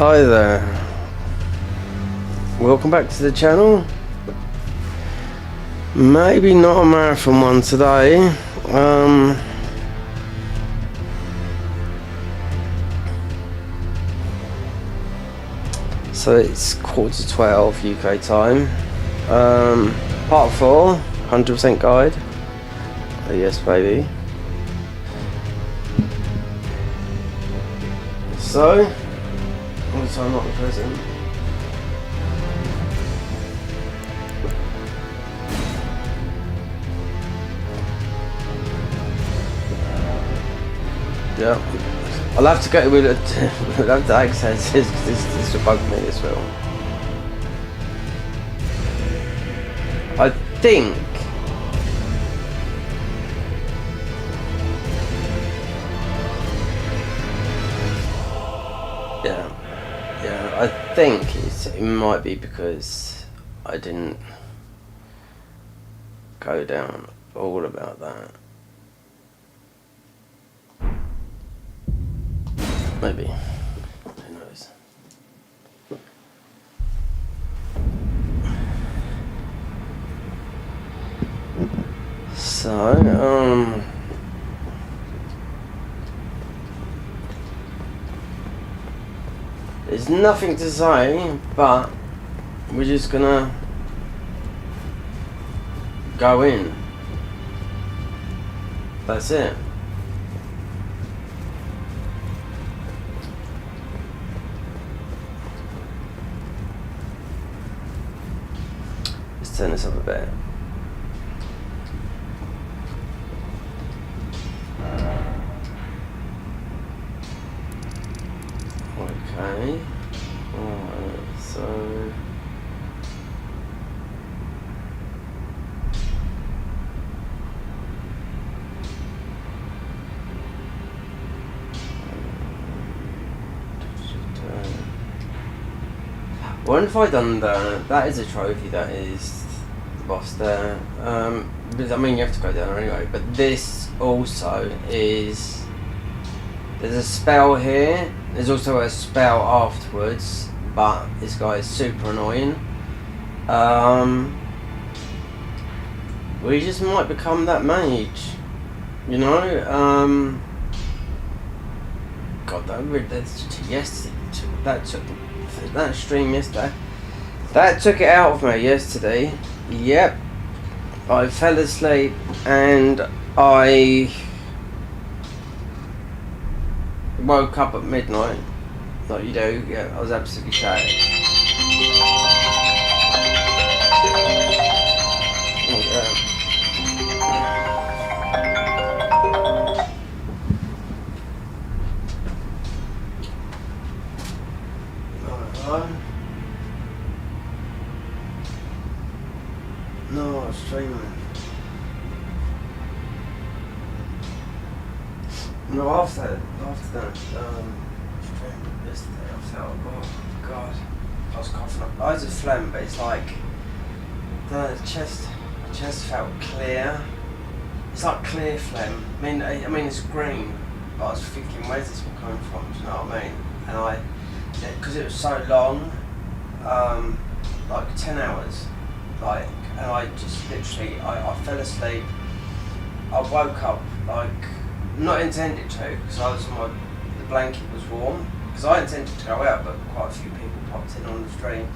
Hi there, welcome back to the channel. Maybe not a marathon one today. So it's 11:45 UK time. Part 4, 100% guide. Oh, yes baby. So, all the time not the present. Yeah, I'll have to get with it. I'll have to access this will bug me as well. I think I think it might be because I didn't go down all about that. Maybe. Who knows? So, there's nothing to say, but we're just gonna go in. That's it. Let's turn this up a bit. Okay. Alright, so what have I done there? That is a trophy, that is the boss there. Because, I mean, you have to go down anyway, but this also is, there's a spell here, there's also a spell afterwards, but this guy is super annoying. We just might become that mage, you know. God, that's yesterday. That stream yesterday, that took it out of me yesterday. Yep, I fell asleep and I woke up at midnight, like you do. Yeah, I was absolutely shattered. No, I was streaming. No, after that stream yesterday, I felt, oh god, I was coughing up loads of phlegm, but it's like the chest felt clear. It's like clear phlegm. I mean it's green, but I was thinking, where's this one coming from? Do you know what I mean? And because it was so long, like 10 hours, like, and I just literally, I fell asleep. I woke up like, not intended to, because the blanket was warm, because I intended to go out, but quite a few people popped in on the stream.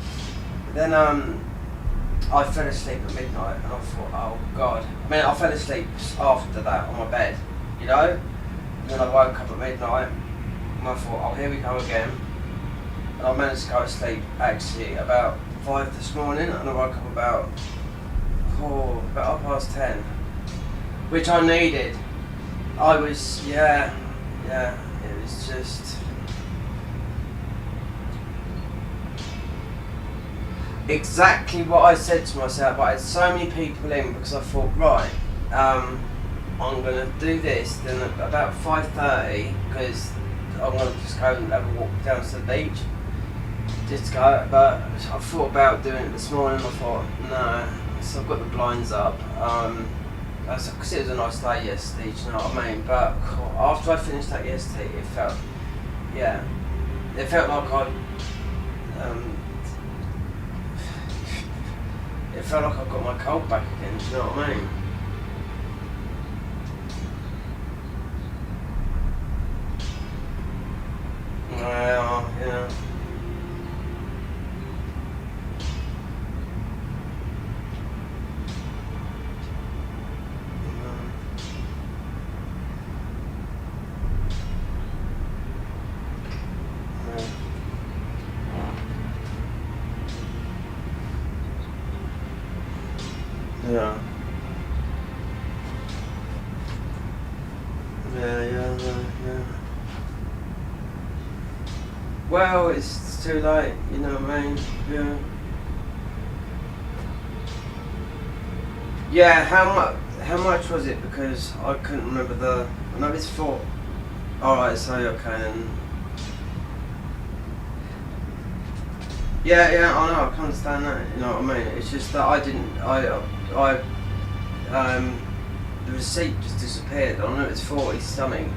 Then I fell asleep at midnight, and I thought, oh god. I mean, I fell asleep after that on my bed, you know? And then I woke up at midnight, and I thought, oh, here we go again. And I managed to go to sleep actually about 5 this morning, and I woke up about 10:30, which I needed. I was, yeah, it was just exactly what I said to myself. I had so many people in because I thought, right, I'm gonna do this. Then at about 5:30, because I'm gonna just go and have a walk down to the beach, just go. But I thought about doing it this morning. I thought, no. So I've got the blinds up. Because it was a nice day yesterday, do you know what I mean? But after I finished that yesterday, it felt like I um, it felt like I've got my cold back again, do you know what I mean? Well, yeah. Yeah. Yeah. Well, it's too late, you know what I mean? Yeah. Yeah, how much was it? Because I couldn't remember the... I know it's 4. Alright, so okay then. Yeah, I know, I can understand that, you know what I mean? It's just that I didn't... the receipt just disappeared. I know it's 40 something.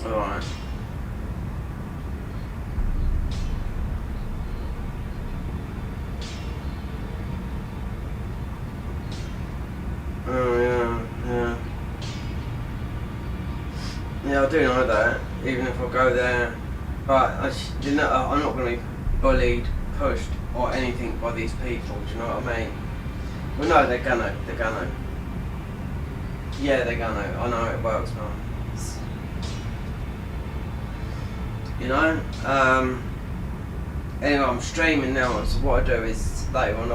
Alright. Oh yeah. Yeah, I do know that, even if I go there. But I'm not going to be bullied, pushed, or anything by these people, do you know what I mean? Well, no, they're gonna. Yeah, they're gonna. I know it works, man. You know? Anyway, I'm streaming now, so what I do is later on,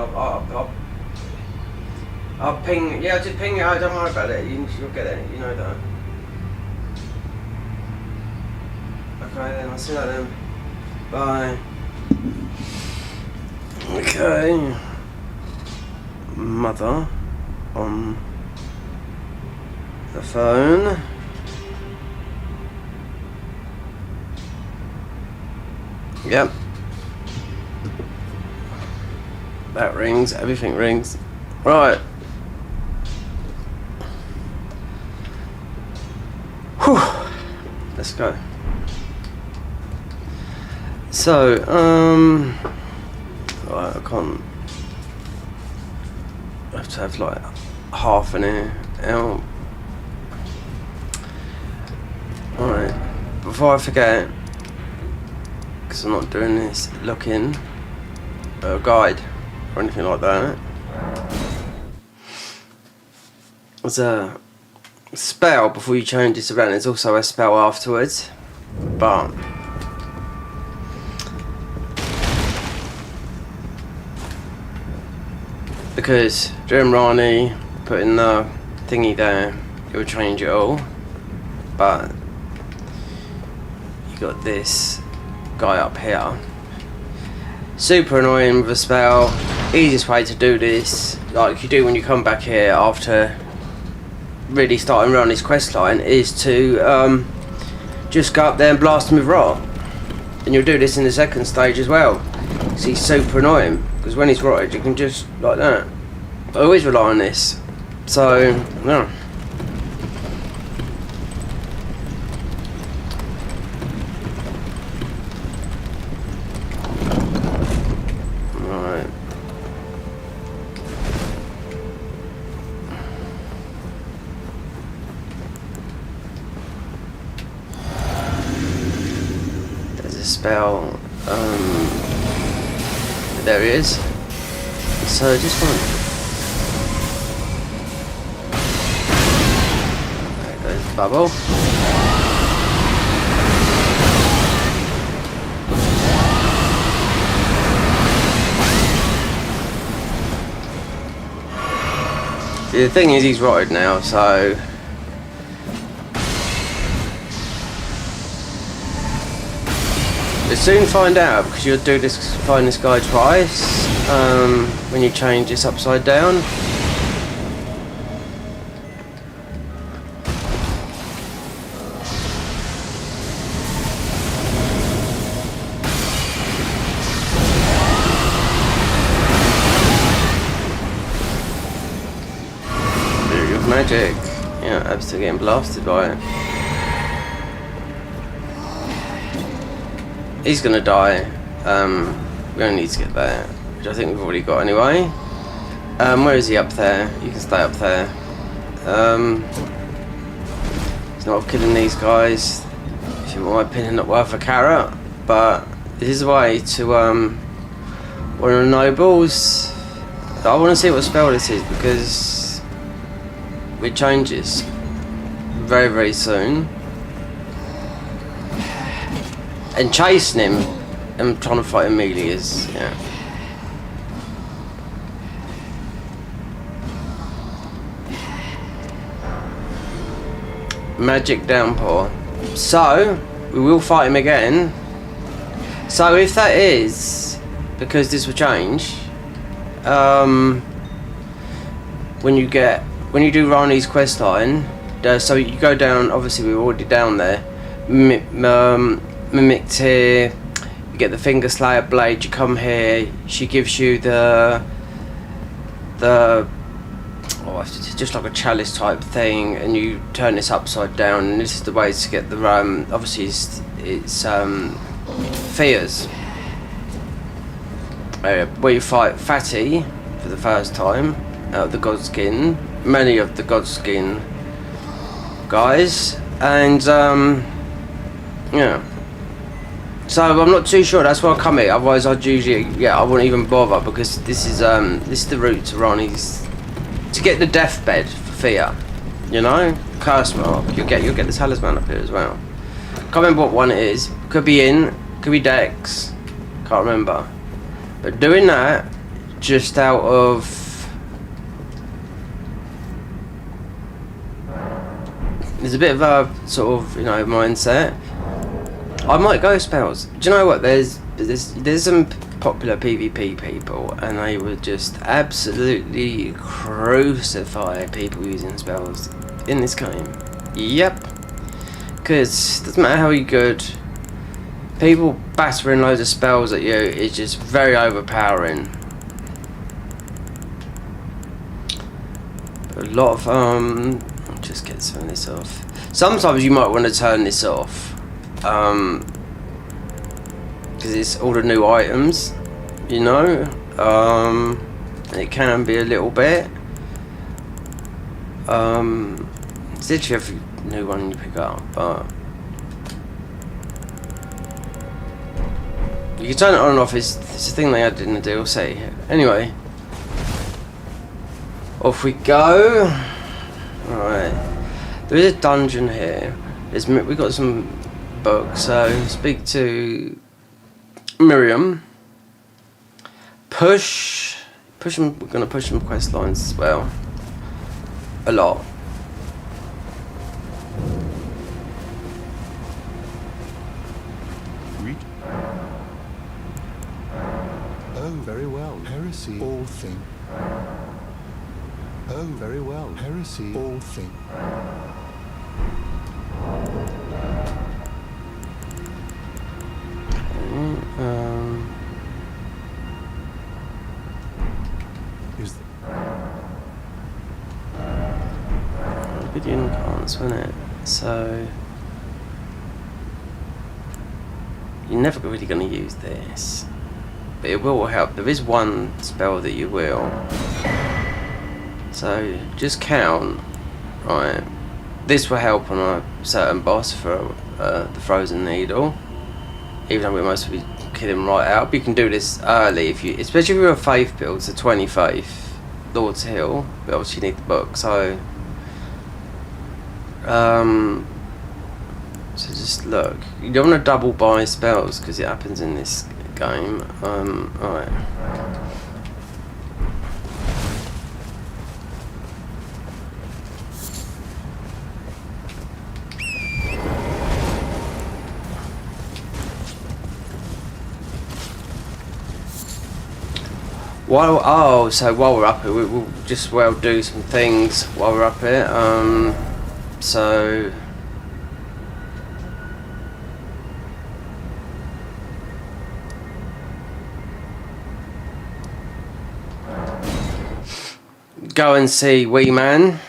I'll ping, yeah, just ping it out, don't worry about it, you'll get it, you know that. Okay then, I'll see you later then. Bye. Okay. Mother on the phone. Yep. That rings, everything rings. Right. Whew. Let's go. So, right, I can't. I have to have like half an hour out. Alright, before I forget, because I'm not doing this looking a guide or anything like that. There's a spell before you change this around. There's also a spell afterwards, but because during Rani putting the thingy there, it would change it all. But you got this guy up here. Super annoying with a spell. Easiest way to do this, like you do when you come back here after really starting around this quest line, is to just go up there and blast him with rock. And you'll do this in the second stage as well. So he's super annoying, because when he's rotted you can just, like that. I always rely on this. So, yeah. Spell, there he is. So just one. There goes the bubble. The thing is, he's rotted now, so you'll soon find out, because you'll find this guy twice when you change this upside down. Beauty of magic. Yeah, absolutely getting blasted by it. He's gonna die. We only need to get there, which I think we've already got anyway. Where is he? Up there. You can stay up there. It's not killing these guys. If you want my opinion, not worth a carrot. But this is a way to one of the nobles. I want to see what spell this is because it changes very, very soon. And chasing him and trying to fight him melee is, yeah. Magic downpour. So, we will fight him again. So if that is because this will change, when you do Rani's questline, so you go down, obviously we're already down there, mimicked here, you get the finger slayer blade, you come here, she gives you the it's just like a chalice type thing, and you turn this upside down, and this is the way to get the obviously it's fears, where you fight Fatty for the first time out of the Godskin, many of the Godskin guys, and yeah. So I'm not too sure. That's why I come here. Otherwise, I'd usually, I wouldn't even bother because this is the route to Rani's, to get the deathbed for fear. You know, curse mark. You'll get the talisman up here as well. Can't remember what one it is. Could be could be Dex. Can't remember. But doing that just out of there's a bit of a sort of mindset. I might go spells. Do you know what? There's some popular PvP people, and they would just absolutely crucify people using spells in this game. Yep. Because doesn't matter how you good, people battering loads of spells at you is just very overpowering. A lot of I'll just get some of this off. Sometimes you might want to turn this off. Because it's all the new items, and it can be a little bit. It's literally every new one you pick up, but you can turn it on and off. It's a thing they added in the DLC. Anyway, off we go. Alright, there is a dungeon here. We got some book, so speak to Miriam. Push him. We're gonna push some quest lines as well. A lot. Oh, very well. Heresy, all thing. Oh, very well. Heresy, all thing. Is Obsidian cards, wasn't it? So you're never really going to use this, but it will help. There is one spell that you will. So just count. Right, this will help on a certain boss for the frozen needle. Even though we mostly kill him right out, but you can do this early especially if you're a faith build, so 20 faith, Lord's Hill, but obviously you need the book, so so just look, you don't want to double buy spells because it happens in this game. Alright. So while we're up here, we'll just do some things while we're up here. So go and see Wee Man.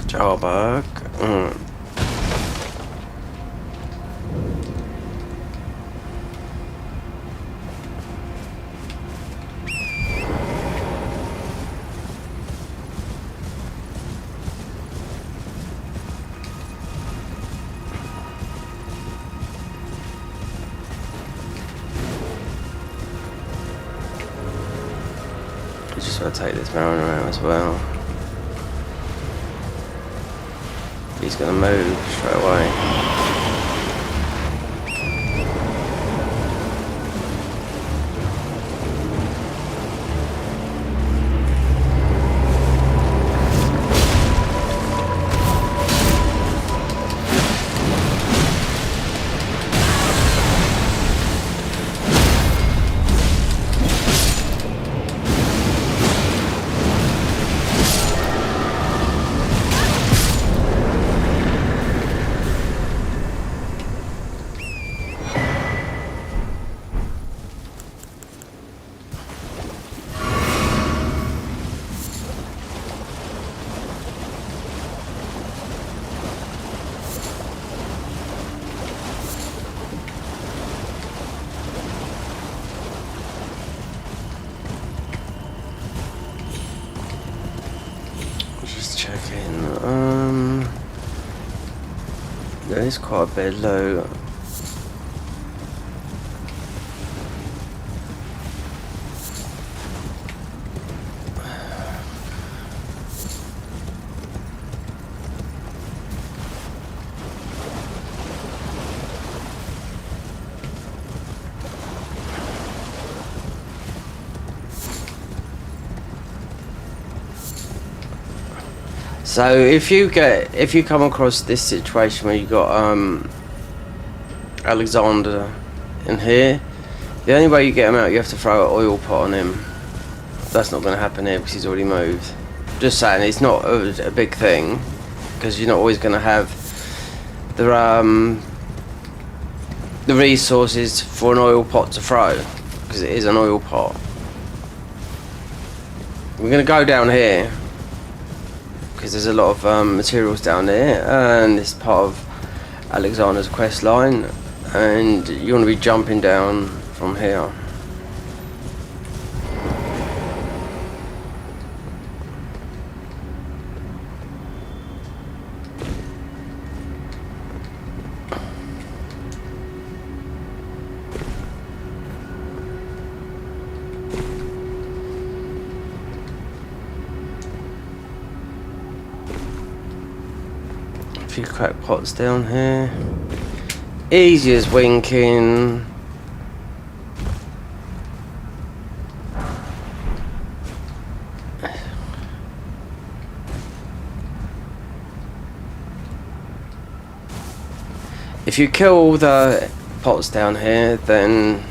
Jarberg. also gotta take this marrow around as well. He's gonna move straight away. There is quite a bit low. So if you come across this situation where you got Alexander in here, the only way you get him out, you have to throw an oil pot on him. That's not going to happen here because he's already moved. Just saying, it's not a big thing because you're not always going to have the resources for an oil pot to throw because it is an oil pot. We're going to go down here because there's a lot of materials down there, and it's part of Alexander's quest line, and you want to be jumping down from here. A few crack pots down here. Easy as winking. If you kill all the pots down here, then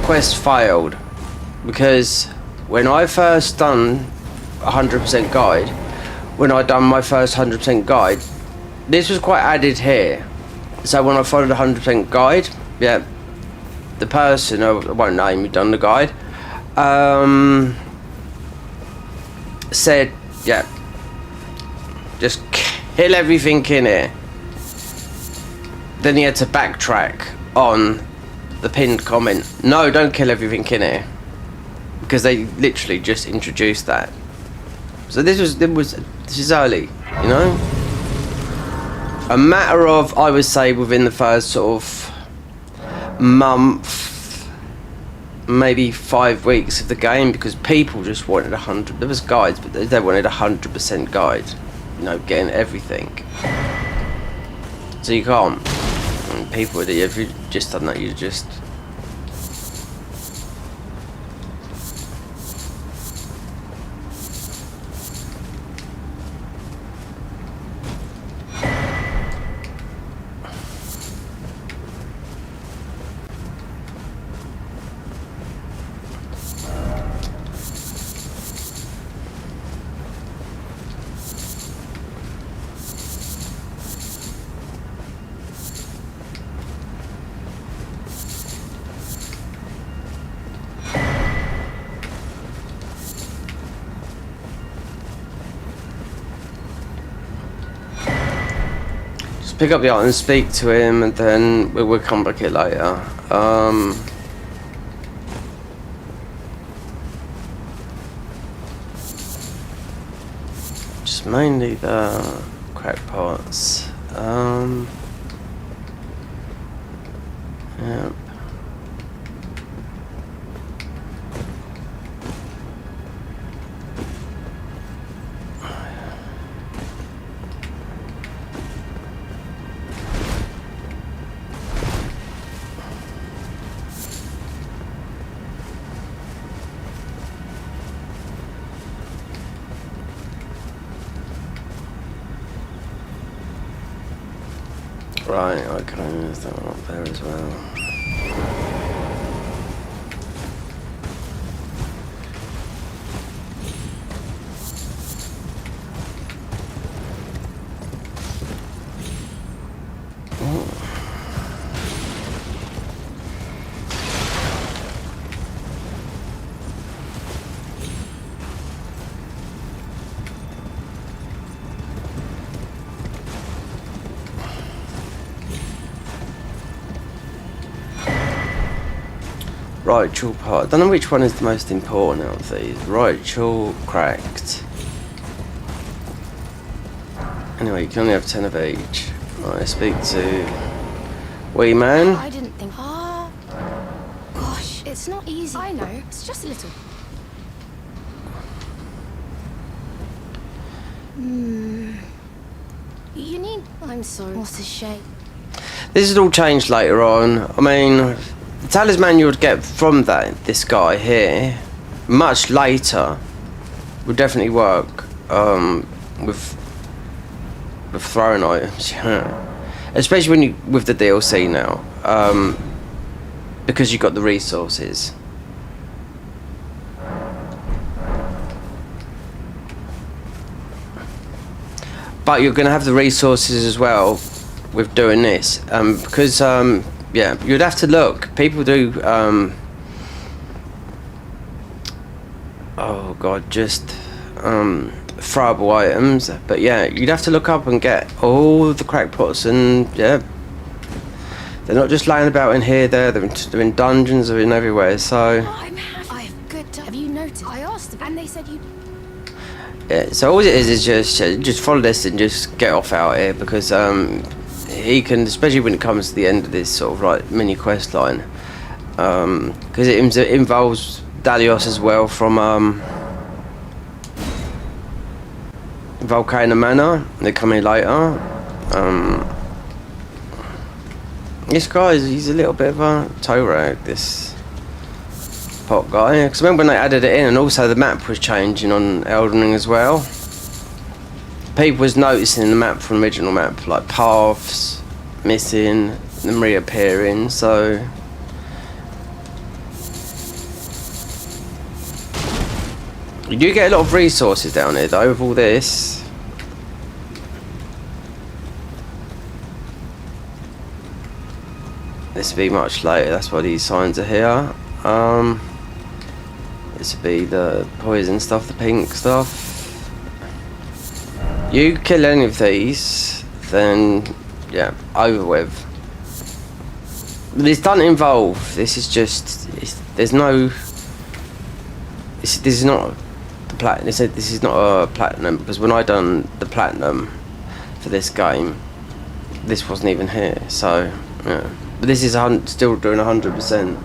quest failed, because when I first done 100% guide, when I done my first 100% guide, this was quite added here. So when I followed the 100% guide, yeah, the person, I won't name who done the guide, said, yeah, just kill everything in here. Then he had to backtrack on the pinned comment, no, don't kill everything in here, because they literally just introduced that. So this is early, you know. A matter of, I would say, within the first sort of month, maybe 5 weeks of the game, because people just wanted 100. There was guides, but they wanted 100% guide. You know, getting everything. So you can't. I mean, people, if you just done that, you just. Pick up the art and speak to him, and then we'll come back here later. Just mainly the crackpots. Yep. Right, okay, there's that one up there as well. Ritual part. I don't know which one is the most important out of these. Ritual cracked. Anyway, you can only have 10 of each. Right, speak to Wee Man. I didn't think. Gosh, it's not easy. I know. It's just a little. You need. I'm sorry. What a shame. This is all changed later on. I mean, the talisman you would get from this guy here, much later, would definitely work with throwing items, especially when you with the DLC now, because you got the resources. But you're going to have the resources as well with doing this, because yeah, you'd have to look. People do. Oh God, just throwable items. But yeah, you'd have to look up and get all the crackpots, and yeah, they're not just laying about in here. They're in dungeons, they're in everywhere. So. Oh, I have good. Have you noticed? I asked them, and they said you. Yeah. So all it is just follow this and just get off out here, because he can, especially when it comes to the end of this sort of like mini quest line, because it involves Dalios as well from Volcano Manor. They're coming later. This guy, he's a little bit of a toe rag, this pot guy, because I remember when they added it in, and also the map was changing on Elden Ring as well. People was noticing the map from the original map, like paths missing, them reappearing, so you do get a lot of resources down here though with all this. This will be much later, that's why these signs are here. This will be the poison stuff, the pink stuff. You kill any of these, then yeah, over with. This doesn't involve. This is just. There's no. This is not the platinum. This is not a platinum, because when I done the platinum for this game, this wasn't even here. So yeah, but this is still doing 100%.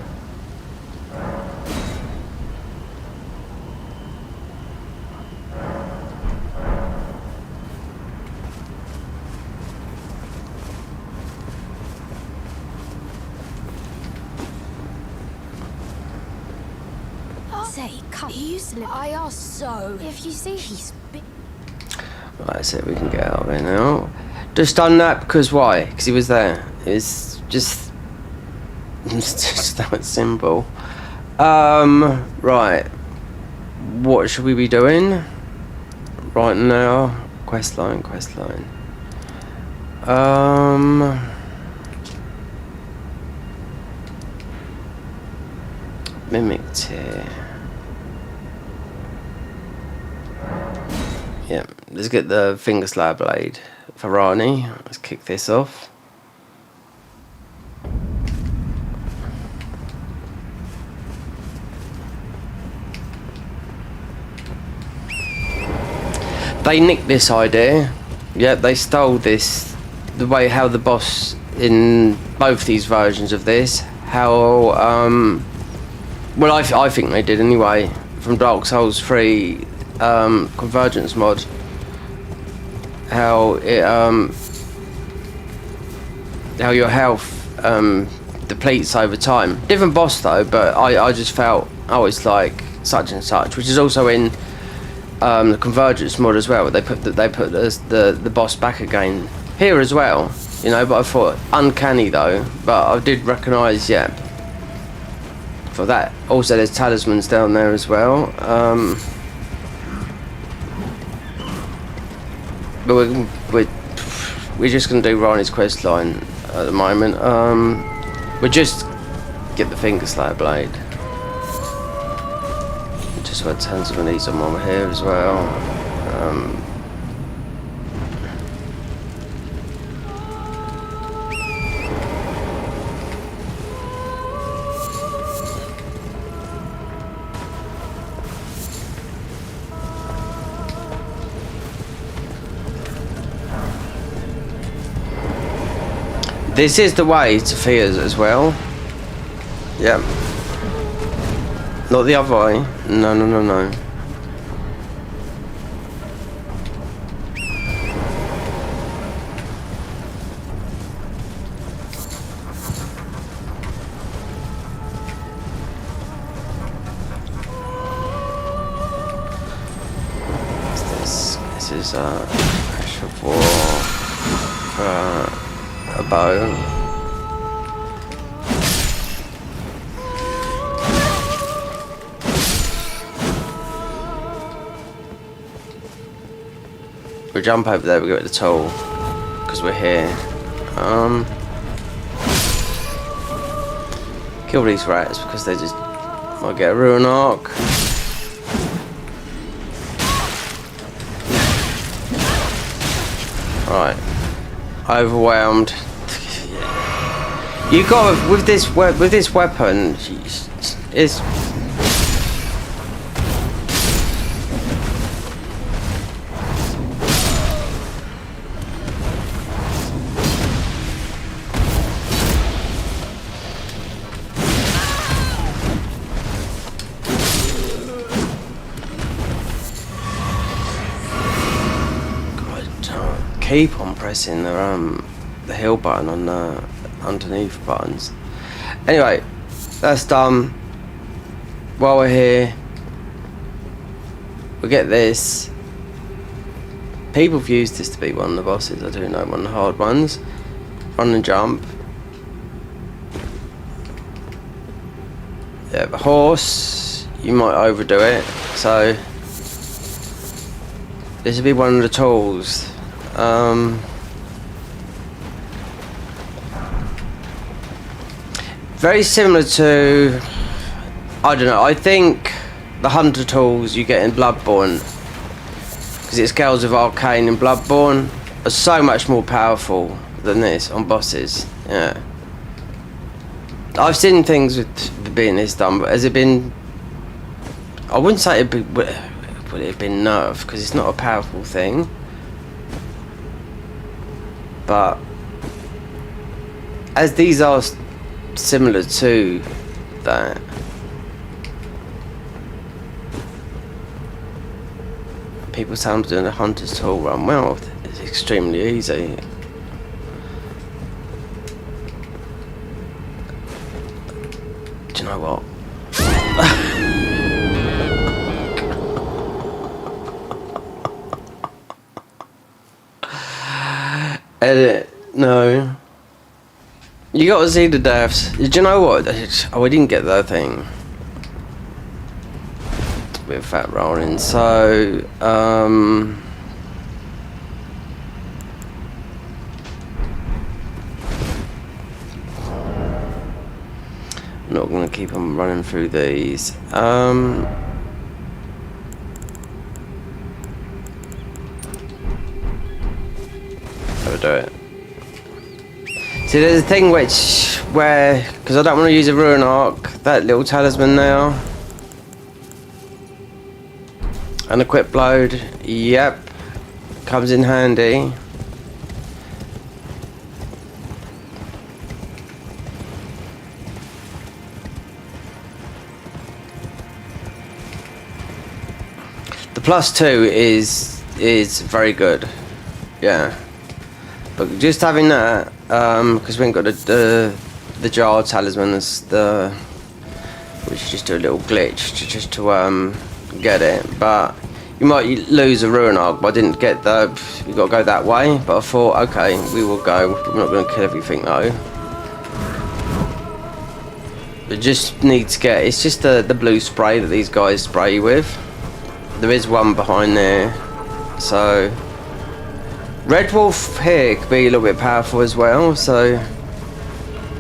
He used to live. I asked so. If you see, he's big. Right, so we can get out of here now. Just done that because why? Because he was there. It's just that simple. Right. What should we be doing right now? Questline. Mimic tear. Yeah, let's get the finger slab blade for Rani. Let's kick this off. They nicked this idea. Yeah, they stole this. The way how the boss in both these versions of this, how well I think they did anyway, from Dark Souls 3. Convergence mod, how it how your health depletes over time. Different boss though, but I just felt, oh, it's like such and such, which is also in the Convergence mod as well. They put the boss back again here as well. You know, but I thought uncanny though. But I did recognise, yeah. For that, also there's talismans down there as well. But we're just gonna do Rani's quest line at the moment. We'll just get the finger slayer blade. Just got tons of these on over here as well. This is the way to Fia's as well. Yeah. Not the other way. No, no, no, no. This is a war for a bow. We'll jump over there, we'll go at the toll, because we're here. Kill these rats, because they just might get a ruin arc. Right. Overwhelmed. You got with this weapon, it's keep on pressing the hill button on the underneath buttons. Anyway, that's done. While we're here, we get this. People have used this to beat one of the bosses. I do know one of the hard ones. Run and jump. Yeah, the horse, you might overdo it. So this will be one of the tools. Very similar to, I don't know, I think the hunter tools you get in Bloodborne, because it scales with arcane in Bloodborne, are so much more powerful than this on bosses. Yeah, I've seen things with being this done, but has it been, I wouldn't say would it have been nerfed, because it's not a powerful thing. But as these are similar to that, people say I'm doing a hunter's tool run. Well, it's extremely easy. Do you know what? Edit. No. You got to see the deaths. Do you know what? Oh, we didn't get that thing. With fat rolling. So, I'm not going to keep on running through these. Do it. See, there's a thing where, because I don't want to use a ruin arc, that little talisman now, and a quick load, yep, comes in handy. The +2 is very good, yeah. But just having that, because we ain't got the jar talisman, which is just a little glitch just to get it. But You might lose a ruin arc, but I didn't get the... You got to go that way, but I thought, okay, we will go. We're not going to kill everything though. We just need to get... It's just the blue spray that these guys spray you with. There is one behind there. So... Red Wolf here could be a little bit powerful as well, so...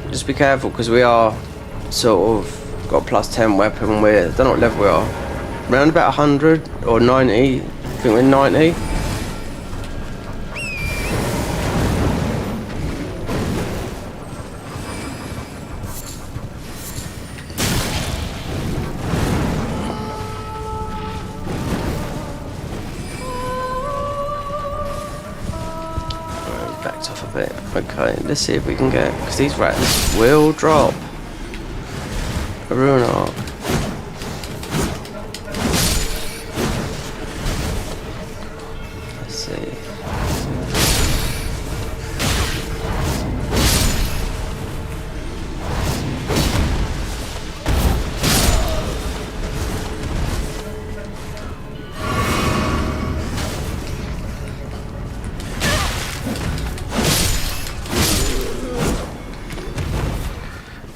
Just be careful, because we are sort of... Got plus 10 weapon. I don't know what level we are. Around about 100 or 90. I think we're 90. Backed off a bit. Okay, let's see if we can get, because these rats will drop a ruin arc.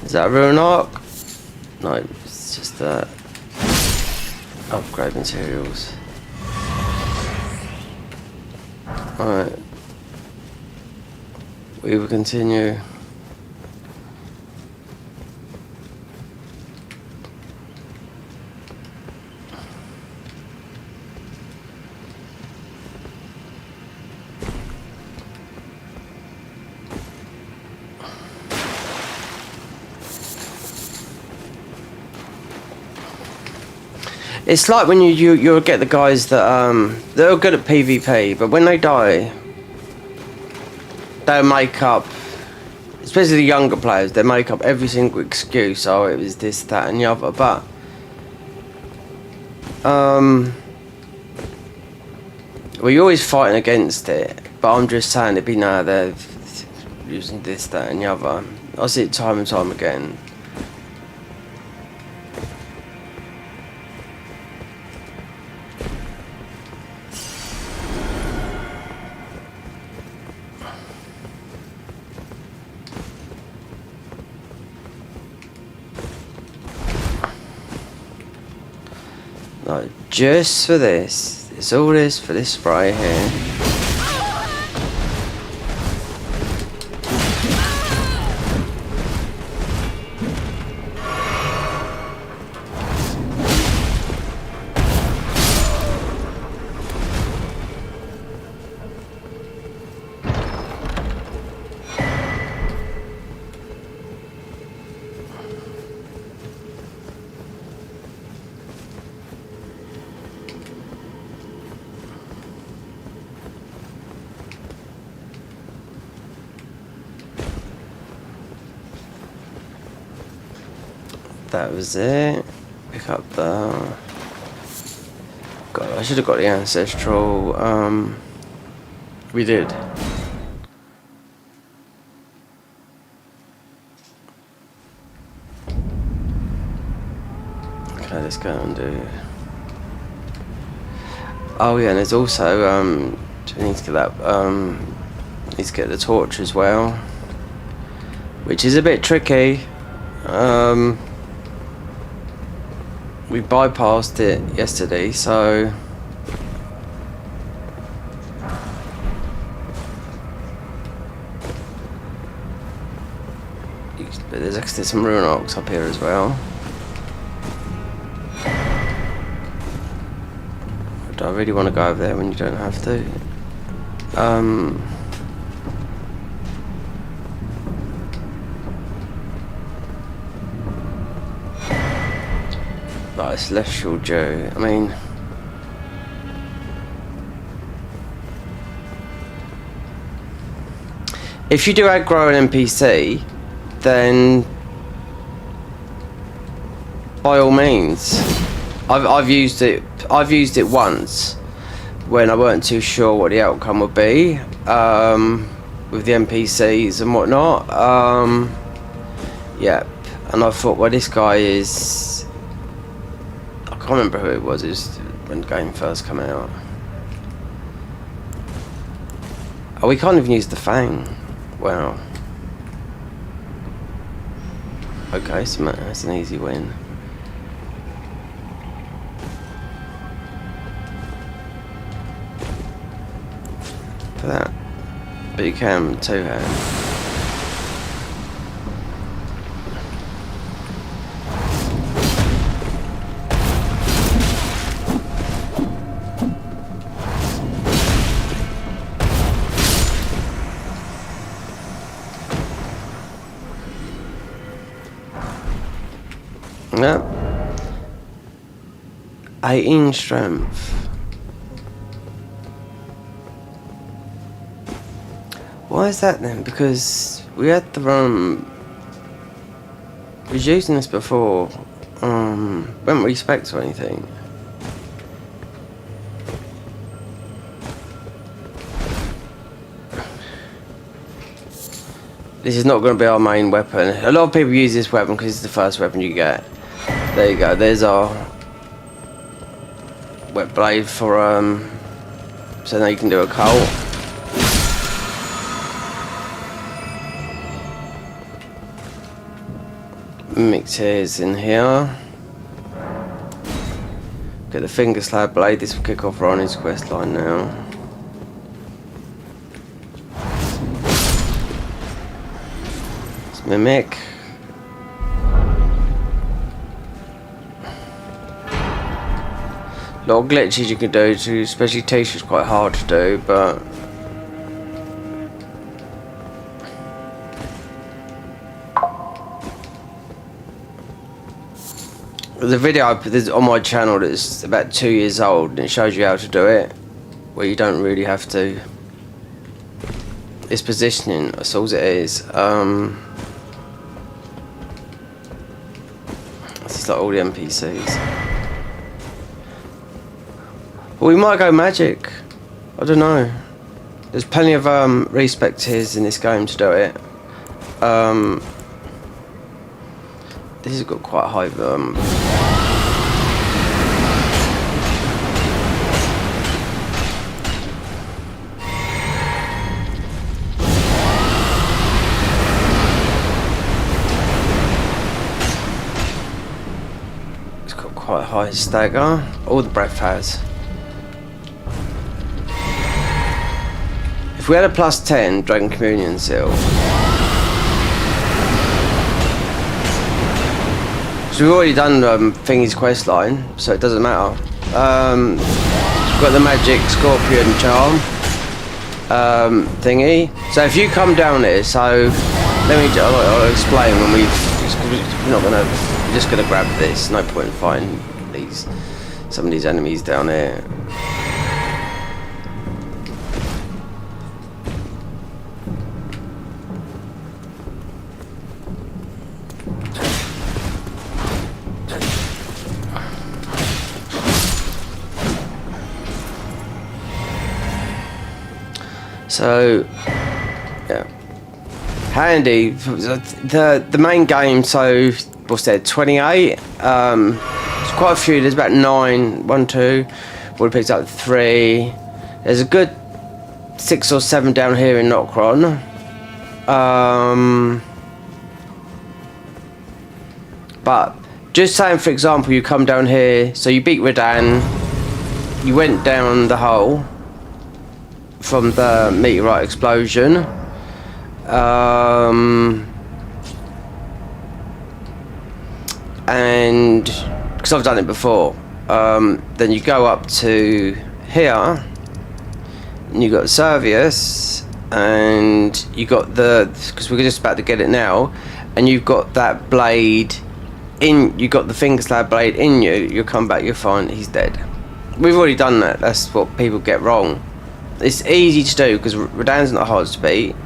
Is that a ruin arc? No, it's just that. Upgrade materials. Alright. We will continue. It's like when you'll get the guys that they're good at PvP, but when they die, they'll make up, especially the younger players, they make up every single excuse. Oh, it was this, that, and the other. But well, you're always fighting against it. But I'm just saying it'd be now they're using this, that, and the other. I see it time and time again. Like, just for this. It's all this for this spray here. That was it. Pick up the... God, I should have got the ancestral. We did. Okay, let's go and do... Oh yeah, and there's also we need to get that need to get the torch as well, which is a bit tricky. We bypassed it yesterday, so but there's actually some ruin arcs up here as well. Do I really want to go over there when you don't have to? Like Celestial Joe, I mean... If you do aggro an NPC, then... by all means. I've used it once, when I weren't too sure what the outcome would be, with the NPCs and whatnot. Yeah, and I thought, well, this guy is... I can't remember who it was. It was when the game first came out. Oh, we can't even use the fang. Wow. Okay, so that's an easy win. For that. But you can two-hand. Yeah. 18 strength. Why is that then? Because we had the we was using this before. Weren't we specs or anything? This is not going to be our main weapon. A lot of people use this weapon because it's the first weapon you get. There you go. There's our wet blade for so now you can do a cult. Mix hairs in here. Get the finger slab blade. This will kick off Ronnie's quest line now. Let's mimic. A lot of glitches you can do too, especially Tisha's quite hard to do, but there's a video I put on my channel that's about 2 years old and it shows you how to do it, where you don't really have to. It's positioning, that's all it is. This is like all the NPCs. Well, we might go magic. I don't know. There's plenty of respec tiers in this game to do it. This has got quite high it's got quite high stagger. All the breath has. If we had a +10 Dragon Communion seal, so we've already done Thingy's quest line, so it doesn't matter. We've got the magic scorpion charm thingy. So if you come down here, so I'll explain when we're not gonna, we're just gonna grab this. No point in fighting some of these enemies down here. So, yeah, handy. The main game. So, what's that? 28. It's quite a few. There's about 9. 1, 2. Would have picked up 3. There's a good 6 or 7 down here in Nocron. But just saying, for example, you come down here. So you beat Radan. You went down the hole from the meteorite explosion, and because I've done it before, then you go up to here and you got Servius, and you got because we're just about to get it now, and you've got that blade in, you got the finger slab blade in you. You'll come back, you'll find he's dead. We've already done that. That's what people get wrong. It's easy to do because Radan's not hard to beat,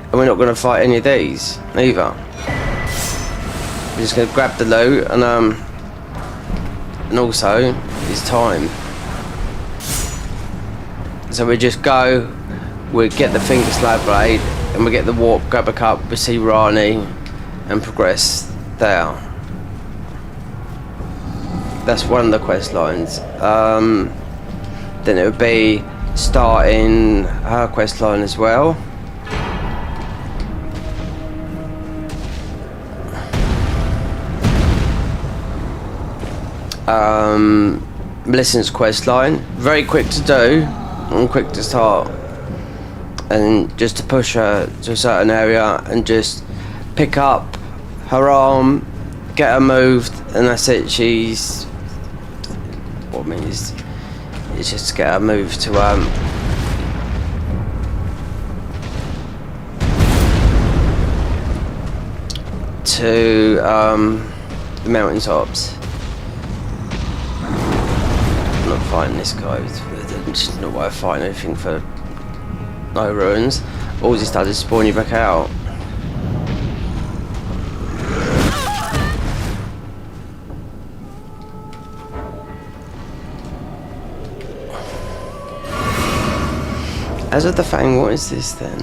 and we're not going to fight any of these either. We're just going to grab the loot and also it's time. So we just go, we get the finger slab blade, and we get the warp, grab a cup, we see Rani, and progress there. That's one of the quest lines. Then it would be starting her quest line as well. Melissa's quest line, very quick to do and quick to start, and just to push her to a certain area and just pick up her arm, get her moved, and that's it. She's what I mean is it's just to get her moved to the mountaintops. I'm not fighting this guy. It's not worth fighting anything for no ruins. All this does is spawn you back out. As of the Fang, what is this then?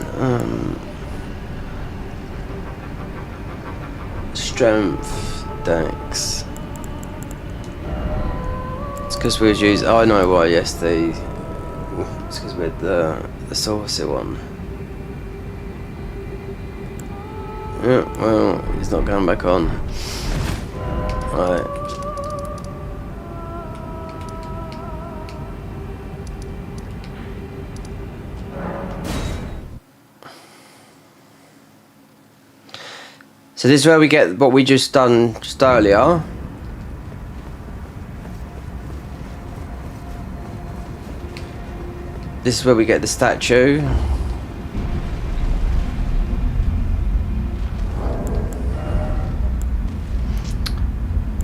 Strength, Dex. It's because we was using. Oh, I know why. Yes, it's because we're the saucy one. Yeah, well, he's not going back on. Right. So this is where we get what we just done just earlier. This is where we get the statue.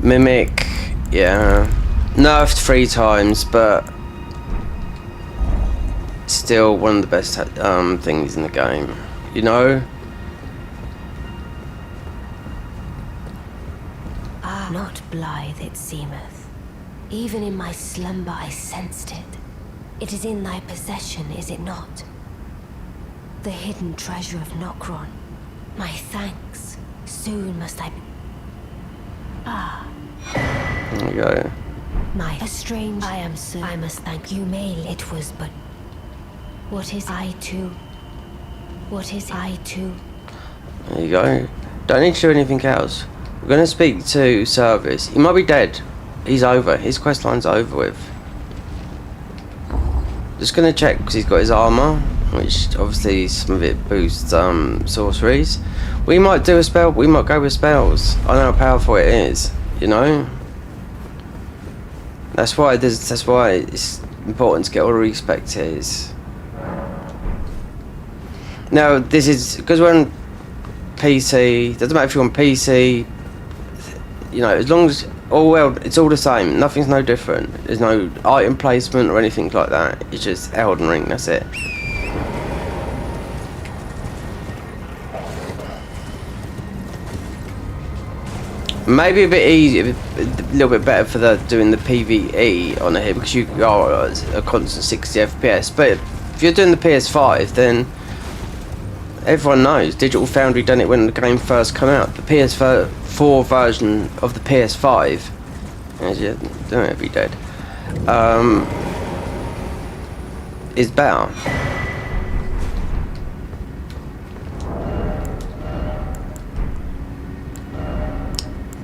Mimic, yeah. Nerfed 3 times, but still one of the best things in the game. You know? Not blithe it seemeth. Even in my slumber I sensed it. It is in thy possession, is it not? The hidden treasure of Nokron. My thanks. Soon must I be... There you go. My strange I am so I must thank you may it was but what is I too? What is I too? There you go. Don't need to do anything else. We're gonna speak to Service. He might be dead. He's over. His quest line's over with. Just gonna check because he's got his armor, which obviously some of it boosts sorceries. We might do a spell. We might go with spells. I know how powerful it is. You know. That's why it's important to get all the respec tiers. Now this is because we're on PC. Doesn't matter if you're on PC. You know, as long as it's all the same. Nothing's no different. There's no item placement or anything like that. It's just Elden Ring. That's it. Maybe a bit easier, a little bit better for doing the PvE on here because you are a constant 60 FPS. But if you're doing the PS5, then everyone knows Digital Foundry done it when the game first came out. The PS4 version of the PS5, as you don't know if you're dead, is better.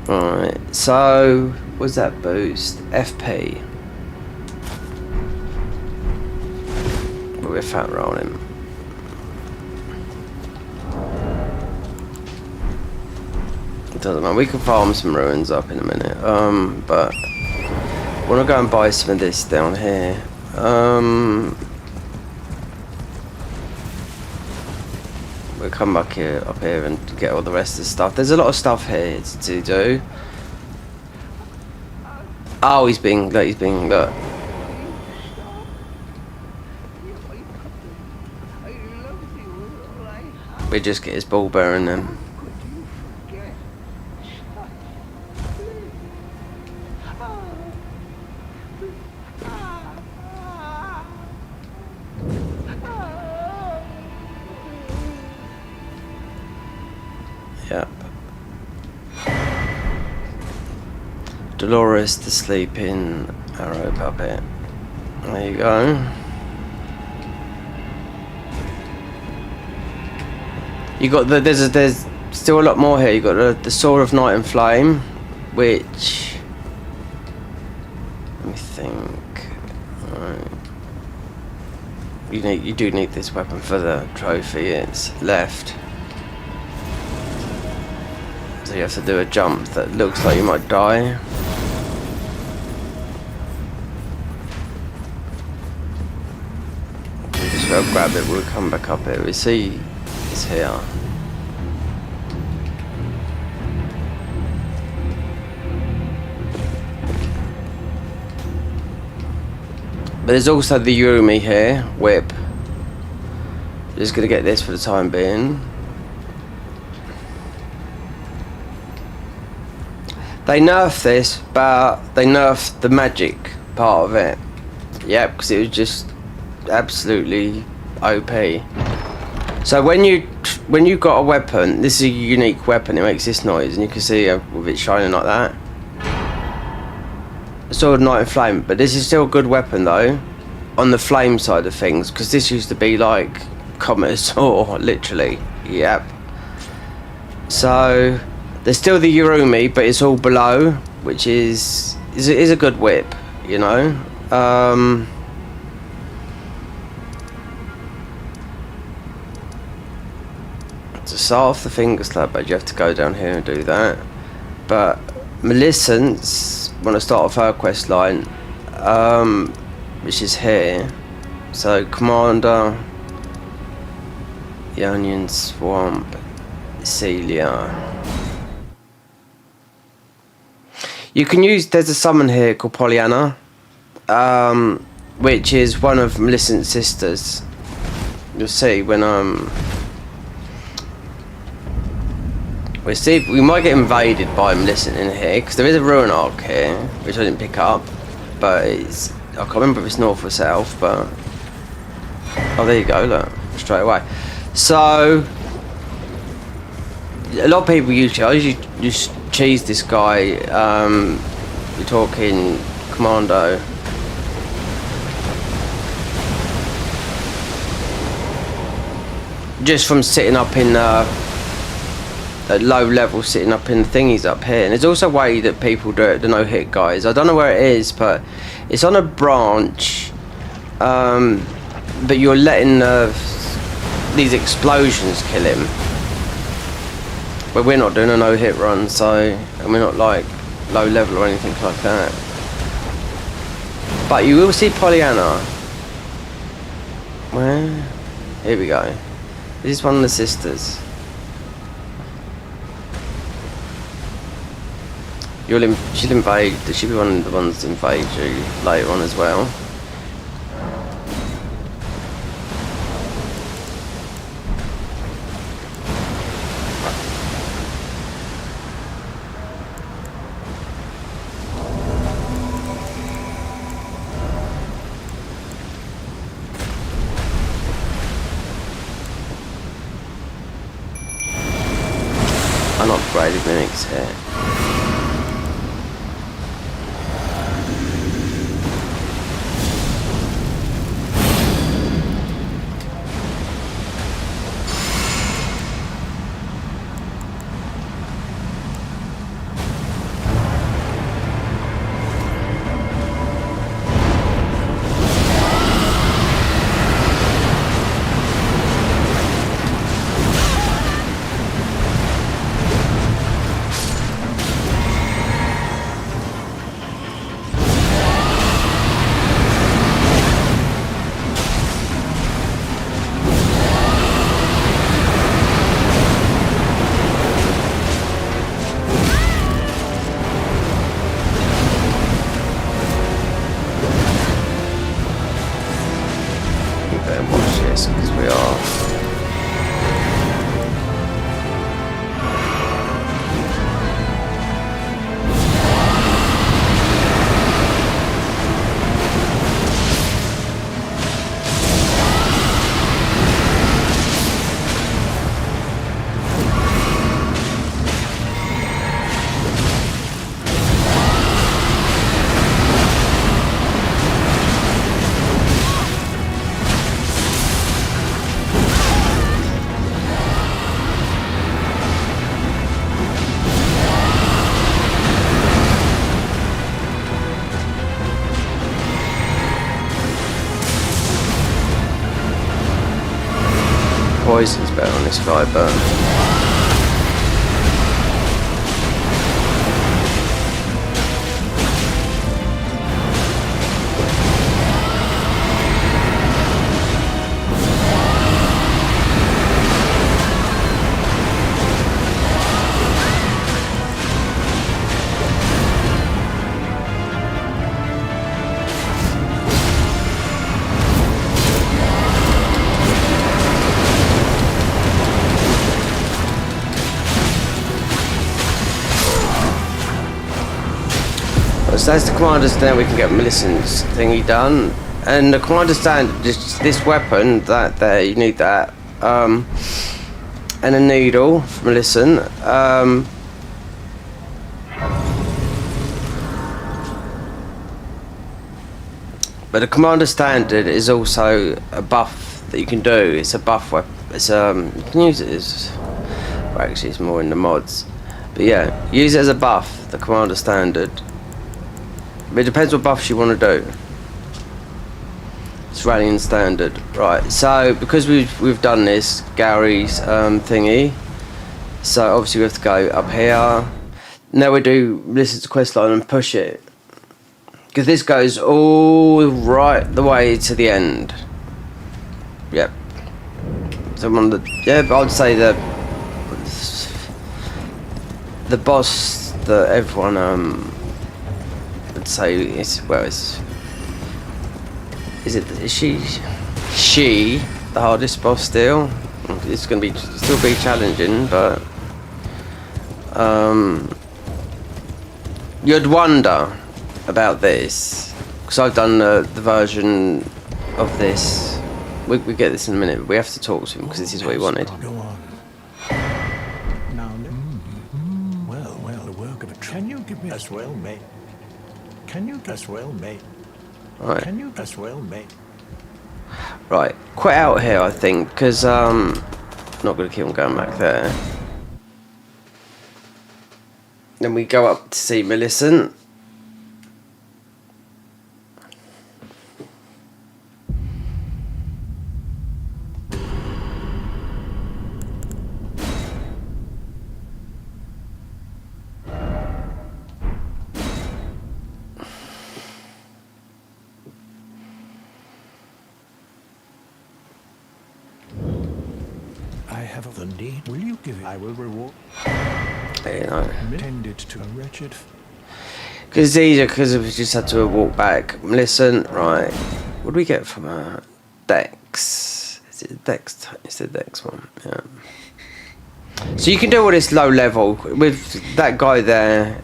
Right, so what's that boost? FP. We're fat rolling. It doesn't matter. We can farm some ruins up in a minute. But I want to go and buy some of this down here. We'll come back up here and get all the rest of the stuff. There's a lot of stuff here to do. Oh, he's being look. We just get his ball bearing then. Yep. Dolores the sleeping arrow puppet. There you go. You got there's still a lot more here. You got the sword of night and flame, which let me think. Right. You do need this weapon for the trophy. It's left. So you have to do a jump that looks like you might die. We just go grab it, we'll come back up here. We see it's here. But there's also the Yurumi here, whip. Just gonna get this for the time being. They nerfed this, but they nerfed the magic part of it. Yeah, because it was just absolutely OP. So when you got a weapon, this is a unique weapon. It makes this noise, and you can see with it shining like that. Sword of Night and Flame, but this is still a good weapon though, on the flame side of things, because this used to be like Comet Sword, literally. Yep. So there's still the Yurumi, but it's all below, which is a good whip, you know. To start off the finger slap, but you have to go down here and do that. But Millicent's, when I start off her quest line, which is here. So Commander, the Onion Swamp, Celia. You can use, there's a summon here called Pollyanna, which is one of Millicent's sisters. You'll see when we might get invaded by Millicent in here, because there is a ruin arc here, which I didn't pick up, but it's, I can't remember if it's north or south, but oh, there you go, look, straight away. So a lot of people usually just cheese this guy. You're talking Commando. Just from sitting up in at low level, sitting up in the thingies up here. And there's also a way that people do it, the no hit guys. I don't know where it is, but it's on a branch. But you're letting these explosions kill him. But we're not doing a no hit run, so, and we're not like low level or anything like that. But you will see Pollyanna. Where? Here we go. This is one of the sisters. She'll invade. She'll be one of the ones that invade you later on as well. Unupgraded mimics here. Because we are. poison spell on this guy, but so that's the commander stand. We can get Millicent's thingy done, and the commander stand is this weapon that there. You need that, and a needle for Millicent. But the commander standard is also a buff that you can do. It's a buff weapon. It's you can use it as well, actually it's more in the mods. But yeah, use it as a buff. The commander standard. But it depends what buffs you want to do. It's rallying standard, right? So because we've done this Gary's thingy, so obviously we have to go up here. Now we do listen to questline and push it, because this goes all right the way to the end. Yep. So one of the but I'd say the boss that everyone would say is she the hardest boss still. It's going to still be challenging, but you'd wonder about this, because I've done the version of this. We get this in a minute, but we have to talk to him because this is what he wanted. Go on. Now, well, the work of a can you give me as well, mate? Can you as well, mate? Right. Can you as well, mate? Right, quit out here, I think, because not going to keep on going back there. Then we go up to see Millicent. I have the need. Will you give it? I will reward. You know, Tended to a wretched. because it's easier, because we just had to walk back. Millicent, right? What do we get from her? Dex. Is it Dex? It's the Dex one. Yeah. So you can do all this low level with that guy there.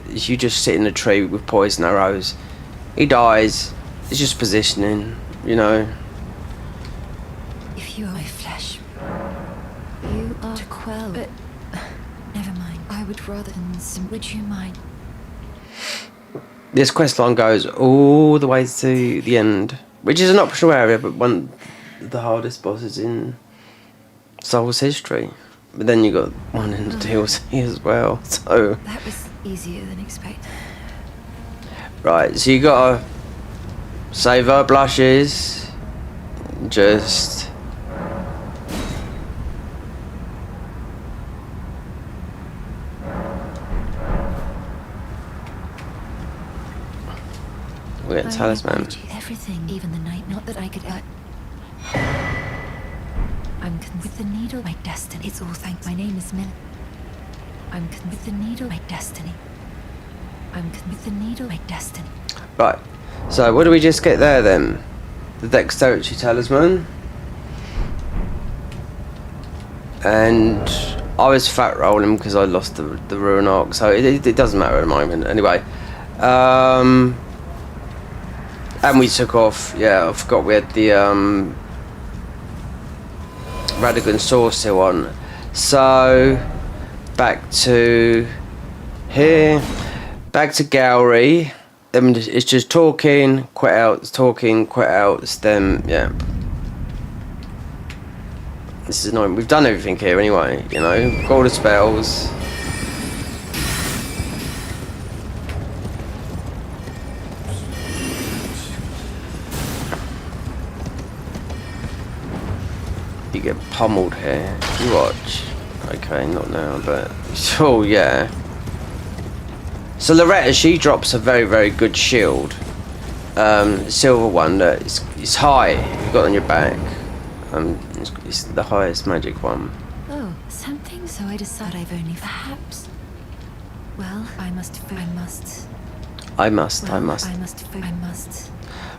You just sit in a tree with poison arrows. He dies. It's just positioning, you know. If you are my flesh, you are to quell. But never mind. I would rather than some. Would you mind? This quest line goes all the way to the end, which is an optional area, but one of the hardest bosses in Soul's history. But then you got one in the DLC as well. So That was easier than expected. right, so you gotta save her blushes. Just we get a talisman. Achieve everything, even the night. Not that I could. I'm with the needle, my destiny. It's all thanks. My name is Mill. I'm with the needle, my destiny. I'm with the needle, my destiny. Right, so what do we just get there then? The dexterity talisman. And I was fat rolling because I lost the ruin arc, so it doesn't matter at the moment. Anyway, and we took off. Yeah, I forgot we had the Radigan sword still on. So back to here, back to Gowrie. Then it's just talking, quit outs, talking, quit outs. Then yeah. This is annoying. We've done everything here anyway, you know. We've got all the spells. You get pummeled here. You watch. Okay, not now, but oh yeah. So Loretta, she drops a very, very good shield. Silver one that is high. You've got on your back. It's the highest magic one. Oh, something. So I decide I've only perhaps. Well, I must.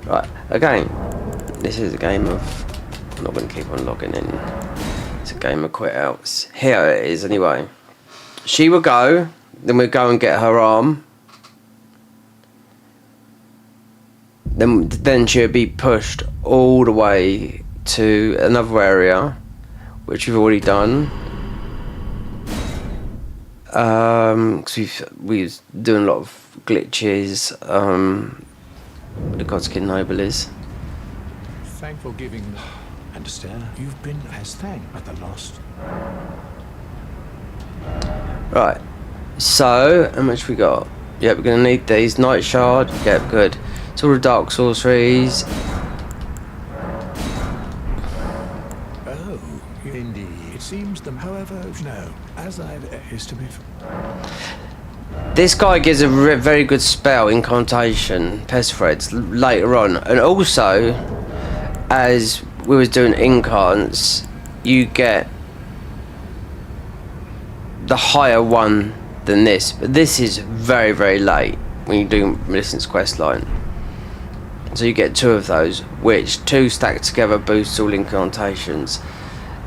Right, again, this is a game of. I'm not going to keep on logging in. It's a game of quit outs. Here it is, anyway. She will go, then we'll go and get her arm. Then she'll be pushed all the way to another area, which we've already done. Because we was doing a lot of glitches. The Godskin Noble is. Thank for giving. Understand? You've been as thank at the lost. Right. So, how much we got? Yep, we're gonna need these. Night Shard. Yep, good. It's all the dark sorceries. Oh, indeed. It seems them, however, no. As I've is to be. This guy gives a very good spell, incantation, pest threads later on, and also, as we was doing incants, you get the higher one than this, but this is very, very late when you do Millicent's questline. So you get 2 of those, which 2 stacked together boosts all incantations.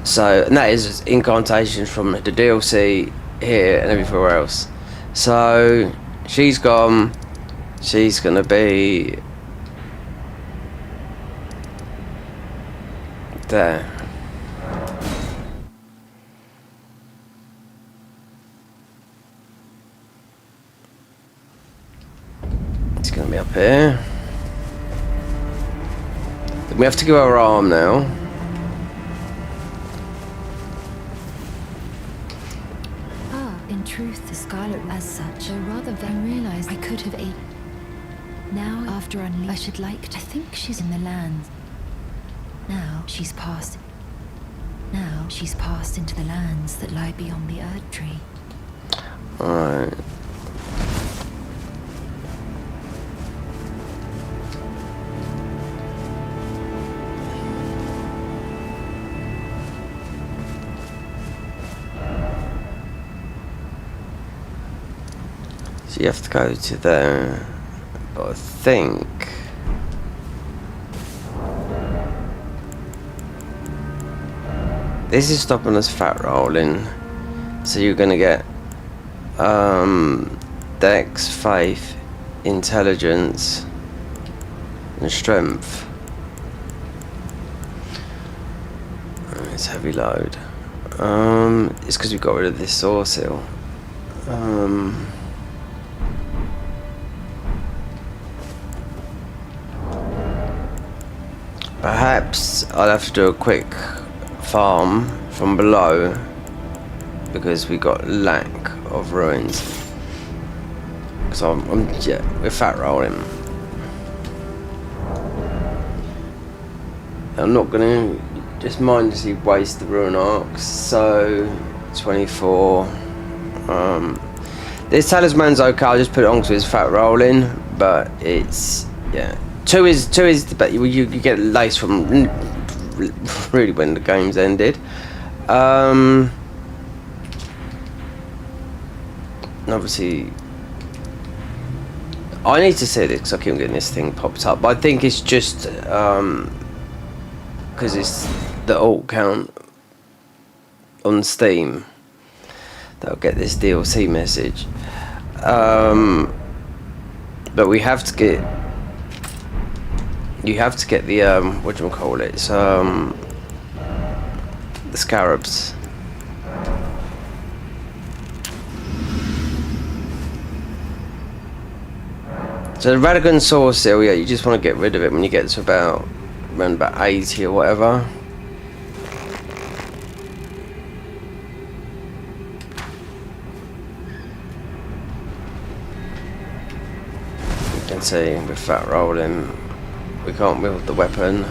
So, and that is incantations from the DLC here and everywhere else. So she's gone. She's gonna be there. It's gonna be up here. Then we have to give her our arm now. In truth, the Scarlet as such, though rather than realize I could have aided. Now, after I should like to think she's in the lands. Now she's passed into the lands that lie beyond the Erd Tree. Alright. So you have to go to there, but I think this is stopping us fat rolling. So you're gonna get Dex, Faith, Intelligence, and Strength. It's heavy load. It's because we got rid of this source seal. Perhaps I'll have to do a quick farm from below because we got lack of ruins. So we're fat rolling. I'm not gonna just mindlessly waste the ruin arcs. So 24. This talisman's okay. I'll just put it on because it's fat rolling, but it's yeah. Two is but you get lace from really when the game's ended. And obviously I need to see this because I keep getting this thing popped up, but I think it's just because it's the alt count on Steam that'll get this DLC message. But we have to get. You have to get the whatchamacallit, the scarabs. So the Radagon Source Seal, yeah, you just want to get rid of it when you get to around about 80 or whatever. You can see we're fat rolling. We can't wield the weapon.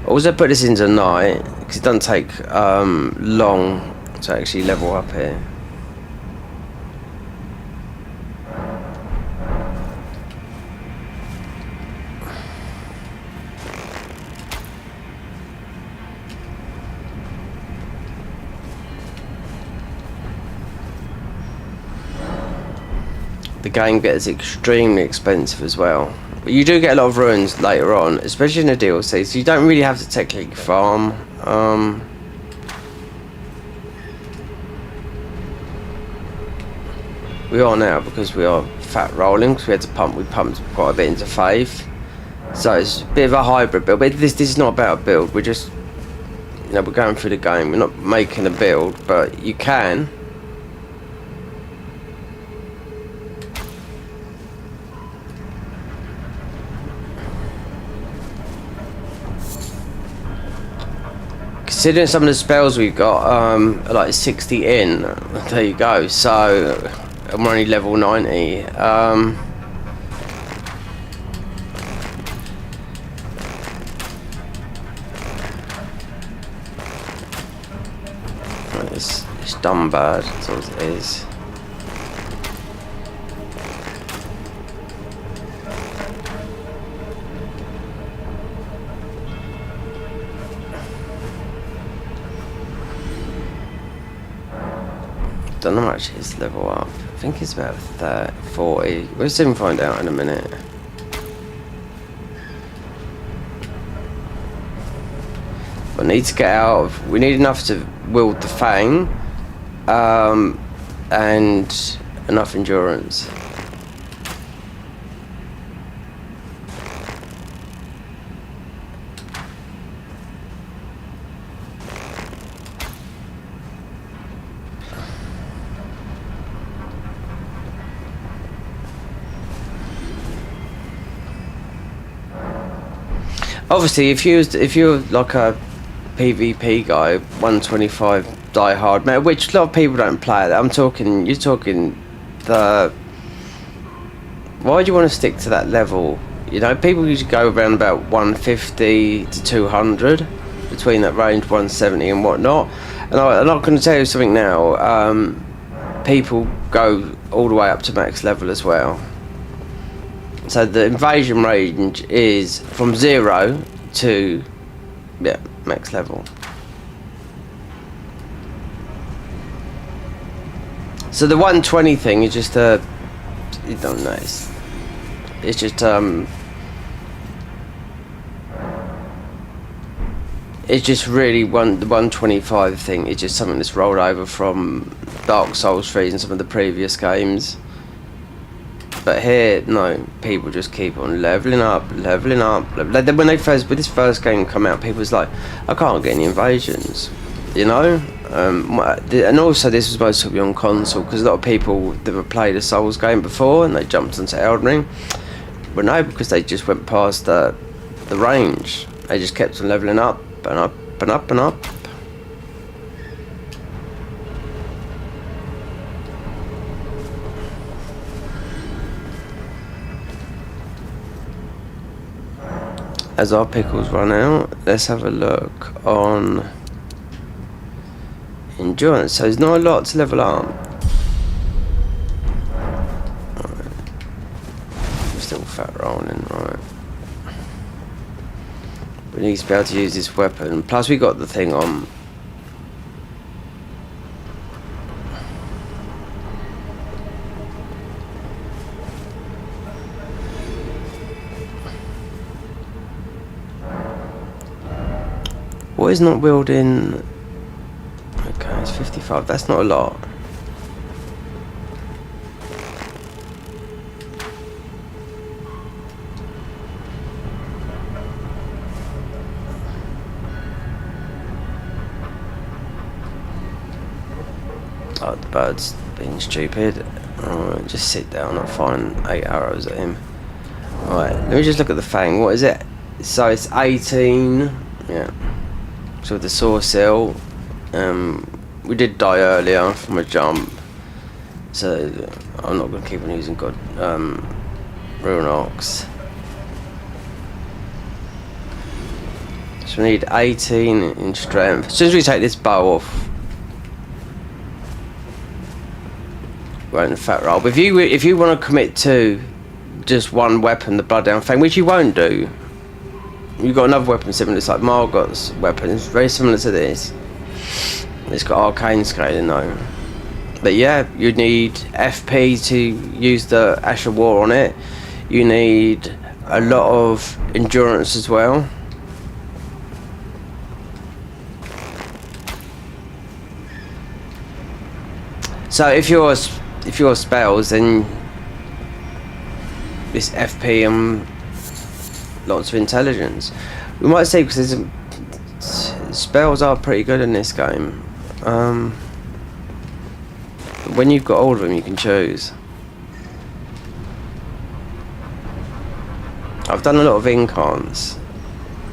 Also put this into night because it doesn't take long to actually level up here. The game gets extremely expensive as well. But you do get a lot of ruins later on, especially in the DLC, so you don't really have to technically farm. We are now because we are fat rolling, because we had to we pumped quite a bit into Faith. So it's a bit of a hybrid build, but this is not about a build, we're just, you know, we're going through the game, we're not making a build, but you can. Considering some of the spells we've got are like 60 in, there you go, so I'm only level 90. It's done bad, that's all it is. Don't know how much his level up. I think it's about 30, 40. We'll soon find out in a minute. But need to get out of. We need enough to wield the Fang, and enough endurance. Obviously, if you're like a PvP guy, 125 die hard, man, which a lot of people don't play that. You're talking the. Why do you want to stick to that level? You know, people usually go around about 150 to 200, between that range, 170 and whatnot. And I'm not going to tell you something now. People go all the way up to max level as well. So the invasion range is from 0 to, yeah, max level. So the 120 thing is just you don't know, it's just it's just really the 125 thing is just something that's rolled over from Dark Souls 3 and some of the previous games. But here, no, people just keep on leveling up. Like when this first game come out, people was like, I can't get any invasions, you know. And also this was supposed to be on console because a lot of people never played a Souls game before and they jumped into Elden Ring. But no, because they just went past the range. They just kept on leveling up and up and up and up. As our pickles run out, let's have a look on endurance. So there's not a lot to level up. Right. We're still fat rolling, right? We need to be able to use this weapon. Plus we got the thing on. What is not wielding? Okay, it's 55. That's not a lot. Oh, the bird's being stupid. Alright, just sit down. I'll find 8 arrows at him. Alright, let me just look at the Fang. What is it? So it's 18. Yeah. So with the source seal, we did die earlier from a jump, so I'm not going to keep on using Rune Ox. So we need 18 in strength. As soon as we take this bow off, we're in the fat roll. But if you want to commit to just one weapon, the Blood Down Fang, which you won't do, you've got another weapon similar. It's like Margot's weapon. It's very similar to this. It's got arcane scaling though. But yeah, you need FP to use the Ash of War on it. You need a lot of endurance as well. So if your spells, then this FP and lots of intelligence. We might say because spells are pretty good in this game. When you've got all of them, you can choose. I've done a lot of incants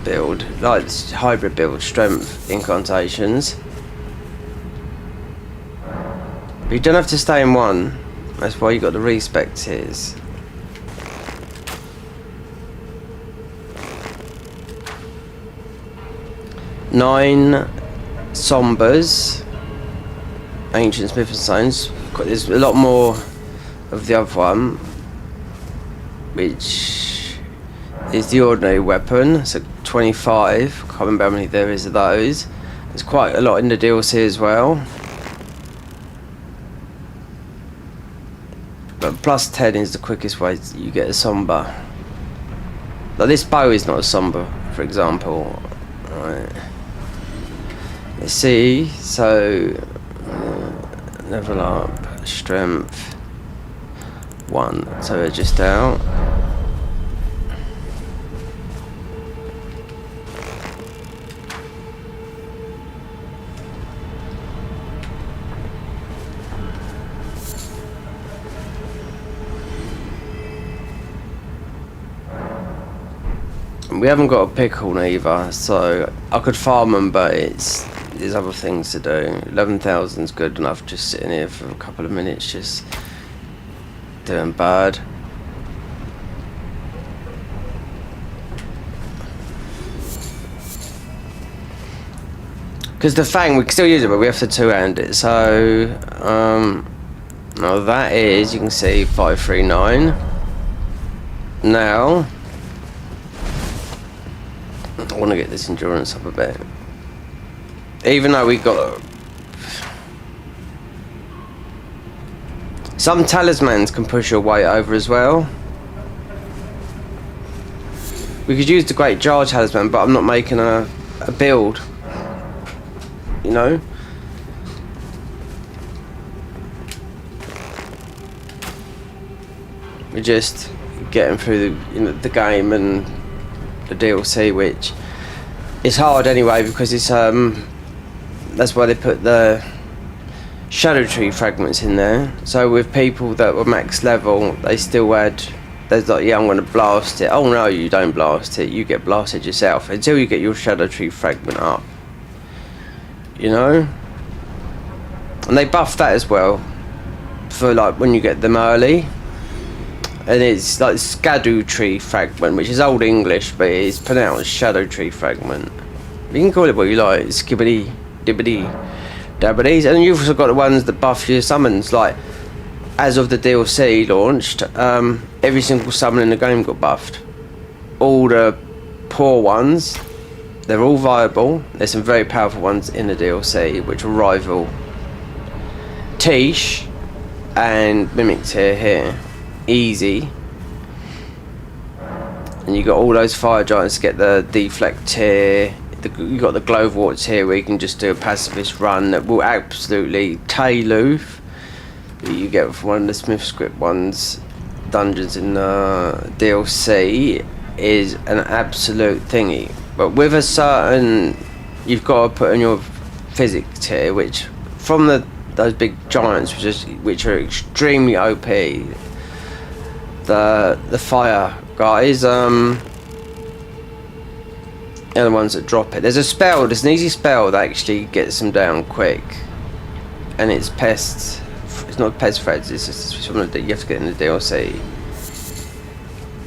build, like hybrid build, strength incantations. But you don't have to stay in one. That's why you got the respect tiers. Nine sombers, ancient smith and stones. There's a lot more of the other one, which is the ordinary weapon. So 25. Can't remember how many there is of those. There's quite a lot in the DLC as well. But plus 10 is the quickest way you get a somber. Like this bow is not a somber, for example. Right. Let's see. So level up, strength 1. So we're just out. We haven't got a pickle neither, so I could farm them, but there's other things to do. 11,000 is good enough just sitting here for a couple of minutes, just doing bad. Because the fang, we can still use it, but we have to two-hand it. So, now that is, you can see, 539. Now, I want to get this endurance up a bit. Even though we got some talismans can push your weight over as well. We could use the Great Jar talisman, but I'm not making a build. You know. We're just getting through the game and the DLC, which is hard anyway because it's that's why they put the Shadow Tree fragments in there. So with people that were max level, they still had, there's like, yeah, I'm going to blast it. Oh no, you don't blast it, you get blasted yourself until you get your Shadow Tree fragment up, you know. And they buffed that as well for like when you get them early. And it's like Skadu Tree Fragment, which is Old English, but it's pronounced Shadow Tree Fragment. You can call it what you like, skibbity, dibbity, dabbity. And you've also got the ones that buff your summons, like, as of the DLC launched, every single summon in the game got buffed. All the poor ones, they're all viable. There's some very powerful ones in the DLC, which will rival Tish and Mimic Tier here. Easy. And you got all those fire giants to get the deflect tier. You got the glowwort tier where you can just do a pacifist run that will absolutely tailoof. That you get from one of the Smith script ones. Dungeons in the DLC is an absolute thingy. But with a certain, you've got to put in your physics tier, which from those big giants, which are extremely OP. The fire guys, they're the ones that drop it. There's an easy spell that actually gets them down quick, and it's pests. It's not pest threads. It's just something that you have to get in the DLC.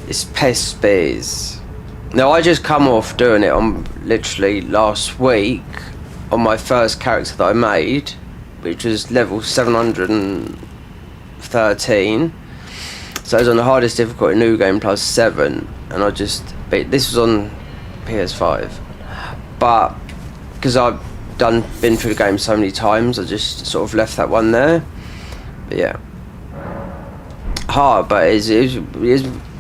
It's pest spears. Now I just come off doing it on literally last week on my first character that I made, which was level 713. So it was on the hardest difficulty, new game plus 7, and I just beat. This was on PS5, but because I've been through the game so many times, I just sort of left that one there. But yeah, hard, but it is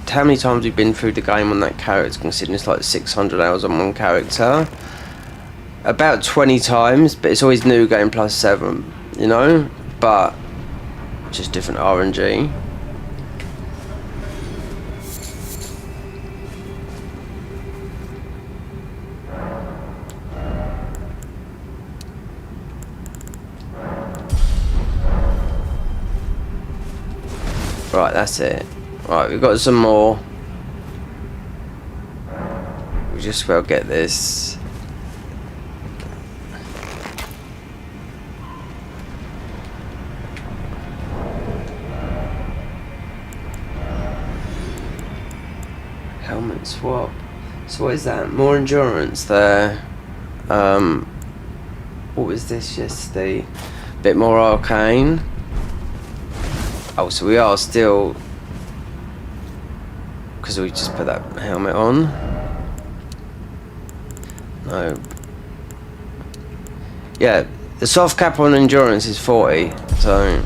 how many times we've been through the game on that character, considering it's like 600 hours on one character. About 20 times, but it's always new game plus 7, you know, but just different RNG. Right, that's it. Right, we've got some more. We just will get this. Helmet swap. So what is that? More endurance there. What was this yesterday? Bit more arcane. Oh, so we are still, because we just put that helmet on. No. Yeah, the soft cap on endurance is 40, so.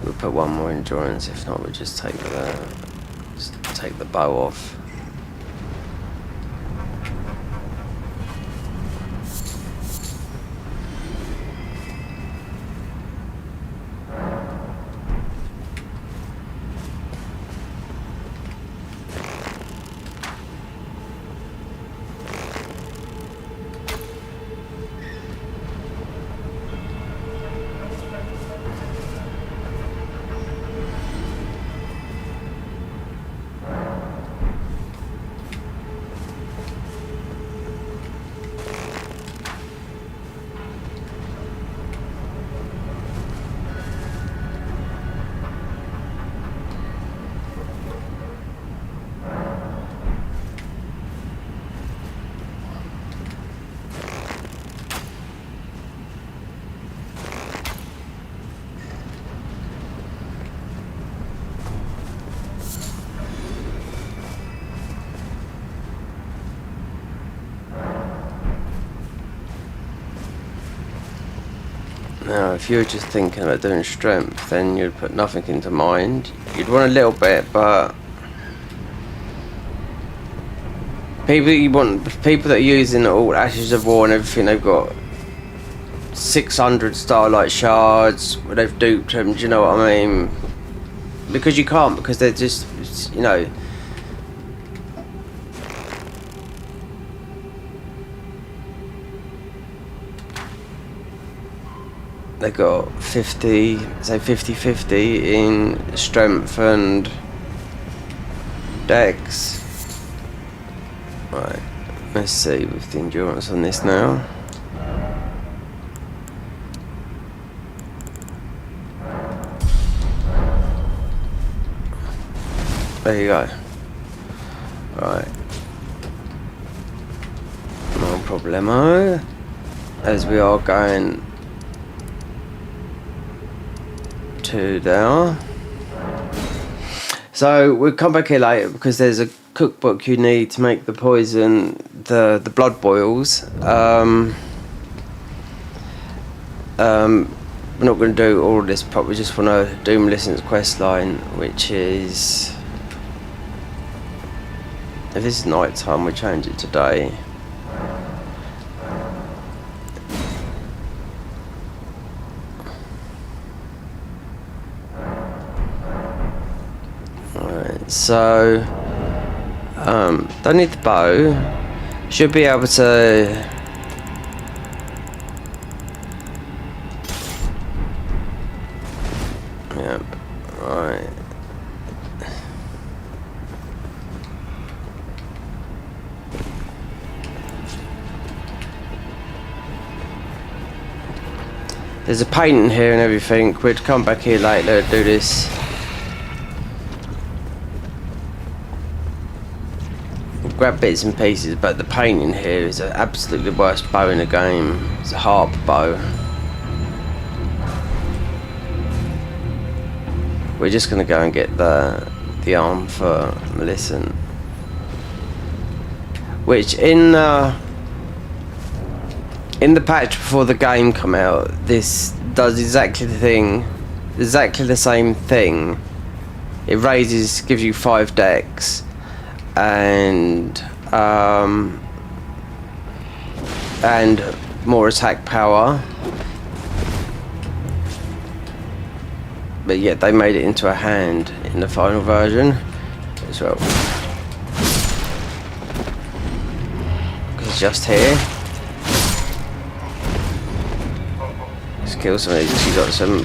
We'll put one more endurance, if not we'll just take the bow off. Now, if you were just thinking about doing strength, then you'd put nothing into mind. You'd want a little bit, but people that are using all Ashes of War and everything, they've got 600 Starlight shards where they've duped them. Do you know what I mean? Because you can't, because they're just, you know. They got 50-50 in strength and dex. Right, let's see with the endurance on this now. There you go. Right. No problemo. As we are going to there. So we'll come back here later because there's a cookbook you need to make the poison, the blood boils. We're not going to do all of this, but we just want to do Millicent's questline, which is, if this is night time, we change it to day. Alright, so don't need the bow. Should be able to There's a painting here and everything. We'd come back here later to do this. Grab bits and pieces, but the painting here is absolutely the worst bow in the game. It's a harp bow. We're just gonna go and get the arm for Millicent, which in the patch before the game come out, this does exactly the same thing. It gives you 5 decks. And more attack power, but yet they made it into a hand in the final version as well. It's just here. Let's kill some of these. She's got some.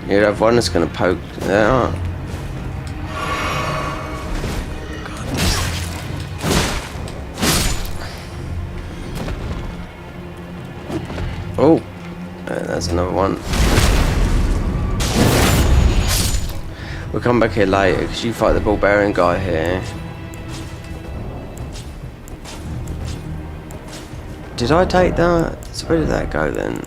You'd have one that's going to poke there. Oh, there's another one. We'll come back here later because you fight the barbarian guy here. Did I take that? So where did that go then?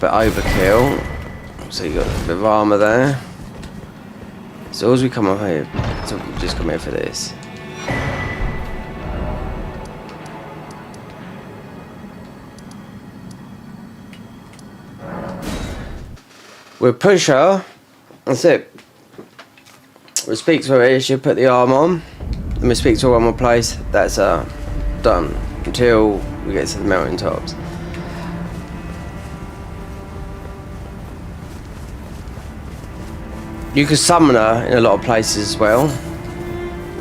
Bit overkill, so you got a bit of armor there. So as we come up here, so we just come here for this. We'll push her. That's it. We'll speak to her. She'll put the arm on. Then we speak to her one more place. That's done until we get to the mountaintops. You can summon her in a lot of places as well.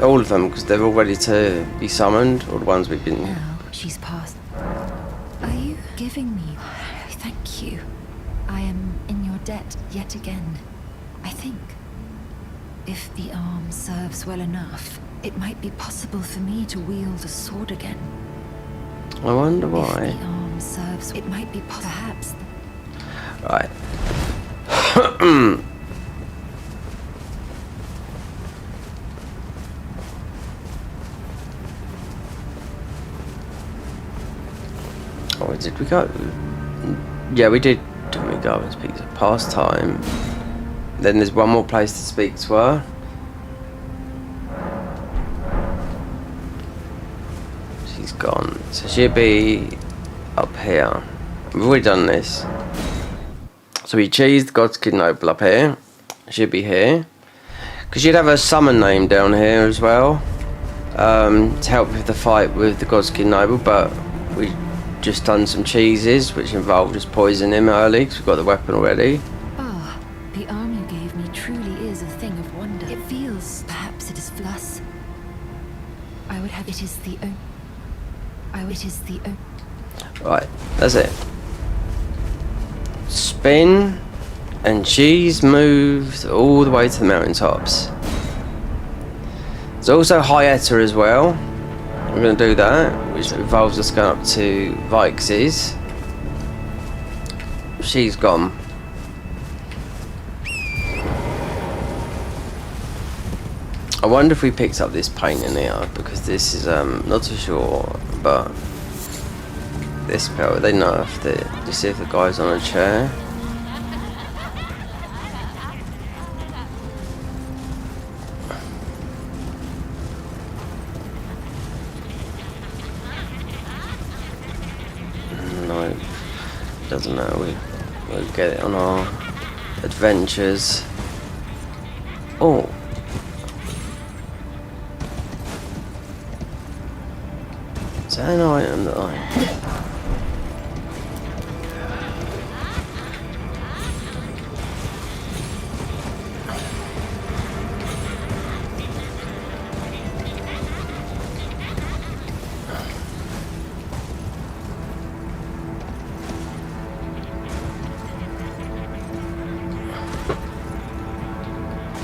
All of them, because they're all ready to be summoned. All the ones we've been. Now she's passed. Are you giving me? Thank you. I am in your debt yet again. I think if the arm serves well enough, it might be possible for me to wield a sword again. I wonder why. If the arm serves, it might be perhaps. Right. Oh, did we go? Yeah, we did. Didn't we go and speak to her? Past time. Then there's one more place to speak to her. She's gone. So she'll be up here. We've already done this. So we choose the God's Kid Noble up here. She'll be here. Because you'd have her summon name down here as well. To help with the fight with the God's Kid Noble, but we just done some cheeses which involved just poisoning him early because we've got the weapon already. Ah, the arm you gave me truly is a thing of wonder. It feels, perhaps it is fluss. I would have it is the own. It is the own. Right, that's it. Spin, and she's moved all the way to the mountaintops. There's also Hyetta as well. We're going to do that, which involves us going up to Vix's. She's gone. I wonder if we picked up this painting here, because this is, not too sure, but this spell, they nerfed it. Just see if the guy's on a chair. No, doesn't matter, we'll get it on our adventures. Is that an item that I...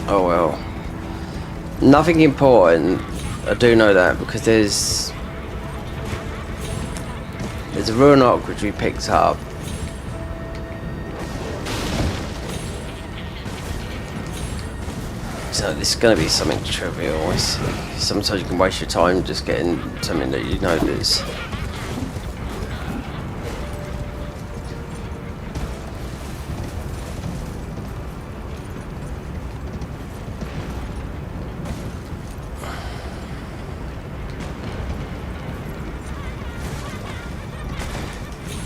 Oh well. Nothing important. I do know that because there's a ruin arc which we picked up. So this is going to be something trivial. Sometimes you can waste your time just getting something that you know is.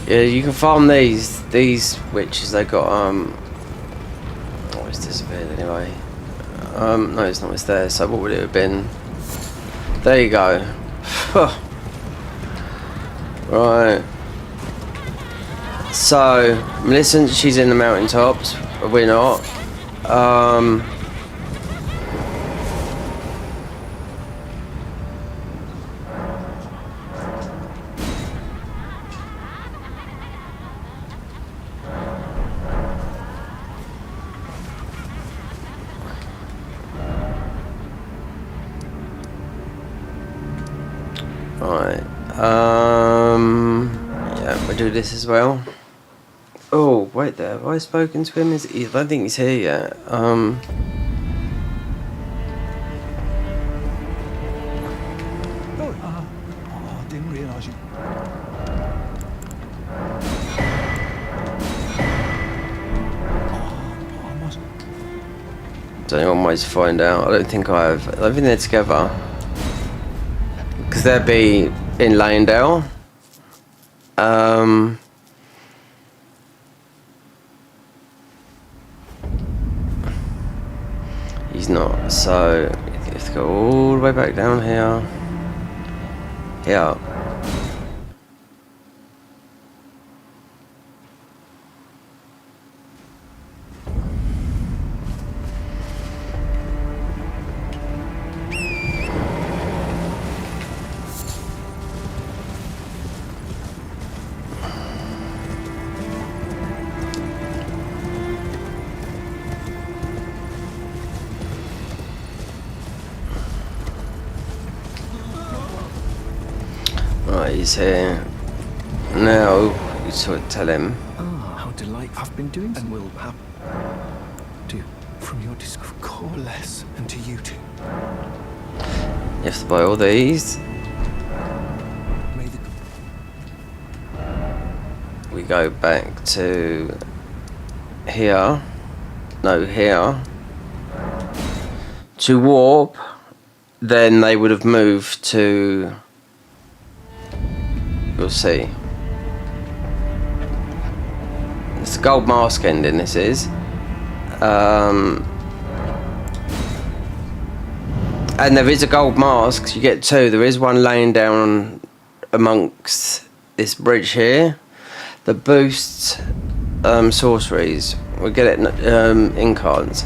Yeah, you can farm these witches. They got oh, it's disappeared anyway. No, it's not. It's there. So what would it have been? There you go. Right. So Millicent, she's in the mountaintops. We're not. Right. Yeah, we'll do this as well. Oh, wait there. Have I spoken to him? I don't think he's here yet. Oh, I didn't realise you. I must. Is there anyone ways to find out? I don't think I have. I don't think they're together. Because they'd be in Landale. He's not, so you have to go all the way back down here. Here. Right, he's here. Now, you sort of tell him. Ah, how delightful. I've been doing and will have to from your core less and to you too. You have to buy all these. May the We go back to here. No, here. To warp. Then they would have moved to. We'll see. It's a gold mask ending, this is. And there is a gold mask, so you get two. There is one laying down amongst this bridge here that boosts sorceries. We'll get it in cards.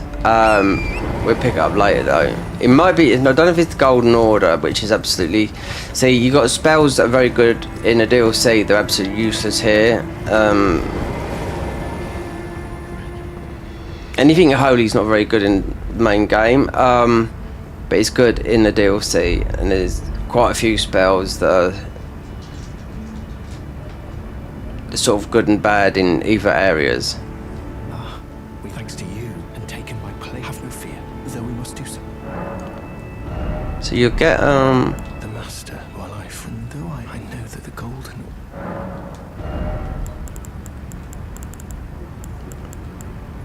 We'll pick it up later though. It might be, I don't know if it's the Golden Order, which is absolutely... See, you got spells that are very good in the DLC, they're absolutely useless here. Anything holy is not very good in the main game, but it's good in the DLC, and there's quite a few spells that are sort of good and bad in either areas. thanks to you and taken my place. Have no fear, though we must do so. So you'll get The master, while I friend, though I know that the golden.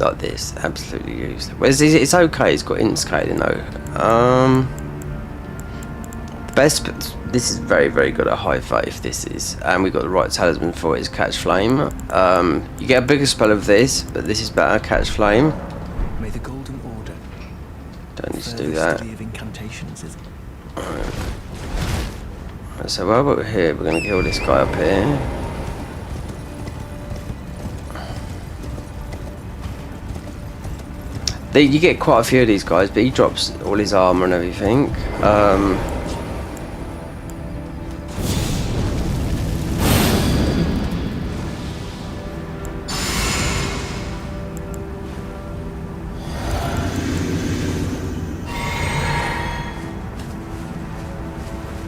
like this, absolutely useless. Well, it's okay. It's got inscaling though. The best. This is very, very good at high faith. This is, and we've got the right talisman for it. Is catch flame. You get a bigger spell of this, but this is better. Catch flame. May the golden order. Don't need to do that. Of incantations is So while we're here, we're going to kill this guy up here. You get quite a few of these guys, but he drops all his armor and everything.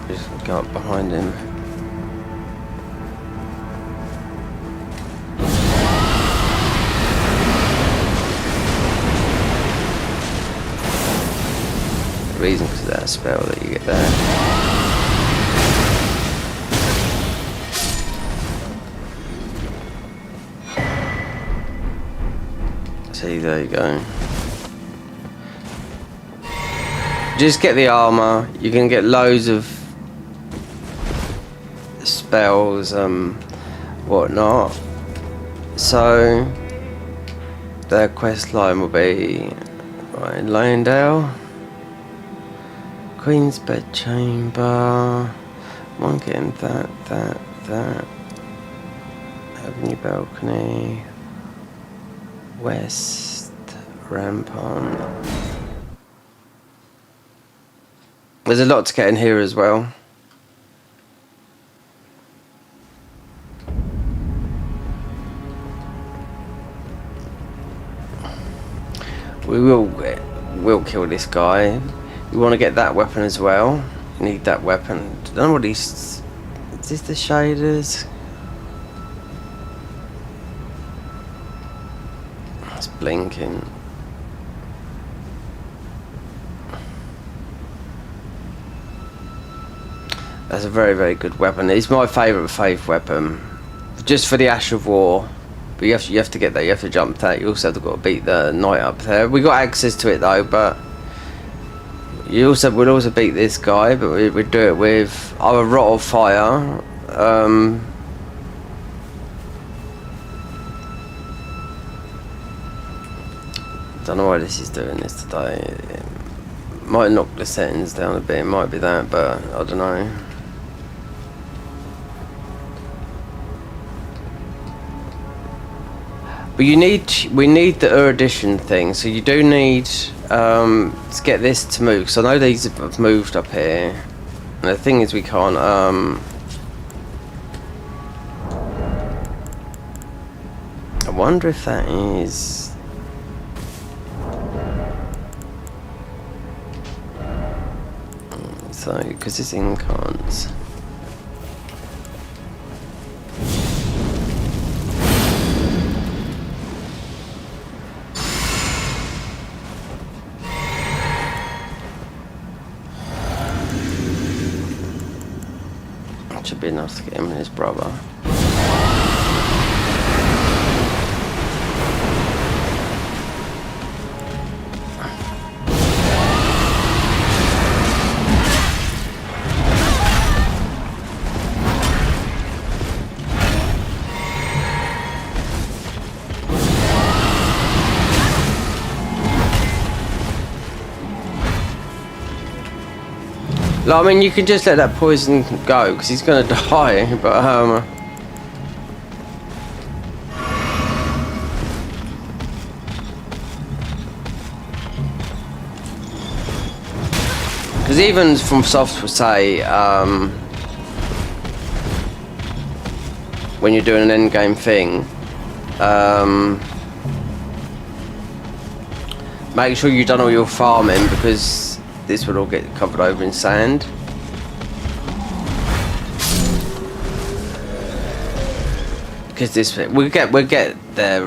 Just go up behind him. Reason because of that spell that you get there. See, there you go. Just get the armor. You can get loads of spells, whatnot. So their quest line will be right in Lanedale. Queen's bedchamber. One getting that. Avenue balcony. West rampart. There's a lot to get in here as well. We'll kill this guy. You want to get that weapon as well. You need that weapon. I don't know what these... Is this the shaders? It's blinking. That's a very, very good weapon. It's my favourite faith weapon. Just for the Ash of War. But you have to get that. You have to jump that. You also have to beat the knight up there. We got access to it though, but... We'd also beat this guy, but we'd do it with our Rot of Fire. Don't know why this is doing this today. It might knock the settings down a bit. It might be that, but I don't know. But we need the erudition thing. So you do need to get this to move. So I know these have moved up here. And the thing is, we can't. I wonder if that is. So, because it's incons. Should be enough to get him and his brother. Like, I mean, you can just let that poison go because he's gonna die, but because even from soft would say when you're doing an end game thing, make sure you've done all your farming because this would all get covered over in sand. Because this we'll get there.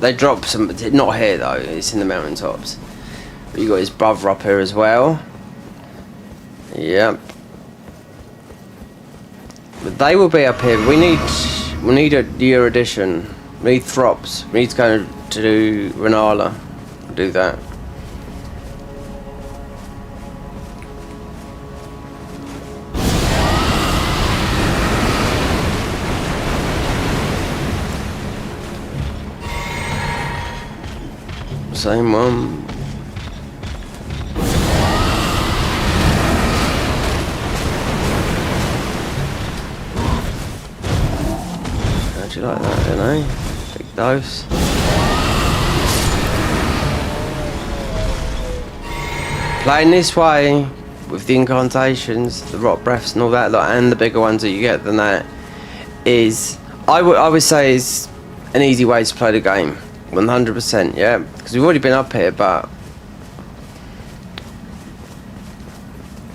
They drop some, not here though. It's in the mountaintops. But you got his brother up here as well. Yep. But they will be up here. We need the erudition. We need throps. We need to go to do Renala. Do that. Same one. you like that, you know? Big dose. Playing this way, with the incantations, the rot breaths and all that lot, and the bigger ones that you get than that, is, I would say is an easy way to play the game. 100%, yeah? Because we've already been up here, but...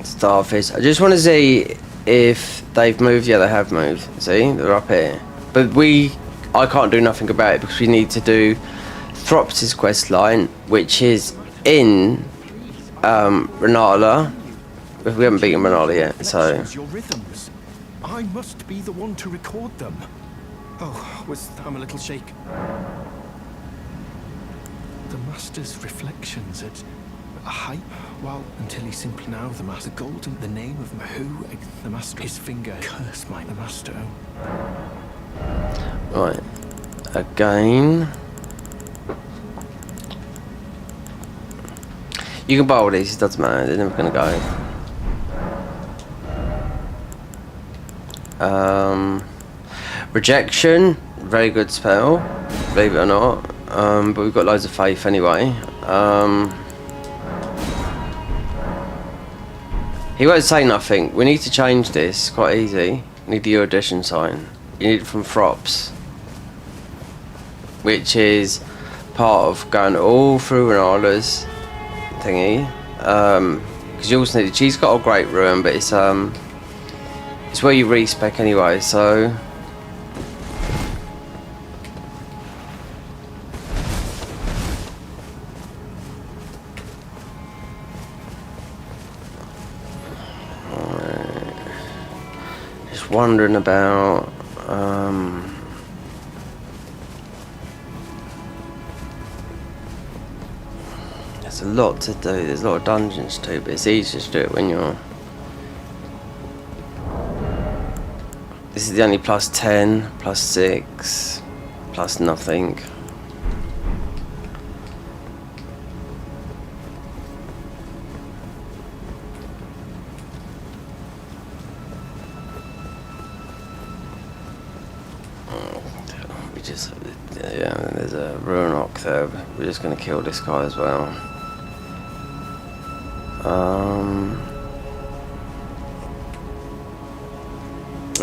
Starfish. I just want to see if they've moved. Yeah, they have moved. See? They're up here. But I can't do nothing about it because we need to do Throps' quest line, which is in Renala. We haven't beaten Renala yet, so... Your rhythms. I must be the one to record them. Oh, I'm a little shaken. The master's reflections at a height, well, until he simply now the master golden, the name of Mahu, the master, his finger, curse my the master. Right, again. You can borrow these, it doesn't matter, they're never gonna go. Rejection, very good spell, believe it or not. But we've got loads of faith anyway. He won't say nothing. We need to change this, quite easy. We need the erudition sign. You need it from Throps, which is part of going all through Renala's thingy. Because you also need it. She's got a great ruin, but it's where you respec anyway, so... Just wondering about... There's a lot to do, there's a lot of dungeons too, but it's easier to do it when you're... This is the only plus 10, plus 6, plus nothing. We just, yeah, there's a Ruinok there. We're just going to kill this guy as well.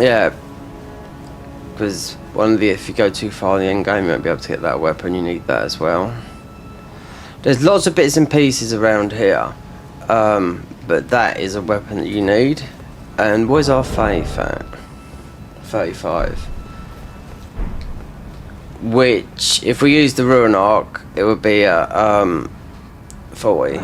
Yeah, because if you go too far in the end game, you won't be able to get that weapon. You need that as well. There's lots of bits and pieces around here, but that is a weapon that you need. And where's our faith at? 35. Which, if we use the Ruinok, it would be at 40.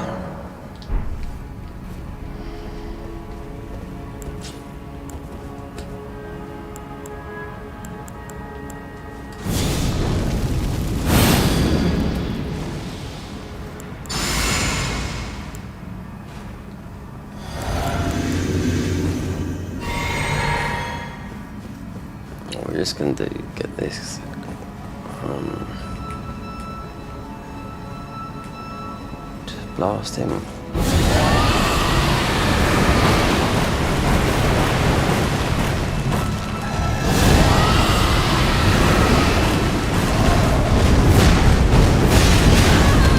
We're just going to get this. Just blast him.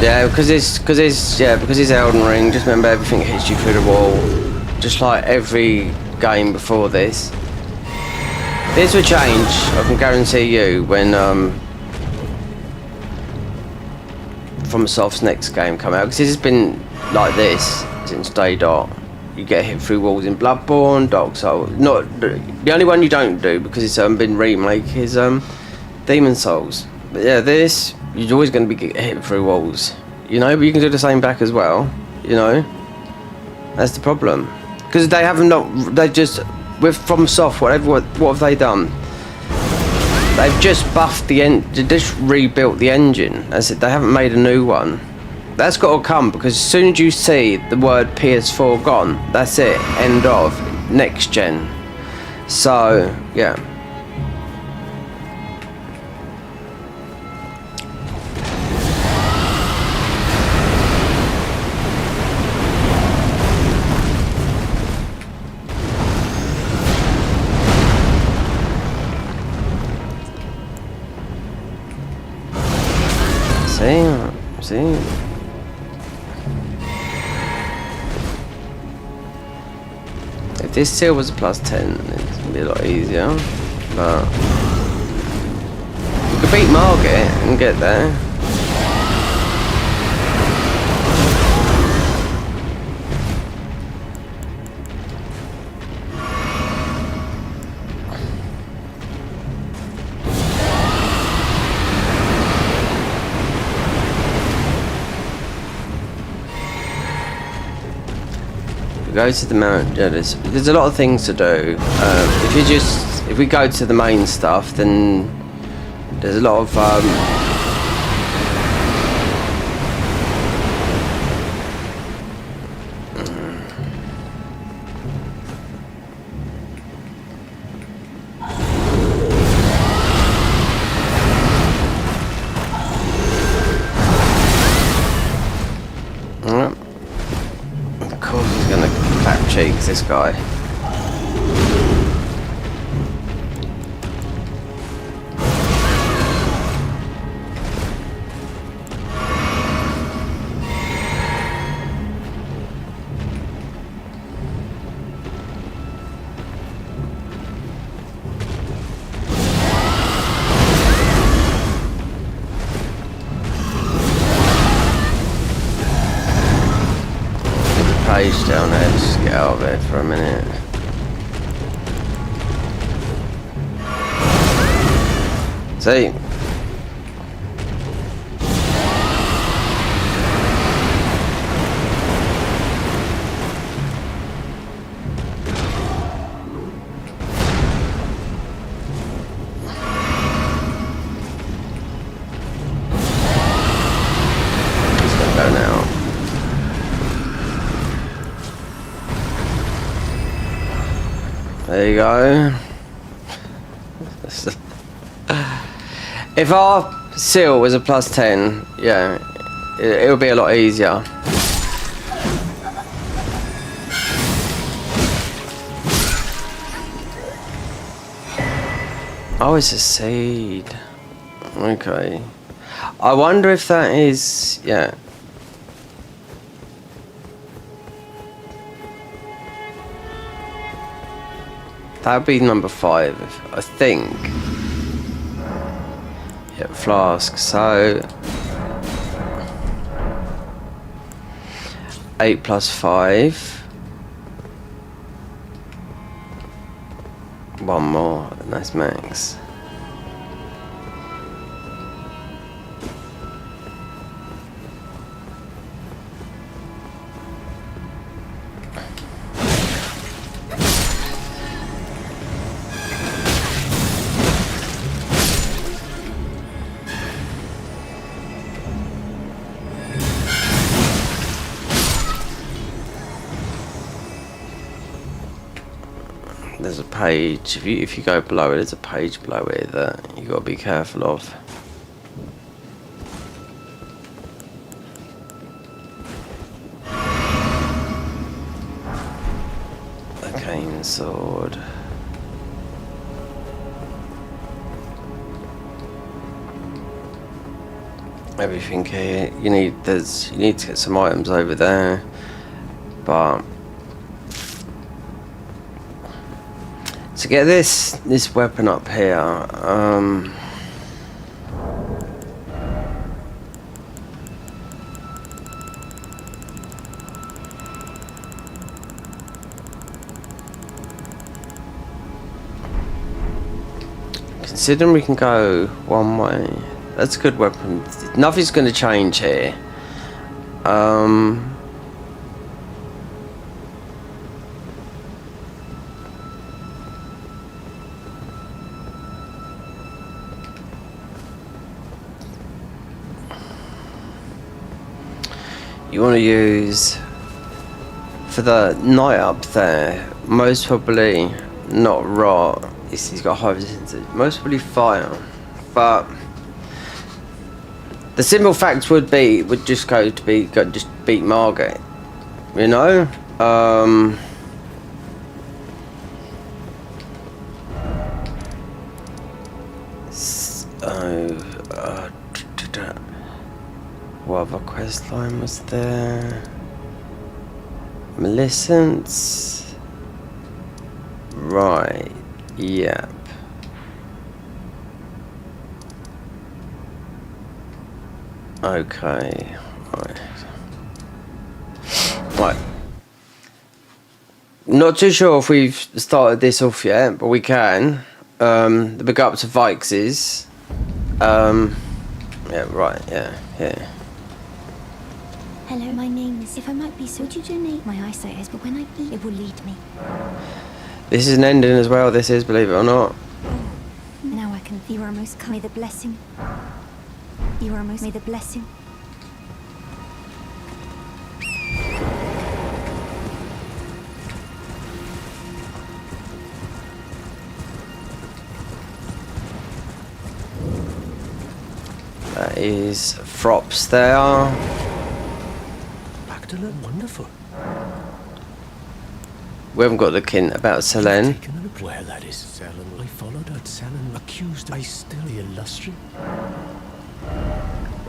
Yeah, because it's Elden Ring. Just remember, everything hits you through the wall, just like every game before this. This will change, I can guarantee you, when FromSoft's next game come out, because this has been like this since day dot. You get hit through walls in Bloodborne, Dark Souls. Not the only one you don't do because it's been remake is Demon Souls. But yeah, this you're always going to be hit through walls, you know. But you can do the same back as well, you know. That's the problem, because they haven't. They just. With FromSoft, what have they done? They've just buffed they just rebuilt the engine. That's it. They haven't made a new one. That's got to come, because as soon as you see the word PS4 gone, that's it. End of. Next gen. So yeah. See? If this seal was a +10, it'd be a lot easier. But we could beat Margit and get there. Go to the mount. Yeah, there's a lot of things to do. If we go to the main stuff, then there's a lot of of course he's gonna clap cheeks, this guy. Page down there, just get out of it for a minute. See? Just gonna go now. There you go. If our seal was a +10, yeah, it would be a lot easier. Oh, it's a seed. Okay. I wonder if that is, yeah. That would be number 5, I think. Yeah, flasks. So 8 + 5. One more, and that's max. There's a page. If you go below it, there's a page below it that you got to be careful of. A cane sword. Everything here. You need to get some items over there, but. To get this weapon up here, considering we can go one way, that's a good weapon. Nothing's going to change here. You want to use for the knight up there, most probably not rot. He's got high resistance. Most probably fire, but the simple fact would just beat Margit. You know. What other quest line was there? Millicent's. Right. Yep. Okay. Right. Not too sure if we've started this off yet, but we can. The big up to Vikes. Yeah, right, yeah. Hello, my name is... If I might be so... Would you donate? My eyesight is, but when I eat, it will lead me. This is an ending as well, this is, believe it or not. Now I can... You are most kind. May the blessing... You are most... May the blessing... That is Frops there. Magdalene, wonderful. We haven't got the hint about Selene. Where that is Selene. I followed out Selene, accused. I still the illustrious.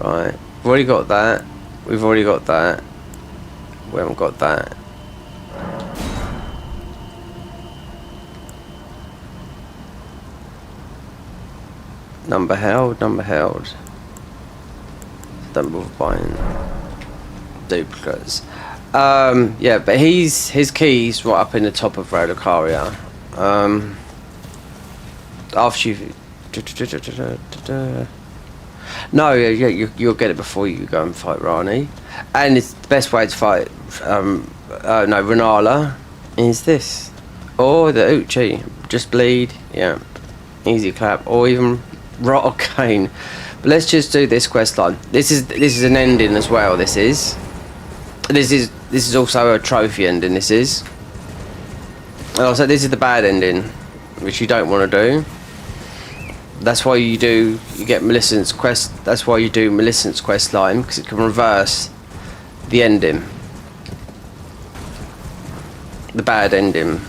Right. We've already got that. We've already got that. We haven't got that. Number held. Don't bother buying duplicates. Yeah, but his key's right up in the top of Rhodocaria. After you... No, yeah, you'll get it before you go and fight Rani. And it's the best way to fight Renala is this. Or the Uchi. Just bleed, yeah. Easy clap. Or even Rot Arcane. But let's just do this quest line. This is an ending as well, this is. This is also a trophy ending, this is. And also this is the bad ending, which you don't want to do. That's why you get Millicent's quest. That's why you do Millicent's quest line, because it can reverse the ending, the bad ending.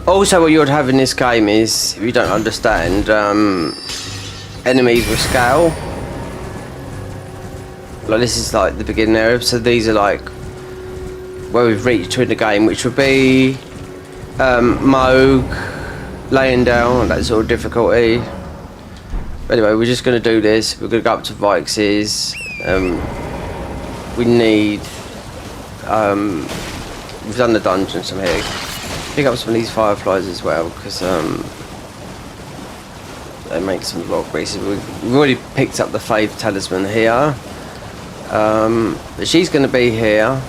Also, what you would have in this game is, if you don't understand, enemies with scale. Like this is like the beginning area, so these are like where we've reached to in the game, which would be Moog, laying down, that sort of difficulty. But anyway, we're just going to do this. We're going to go up to Vikes. We need. We've done the dungeons from here. Pick up some of these fireflies as well, because they make some rock greases. We've already picked up the Faith talisman here, but she's going to be here.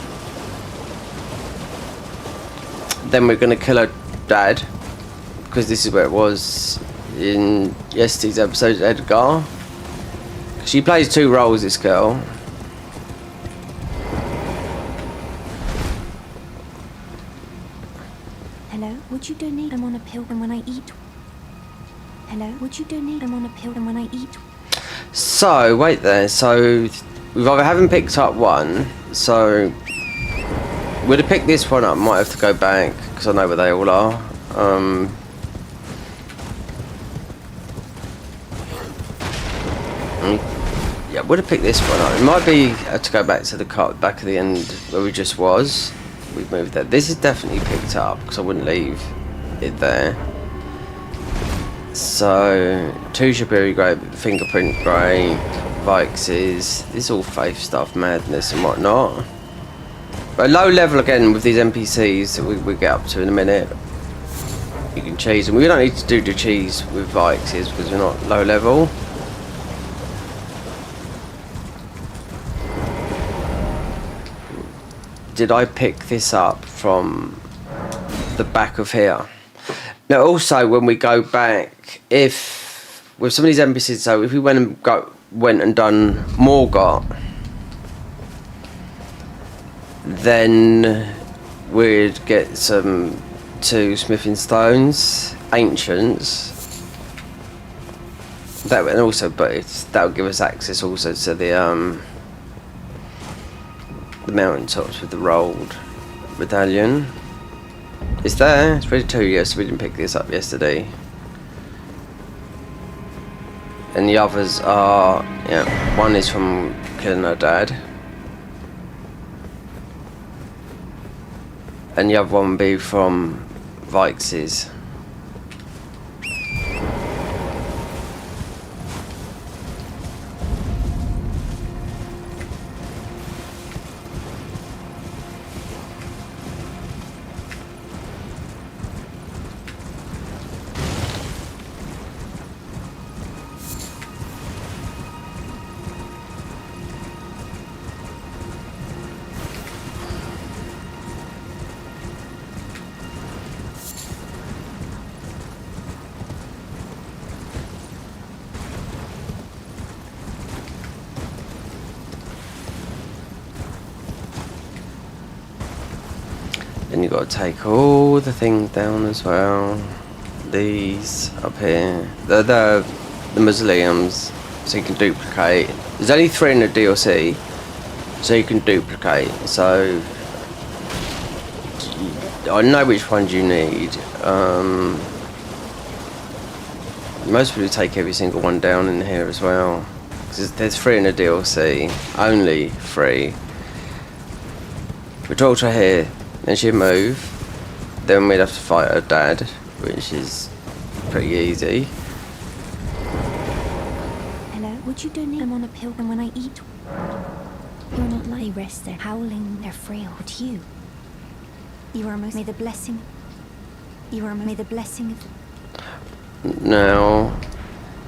Then we're going to kill her dad, because this is where it was in yesterday's episode, Edgar. She plays two roles, this girl. Hello, would you donate? I'm on a pill, and when I eat... Hello, would you donate? I'm on a pill, and when I eat... So, wait there. So, we've either haven't picked up one, so... We'd have picked this one up, might have to go back, because I know where they all are. Yeah, would have picked this one up. It might be to go back to the cart back at the end where we just was. We've moved there. This is definitely picked up, because I wouldn't leave it there. So, two Shabiri great, fingerprint great, Vikes is... This is all faith stuff, madness and whatnot. But low level again with these NPCs that we get up to in a minute. You can cheese them. We don't need to do the cheese with Vikes because we're not low level. Did I pick this up from the back of here? Now also when we go back, if with some of these NPCs, so if we went and done Morgott, then we'd get some two smithing stones, ancients. That and also, but that would give us access also to the the mountaintops with the rolled medallion. It's there. It's ready to yes. We didn't pick this up yesterday. And the others are, yeah, one is from killing her dad. And the other one will be from Vix's. Then you've got to take all the things down as well. These up here, the mausoleums, so you can duplicate. There's only 3 in the DLC, so you can duplicate. So I know which ones you need. Most people take every single one down in here as well. Cause there's 3 in the DLC, only 3. We talk to her here. Then she'd move, then we'd have to fight her dad, which is pretty easy. Hello, would you donate? I'm on a pilgrim when I eat. You're not like rest, they're howling, they're frail. But you are most. May the blessing. May the blessing of. Now,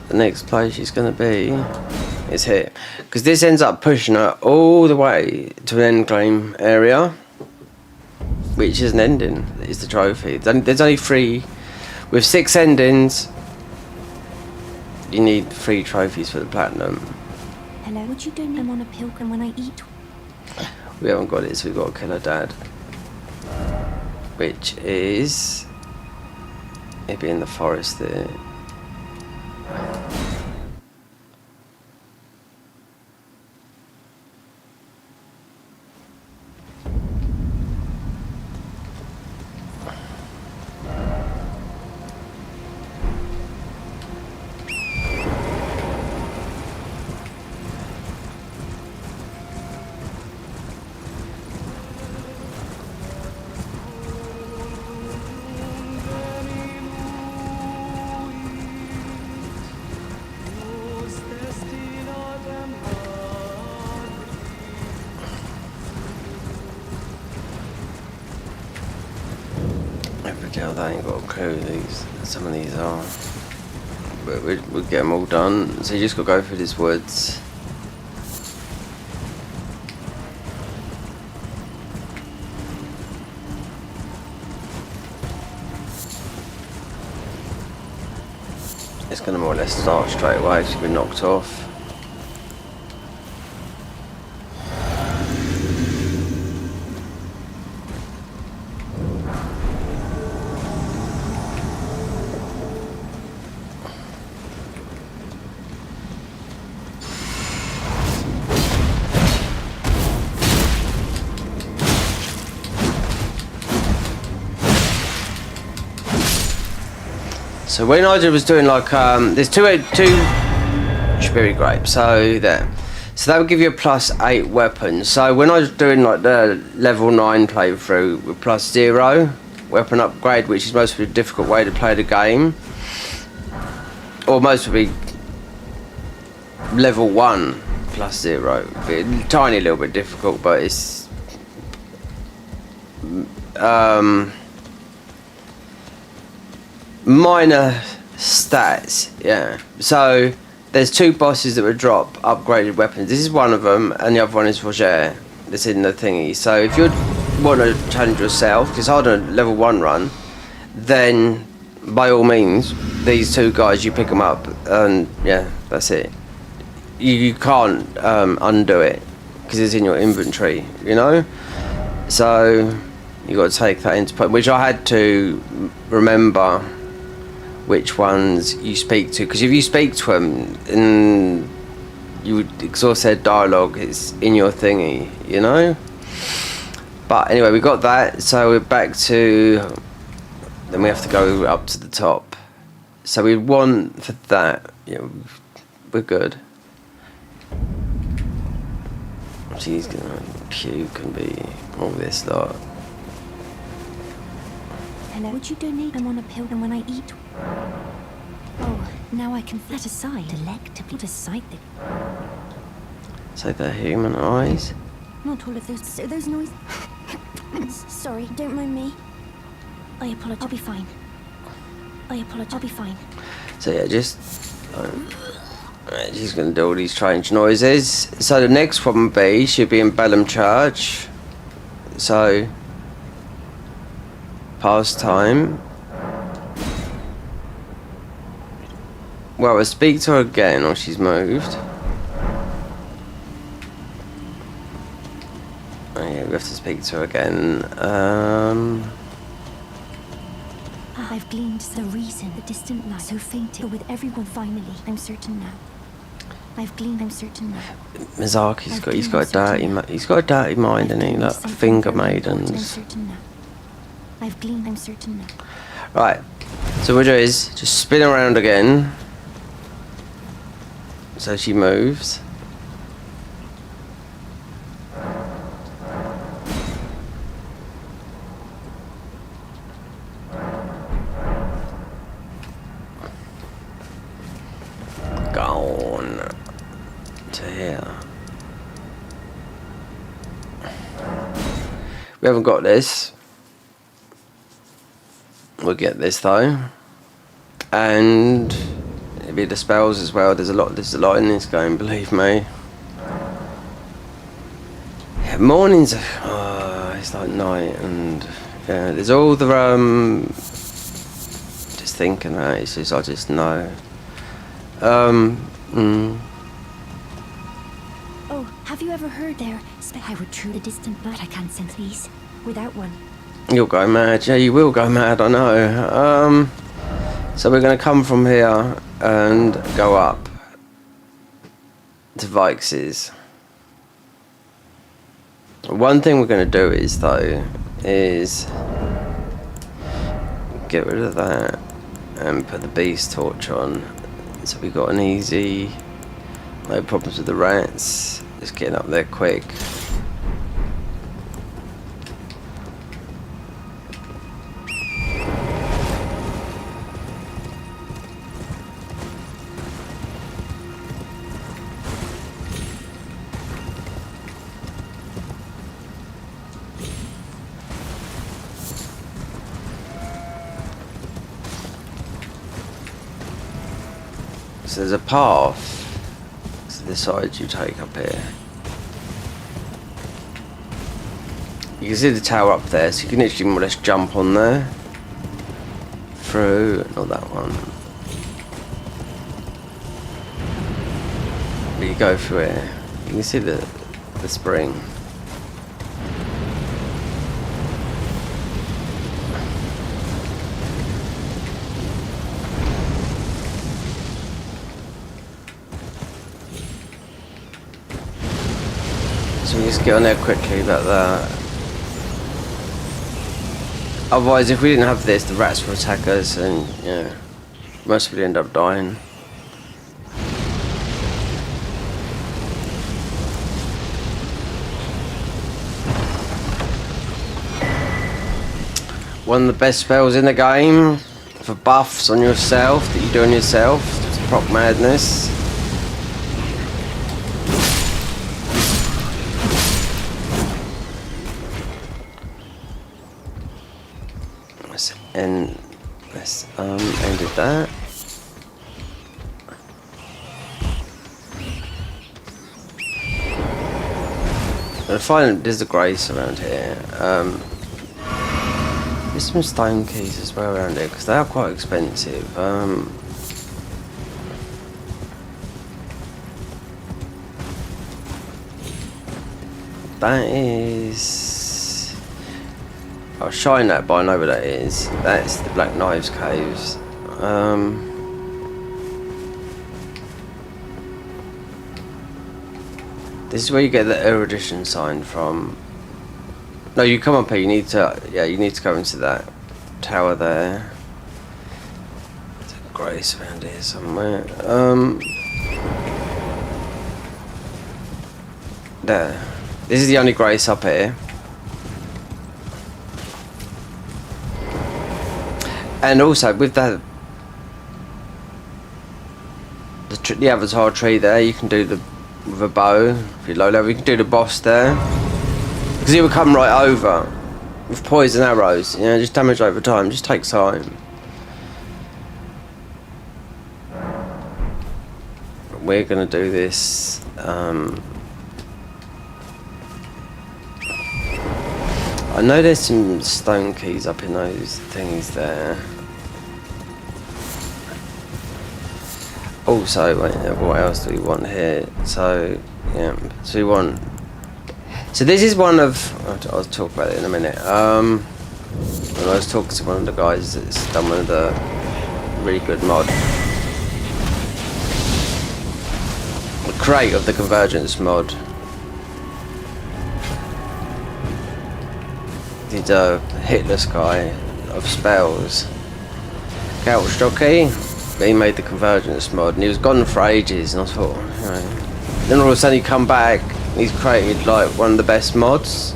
the next place she's going to be is here. Because this ends up pushing her all the way to an end game area. Which is an ending, is the trophy. There's only 3. With 6 endings, you need 3 trophies for the platinum. Hello, would you donate? I'm on a pilgrim when I eat. We haven't got it, so we've got to kill her dad. Which is... it'd be in the forest there. I ain't got a clue who some of these are, but we'll get them all done. So you just got to go through these woods. It's going to more or less start straight away to be knocked off. So when I was doing like, there's two cherry grapes, so there. So that would give you a +8 weapon. So when I was doing like the level 9 playthrough with +0 weapon upgrade, which is most of the difficult way to play the game, or most would be level 1 +0. A tiny little bit difficult, but it's minor stats, yeah. So there's 2 bosses that would drop upgraded weapons. This is one of them, and the other one is Roger. That's in the thingy. So if you want to challenge yourself, because I had a level 1 run, then by all means, these 2 guys, you pick them up, and yeah, that's it. You can't undo it because it's in your inventory, you know. So you got to take that into point, which I had to remember which ones you speak to, because if you speak to them and you would exhaust their dialogue, it's in your thingy, you know. But anyway, we got that, so we're back to... Then we have to go up to the top. So we want for that, yeah, we're good. She's gonna puke and be all this lot. Hello, would you donate? I'm on a pill, and when I eat... Oh, now I can set aside. Delectable decide that. So they're human eyes. Not all of those. So those noises. Sorry, don't mind me. I apologize. I'll be fine. I apologize. I'll be fine. So yeah, just she's gonna do all these strange noises. So the next one would be she'll be in Bellum Charge. So pastime. Well, we'll speak to her again, or she's moved. Oh yeah, we have to speak to her again. I've gleaned the reason the distant light so fainted with everyone finally. I'm certain now. I'm certain now. Mizaki's got a dirty mind, and he like finger maidens. I'm certain now. I'm certain now. Right. So what we do is just spin around again. So she moves. Gone to here. We haven't got this. We'll get this though. And it'll be the spells as well. There's a lot in this game, believe me. Yeah, mornings it's like night, and yeah, there's all the just thinking that it's just I just know. Oh, have you ever heard there? I would true the distant, but I can't sense these without one. You'll go mad. Yeah, you will go mad. I know. So we're gonna come from here and go up to Vix's. One thing we're gonna do is get rid of that and put the beast torch on. So we got an easy, no problems with the rats. Just getting up there quick. So there's a path to the side you take up here. You can see the tower up there, so you can literally more or less jump on there. Through, not that one. But you go through here. You can see the spring. So we just get on there quickly like that. Otherwise, if we didn't have this, the rats would attack us, and yeah, most would end up dying. One of the best spells in the game for buffs on yourself that you do on yourself. It's proc madness. And let's ended that. I find there's a grace around here. There's some stone keys as well around here because they are quite expensive. That is. I'll shine that, but I know what that is. That's the Black Knives Caves. This is where you get the erudition sign from. No, you come up here. You need to. Yeah, you need to go into that tower there. There's a grace around here somewhere. There. This is the only grace up here. And also with that, the avatar tree there, you can do the with a bow. If you're low level, you can do the boss there because he will come right over with poison arrows. You know, just damage over time. Just takes time. We're gonna do this. I know there's some stone keys up in those things there. Also, wait, what else do we want here? So, yeah, so we want. So this is one of. I'll talk about it in a minute. When I was talking to one of the guys that's done one of the really good mod. The crate of the convergence mod. Did a hitless guy of spells. Couch jockey. He made the convergence mod and he was gone for ages and I thought, you know. Then all of a sudden he come back and he's created like one of the best mods.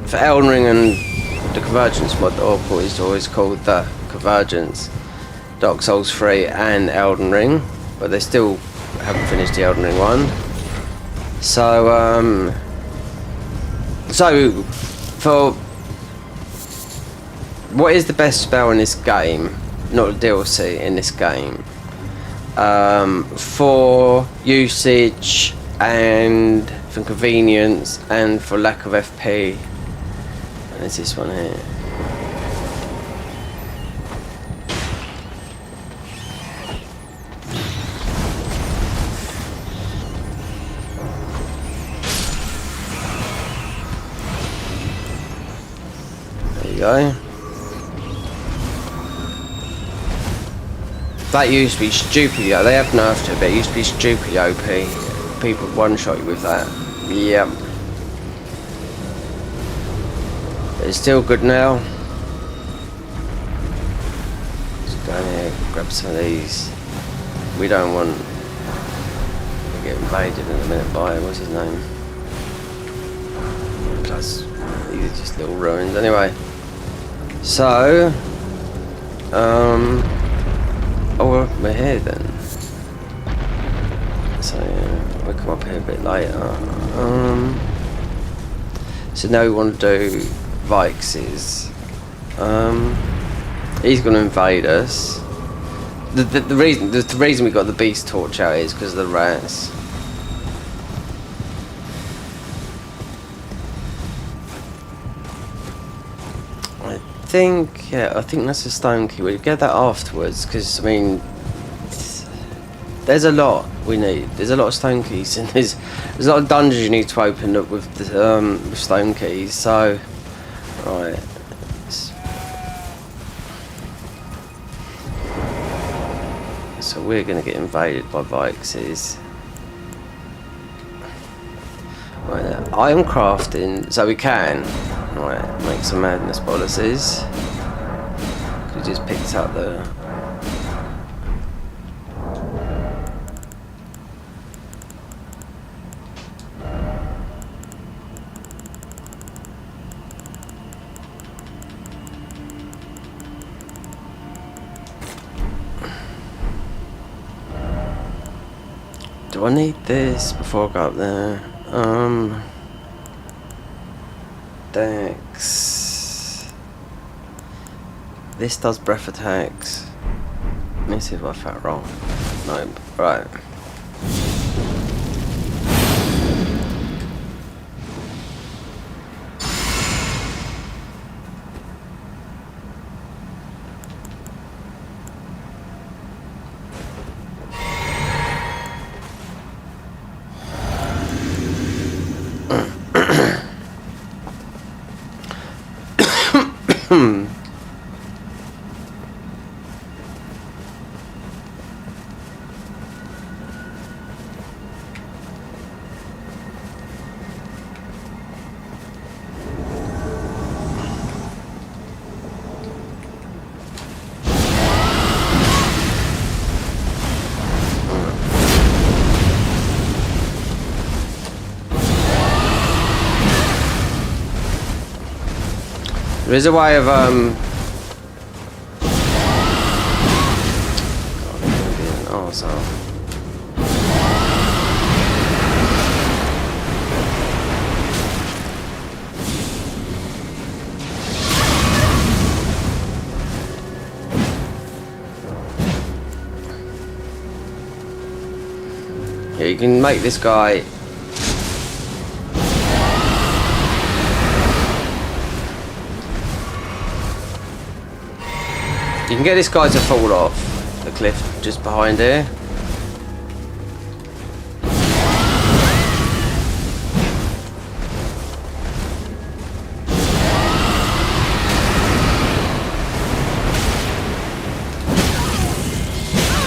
For Elden Ring and the convergence mod, is always called the convergence. Dark Souls 3 and Elden Ring, but they still haven't finished the Elden Ring one. So for what is the best spell in this game? Not the DLC in this game. For usage and for convenience and for lack of FP. And there's this one here. There you go. That used to be stupid, yeah. They have nerfed it, but it used to be stupid OP. People one-shot you with that. Yep. It's still good now. Let's go in here, grab some of these. We don't want to get invaded in a minute by, what's his name? Plus, these are just little ruins anyway. So, oh, we're here then. So yeah, we'll come up here a bit later. So now we want to do Vixes. He's going to invade us. The reason we got the beast torch out is because of the rats. I think that's a stone key. We'll get that afterwards because I mean there's a lot we need. There's a lot of stone keys and there's a lot of dungeons you need to open up with the with stone keys. So right, so we're gonna get invaded by Vixes. Right, item crafting, so we can. Right, make some madness policies. We just picked up the. Do I need this before I go up there? Dex. This does breath attacks. Let me see if I felt wrong. Nope. Right. There is a way of God, I'm gonna be an arsehole. Yeah, you can make this guy. You can get this guy to fall off the cliff just behind here.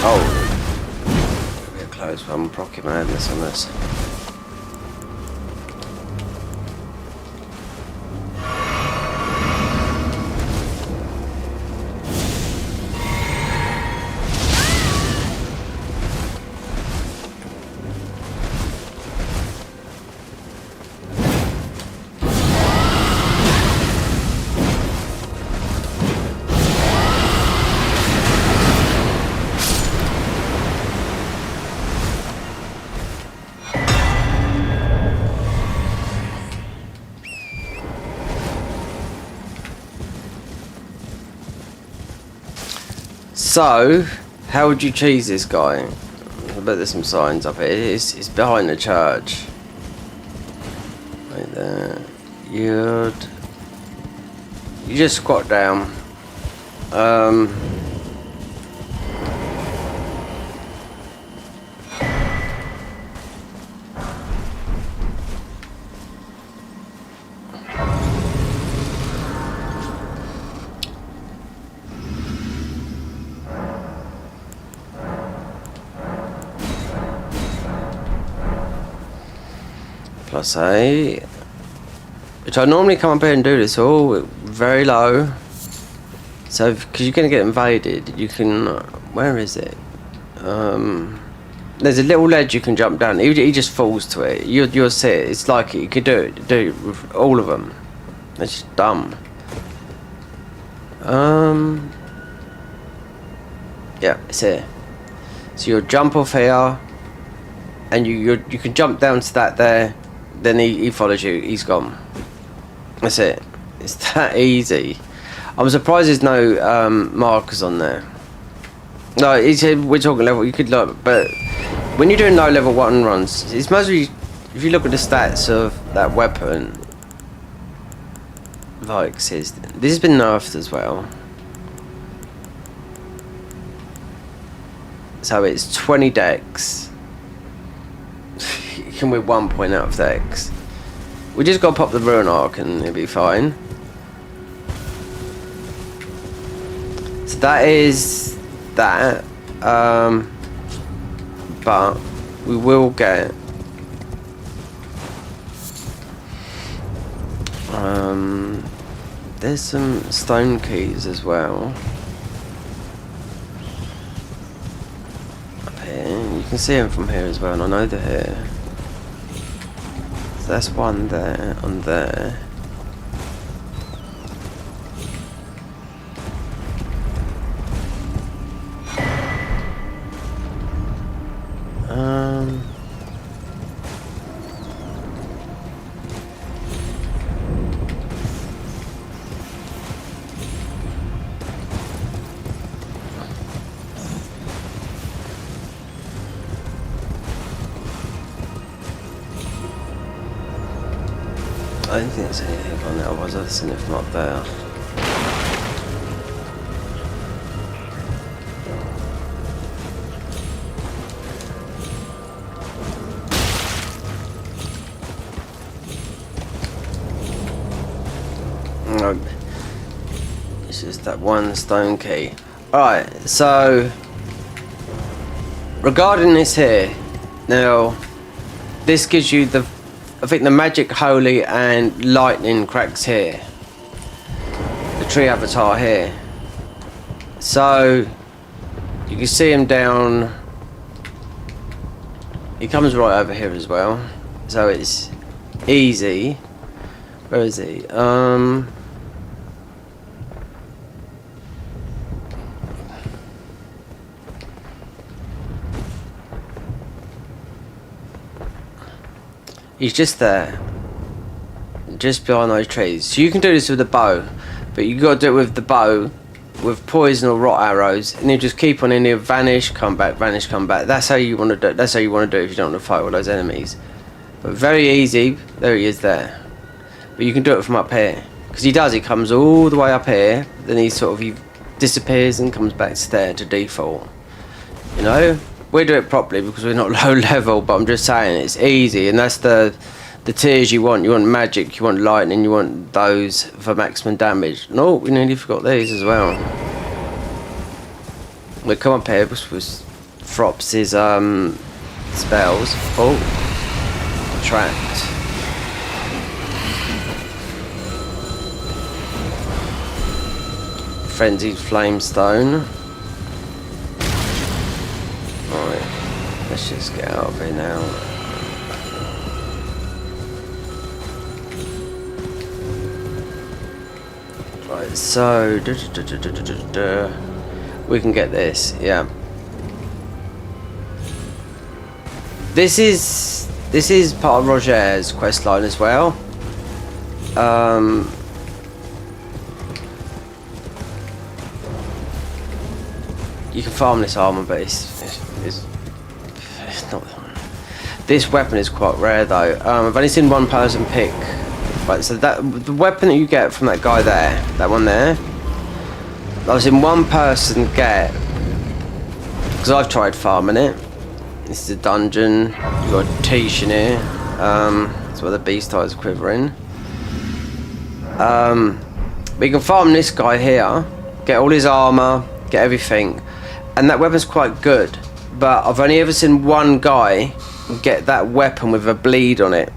Oh, a bit close, but I'm procky madness on this. So, how would you cheese this guy? I bet there's some signs up here. It's behind the church. Right there. You just squat down. Plus A, which I normally come up here and do this all very low. So, because you're going to get invaded, you can. Where is it? There's a little ledge you can jump down. He just falls to it. You'll see it. It's like you could do it with all of them. It's just dumb. Yeah, it's here. So you'll jump off here, and you can jump down to that there. Then he follows you. He's gone. That's it. It's that easy. I'm surprised there's no markers on there. No, we're talking level. You could look, but when you're doing low level 1 runs, it's mostly if you look at the stats of that weapon. Like says, this has been nerfed as well. So it's 20 dex. You can with 1 point out of dex. We just gotta pop the ruin arc and it'll be fine. So that is that. But we will get there's some stone keys as well. Up here. You can see them from here as well, and I know they're here. So that's one there, on there. I don't think there's anything on it, otherwise I've seen it from up there. No, it's just that one stone key. Alright, so regarding this here, now this gives you the, I think the magic holy and lightning cracks here. The tree avatar here. So you can see him down. He comes right over here as well. So it's easy. Where is he? He's just there. Just behind those trees. So you can do this with a bow, but you got to do it with the bow, with poison or rot arrows, and you just keep on in there, vanish, come back, vanish, come back. That's how you want to do it. That's how you want to do it if you don't want to fight all those enemies. But very easy. There he is there. But you can do it from up here. Because he does, he comes all the way up here, then he disappears and comes back to there to default. You know? We do it properly because we're not low level, but I'm just saying it's easy, and that's the tiers you want. You want magic, you want lightning, you want those for maximum damage. No, we nearly forgot these as well. We come up here with Frops' spells. Oh, trapped. Frenzied Flamestone. Right, let's just get out of here now. Right, so we can get this, yeah. This is part of Roger's questline as well. You can farm this armor, but it's not. This weapon is quite rare though. I've only seen one person pick. Right, so the weapon that you get from that guy there, that one there, I've seen one person get, because I've tried farming it. This is a dungeon. You got a Tish in here. That's where the beast eyes are quivering. But you can farm this guy here, get all his armor, get everything, and that weapon's quite good. But I've only ever seen one guy get that weapon with a bleed on it.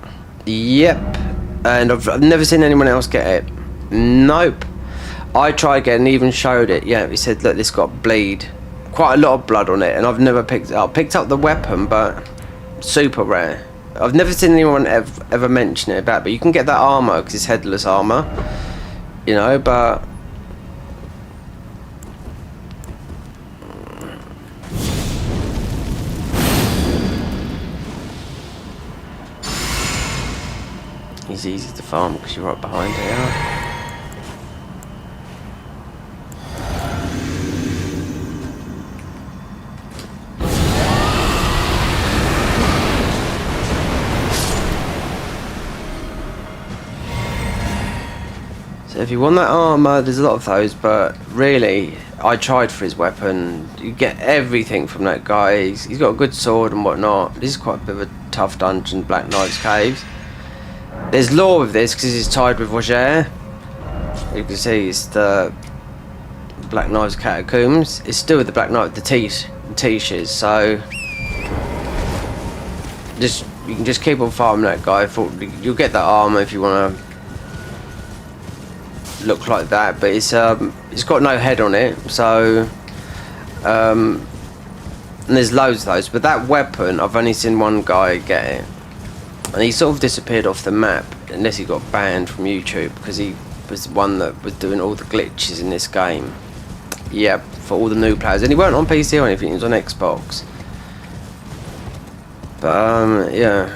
Yep. And I've never seen anyone else get it. Nope. I tried getting, even showed it. Yeah, he said, look, this got bleed. Quite a lot of blood on it, and I've never picked it up. Picked up the weapon, but super rare. I've never seen anyone ever mention it about, but you can get that armor, because it's headless armor. You know, but... He's easy to farm because you're right behind here. So if you want that armor, there's a lot of those, but really, I tried for his weapon. You get everything from that guy. He's got a good sword and whatnot. This is quite a bit of a tough dungeon, Black Knight's Caves. There's lore with this because it's tied with Roger. You can see it's the Black Knight's Catacombs. It's still with the Black Knight, the Tishes. So you can just keep on farming that guy. You'll get that armor if you want to look like that, but it's got no head on it. So and there's loads of those. But that weapon, I've only seen one guy get it. And he sort of disappeared off the map, unless he got banned from YouTube, because he was the one that was doing all the glitches in this game. Yeah, for all the new players. And he weren't on PC or anything, he was on Xbox. But, yeah.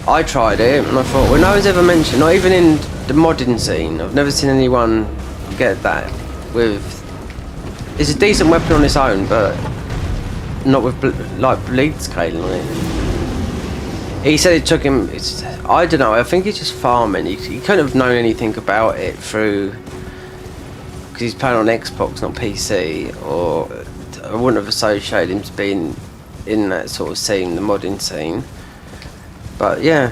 I tried it, and I thought, well, no one's ever mentioned, not even in the modding scene, I've never seen anyone get that with... It's a decent weapon on its own, but not with, like, bleed scaling on it. He said it took him, I don't know, I think he's just farming. He couldn't have known anything about it through, because he's playing on Xbox, not PC, or I wouldn't have associated him to being in that sort of scene, the modding scene. But yeah,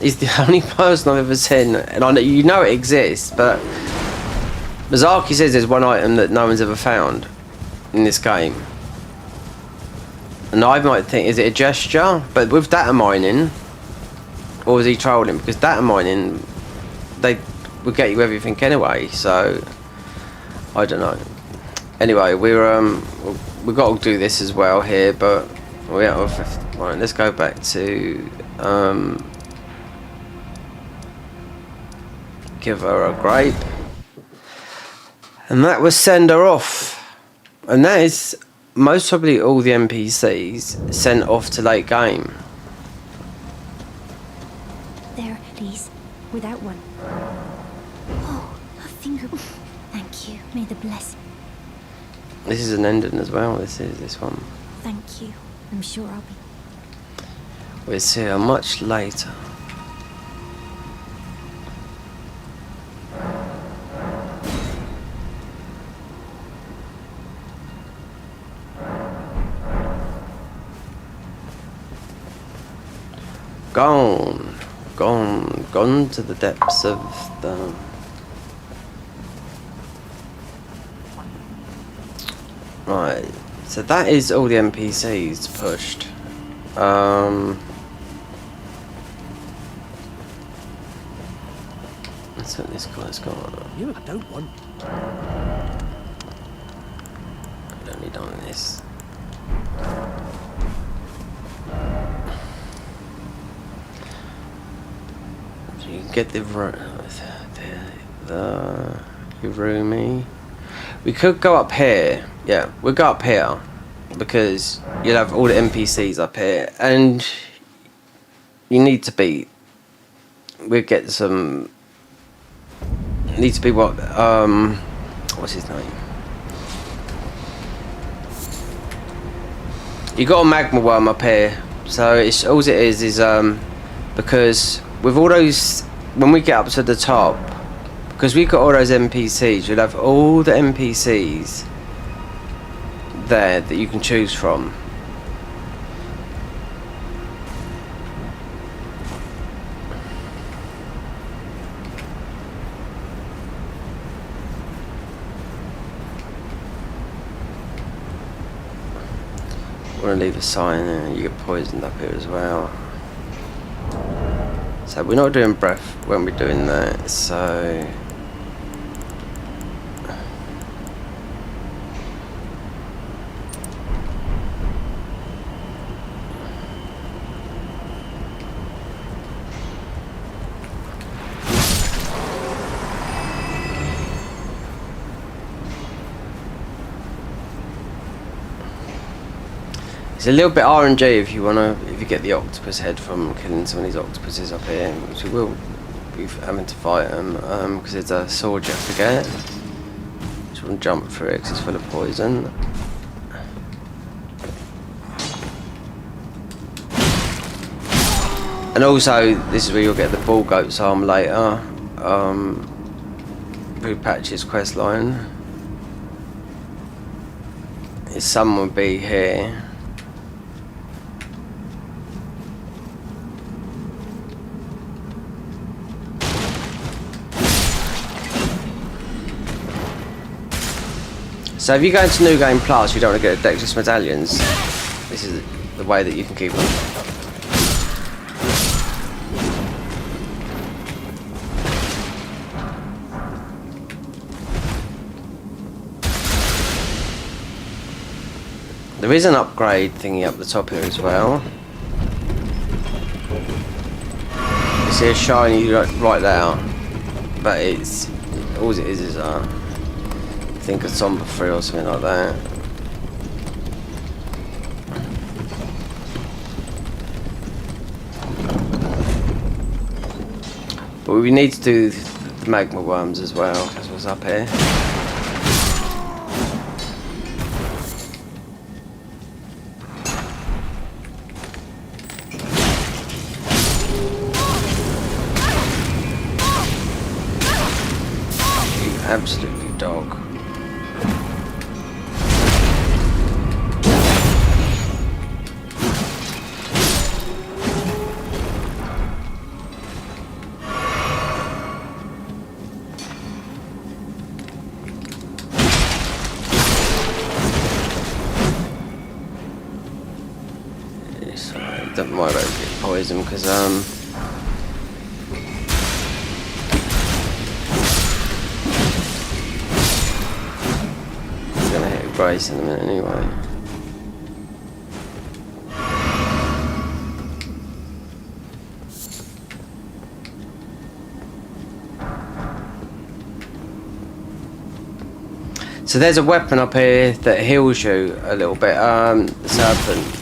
he's the only person I've ever seen, and I know, you know it exists, but Mazaki says there's one item that no one's ever found in this game. And I might think, is it a gesture? But with data mining, or was he trolling? Because data mining, they would get you everything anyway. So I don't know. Anyway, we've got to do this as well here. But we're out of 50. Right, let's go back to give her a grape, and that was send her off, and that is most probably all the NPCs sent off to late game. please. Without one. Oh, a finger. Thank you. May the blessing. This is an ending as well. This is this one. Thank you. I'm sure I'll be. We'll see her much later. Gone to the depths of the... Right, so that is all the NPCs pushed. Let's hope this guy's got... You, I don't want. I've only done this. You can get the Urumi. We could go up here. Yeah, we'll go up here because you'll have all the NPCs up here, and you need to be. We'll get some. Need to be what? What's his name? You got a magma worm up here, so it's all it is because. With all those, when we get up to the top, because we've got all those NPCs, you'll have all the NPCs there that you can choose from. I want to leave a sign there. You get poisoned up here as well. So we're not doing breath when we're doing that, so... It's a little bit RNG if you get the octopus head from killing some of these octopuses up here, which we will be having to fight them because there's a sword you have to get. Just want to jump through it because it's full of poison. And also, this is where you'll get the bull goat's arm later. Through Patch's questline. His son will be here. So if you go into New Game Plus, you don't want to get Dexterous Medallions. This is the way that you can keep them. There is an upgrade thingy up the top here as well. You see a shiny right there, but it's all it is I think a Somber 3 or something like that. But we need to do the magma worms as well. That's what's up here. You absolutely dog. Don't worry about getting poisoned because I'm gonna hit Grace in a minute anyway. So there's a weapon up here that heals you a little bit. The serpent.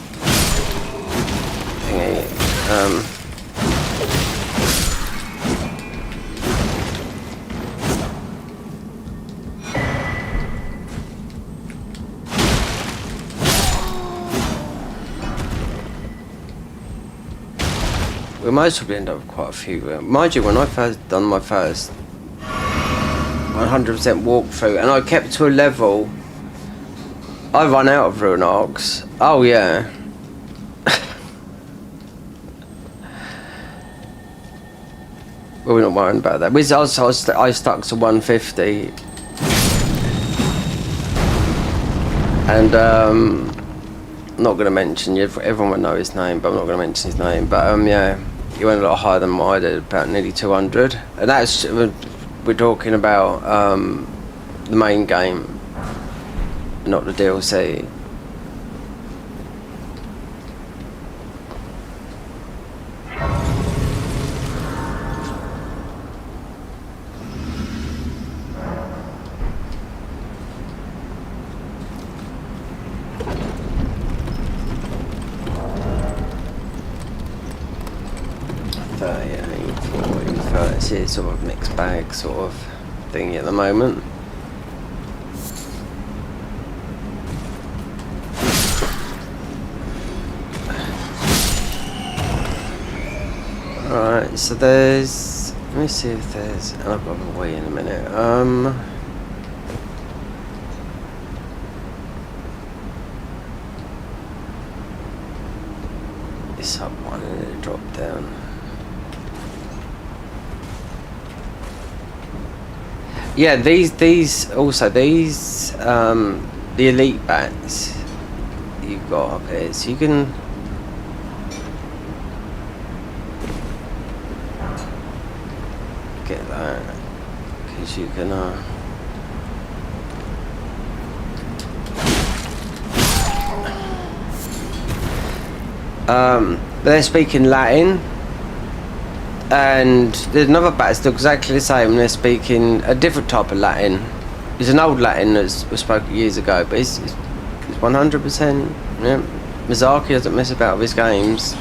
We might probably end up with quite a few. Mind you, when I first done my first 100% walkthrough, and I kept to a level, I run out of rune arcs. Oh yeah. Well, we're not worrying about that. I stuck to 150, and not going to mention you. Everyone will know his name, but I'm not going to mention his name. But yeah, he went a lot higher than I did, about nearly 200, and that's we're talking about the main game, not the DLC. It's sort of mixed bag sort of thing at the moment. Alright, so there's, let me see if there's, and I've got a way in a minute. It's up one and it dropped down. Yeah, these also the elite bats you've got up here, so you can get that because you can they're speaking Latin. And there's another bat still exactly the same, and they're speaking a different type of Latin. It's an old Latin that was spoken years ago, but it's 100%. Yeah. Miyazaki doesn't mess about with his games.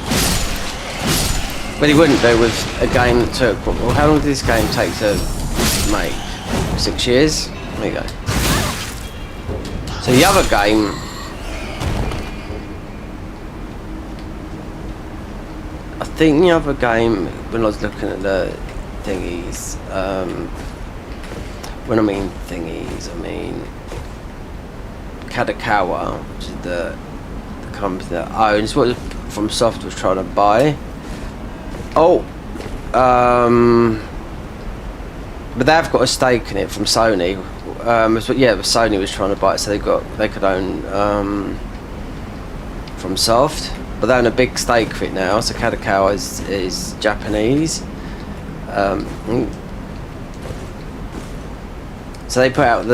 But he wouldn't do with a game that took, well, how long did this game take to make? 6 years? There you go. So the other game, I think the other game, when I was looking at the thingies, when I mean thingies, I mean Kadokawa, which is the company that owns what From Soft was trying to buy. Oh, but they've got a stake in it from Sony. Yeah, Sony was trying to buy it, so they could own From Soft. But they own a big stake for it now, so Kadokawa is Japanese. So they put out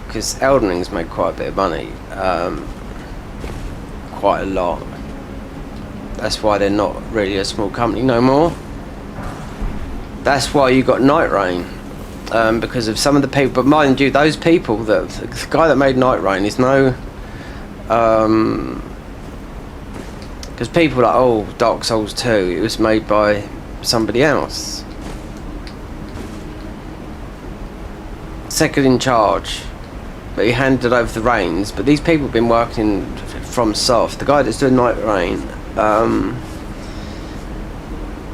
because Elden Ring's made quite a bit of money, quite a lot. That's why they're not really a small company no more. That's why you got Night Rain, because of some of the people. But mind you, those people, the guy that made Night Rain is no. Because people are like, oh, Dark Souls 2, it was made by somebody else. Second in charge, but he handed over the reins. But these people have been working From Soft. The guy that's doing Night Rain,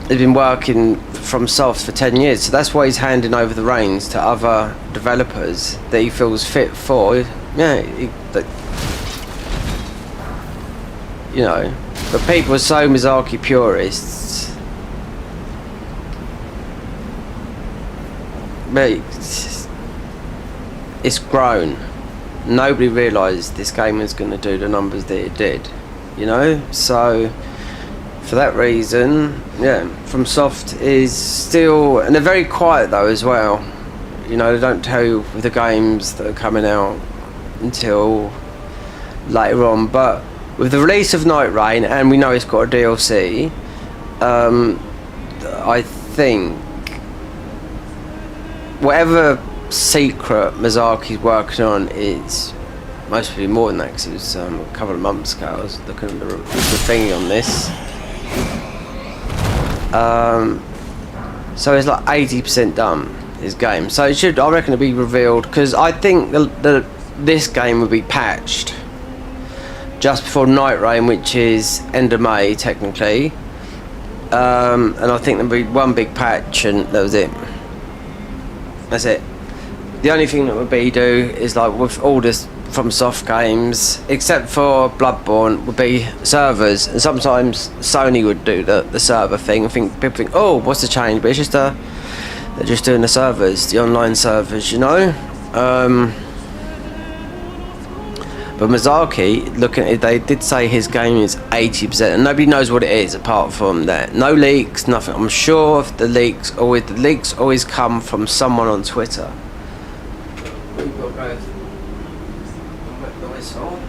he's been working From Soft for 10 years. So that's why he's handing over the reins to other developers that he feels fit for. Yeah, you know. But people are so Miyazaki purists. But it's grown. Nobody realised this game was going to do the numbers that it did, you know. So for that reason, yeah, From Soft is still, and they're very quiet though as well. You know, they don't tell you with the games that are coming out until later on. But with the release of Night Rain, and we know it's got a DLC, I think whatever secret Miyazaki's working on is mostly more than that, because it was a couple of months ago I was looking at the thingy on this. So it's like 80% done, his game. So it should, I reckon, it'll be revealed, because I think this game will be patched just before Night Rain, which is end of May technically. and I think there'll be one big patch, and that was it. That's it. The only thing that would be do is like with all this from soft games, except for Bloodborne, would be servers. And sometimes Sony would do the server thing. I think people think, oh, what's the change? But it's just they're just doing the servers, the online servers, you know. But Miyazaki, looking at it, they did say his game is 80%, and nobody knows what it is apart from that. No leaks, nothing. I'm sure if the leaks always come from someone on Twitter. We've got to go and wet the whistle.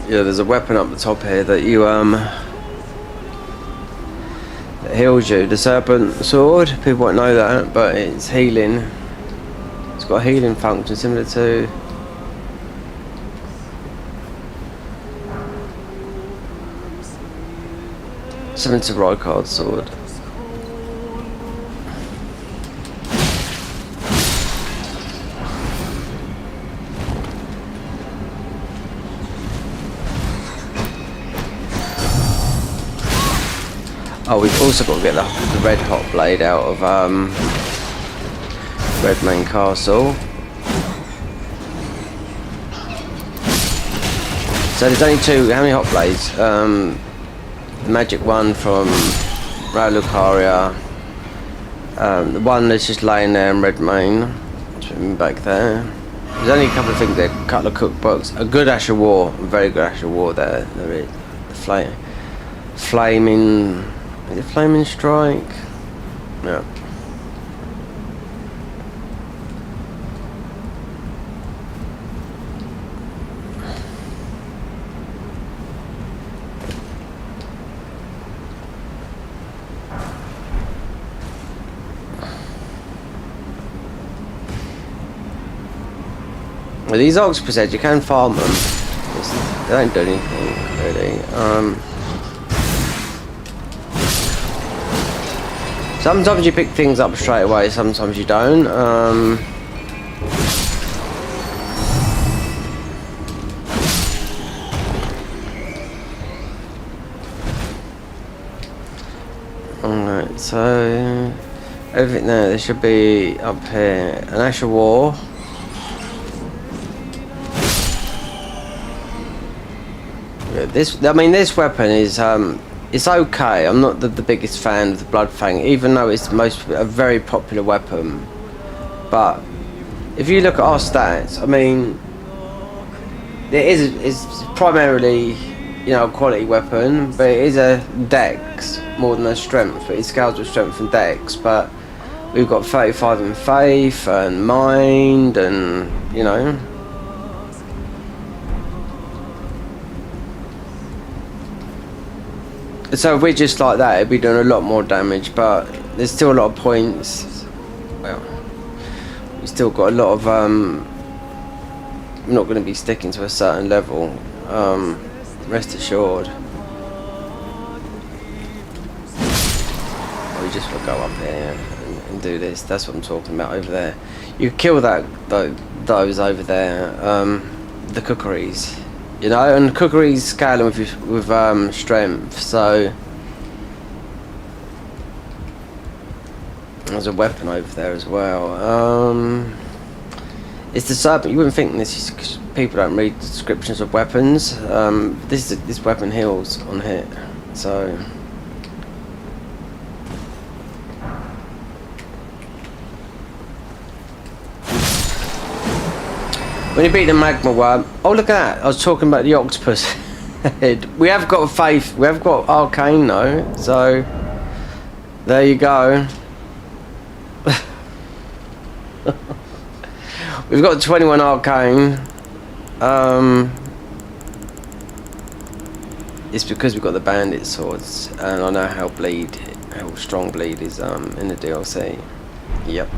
Yeah, there's a weapon up the top here that you that heals you. The serpent sword. People won't know that, but it's healing. It's got a healing function similar to Rykard's sword. Oh, we've also got to get the red hot blade out of Redmane Castle. So there's only two. How many hot blades? The magic one from Raul Lucaria. The one that's just laying there in Redmane. Swimming back there. There's only a couple of things there. A couple of cookbooks. A good Ash of War. A very good Ash of War there. There is. The flaming. Is it Flaming Strike? No. Well, these octopus heads, you can farm them. They don't do anything really. Sometimes you pick things up straight away, sometimes you don't. Alright, so everything there should be up here. An Ash of War. Yeah, this weapon is it's okay. I'm not the biggest fan of the Bloodfang, even though it's a very popular weapon. But if you look at our stats, I mean, it's primarily, you know, a quality weapon, but it is a dex more than a strength. It scales with strength and dex, but we've got 35 in faith and mind, and you know. So if we're just like that, it'd be doing a lot more damage, but there's still a lot of points. Well, we still got a lot of we're not going to be sticking to a certain level, rest assured. We just will go up here and do this. That's what I'm talking about over there. You kill those over there, the cookeries. You know, and cookery's scaling with strength, so there's a weapon over there as well. It's the serpent. You wouldn't think this is 'cause people don't read descriptions of weapons. This weapon heals on hit, so. When you beat the magma worm, oh look at that! I was talking about the octopus head. We have got faith. We have got arcane though, so there you go. We've got 21 arcane. It's because we've got the bandit swords, and I know how strong bleed is in the DLC. Yep.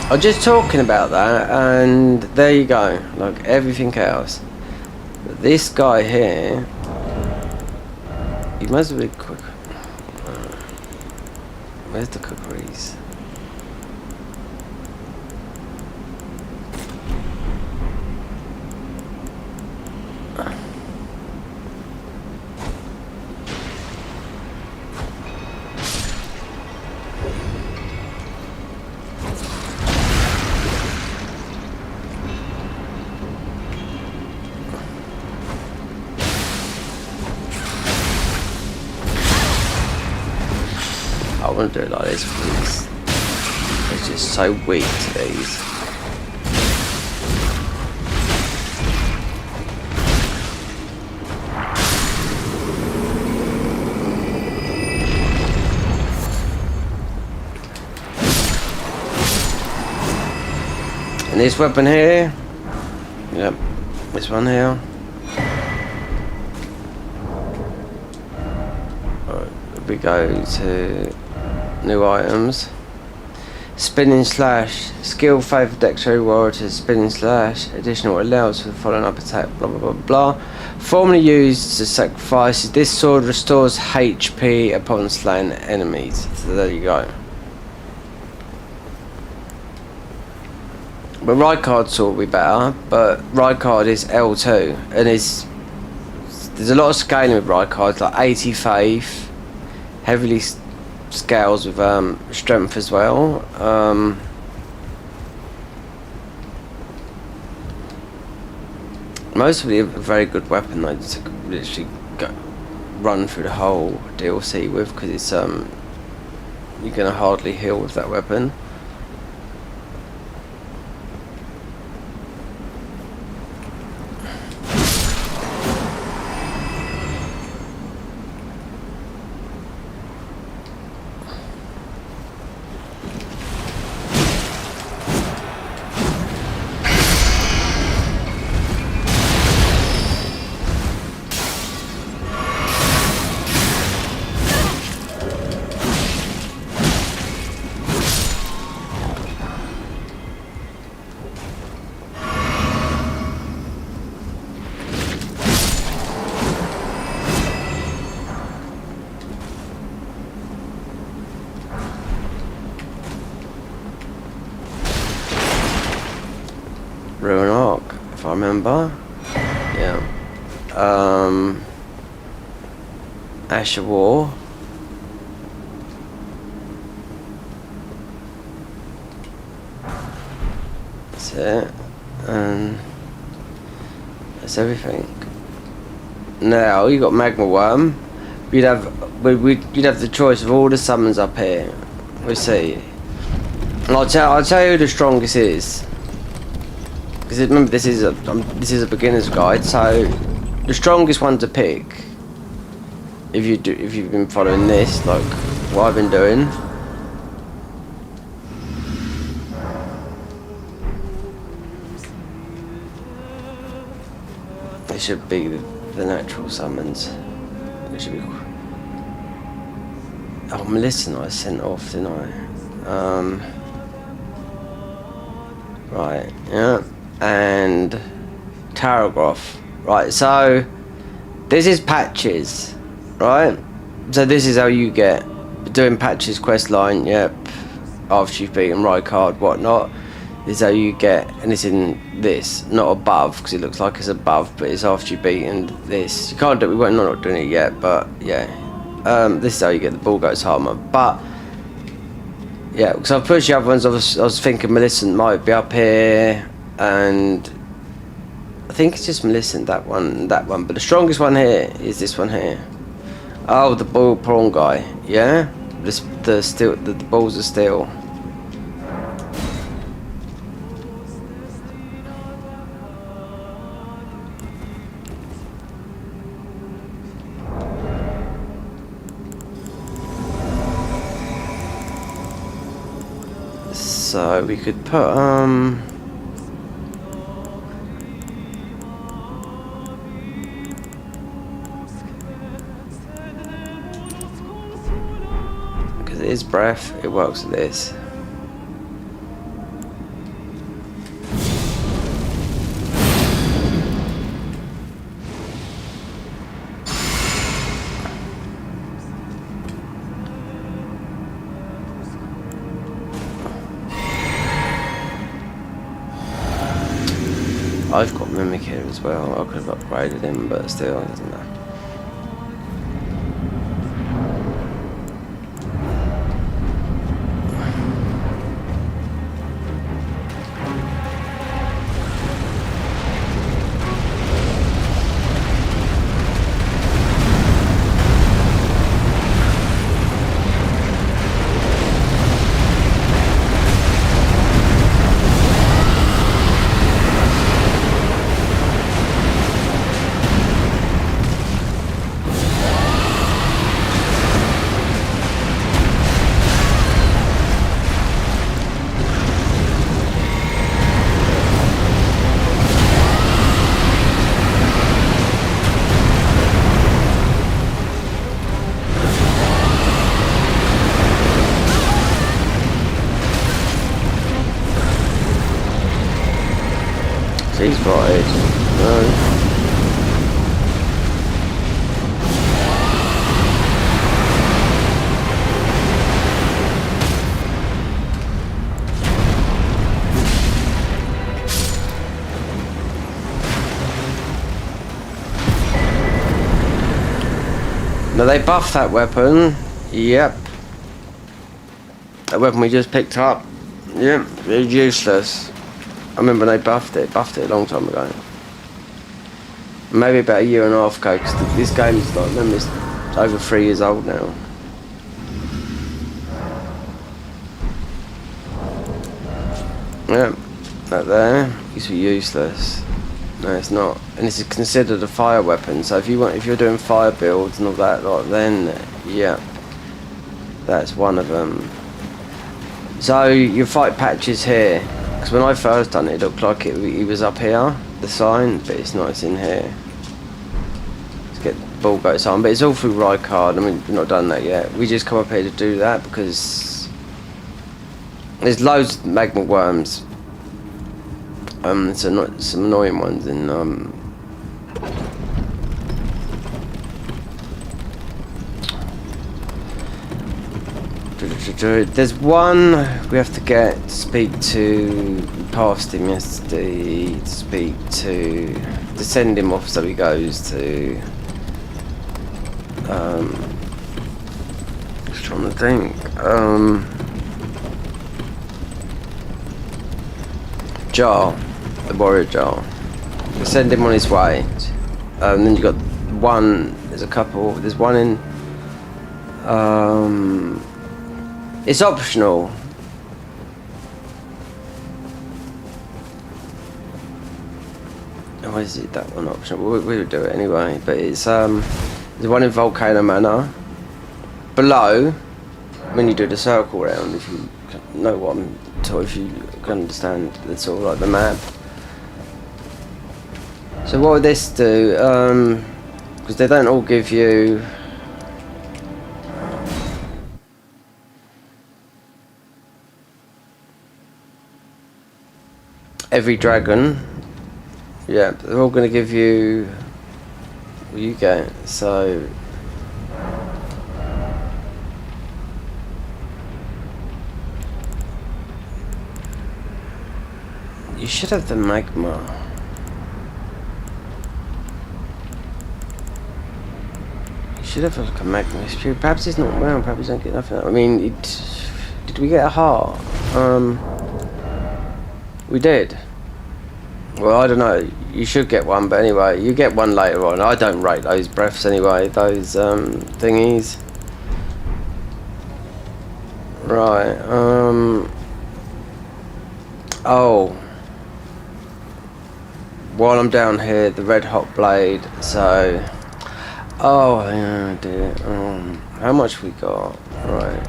I was just talking about that, and there you go. Like everything else, but this guy here, he must be quick. Where's the cookeries? I want to do it like this because it's just so weak to these. And this weapon here, yep, this one here. Alright, we go to new items. Spinning slash, skill favor dexterity warriors. Spinning slash, additional allows for the following up attack. Blah blah blah blah. Formerly used to sacrifice. This sword restores HP upon slain enemies. So there you go. But Rykard sword will be better. But Rykard is L2, and there's a lot of scaling with Rykard, like 80 faith, heavily scales with strength as well. Mostly a very good weapon though, to literally run through the whole DLC with, because it's you're gonna hardly heal with that weapon. Ruin Arc, if I remember. Yeah. Asher War. That's it. And that's everything. Now you got Magma Worm. You'd have the choice of all the summons up here. We'll see. And I'll tell you who the strongest is. Because remember, this is a beginner's guide, so the strongest one to pick, if you've been following this, like what I've been doing, it should be the natural summons. It should be. Oh, Melissa, I sent off, didn't I? Right, yeah. And Taragroth. Right, so this is patches, right? So this is how you get doing patches quest line, yep, after you've beaten Rykard, whatnot. is how you get, and it's in this, not above, because it looks like it's above, but it's after you've beaten this. You can't do it, we're not doing it yet, but yeah. This is how you get the ball goes armor. But yeah, because I've pushed the other ones, I was thinking Millicent might be up here, and I think it's just Millicent, that one, but the strongest one here is this one here. Oh, the ball prawn guy, yeah? The balls are steel. So we could put because it is breath, it works with this. I've got Mimic here as well. I could have upgraded him, but still, it doesn't matter. He's right. No. Now they buffed that weapon. Yep. That weapon we just picked up. Yep, it's useless. I remember they buffed it a long time ago. Maybe about a year and a half ago, because this game is like, remember, it's over 3 years old now. Yeah, that there, used to be useless. No, it's not. And this is considered a fire weapon, so if you're doing fire builds and all that, like, then, yeah, that's one of them. So, your fight patches here. Because when I first done it, it looked like he was up here, the sign, but it's not, it's in here. Let's get the ball goes on, but it's all through Rykard. I mean, we've not done that yet. We just come up here to do that because there's loads of magma worms. So some annoying ones, and there's one we have to get to speak to, past him yesterday, to send him off so he goes to, just trying to think, Jar, the warrior Jar, send him on his way, and then you got one, there's one in, it's optional. Why is it that one optional? We'll do it anyway. But it's there's one in Volcano Manor. Below, when you do the circle round, if you know what I'm talking, if you can understand, it's all like the map. So what would this do? Because they don't all give you. Every dragon, yeah, they're all going to give you what you get, so should have the magma. You should have like a magma history. Perhaps it's not well. Perhaps don't get nothing. I mean, did we get a heart? We did. Well, I don't know. You should get one, but anyway, you get one later on. I don't rate those breaths anyway. Those thingies. Right. Oh. While I'm down here, the red hot blade. So. Oh, yeah, dear. How much we got? Right.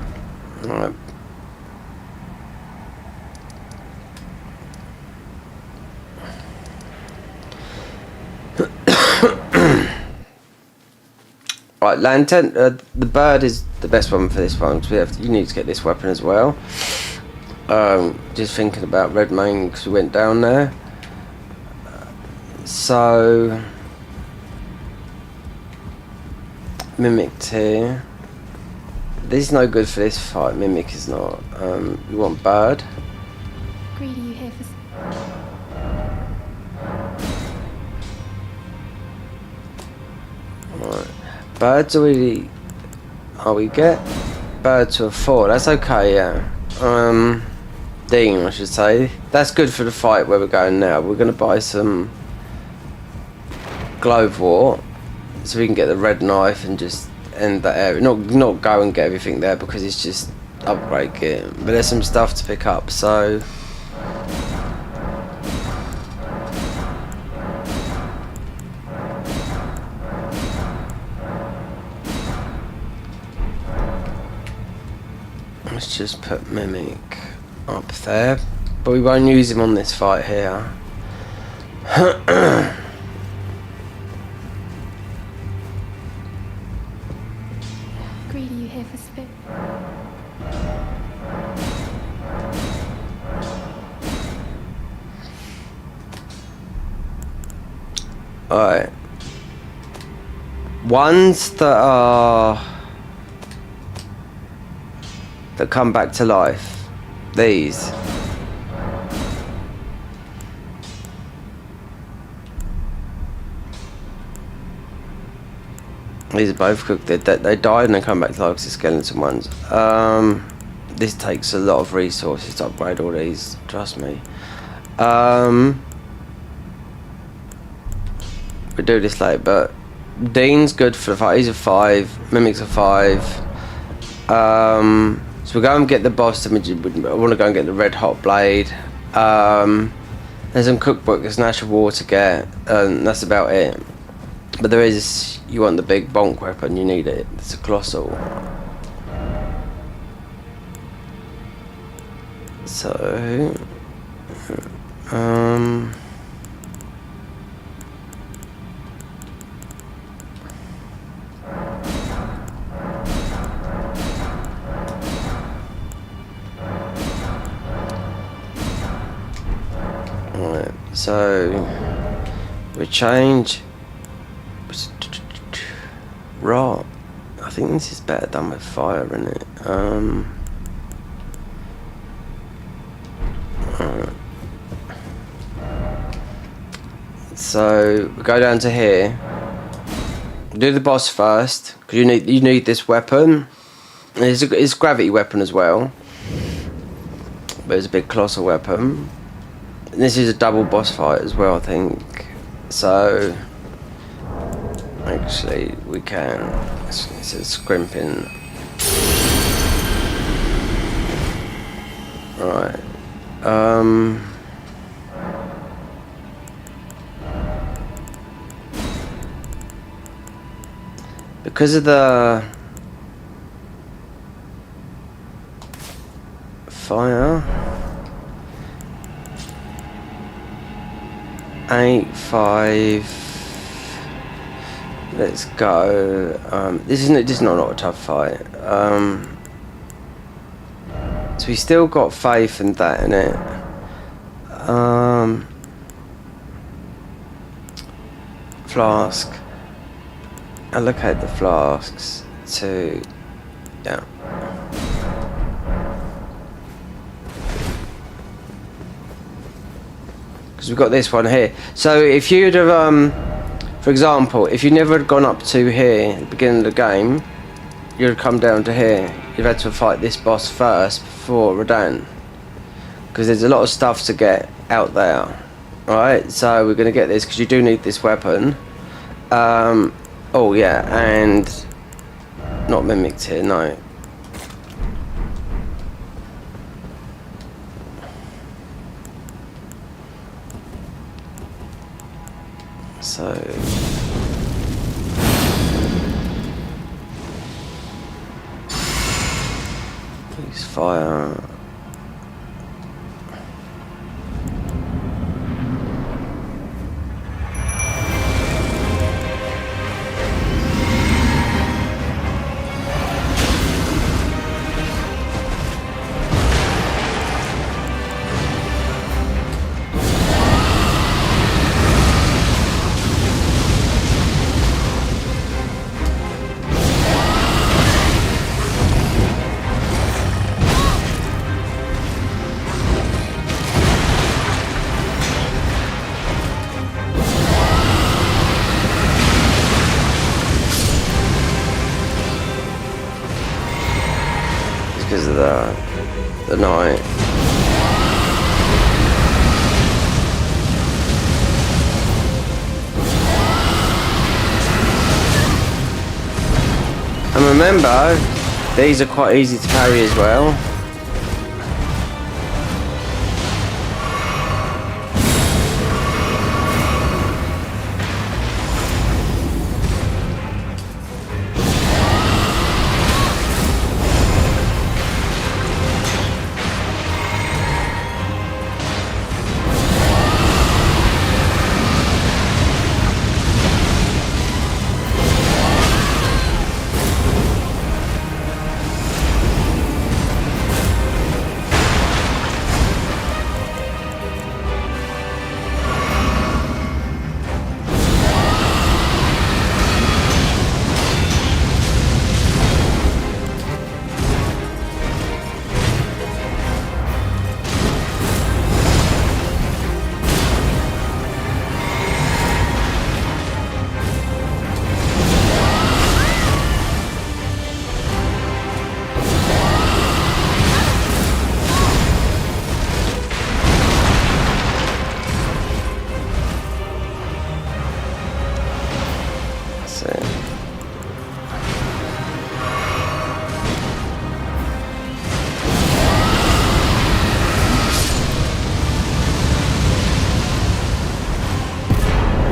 Right. Right, lantern. The bird is the best one for this one. Because you need to get this weapon as well. Just thinking about Redmane because we went down there. So Mimic's here. This is no good for this fight. Mimic is not. You want bird? Greedy, you here for... Right. Birds already. Oh, we get bird to a 4. That's okay, yeah. Dean, I should say. That's good for the fight where we're going now. We're going to buy some Glowwort so we can get the red knife and just end that area. Not go and get everything there because it's just upgrade gear. But there's some stuff to pick up, so. Let's just put Mimic up there, but we won't use him on this fight here. Greedy, you here for spit? Alright. Ones that come back to life. These. These are both cooked. They died and they come back to life because the skeleton ones. This takes a lot of resources to upgrade all these. Trust me. We'll do this later, but Dean's good for the fight. He's a 5. Mimic's a 5. So we'll go and get the boss. I want to go and get the red hot blade. There's some cookbooks and natural water to get, and that's about it. But there is, you want the big bonk weapon, you need it. It's a colossal. So, alright, so we change. Right, I think this is better done with fire, isn't it? So we go down to here. Do the boss first because you need this weapon. It's a gravity weapon as well, but it's a big colossal weapon. And this is a double boss fight as well, I think. So. Actually, we can. It's a scrimping. Right. Because of the fire. 8, 5. Let's go. This is not a tough fight. So we still got faith in that, innit? Flask. Allocate the flasks to. Yeah. because we've got this one here. So if you'd have, for example, if you never had gone up to here at the beginning of the game, you'd have come down to here. You've had to fight this boss first before Radahn, because there's a lot of stuff to get out there. Right, so we're going to get this because you do need this weapon. Oh yeah, and not mimicked here, no. So use fire. Because of the night. And remember, these are quite easy to carry as well.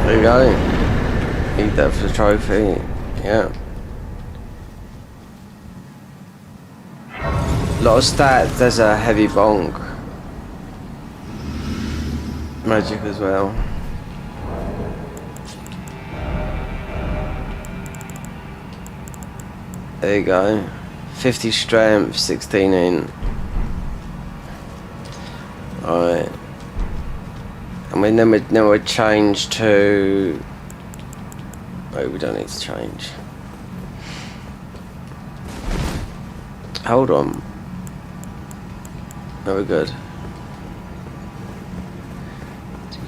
There you go. Need that for the trophy. Yeah. Lot of stats. There's a heavy bonk. Magic as well. There you go. 50 strength, 16 in. Alright. And then we change to... Oh, we don't need to change. Hold on. No, we're good.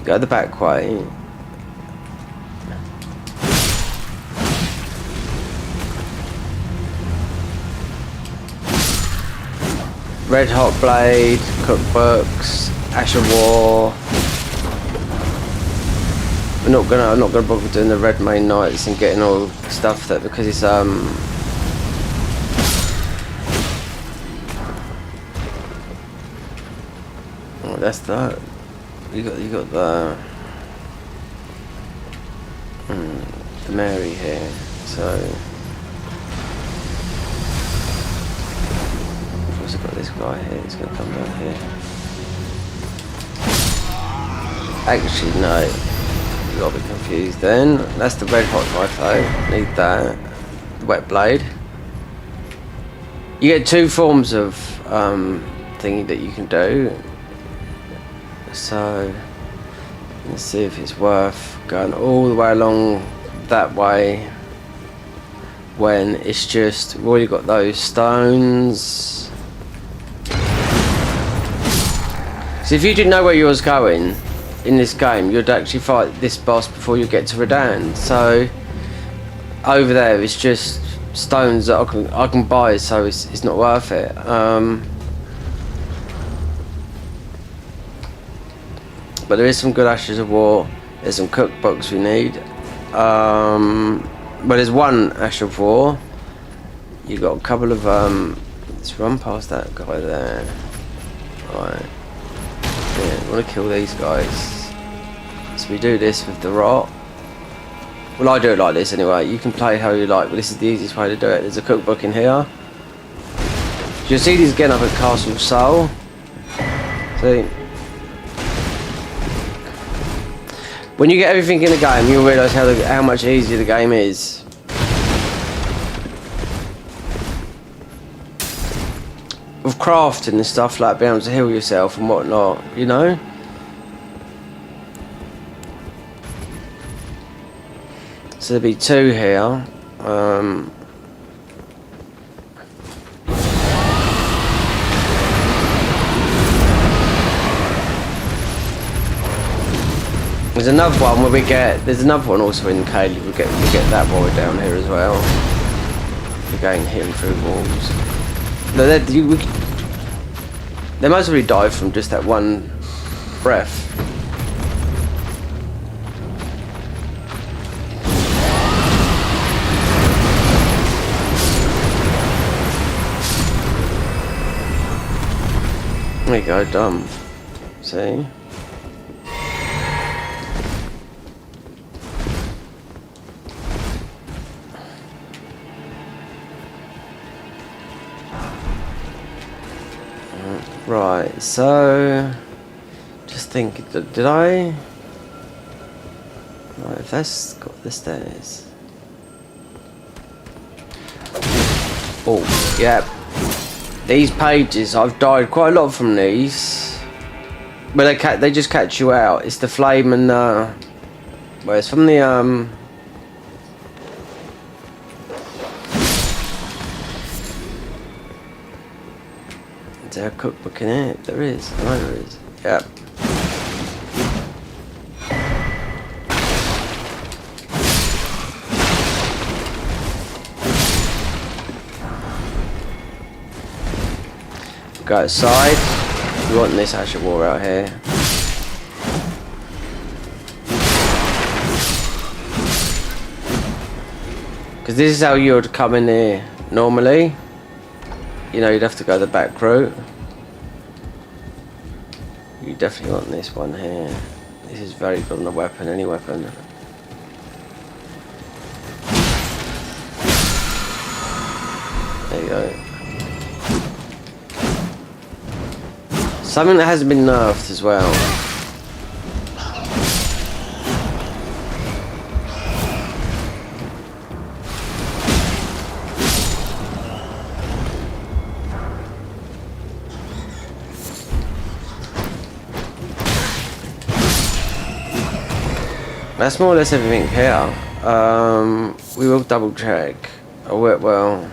Go the back way. Red Hot Blade, cookbooks, Ash of War. I'm not gonna bother doing the Red Main Knights and getting all stuff that, because it's oh, that's that. You got the Mary here, so I've also got this guy here. He's gonna come down here. Actually, no. You gotta be confused then. That's the red hot knife though. Need that. The wet blade. You get two forms of thingy that you can do. So let's see if it's worth going all the way along that way when it's just we've already got those stones. So if you didn't know where you was going, in this game, you'd actually fight this boss before you get to Redan. So over there, it's just stones that I can buy, so it's not worth it. But there is some good Ashes of War. There's some cookbooks we need. But there's one Ash of War. You got a couple of let's run past that guy there. Right. Yeah, I want to kill these guys. So we do this with the rot. Well, I do it like this anyway. You can play how you like, but this is the easiest way to do it. There's a cookbook in here. You'll see these again up at Castle Soul. See? When you get everything in the game, you'll realise how much easier the game is. With crafting and stuff, like being able to heal yourself and whatnot, you know? So there'll be 2 here. There's another one where there's another one also in Kaylee. We get that boy down here as well. We're going hitting through walls. No, they most probably die from just that one breath. There you go, dumb. See? Right, so just think, did I? Right, if that's got the stairs. Oh, yeah. These pages, I've died quite a lot from these. But they just catch you out. It's the flame and well, it's from the Is there a cookbook in it? There is. I know there is. Yep. Go outside. We want this Ash of War out here. Because this is how you would come in here normally. You know, you'd have to go the back route. You definitely want this one here. This is very good on a weapon, any weapon. There you go. Something that hasn't been nerfed as well. That's more or less everything here. We will double check. Well,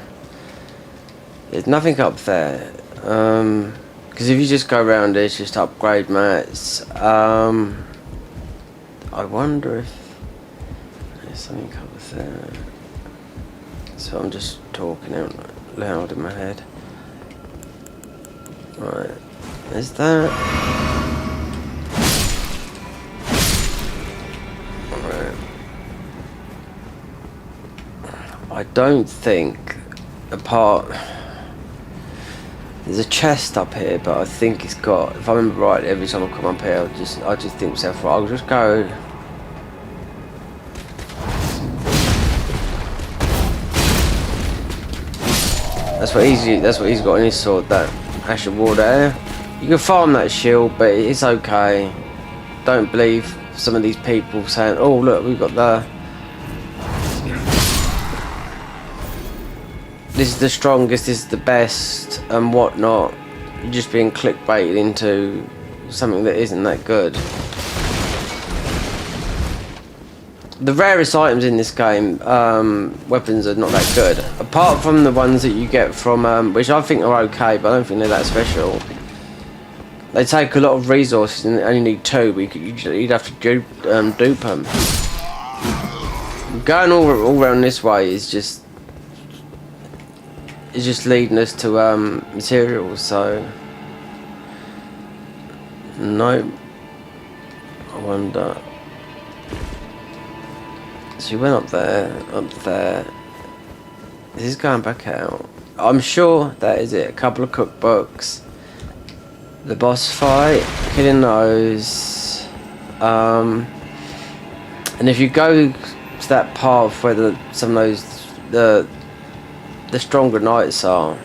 there's nothing up there. Because if you just go around it's just upgrade mats. I wonder if there's something up there. So I'm just talking out loud in my head. Right, there's that. I don't think, apart, there's a chest up here, but I think it's got, if I remember right, every time I come up here, I just think myself, right, I'll just go. That's what he's got in his sword, that Ash of War there. You can farm that shield, but it's okay. Don't believe some of these people saying, oh look, we've got the... This is the strongest, this is the best, and whatnot. You're just being clickbaited into something that isn't that good. The rarest items in this game, weapons are not that good. Apart from the ones that you get from, which I think are okay, but I don't think they're that special. They take a lot of resources and only need 2, but you'd have to dupe them. Going all around this way is just leading us to materials, so no. I wonder. So we went up there. This is going back out. I'm sure that is it. A couple of cookbooks. The boss fight, killing those. And if you go to that path where some of those the stronger knights are,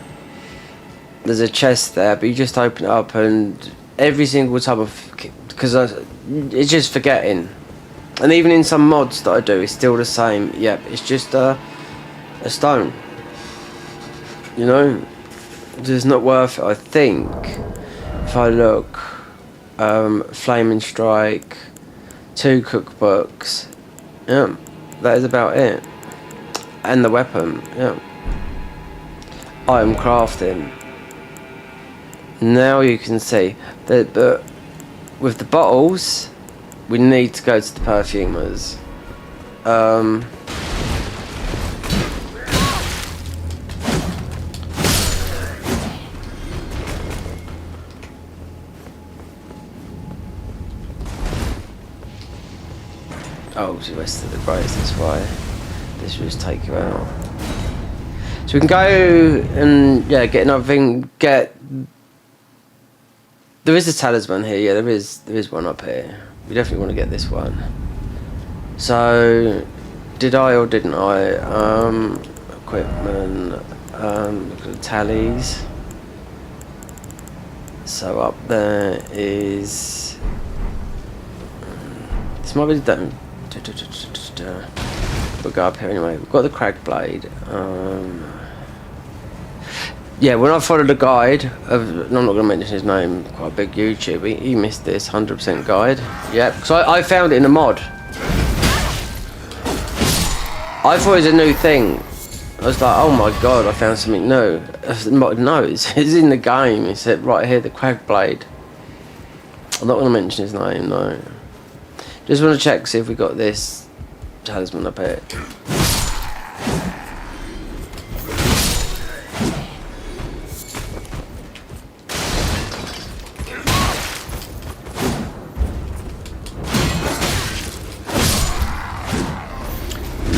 there's a chest there, but you just open it up and every single time because it's just forgetting. And even in some mods that I do, it's still the same. Yep, it's just a stone. You know, it's not worth it. I think if I look, Flaming Strike, 2 cookbooks. Yeah, that is about it. And the weapon. Yeah. Item crafting. Now you can see that, but with the bottles, we need to go to the perfumers. Oh, it's the rest of the grace, that's why this will just take you out. So we can go and get another thing. There is a talisman here. Yeah, there is one up here. We definitely want to get this one. So, did I or didn't I? Equipment. Look at the tallies. So up there is. This might be done. We'll go up here anyway. We've got the crag blade. Yeah, when I followed the guide, I'm not going to mention his name, quite a big YouTuber, he missed this 100% guide. Yeah, because I found it in a mod. I thought it was a new thing. I was like, oh my god, I found something new. No, it's in the game. It said right here, the crag blade. I'm not going to mention his name, no. Just want to check, see if we got this talisman up here.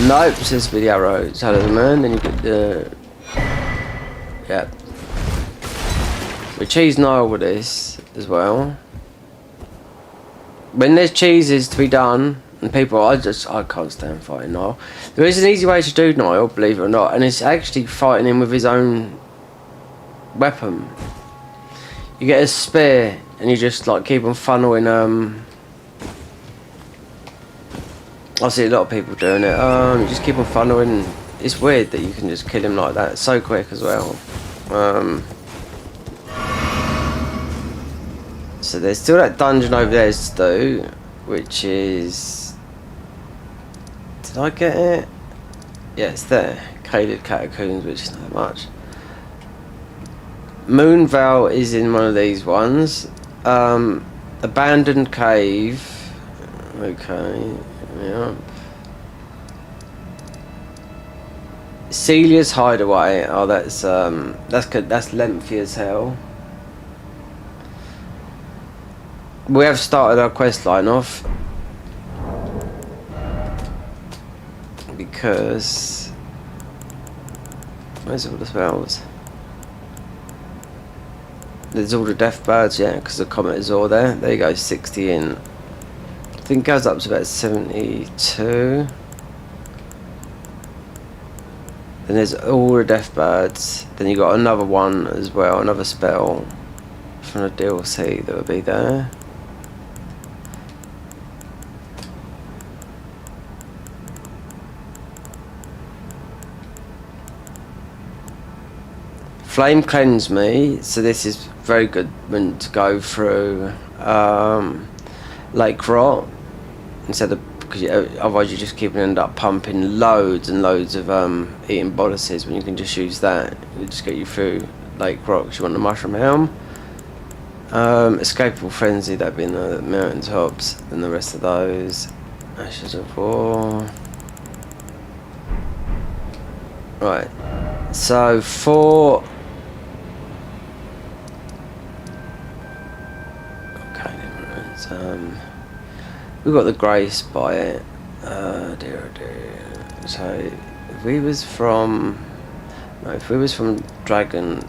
Nope, it says with the arrow talisman, then you get the. Yeah. We cheese Nile with this as well. When there's cheeses to be done, and people, I can't stand fighting Nile. There is an easy way to do Nile, believe it or not, and it's actually fighting him with his own weapon. You get a spear, and you just like keep on funneling. I see a lot of people doing it. You just keep on funneling. It's weird that you can just kill him like that. It's so quick as well. So there's still that dungeon over there to do, which is. Did I get it? Yeah, it's there. Caled Catacombs, which is not much. Moonvale is in one of these ones. Abandoned cave. Okay. Yeah. Celia's hideaway. Oh, that's good. That's lengthy as hell. We have started our quest line off because where's all the spells? There's all the death birds, yeah, because the comet is all there. There you go, 60 in. I think it goes up to about 72. Then there's all the death birds. Then you got another one as well, another spell from the DLC that would be there. Flame cleanse me, so this is very good when to go through Lake Rot instead of, because otherwise you just keep end up pumping loads and loads of eating boluses when you can just use that. It'll just get you through Lake Rot. You want the mushroom helm, Escapable frenzy, that'd be in the mountain tops, and the rest of those. Ashes of war. Right. So for we've got the grace by it. Dear. So if we was from Dragon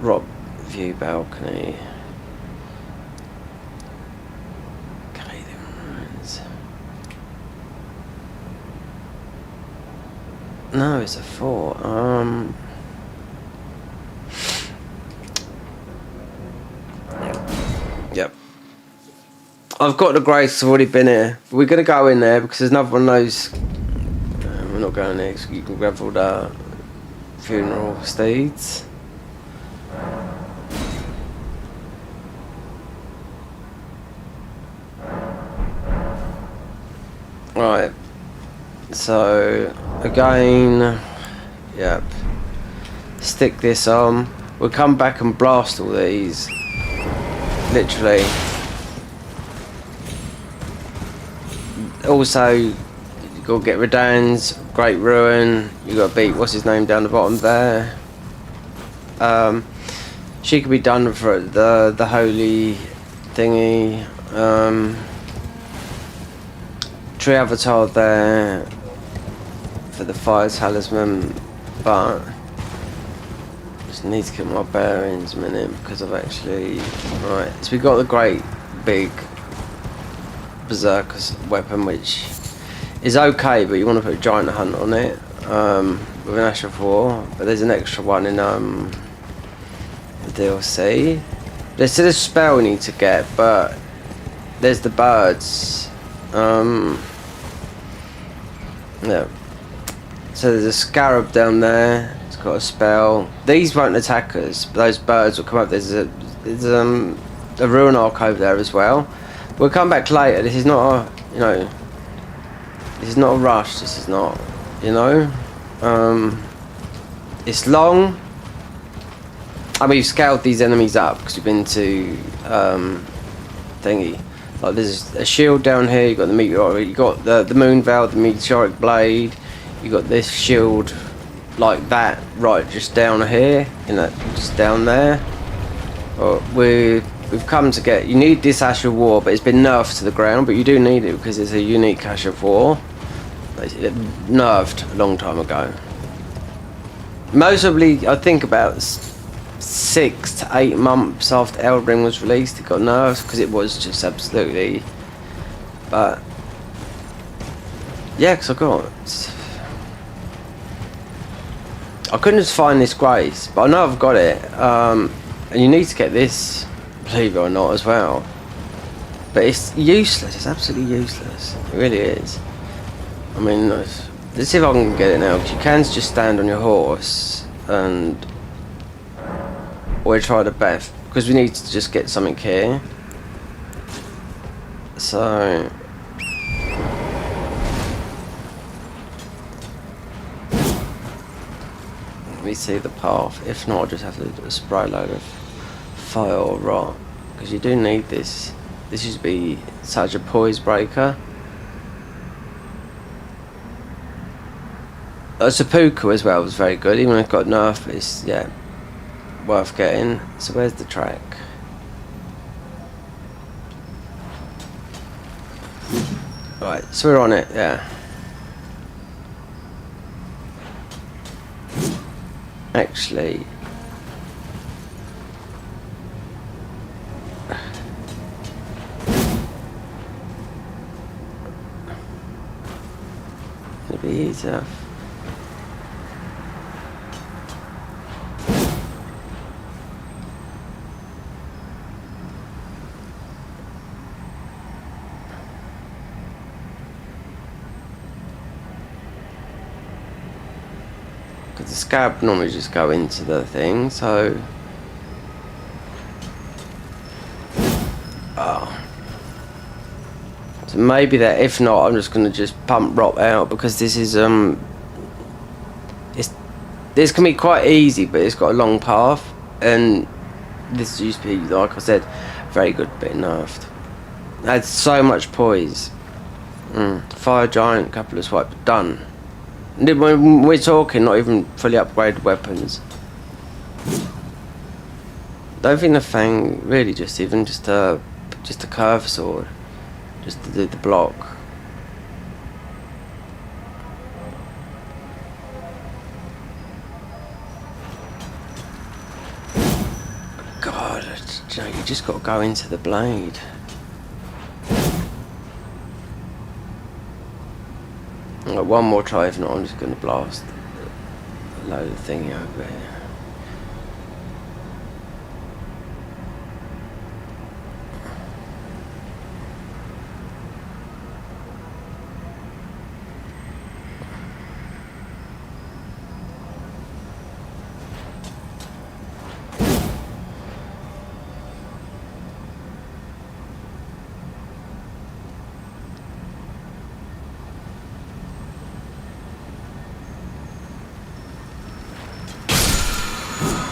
Rock View Balcony. No, it's a 4. Yep. I've got the grace. I've already been here. We're gonna go in there because there's another one of those. We're not going there because you can grab all the funeral steeds. Right. So again, yep. Stick this on. We'll come back and blast all these. Literally. Also, you got to get Redan's Great Ruin. You got to beat what's his name down the bottom there. She could be done for the holy thingy. Tree avatar there for the fire talisman, but just need to get my bearings a minute because I've actually right. So we got the great big berserker's weapon, which is okay, but you want to put a giant hunt on it with an Ash of War. But there's an extra one in the DLC. There's still a spell we need to get, but there's the birds. Yeah. So there's a scarab down there. It's got a spell. These won't attack us, but those birds will come up. There's a ruin arc over there as well. We'll come back later. This is not a, this is not a rush. This is not, it's long. I mean, we've scaled these enemies up because we've been to thingy. Like there's a shield down here. You got the meteor. You got the moon veil, the meteoric blade. You got this shield like that, right, just down here. Just down there. We've come to get. You need this Ash of War, but it's been nerfed to the ground. But you do need it because it's a unique Ash of War. It's nerfed a long time ago. Mostly, I think about 6 to 8 months after Elden was released, it got nerfed because it was just absolutely. But yeah, because I couldn't just find this grace, but I know I've got it. And you need to get this, believe it or not, as well. But it's useless. It's absolutely useless. It really is. I mean, let's see if I can get it now. Because you can just stand on your horse and. We'll try the best because we need to just get something here. So let me see the path. If not, I'll just have to do a spray load of fire or rock because you do need this. This used to be such a poise breaker. Seppuku as well was very good, even if it got nerfed. It's worth getting. So where's the track? Right, so we're on it, yeah. Actually, it'd be easier. The scab normally just go into the thing, so so maybe that. If not, I'm just gonna just pump rock out because this is this can be quite easy, but it's got a long path, and This used to be, like I said, very good bit nerfed. It had so much poise. Fire giant, couple of swipes, done. And when we're talking, not even fully upgraded weapons. Don't think the Fang really just a curve sword, just to do the block. God, you just got to go into the blade. I've got one more try, if not I'm just going to blast a load of thingy over here.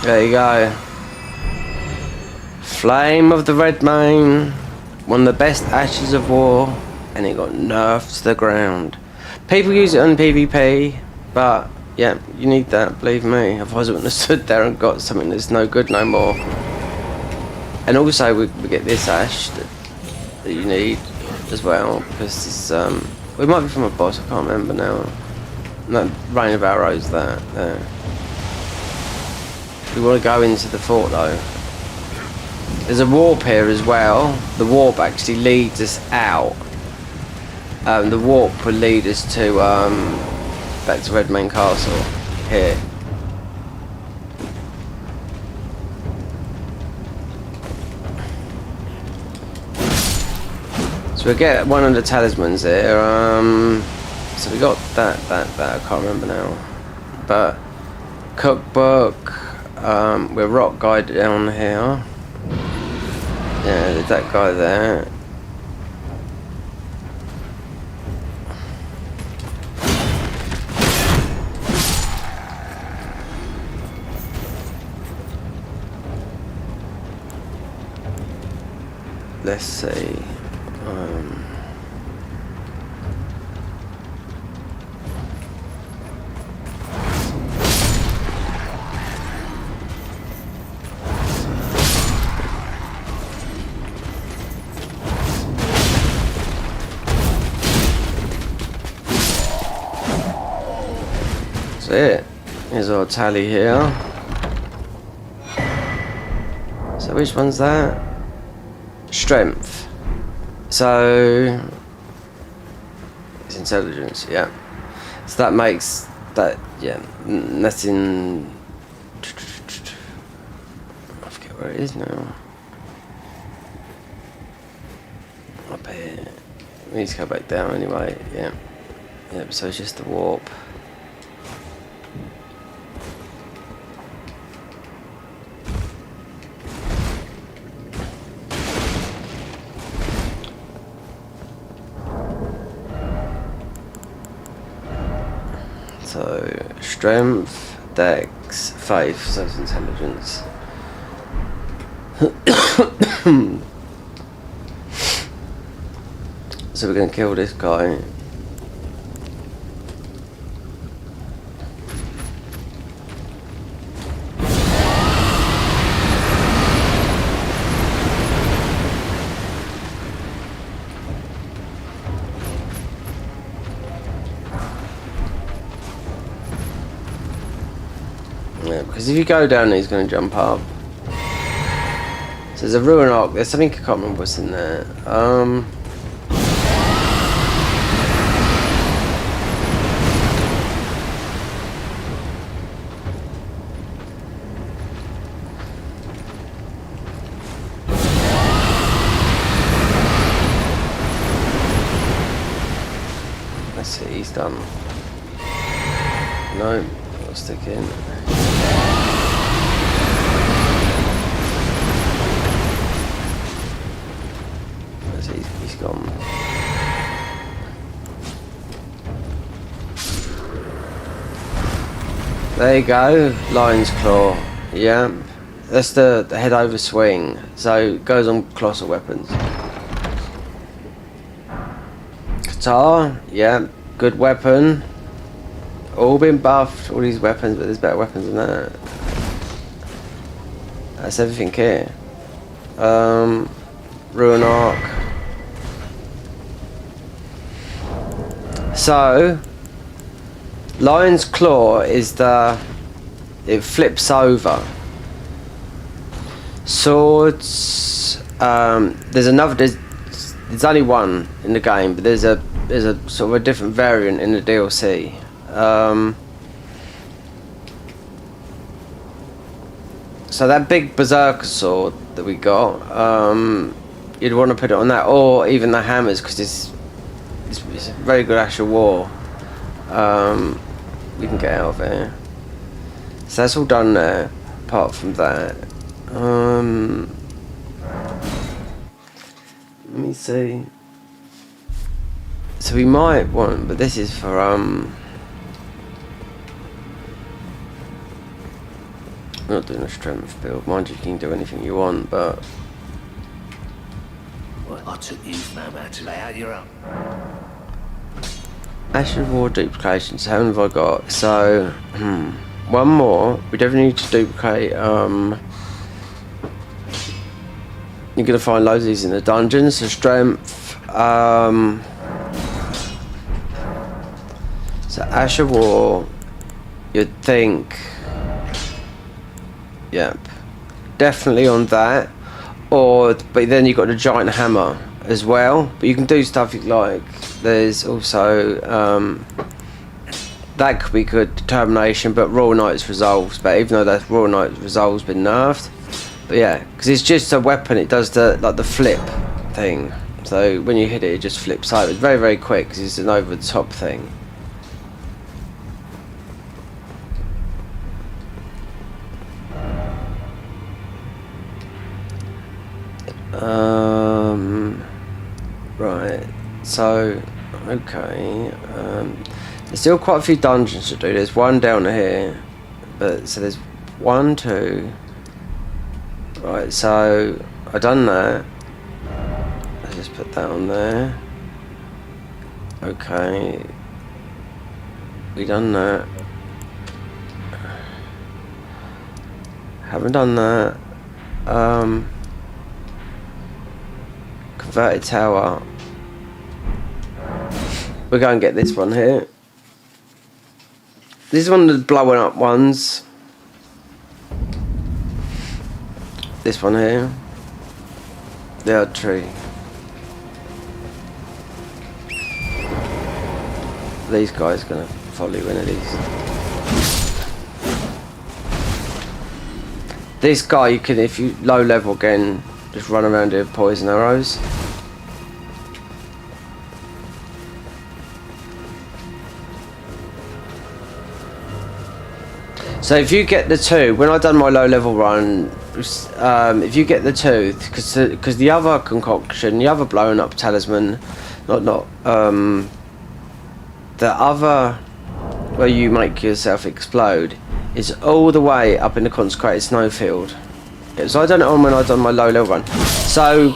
There you go. Flame of the Red Mane. One of the best ashes of war. And it got nerfed to the ground. People use it on PvP. But, yeah, you need that, believe me. Otherwise I wouldn't have stood there and got something that's no good no more. And also we get this ash that you need as well. Because it's, it might be from a boss, I can't remember now. No, Rain of Arrows, there. We want to go into the fort though. There's a warp here as well. The warp actually leads us out. The warp will lead us to back to Red Mane Castle here. So we get one of the talismans here. So we got that. I can't remember now. But cookbook. We're rock guide down here. Yeah, there's that guy there. Let's see. That's it. Here's our tally here. So which one's that? Strength. So it's intelligence, yeah. So that makes that, yeah, that's in, I forget where it is now. Up here. We need to go back down anyway, yeah. Yep, so it's just the warp. So, strength, dex, faith, so it's intelligence. So we're going to kill this guy. Yeah, because if you go down, he's going to jump up. So there's a ruin arc. There's something I can't remember what's in there. Let's see, he's done. No, I'll stick in. He's gone. There you go, Lion's Claw. Yeah, That's the head over swing. So it goes on colossal weapons. Guitar, yeah, good weapon. All been buffed, all these weapons, but there's better weapons than that. That's everything here. Ruin Arc. So, Lion's Claw is it flips over. Swords, there's only one in the game, but there's a sort of a different variant in the DLC. So that big berserker sword that we got, you'd want to put it on that, or even the hammers, because it's a very good Ash of War. We can get out of here. So that's all done there. Apart from that, let me see. So we might want, but this is for I'm not doing a strength build. Mind you, can do anything you want, but Well, I took you no man to lay out your own. Ash of War duplication. So how many have I got? So one more. We definitely need to duplicate. You're gonna find loads of these in the dungeons. So strength. So Ash of War. You'd think. Yep, definitely on that. But then you've got the giant hammer as well. But you can do stuff like. There's also that could be good determination, but Royal Knight's resolves. But even though that Royal Knight's resolve's been nerfed, but yeah, because it's just a weapon. It does the flip thing. So when you hit it, it just flips over. It's very, very quick because it's an over the top thing. Right, so okay, there's still quite a few dungeons to do. There's one down here, but so there's 1, 2. Right, so I done that. Let's just put that on there. Okay, we done that. Haven't done that. Converted tower. We're going to get this one here. This is one of the blowing up ones. This one here. The old tree. These guys are going to follow you in these. This guy, you can, if you low level again, just run around with poison arrows. So if you get the 2, when I done my low level run, if you get the 2, because the other concoction, the other blowing up talisman, the other where you make yourself explode, is all the way up in the consecrated snowfield. So I done it on when I done my low level run. So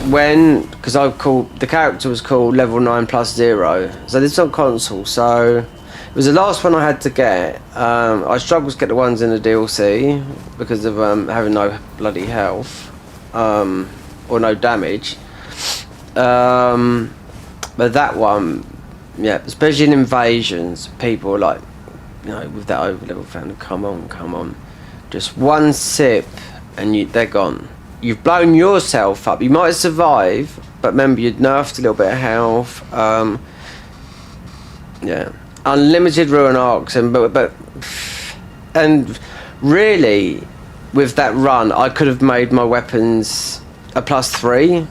because the character was called level 9+0. So this is on console. So it was the last one I had to get. I struggled to get the ones in the DLC because of having no bloody health or no damage. But that one, yeah, especially in invasions, people are like, with that over level found, come on. Just one sip and they're gone. You've blown yourself up. You might survive, but remember you'd nerfed a little bit of health. Yeah, unlimited ruin arcs, and really, with that run, I could have made my weapons a +3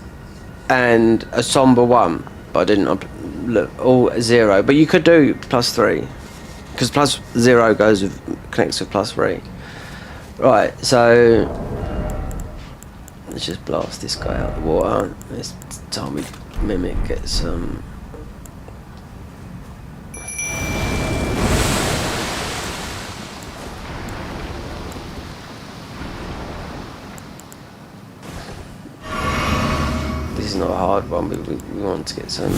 and a somber 1, but I didn't. Look, all 0. But you could do +3 because +0 connects with +3. Right, so let's just blast this guy out of the water. This time we mimic get some. is not a hard one, but we want to get some.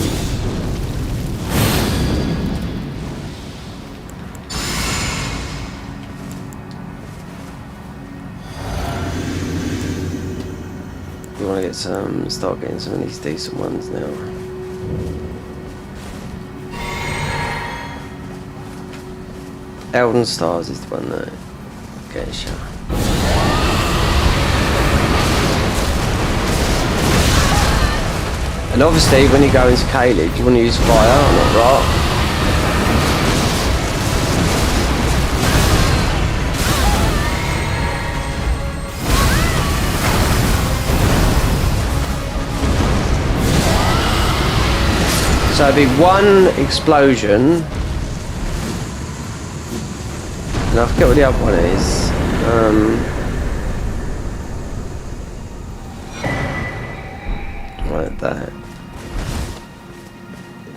We want to get some, start getting some of these decent ones now. Elden Stars is the one that gets you. And obviously when you go into Caelid, you want to use fire, not rock. So it'd be one explosion, and I forget what the other one is. Like that.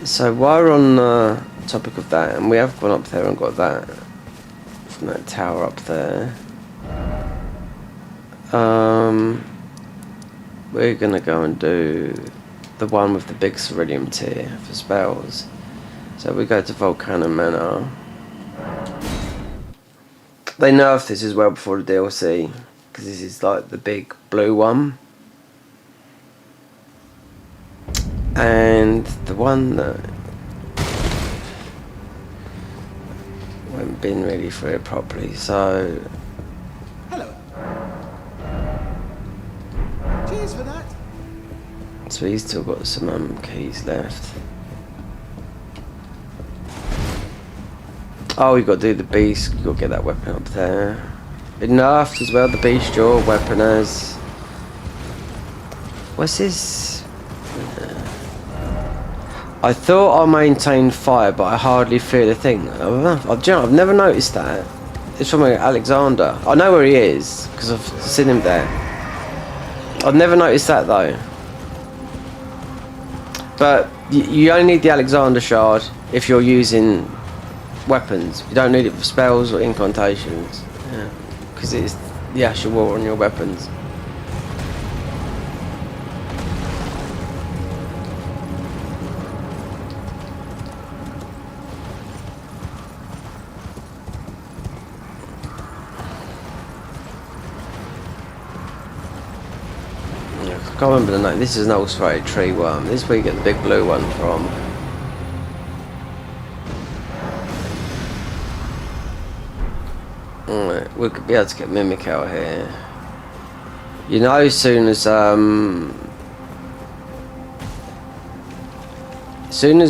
So while we're on the topic of that, and we have gone up there and got that from that tower up there, we're gonna go and do the one with the big cerulean tier for spells. So we go to Volcano Manor. They nerfed this as well before the DLC, because this is like the big blue one. And the one that we haven't been really through it properly, so Hello. Cheers for that. so he's still got some keys left. Oh, we got to do the beast. You got to get that weapon up there. It nerfed as well. The beast jaw weapon has. What's this? I thought I maintained fire, but I hardly feel a thing. I've never noticed that. It's from Alexander. I know where he is because I've seen him there. I've never noticed that though. But you only need the Alexander shard if you're using weapons. You don't need it for spells or incantations. Yeah, because it's the Asher War on your weapons. I can't remember the name. This is an old throated tree worm. This is where you get the big blue one from. Alright, we'll be able to get Mimic out here. You know, as soon as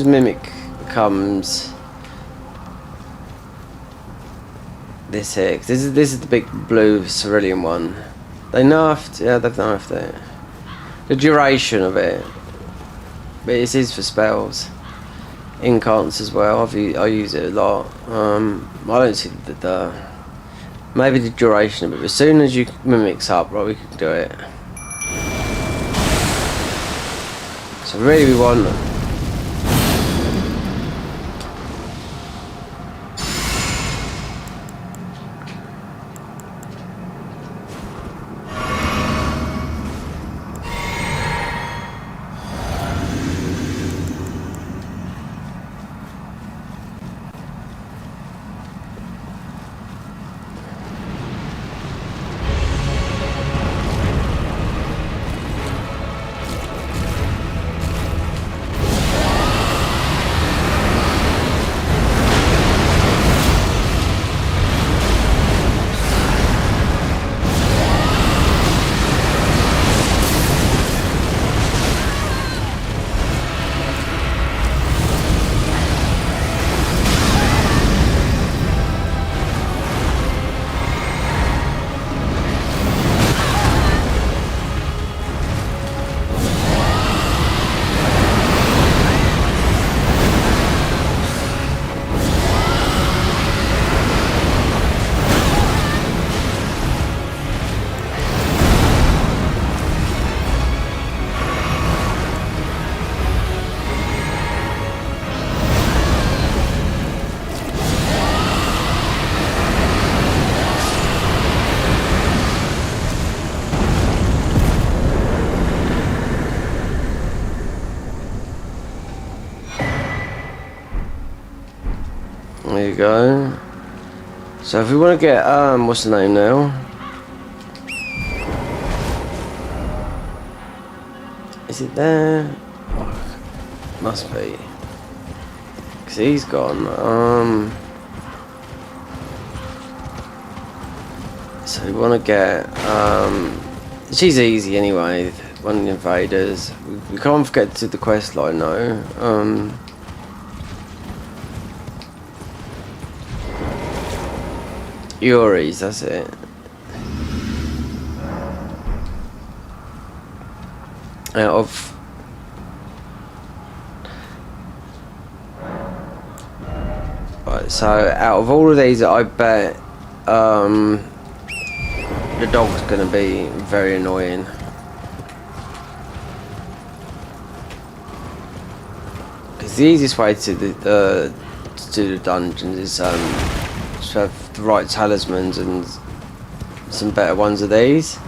Mimic becomes this here, 'cause this is the big blue cerulean one. They nerfed, yeah, they've nerfed it. The duration of it, but it is for spells, incants as well. I use it a lot. I don't see the maybe the duration of it. But as soon as you mimics up, right, we can do it. So really, we want. There you go. So if we want to get, what's the name now? Is it there? Oh, must be. Because he's gone. So we want to get, she's easy anyway, one of the invaders. We can't forget to do the quest line though. Yuri's, that's it. Out of right, so out of all of these, I bet the dog's gonna be very annoying. Because the easiest way to do the dungeons is to have the right talismans and some better ones of these.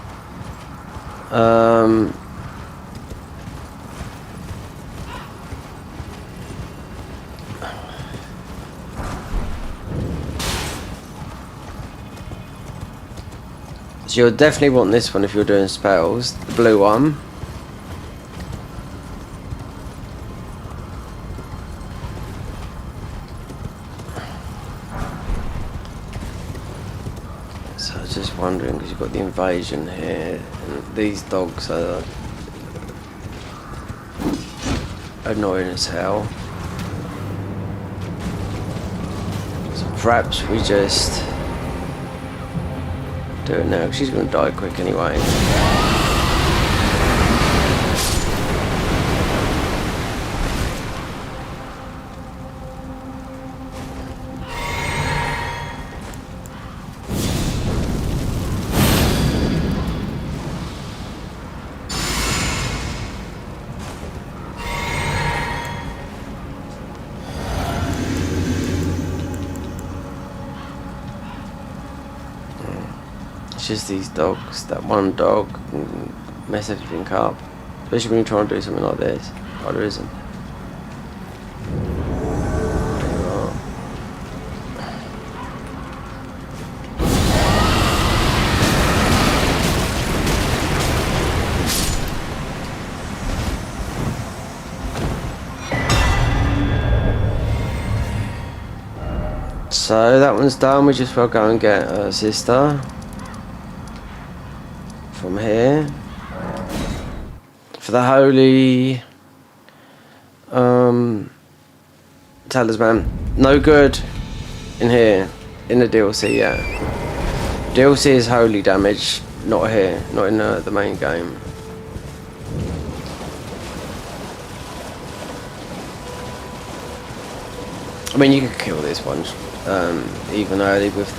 So you'll definitely want this one if you're doing spells, the blue one. So I was just wondering, because you've got the invasion here, and these dogs are annoying as hell. So perhaps we just do it now, 'cause she's going to die quick anyway. Just these dogs, that one dog can mess everything up, especially when you're trying to do something like this. Oh, there isn't. There you are. So that one's done. We just will go and get a sister from here for the holy talisman. No good in here in the DLC yet. DLC is holy damage, not here, not in the main game. I mean, you could kill this one even early with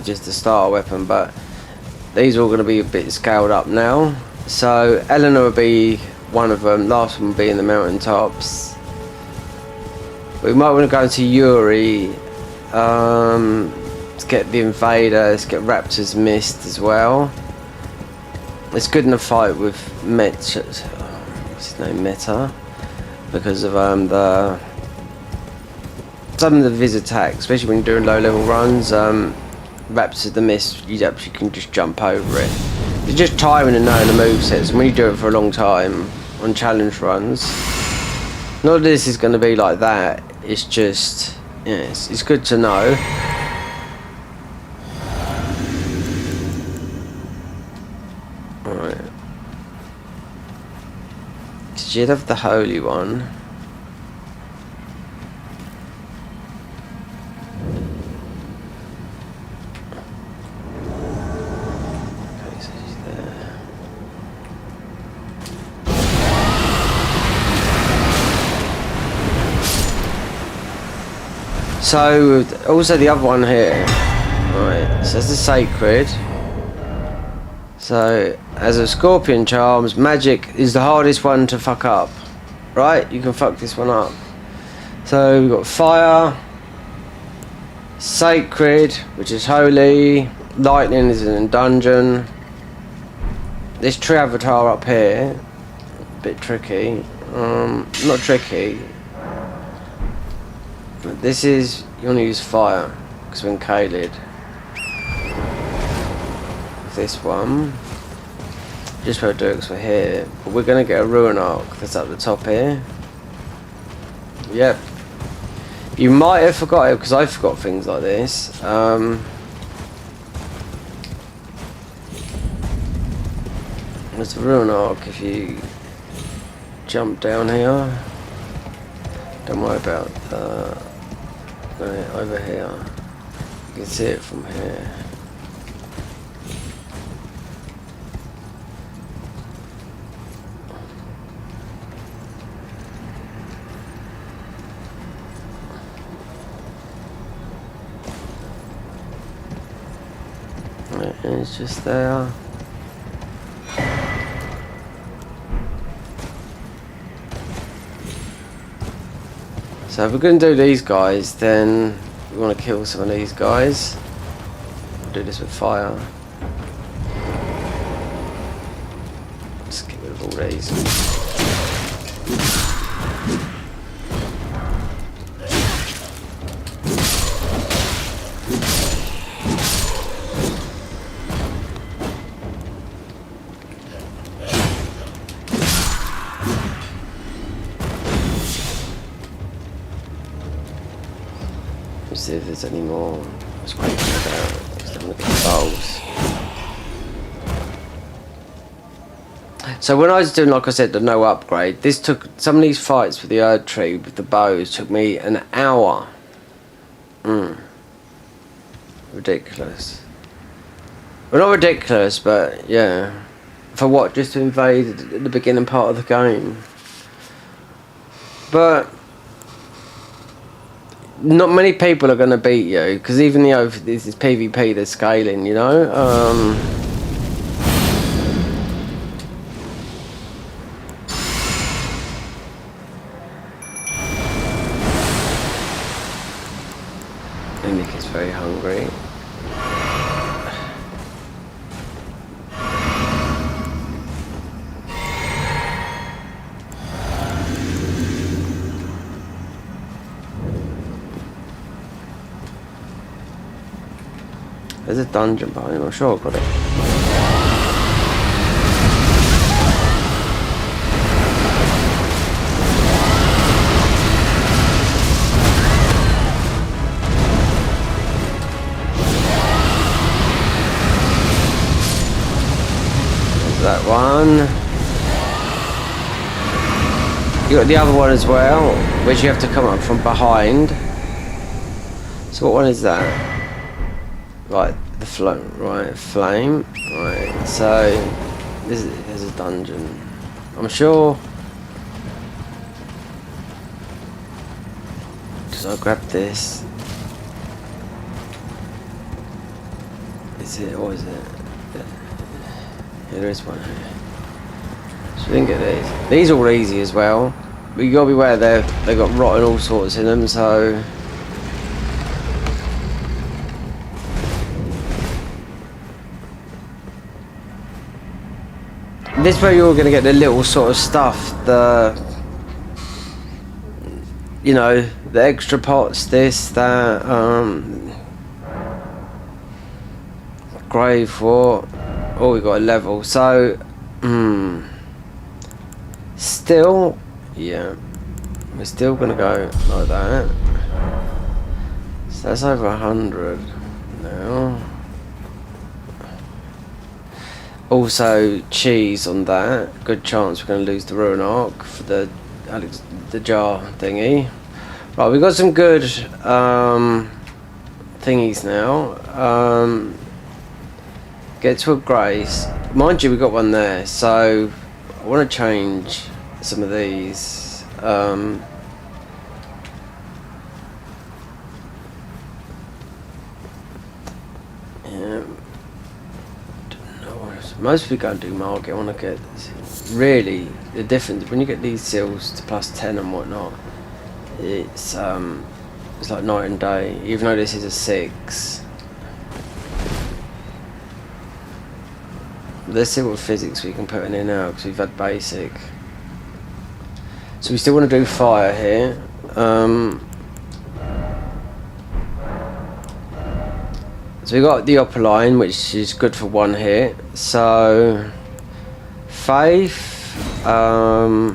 just the starter weapon, but these are all going to be a bit scaled up now. So Eleanor will be one of them. Last one will be in the mountaintops. We might want to go to Yuri. Let's get the invader. Let's get Raptor's Mist as well. It's good in a fight with what's his name, Meta, because of some of his attacks, especially when you're doing low level runs. Raptors the Mist, you actually can just jump over it. It's just timing and knowing the movesets, and when you do it for a long time on challenge runs, not that this is going to be like that, it's just, yeah, it's good to know. Alright. So you'd have the holy one. So, also the other one here, right, so that's the sacred. So, as a scorpion charms, magic is the hardest one to fuck up, right? You can fuck this one up. So, we've got fire, sacred, which is holy, lightning is in a dungeon. This tree avatar up here, a bit tricky, not tricky. This is, you want to use fire, because we're in Kaled. This one. Just about to do it because we're here. But we're going to get a ruin arc that's up the top here. Yep. You might have forgot it because I forgot things like this. There's a ruin arc if you jump down here. Don't worry about over here. You can see it from here. It's just there. So if we're going to do these guys, then we want to kill some of these guys. We'll do this with fire. Just get rid of all these. See if there's any more. Let's wait for that. Just have a look at the bows. So when I was doing, like I said, the no upgrade, this took some of these fights with the Erd tree with the bows took me an hour. Ridiculous. Well, not ridiculous, but yeah. For what? Just to invade the beginning part of the game. But not many people are going to beat you, because even though this is PvP, they're scaling, you know? Nick is very hungry. There's a dungeon behind him, I'm sure I've got it. There's that one. You got the other one as well, which you have to come up from behind. So what one is that? Right, the flame. Right, so this is a dungeon. I'm sure. So I'll grab this. Is it, or is it? Yeah, there is one here. So we didn't get these. These are all easy as well. But you gotta be aware they've got rotten all sorts in them, so. This is where you're going to get the little sort of stuff, you know, the extra pots, this, that, grave fort. Oh, we got a level. So, still, yeah, we're still going to go like that. So that's over 100 now. Also, cheese on that. Good chance we're going to lose the ruin arc for the jar thingy. Right, we've got some good thingies now. Get to a grace. Mind you, we got one there, so I want to change some of these. Yeah. Most people go and do market. I want to get really the difference when you get these seals to +10 and whatnot. It's like night and day. Even though this is a 6, let's see what physics we can put in here now because we've had basic. So we still want to do fire here. So we got the upper line, which is good for 1 hit. So faith. Right,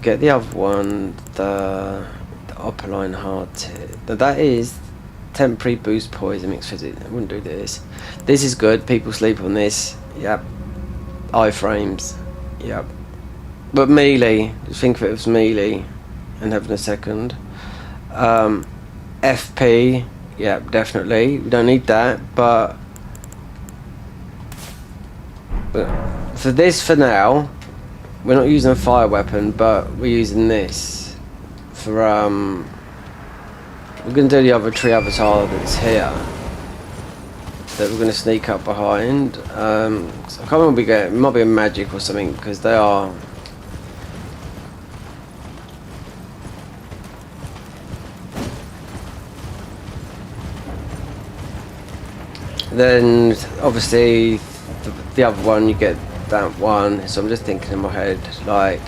get the other one, the upper line hard hit. Now that is temporary boost poison mixed physics. I wouldn't do this. This is good. People sleep on this. Yep. Iframes. Yep. But melee. Just think of it as melee, and having a second. FP. Yep, definitely. We don't need that, but for this, for now, we're not using a fire weapon, but we're using this for we're gonna do the other tree avatar that's here that we're gonna sneak up behind. So I can't remember, it might be a magic or something, because they are then obviously the other one, you get that one. So I'm just thinking in my head, like,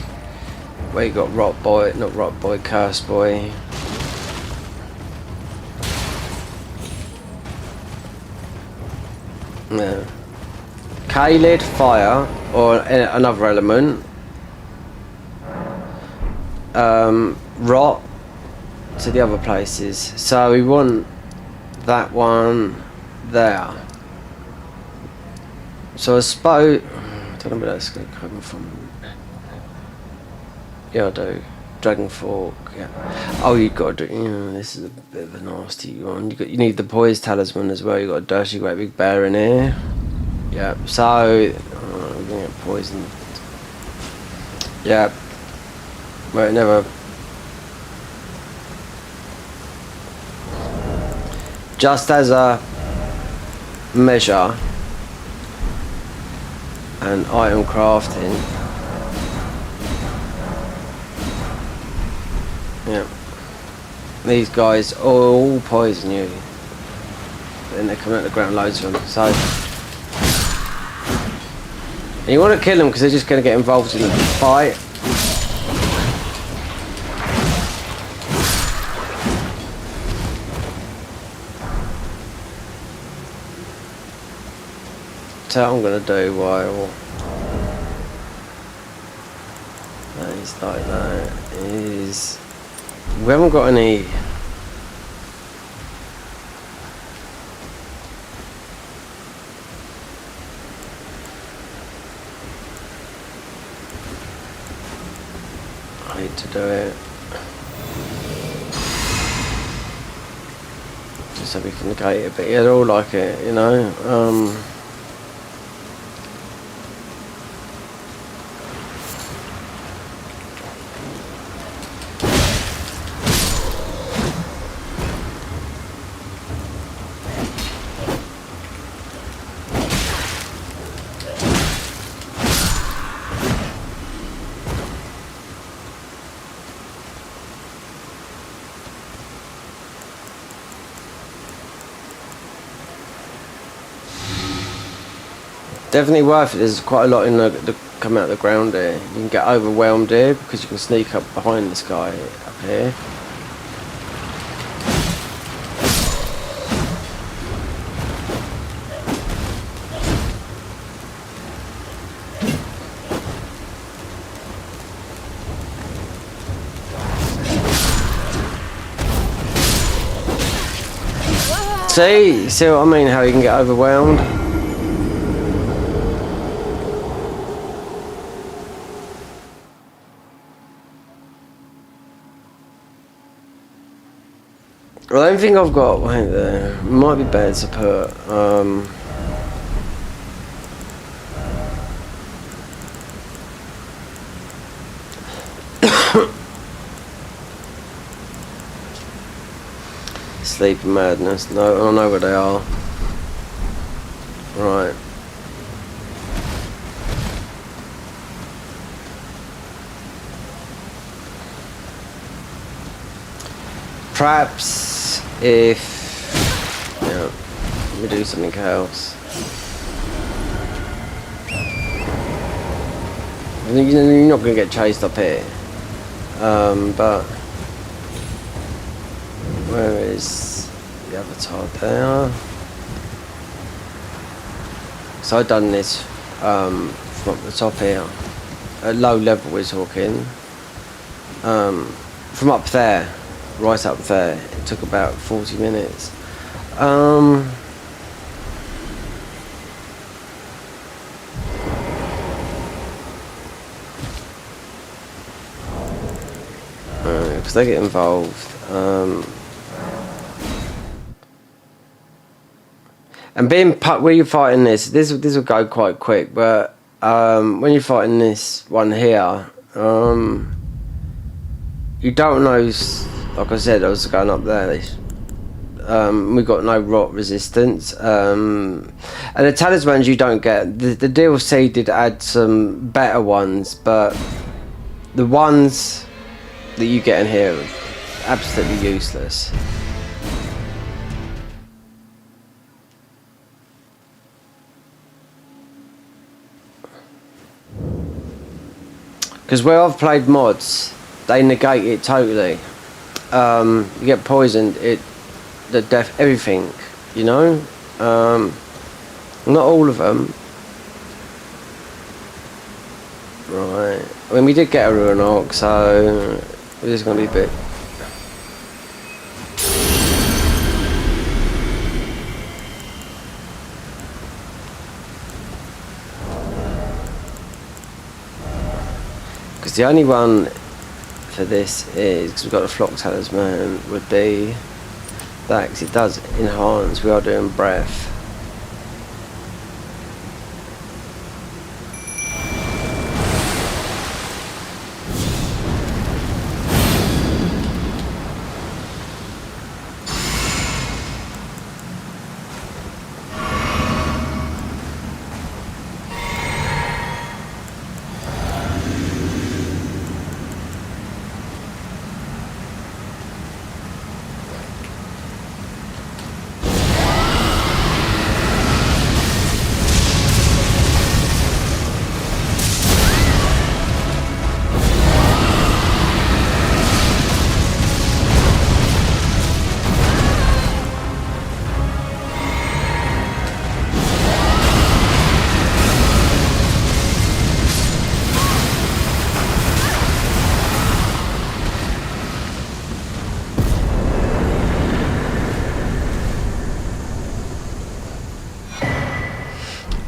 where you got Rot Boy, not Rot Boy, Curse Boy. No. Kaled, fire, or another element. Rot to the other places. So we want that one there. So I suppose, I don't know where that's going to come from. Yeah, I do. Dragon Fork, yeah. Oh, you got to do, this is a bit of a nasty one. You need the Poise Talisman as well. You got a dirty great big bear in here. Yeah, so, we're going to get poisoned. Yeah. Well, it never. Just as a measure, and item crafting. Yeah. These guys all poison you. Then they come out the ground, loads of them. So, and you want to kill them because they're just going to get involved in the fight. So what I'm going to do while that is like that is, we haven't got any I need to do it just so we can negate it, but yeah, they're all like it, you know. Definitely worth it. There's quite a lot in the come out of the ground here. You can get overwhelmed here because you can sneak up behind this guy up here. See what I mean? How you can get overwhelmed. Well, I don't think I've got right there. Might be better to put Sleep and Madness. No, I know where they are. Right. Perhaps if, yeah, let me do something else. I think you're not going to get chased up here, but Where is the avatar there? So I've done this from up the top here. At low level we're talking. From up there, right up there, it took about 40 minutes. Because they get involved. And being where you're fighting this will go quite quick, but when you're fighting this one here, you don't know. Like I said, I was going up there. We got no rot resistance, and the talismans you don't get. The DLC did add some better ones, but the ones that you get in here are absolutely useless. Because where I've played mods, they negate it totally. You get poisoned, the death, everything, you know. Not all of them. Right. I mean, we did get a ruin arc, so we're just gonna be a bit. Because the only one for this is, because we've got the flock talisman, would be that, because it does enhance. We are doing breath.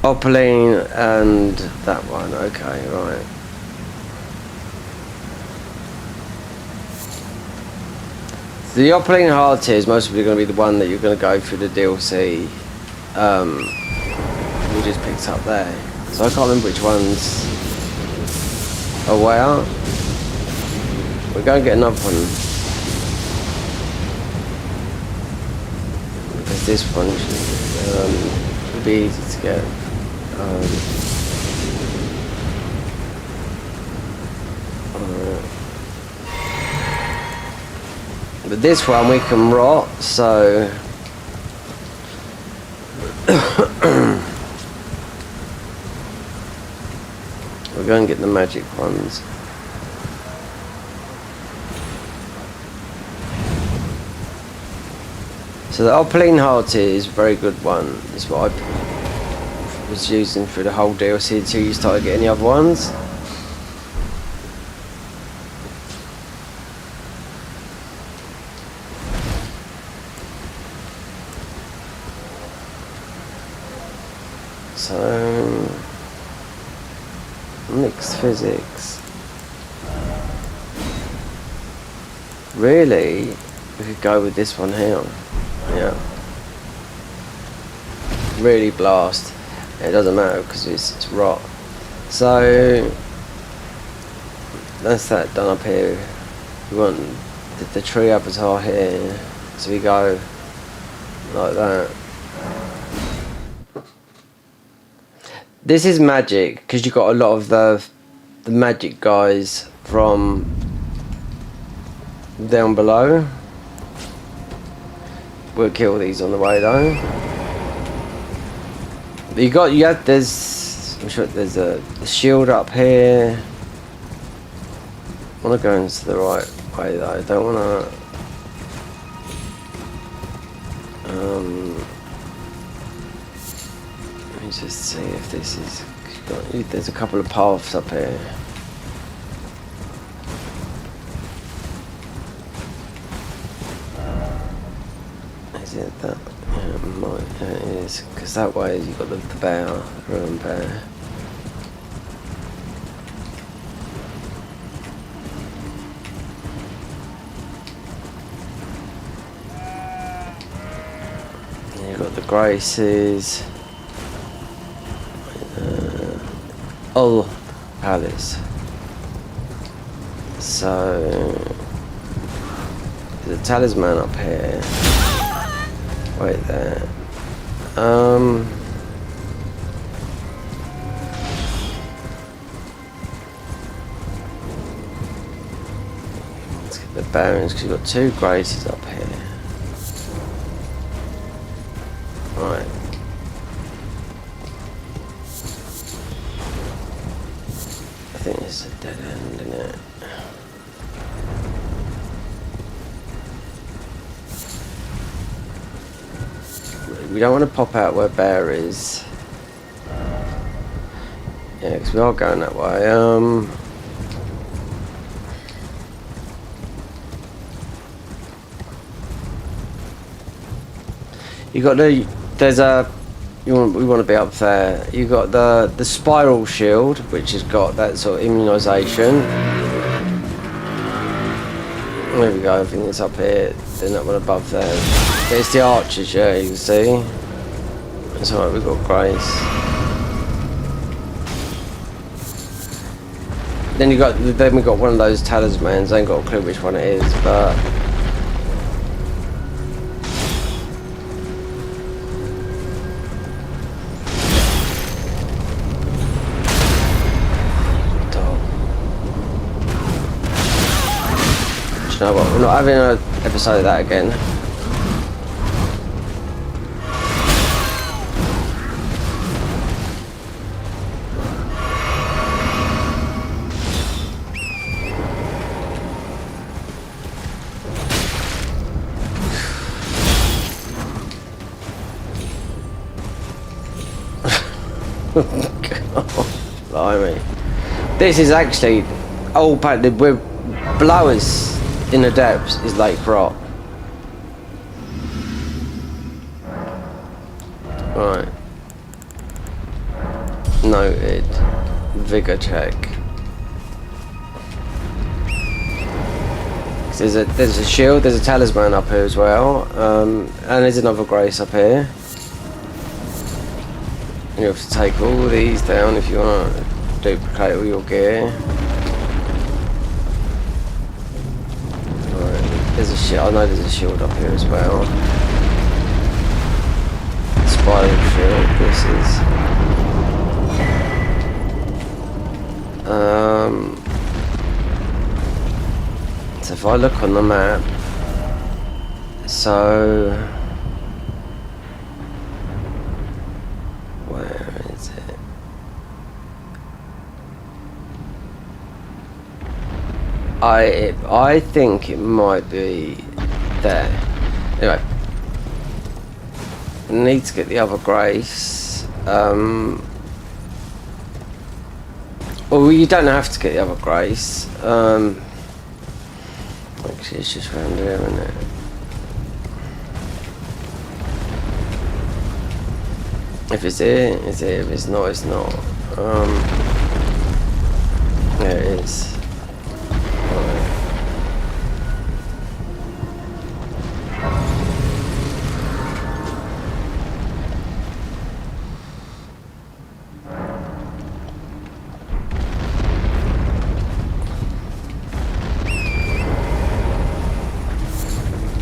Opaline and that one, okay, right. The Opaline Heart is mostly going to be the one that you're going to go through the DLC. We just picked up there. So I can't remember which ones are where. We're going to get another one. Because this one should be easy to get. But this one we can rot, so we're going to get the magic ones. So the Opaline Heart is a very good one. It's what I was using through the whole DLC until you started getting the other ones. So mixed physics. Really, we could go with this one here. Yeah. Really blast. It doesn't matter because it's rot. So that's that done up here. We want the tree avatar here. So we go like that. This is magic because you got a lot of the magic guys from down below. We'll kill these on the way though. I'm sure there's a shield up here. I want to go into the right way though. I don't want to. Let me just see if this is... There's a couple of paths up here. Is it that? Yeah, it might. Yeah, it is. Because that way you've got the bear, the ruined bear. You've got the Graces. Old Palace. So there's a talisman up here. Wait there. Let's get the bearings because you've got 2 Graces up here. Right. I think this is a dead end, isn't it? We don't want to pop out where Bear is. Yeah, because we are going that way. You got the... There's a... we want to be up there. You got the spiral shield, which has got that sort of immunisation. There we go. I think it's up here. Then that one above there. It's the archers, yeah. You can see. It's alright. We've got Grace. Then we got one of those talismans. I ain't got a clue which one it is, but. You know what, we're not having an episode of that again. God, blimey. This is actually old painted with blowers. In the depths is Lake Rot. Right. Noted. Vigor check. There's a shield, there's a talisman up here as well. And there's another Grace up here. And you have to take all these down if you want to duplicate all your gear. There's a shield. I know there's a shield up here as well. Spiral shield. This is. So if I look on the map, so where is it? I think it might be there. Anyway, I need to get the other Grace. Well, you don't have to get the other Grace. Actually, it's just around here, isn't it? If it's here, it's here. If it's not, it's not. There it is.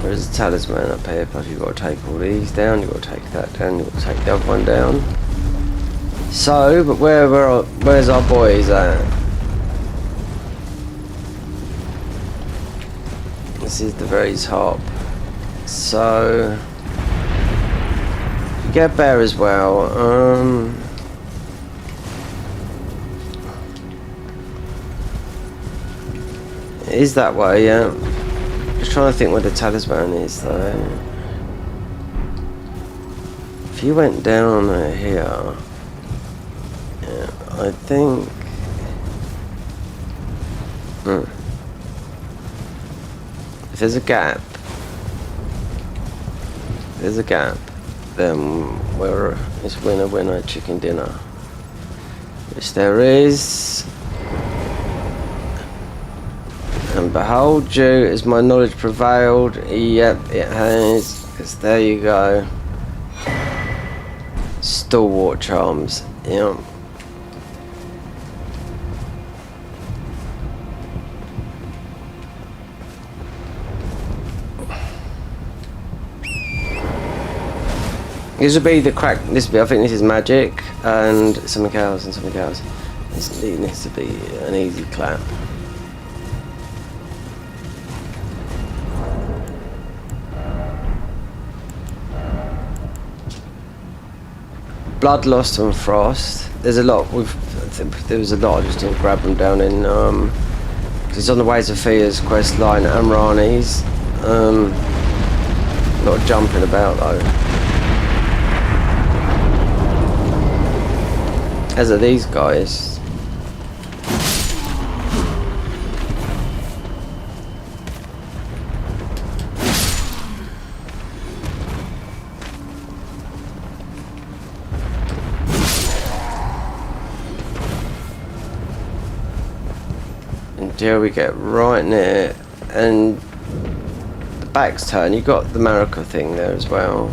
There's a talisman up here, but you've got to take all these down, you've got to take that down, you've got to take the other one down. So, but where's our boys at? This is the very top. So, you get Bear as well. It is that way, yeah. Just trying to think where the talisman is though. If you went down here, yeah, I think. If there's a gap, then it's winner winner chicken dinner. Which there is. And behold you, as my knowledge prevailed. Yep, it has. Because there you go. Stalwart charms. Yep. This would be the crack. I think this is magic and something else and something else. This needs to be an easy clap. Blood lost and frost. There's a lot. There was a lot. I just didn't grab them down in. Cause it's on the Ways of Fear's quest line and Rani's. A lot of jumping about though. As are these guys. And here we get right near, and the back's turned. You got the Marika thing there as well.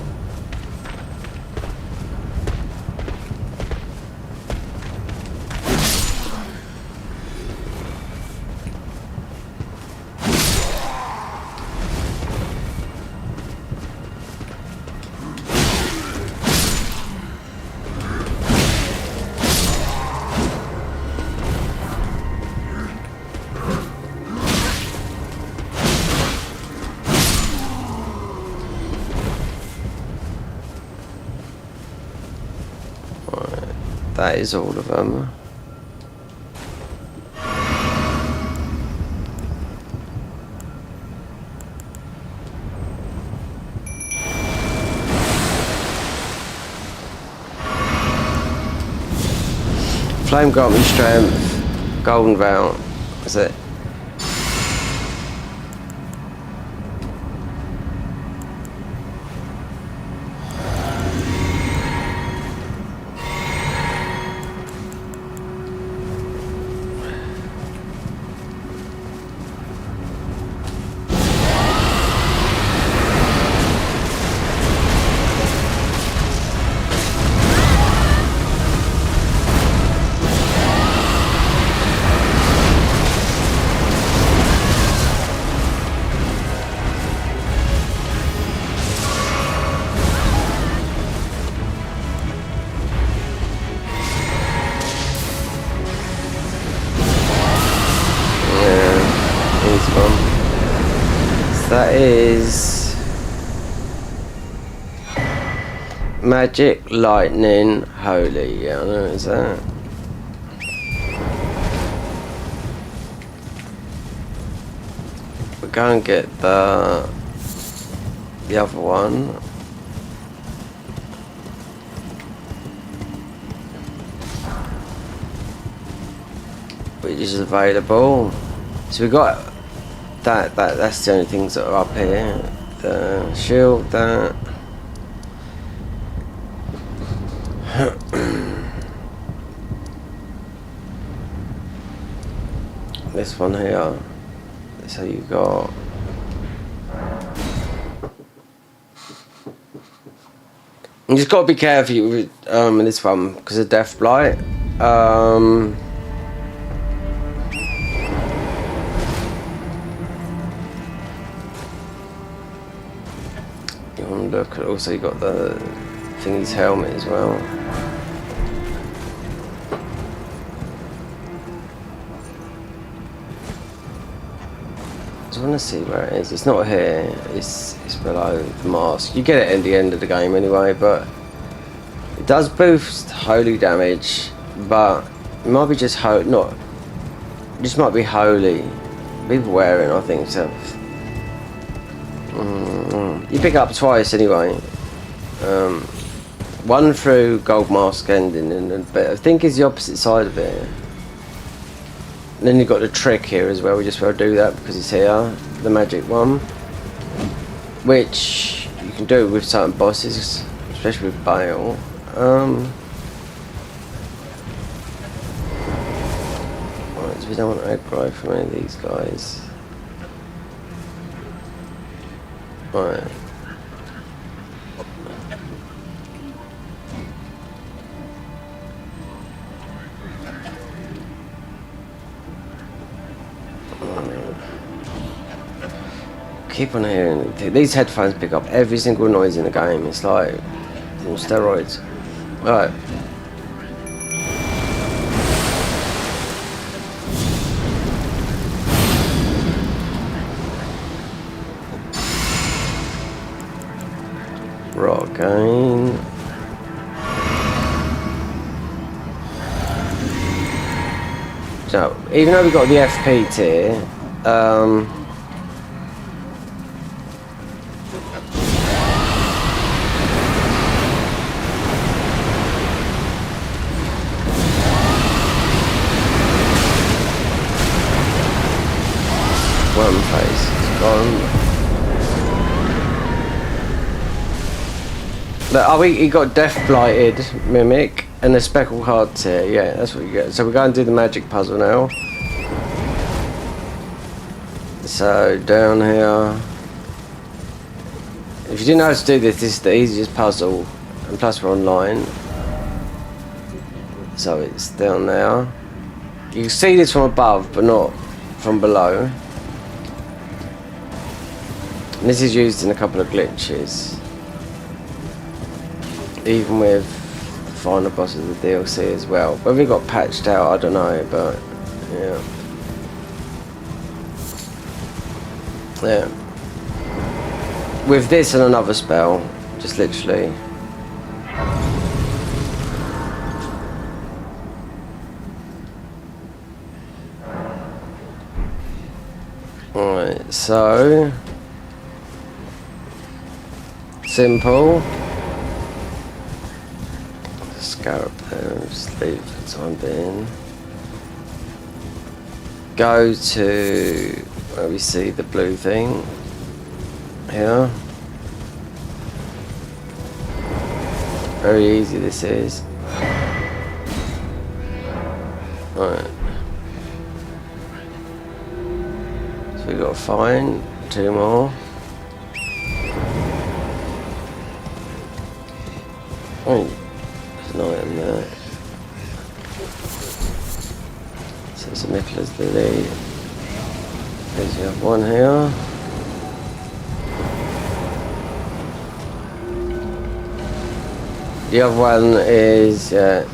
That is all of them. Flame got me strength. Golden Vow. That's it. That is magic, lightning, holy. Yeah, I know it's that. We'll go and get the other one. Which is available. So we got. That's the only things that are up here. The shield, that. This one here. So you got. You just gotta be careful with this one because of Death Blight. Look, also you got the thingy's helmet as well. I just want to see where it is. It's not here. It's below the mask. You get it at the end of the game anyway, but it does boost holy damage. But it might be just not. It just might be holy. People wearing, I think so. You pick it up twice anyway. One through Gold Mask Ending, but I think it's the opposite side of it. And then you've got the trick here as well. We just want to do that because it's here, the magic one, which you can do with certain bosses, especially with Bale. Right, so we don't want to aggro from any of these guys. Right. Keep on hearing these headphones pick up every single noise in the game. It's like on steroids. Right. Rock again. So even though we got the FP tier, one face is gone. Look, oh, he got Death Blighted Mimic and the Speckled Heart tier. Yeah, that's what you get. So we're going to do the magic puzzle now. So down here. If you didn't know how to do this, this is the easiest puzzle, and plus we're online. So it's down there. You can see this from above, but not from below. And this is used in a couple of glitches, even with the final boss of the DLC as well. Whether it got patched out, I don't know, but yeah. Yeah. With this and another spell, just literally. Alright, so simple. Scarab there, just leave for the time being. Go to where we see the blue thing here. Very easy this is. Alright. So we got to find 2 more. Oh, there's an item there. So St. Nicholas the lead. There's the other one here. The other one is God,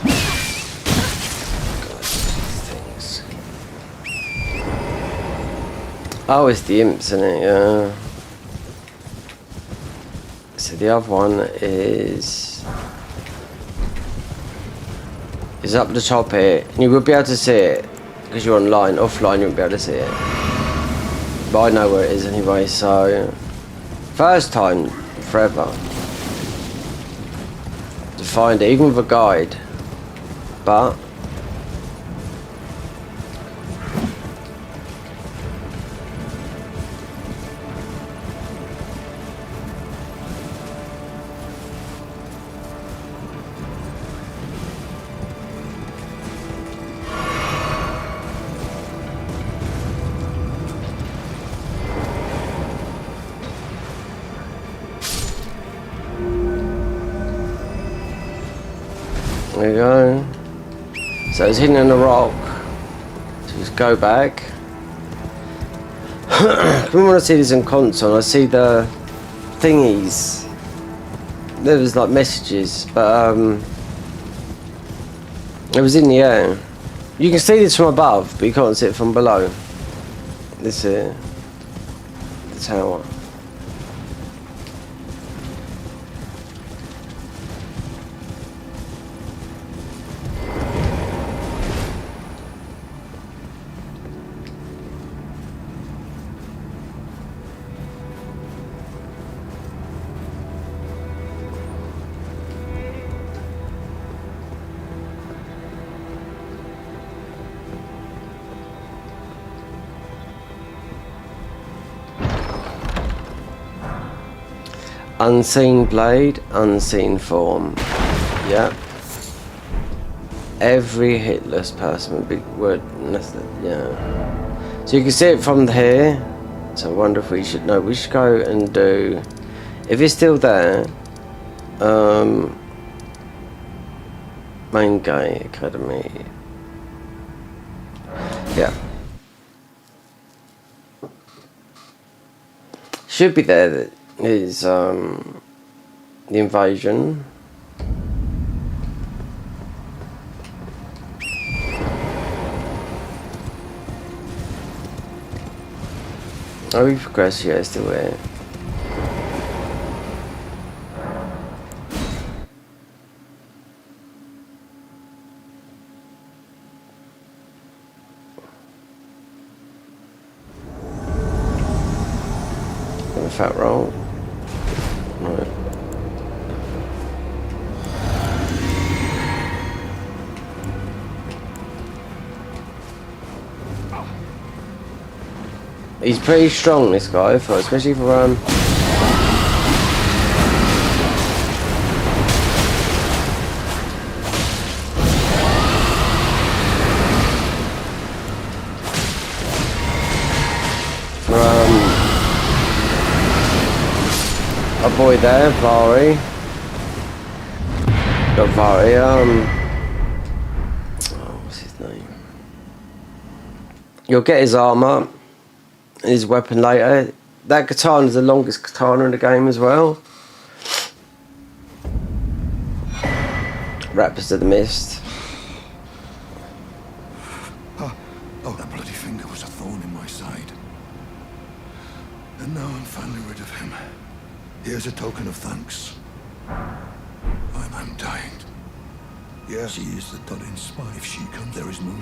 these things. Oh, it's the imps, isn't it? Yeah. So the other one is up the top here. And you will be able to see it because you're online. Offline, you won't be able to see it. But I know where it is anyway. So first time forever to find it, even with a guide. But there you go. So it's hidden in the rock. So just go back. When I see this in console, I see the thingies. There was like messages, but it was in the air. You can see this from above, but you can't see it from below. This here, the tower. Unseen blade, unseen form. Yep. Every hitless person would yeah. So you can see it from here. So I wonder if we should go and do, if it's still there, main gate academy. Yeah. Should be there. That is the invasion. Oh, we progressed. Yeah, it's still there. Fat roll. Right. He's pretty strong, this guy, especially for a boy there, Vari. Not Vari, what's his name? You'll get his armor, his weapon later. That katana is the longest katana in the game as well. Raptors of the Mist. Oh, that bloody finger was a thorn in my side. And now I'm finally rid of him. Here's a token of thanks. I'm dying. Yes, she is the Duddin spy. If she comes, there is no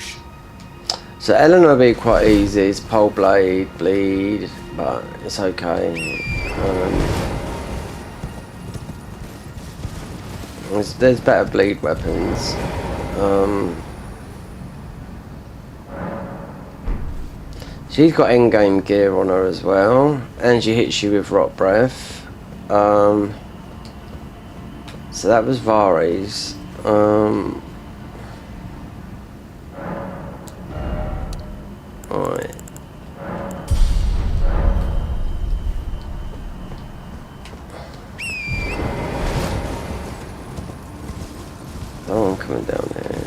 So Ellen will be quite easy. It's pole blade, bleed, but it's okay. There's better bleed weapons. She's got endgame gear on her as well, and she hits you with rot breath. So that was Vari's. Alright. Oh, I'm coming down there.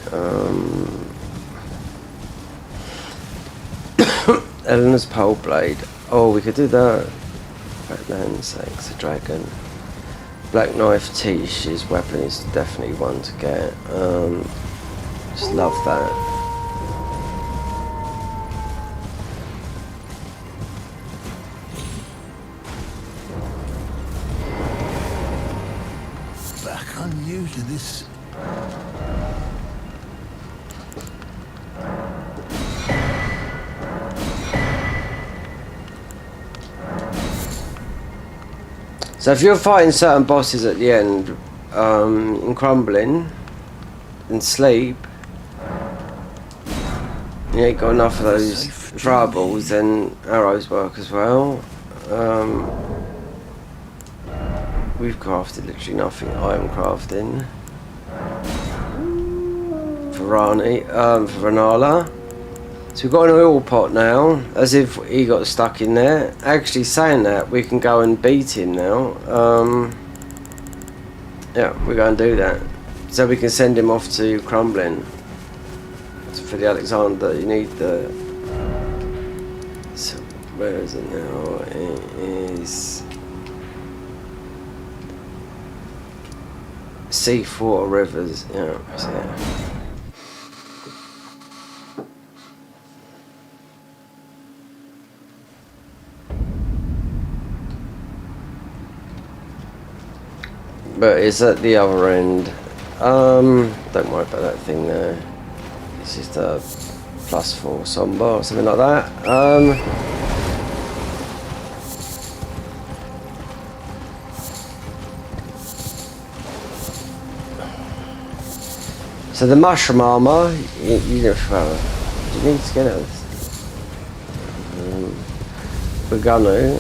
Eleanor's pole blade. Oh, we could do that. Batman sakes, a dragon. Black knife Tish, his weapon is definitely one to get. Just love that. back on you to this. So if you're fighting certain bosses at the end, in Crumbling, and Sleep, you ain't got enough of those fireballs, then arrows work as well. We've crafted literally nothing. I am crafting. For Ranala. So we've got an oil pot now, as if he got stuck in there. Actually saying that, we can go and beat him now. Yeah, we're going to do that. So we can send him off to Crumbling. So for the Alexander, you need the... So where is it now? It is... Seawater Rivers, yeah, it's there. But it's at the other end. Don't worry about that thing there. It's just a +4 somber or something like that. So the mushroom armor, you need to get it. We're gonna.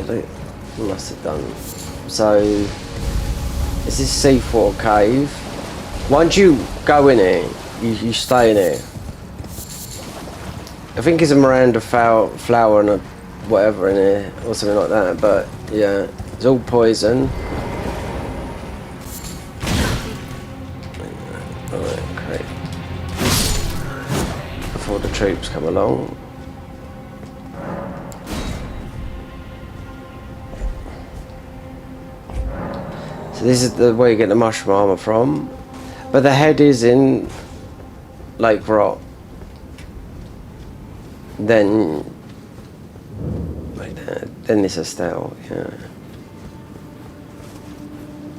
We must have done. So, is this seawater cave? Once you go in it, you stay in it. I think it's a Miranda flower and a whatever in it, or something like that, but yeah, it's all poison. Alright, okay. Before the troops come along. So this is where you get the mushroom armor from, but the head is in Lake Rot. Then it's a stele, yeah.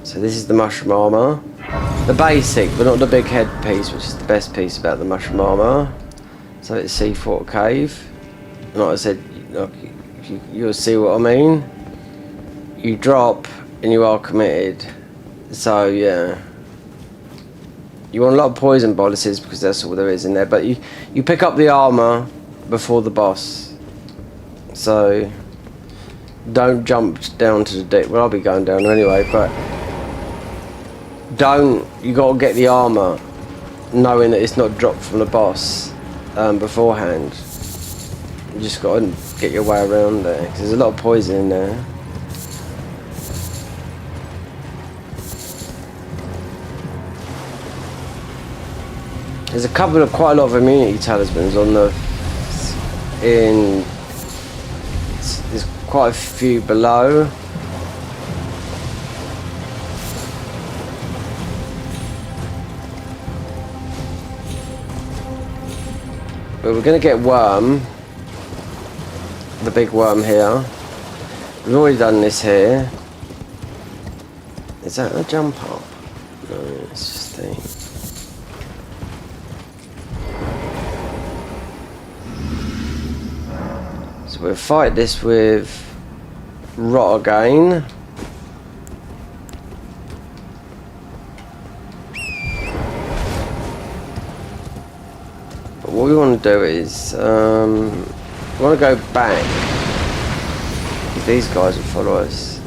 So this is the mushroom armor, the basic, but not the big head piece, which is the best piece about the mushroom armor. So it's Seafort Cave. And like I said, you'll see what I mean. You drop and you are committed. So yeah, you want a lot of poison boluses because that's all there is in there. But you pick up the armor before the boss. So don't jump down to the deck. Well, I'll be going down anyway, but you gotta get the armor knowing that it's not dropped from the boss beforehand. You just gotta get your way around there because there's a lot of poison in there. There's quite a lot of immunity talismans on there's quite a few below. But we're gonna get worm, the big worm here. We've already done this here. Is that a jump up? No, it's just a... So we'll fight this with Rot again. But what we want to do is, we want to go back. If these guys will follow us.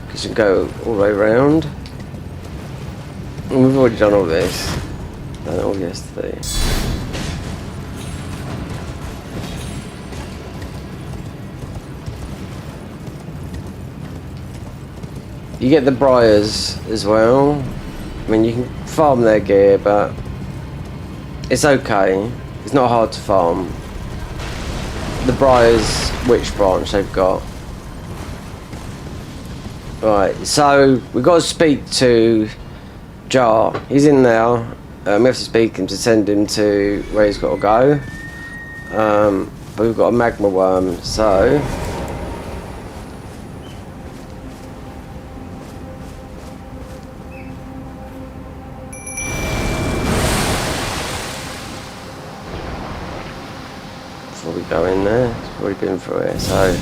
Because you can go all the way around. And we've already done all this. Done it all yesterday. You get the briars as well. I mean, you can farm their gear, but it's okay. It's not hard to farm. The briars, which branch they've got. Right, so we've got to speak to Jar. He's in there. We have to speak him to send him to where he's got to go. But we've got a magma worm, so... before we go in there, it's already been through it, so...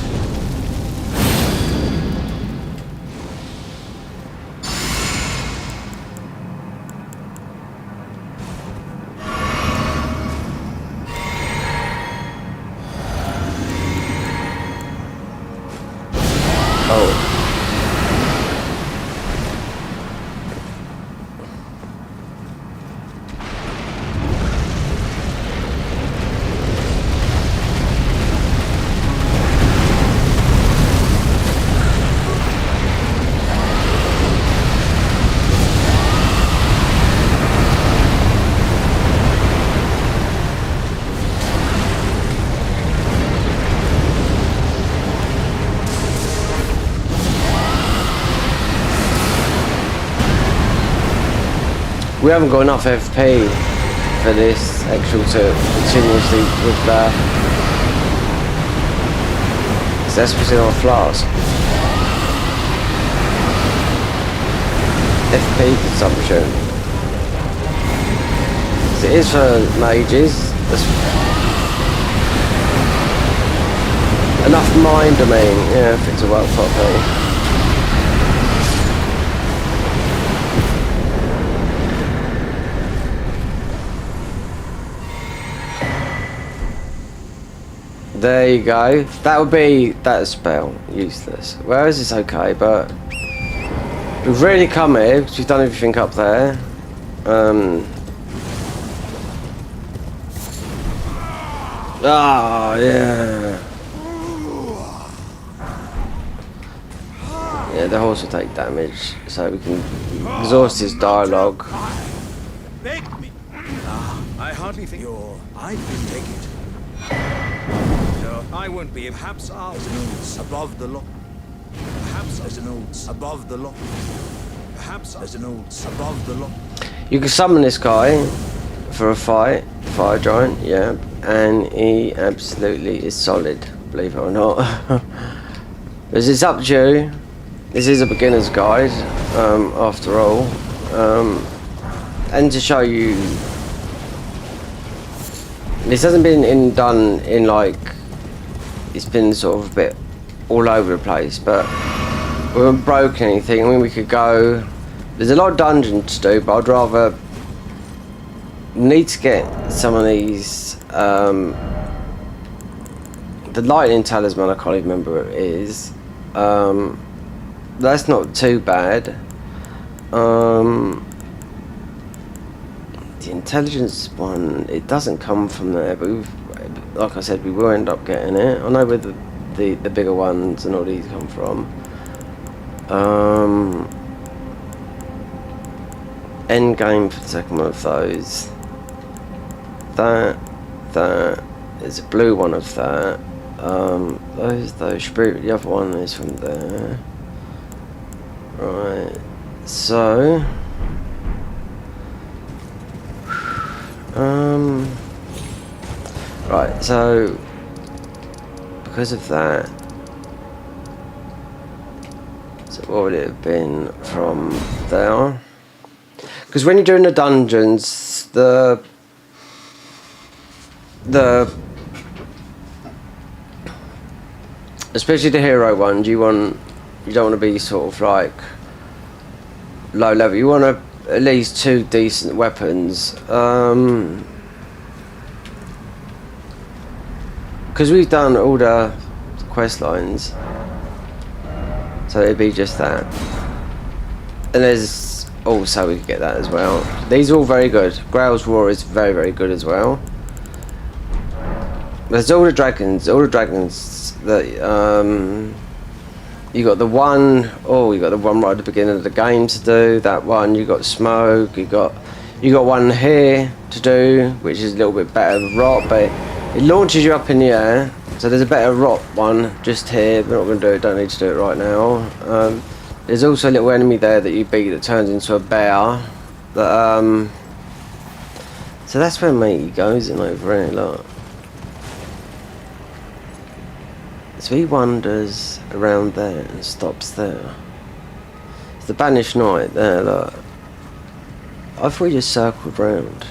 We haven't got enough FP for this actual to continuously with that. So that's what's in our flask. FP consumption. So it is for mages. That's enough mind, I mean, yeah, for it to work properly. There you go. That would be that spell. Useless. Whereas it's okay, but we've really come here because we've done everything up there. Oh, yeah. Yeah, the horse will take damage, so we can exhaust his dialogue. Begged me. I hardly think I've been taken. No, I won't be. Perhaps there's notes above the lock. Perhaps there's notes above the lock. Perhaps there's notes above the lock. You can summon this guy for a fight, fire giant, yeah, and he absolutely is solid, believe it or not. Because it's up to you. This is a beginner's guide, after all, and to show you, this hasn't been done in like, it's been sort of a bit all over the place, but we haven't broken anything. I mean, we could go, there's a lot of dungeons to do, but I'd rather need to get some of these, the lightning talisman, I can't even remember what it is. That's not too bad. The intelligence one, it doesn't come from there, but like I said, we will end up getting it. I know where the bigger ones and all these come from. End game for the second one of those. That is a blue one of that. Those spirit. The other one is from there. Right. So. Right. So. Because of that. So what would it have been from there? Because when you're doing the dungeons, especially the hero ones, you don't want to be sort of like low level. You want at least 2 decent weapons. Because we've done all the quest lines, so it'd be just that. And there's also, we could get that as well. These are all very good. Grail's Roar is very, very good as well. There's all the dragons that you got the one right at the beginning of the game to do. That one, you got smoke, you got one here to do, which is a little bit better with rot, but it launches you up in the air. So there's a better rot one just here. We're not going to do it, don't need to do it right now. There's also a little enemy there that you beat that turns into a bear. That, so that's where matey goes in over here, look. So he wanders around there and stops there. It's the Banished Knight there, look. I thought he just circled round.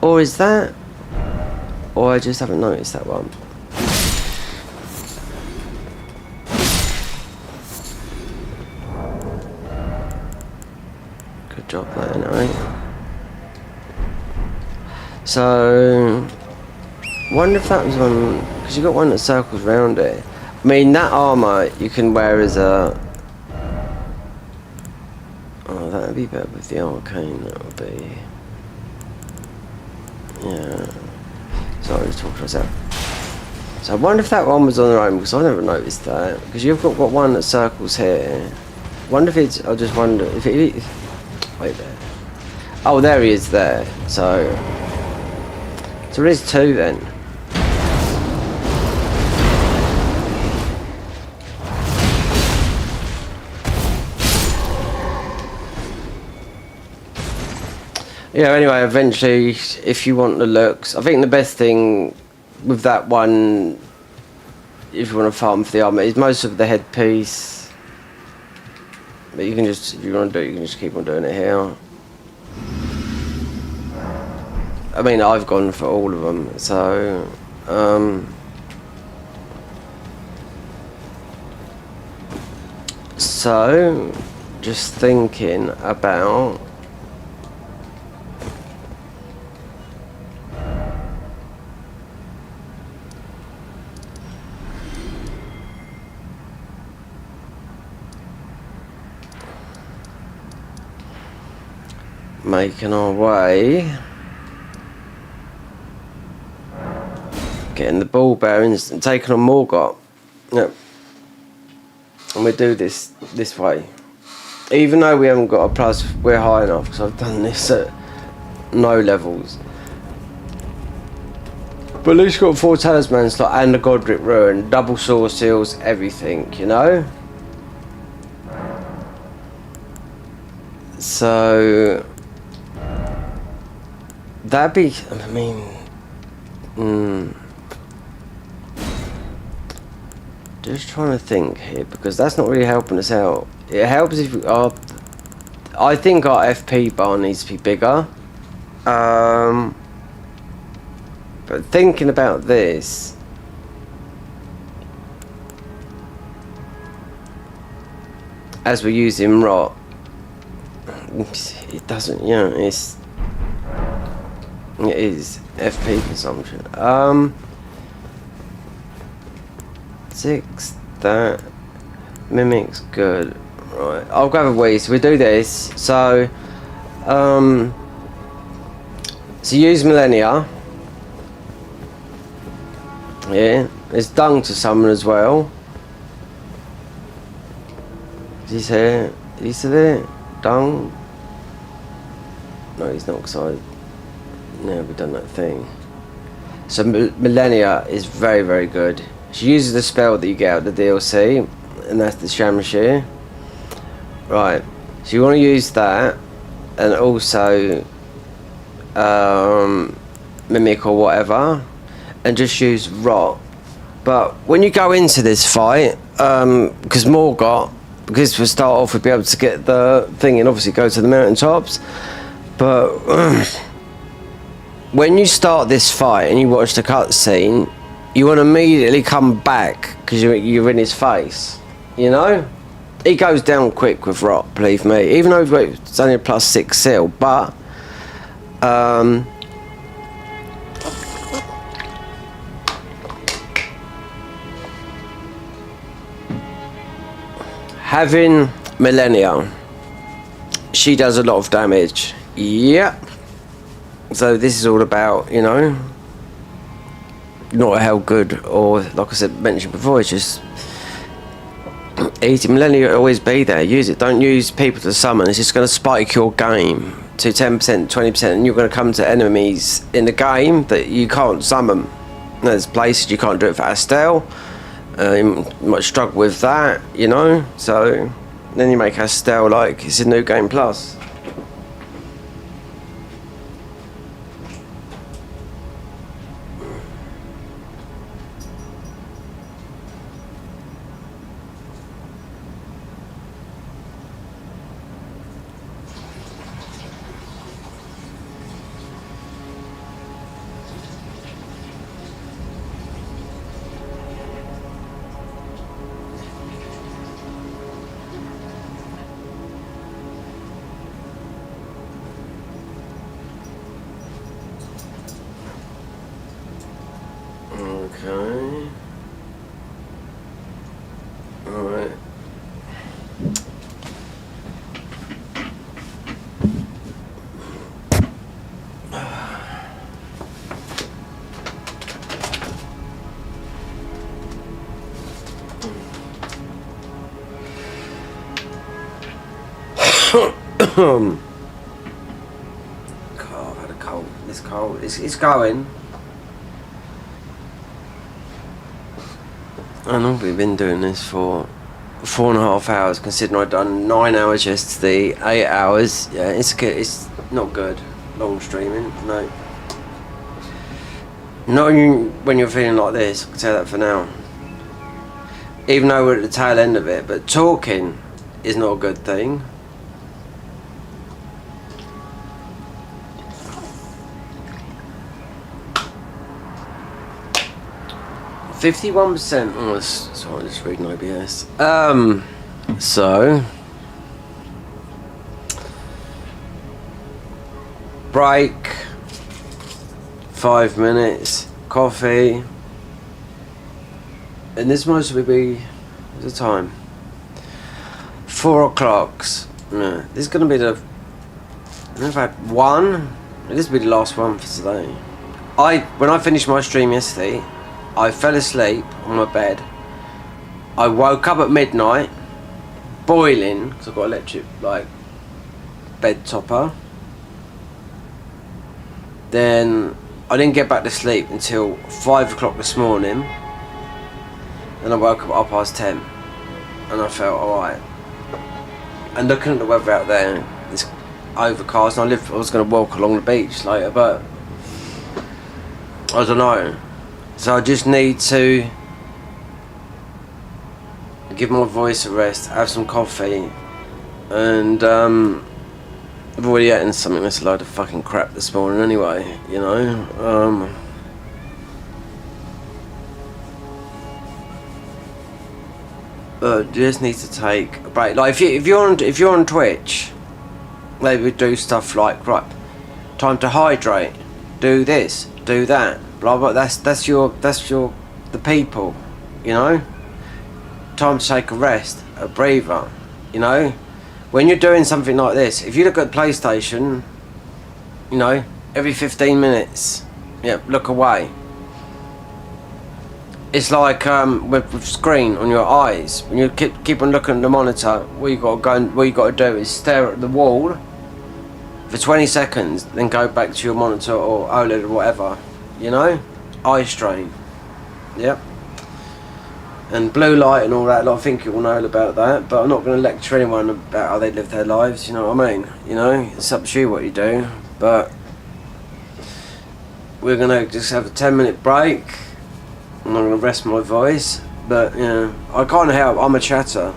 Or is that? Or I just haven't noticed that one. Good job there, anyway. So, wonder if that was one, because you got one that circles around it. I mean, that armor you can wear as a. Oh, that would be better with the arcane. That would be. Yeah. Sorry, I was talking to myself. So I wonder if that one was on their own, because I never noticed that. Because you've got one that circles here. Wonder if it's. I just wonder if it. Wait there. Oh, there he is there. So there is 2 then. Yeah, anyway, eventually, if you want the looks, I think the best thing with that one, if you want to farm for the armor, is most of the headpiece. But you can just, if you want to do it, you can just keep on doing it here. I mean, I've gone for all of them, so just thinking about making our way, getting the ball bearings and taking on Morgott. Yep. And we do this way. Even though we haven't got a plus, we're high enough because I've done this at no levels. But at least got 4 talisman slot and the Godric Ruin, double sword seals, everything, you know? So that'd be, I mean, just trying to think here, because that's not really helping us out. It helps if we are, I think our FP bar needs to be bigger. But thinking about this, as we're using rot, it doesn't, you know, it is FP consumption. 6, that mimic's good. Right, I'll grab a wee. So we do this. So use millennia. Yeah, there's dung to summon as well. Is he here? Is he still there? Dung? No, he's not, because we've done that thing. So millennia is very, very good. She uses the spell that you get out of the DLC, and that's the Shamashir. Right, so you want to use that, and also mimic or whatever, and just use rot. But when you go into this fight, because Morgott, because we start off, we'll be able to get the thing and obviously go to the mountaintops. But when you start this fight and you watch the cutscene, you want to immediately come back because you're in his face, you know? He goes down quick with rot, believe me. Even though it's only a +6 seal, but having millennia, she does a lot of damage. Yep. So this is all about, you know, not how good, or like I said, mentioned before, it's just easy. Millennia will always be there. Use it. Don't use people to summon. It's just going to spike your game to 10%, 20%, and you're going to come to enemies in the game that you can't summon. There's places you can't do it for Astel. You might struggle with that, you know. So then you make Astel like it's a new game plus. Okay. Alright. God, I've had a cold. This cold. It's going. I know we've been doing this for 4.5 hours, considering I've done 9 hours yesterday, 8 hours. Yeah, it's good. It's not good. Long streaming, no. Not when you're feeling like this, I can tell that for now. Even though we're at the tail end of it, but talking is not a good thing. 51%. Oh, sorry, just reading OBS. So break. 5 minutes. Coffee. And this mostly be the time. 4 o'clock. No, this is gonna be the. I've had one. This will be the last one for today. When I finished my stream yesterday, I fell asleep on my bed. I woke up at midnight, boiling, because I've got electric, like, bed topper. Then I didn't get back to sleep until 5 o'clock this morning. Then I woke up at 10:30, and I felt alright. And looking at the weather out there, it's overcast, and I was going to walk along the beach later, but I don't know. So I just need to give my voice a rest, have some coffee, and I've already eaten something that's a load of fucking crap this morning anyway, you know. But just need to take a break. Like if you're on Twitch, they would do stuff like, right, time to hydrate, do this, do that, blah blah. That's the people, you know. Time to take a rest, a breather, you know. When you're doing something like this, if you look at PlayStation, you know, every 15 minutes, yeah, look away. It's like with screen on your eyes. When you keep on looking at the monitor, what you got to do is stare at the wall for 20 seconds, then go back to your monitor or OLED or whatever. You know, eye strain. Yep. And blue light and all that. I think you all know about that, but I'm not going to lecture anyone about how they live their lives. You know what I mean? You know, it's up to you what you do. But we're going to just have a 10-minute break. I'm not going to rest my voice, but yeah, I can't help. I'm a chatter.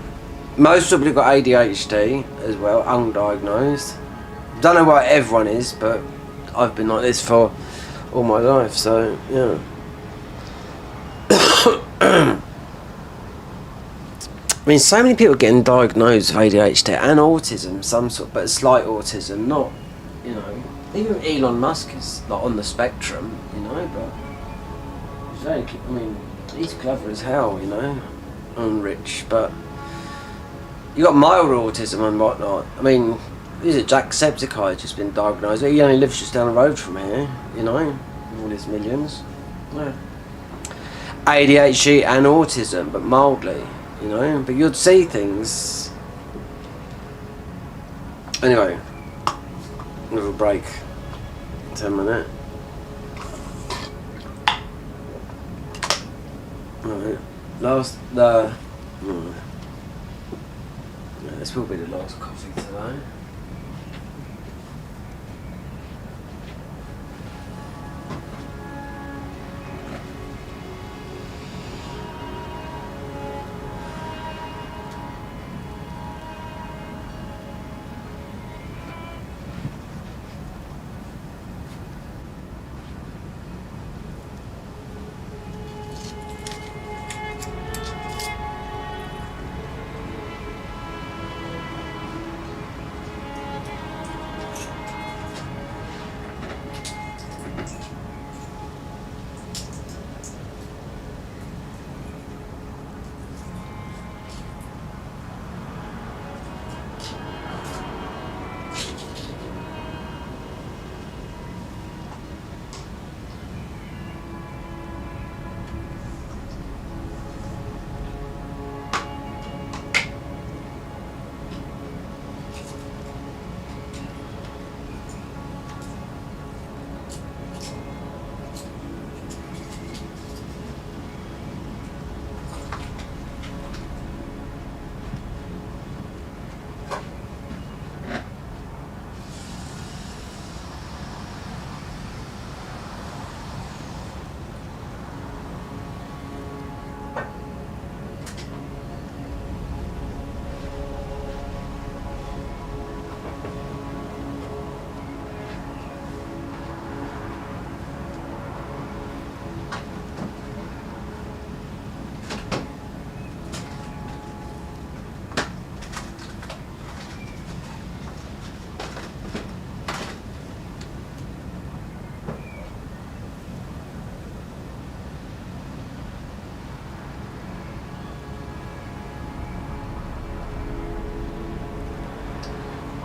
Most people have got ADHD as well, undiagnosed. Don't know what everyone is, but I've been like this for all my life, so yeah. I mean, so many people getting diagnosed with ADHD and autism, some sort, but slight autism, not, you know. Even Elon Musk is like on the spectrum, you know, but. I mean, he's clever as hell, you know, and rich, but you got mild autism and whatnot. I mean, is it Jacksepticeye just been diagnosed? He only lives just down the road from here, you know, with all his millions. Yeah. ADHD and autism, but mildly, you know, but you'd see things. Anyway, little break, 10 minutes. Right, yeah, this will be the last coffee today.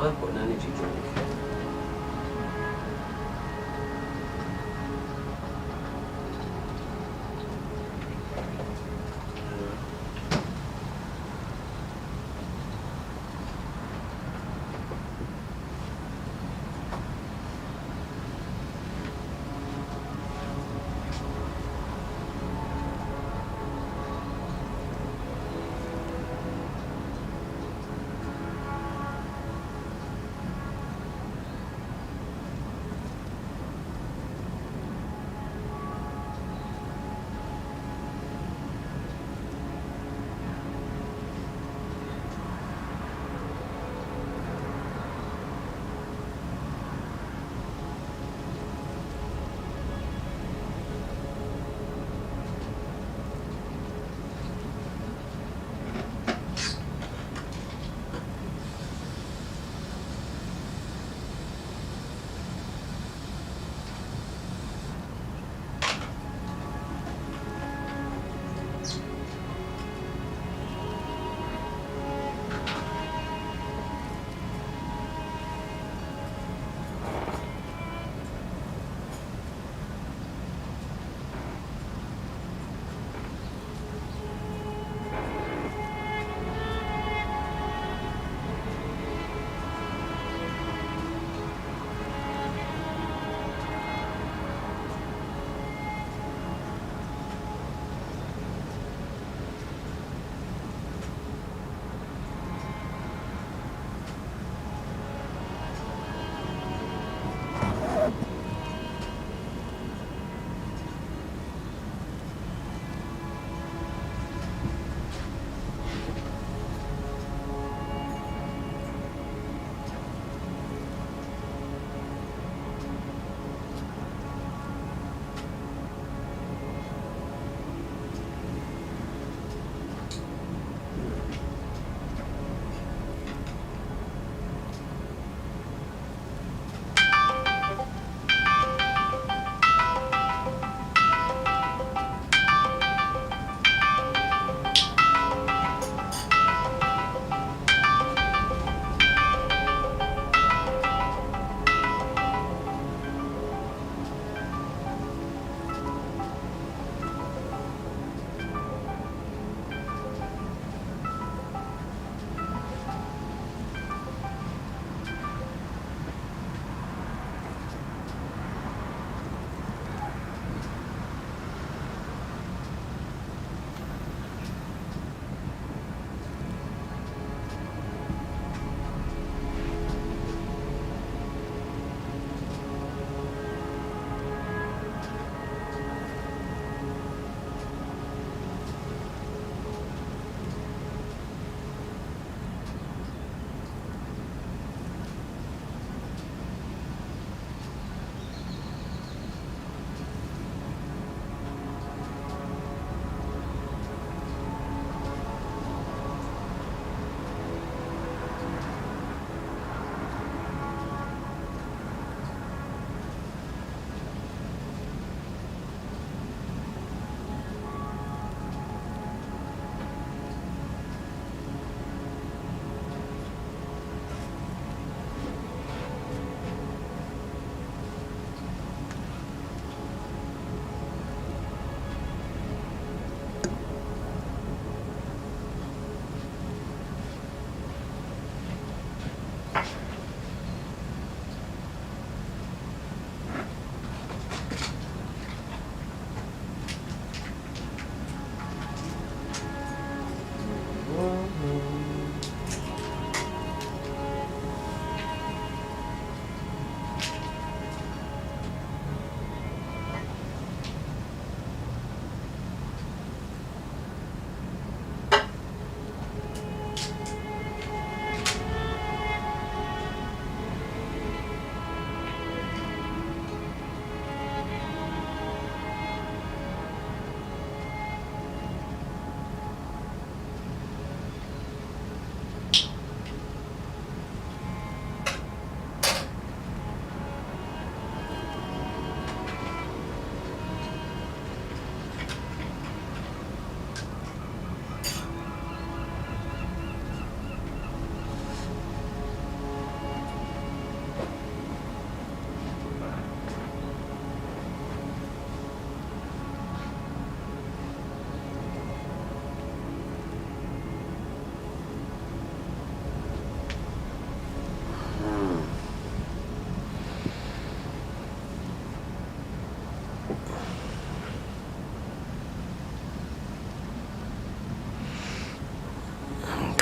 I bought an energy drink.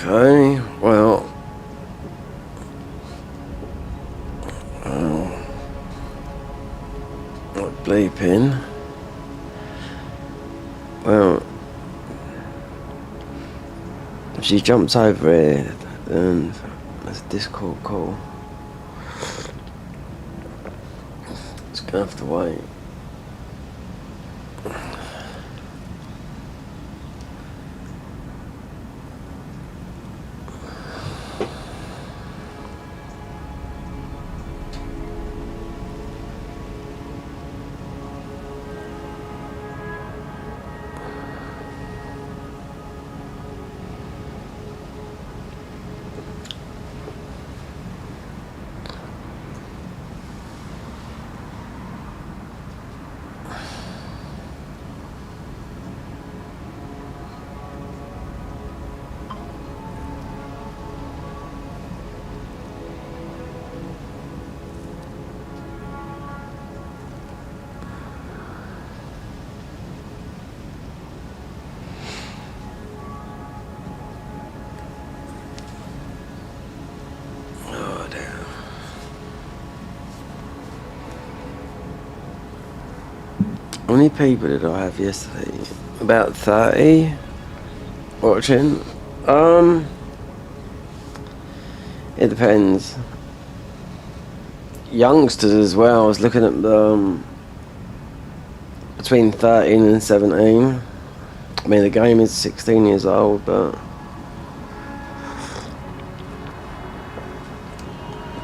Okay, well, what bleeping? Well, if she jumps over here, then that's a Discord call. It's gonna have to wait. How many people did I have yesterday? About 30 watching. It depends. Youngsters as well. I was looking at between 13 and 17. I mean, the game is 16 years old, but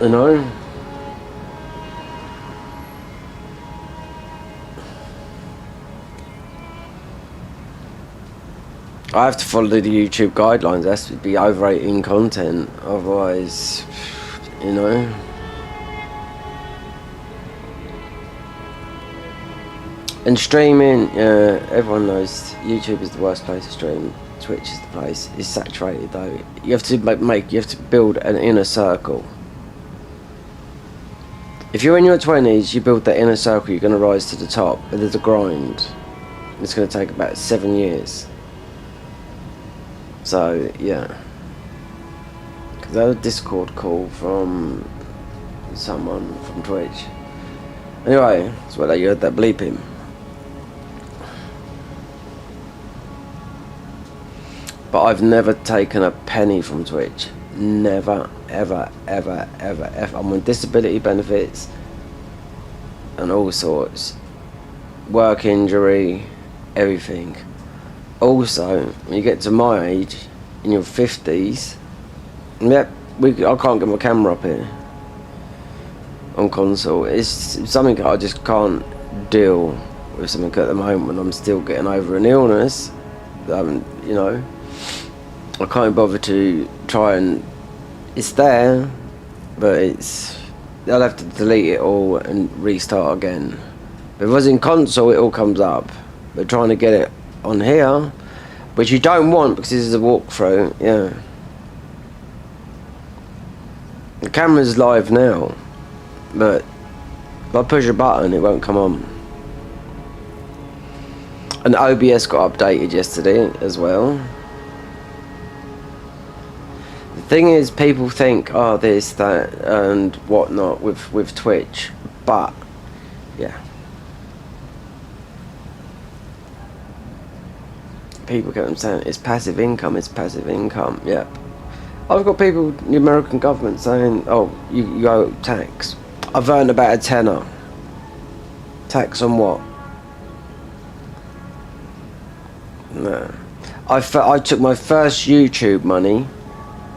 you know. I have to follow the YouTube guidelines. It has to be over 18 content, otherwise, you know. And streaming, everyone knows YouTube is the worst place to stream. Twitch is the place. It's saturated though. You have to you have to build an inner circle. If you're in your 20s, you build that inner circle, you're going to rise to the top. But there's a grind. It's going to take about 7 years. So, yeah. Because I had a Discord call from someone from Twitch. Anyway, that's what you heard that bleeping. But I've never taken a penny from Twitch. Never, ever, ever, ever, ever. I'm on disability benefits and all sorts. Work injury, everything. Also, when you get to my age, in your 50s, yep, I can't get my camera up here on console. It's something I just can't deal with something at the moment when I'm still getting over an illness. You know, I can't bother to try and... It's there, but I'll have to delete it all and restart again. But if I was in console, it all comes up. But trying to get it on here, which you don't want because this is a walkthrough, yeah. The camera's live now, but if I push a button, it won't come on. And OBS got updated yesterday as well. The thing is, people think, oh, this, that, and whatnot with Twitch, but yeah. People kept saying it's passive income, yep. I've got people, the American government, saying, oh, you owe tax. I've earned about a tenner. Tax on what? No. I took my first YouTube money,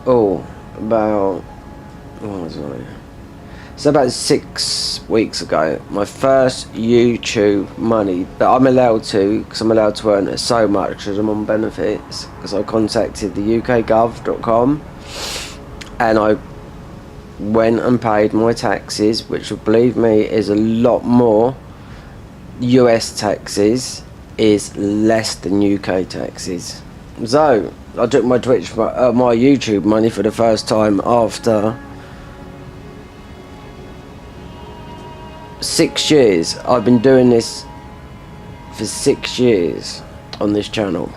what was I? So about 6 weeks ago, my first YouTube money that I'm allowed to, because I'm allowed to earn so much because I'm on benefits, because I contacted the ukgov.com and I went and paid my taxes, which, believe me, is a lot more. US taxes is less than UK taxes. So I took my my YouTube money for the first time after 6 years. I've been doing this for 6 years on this channel.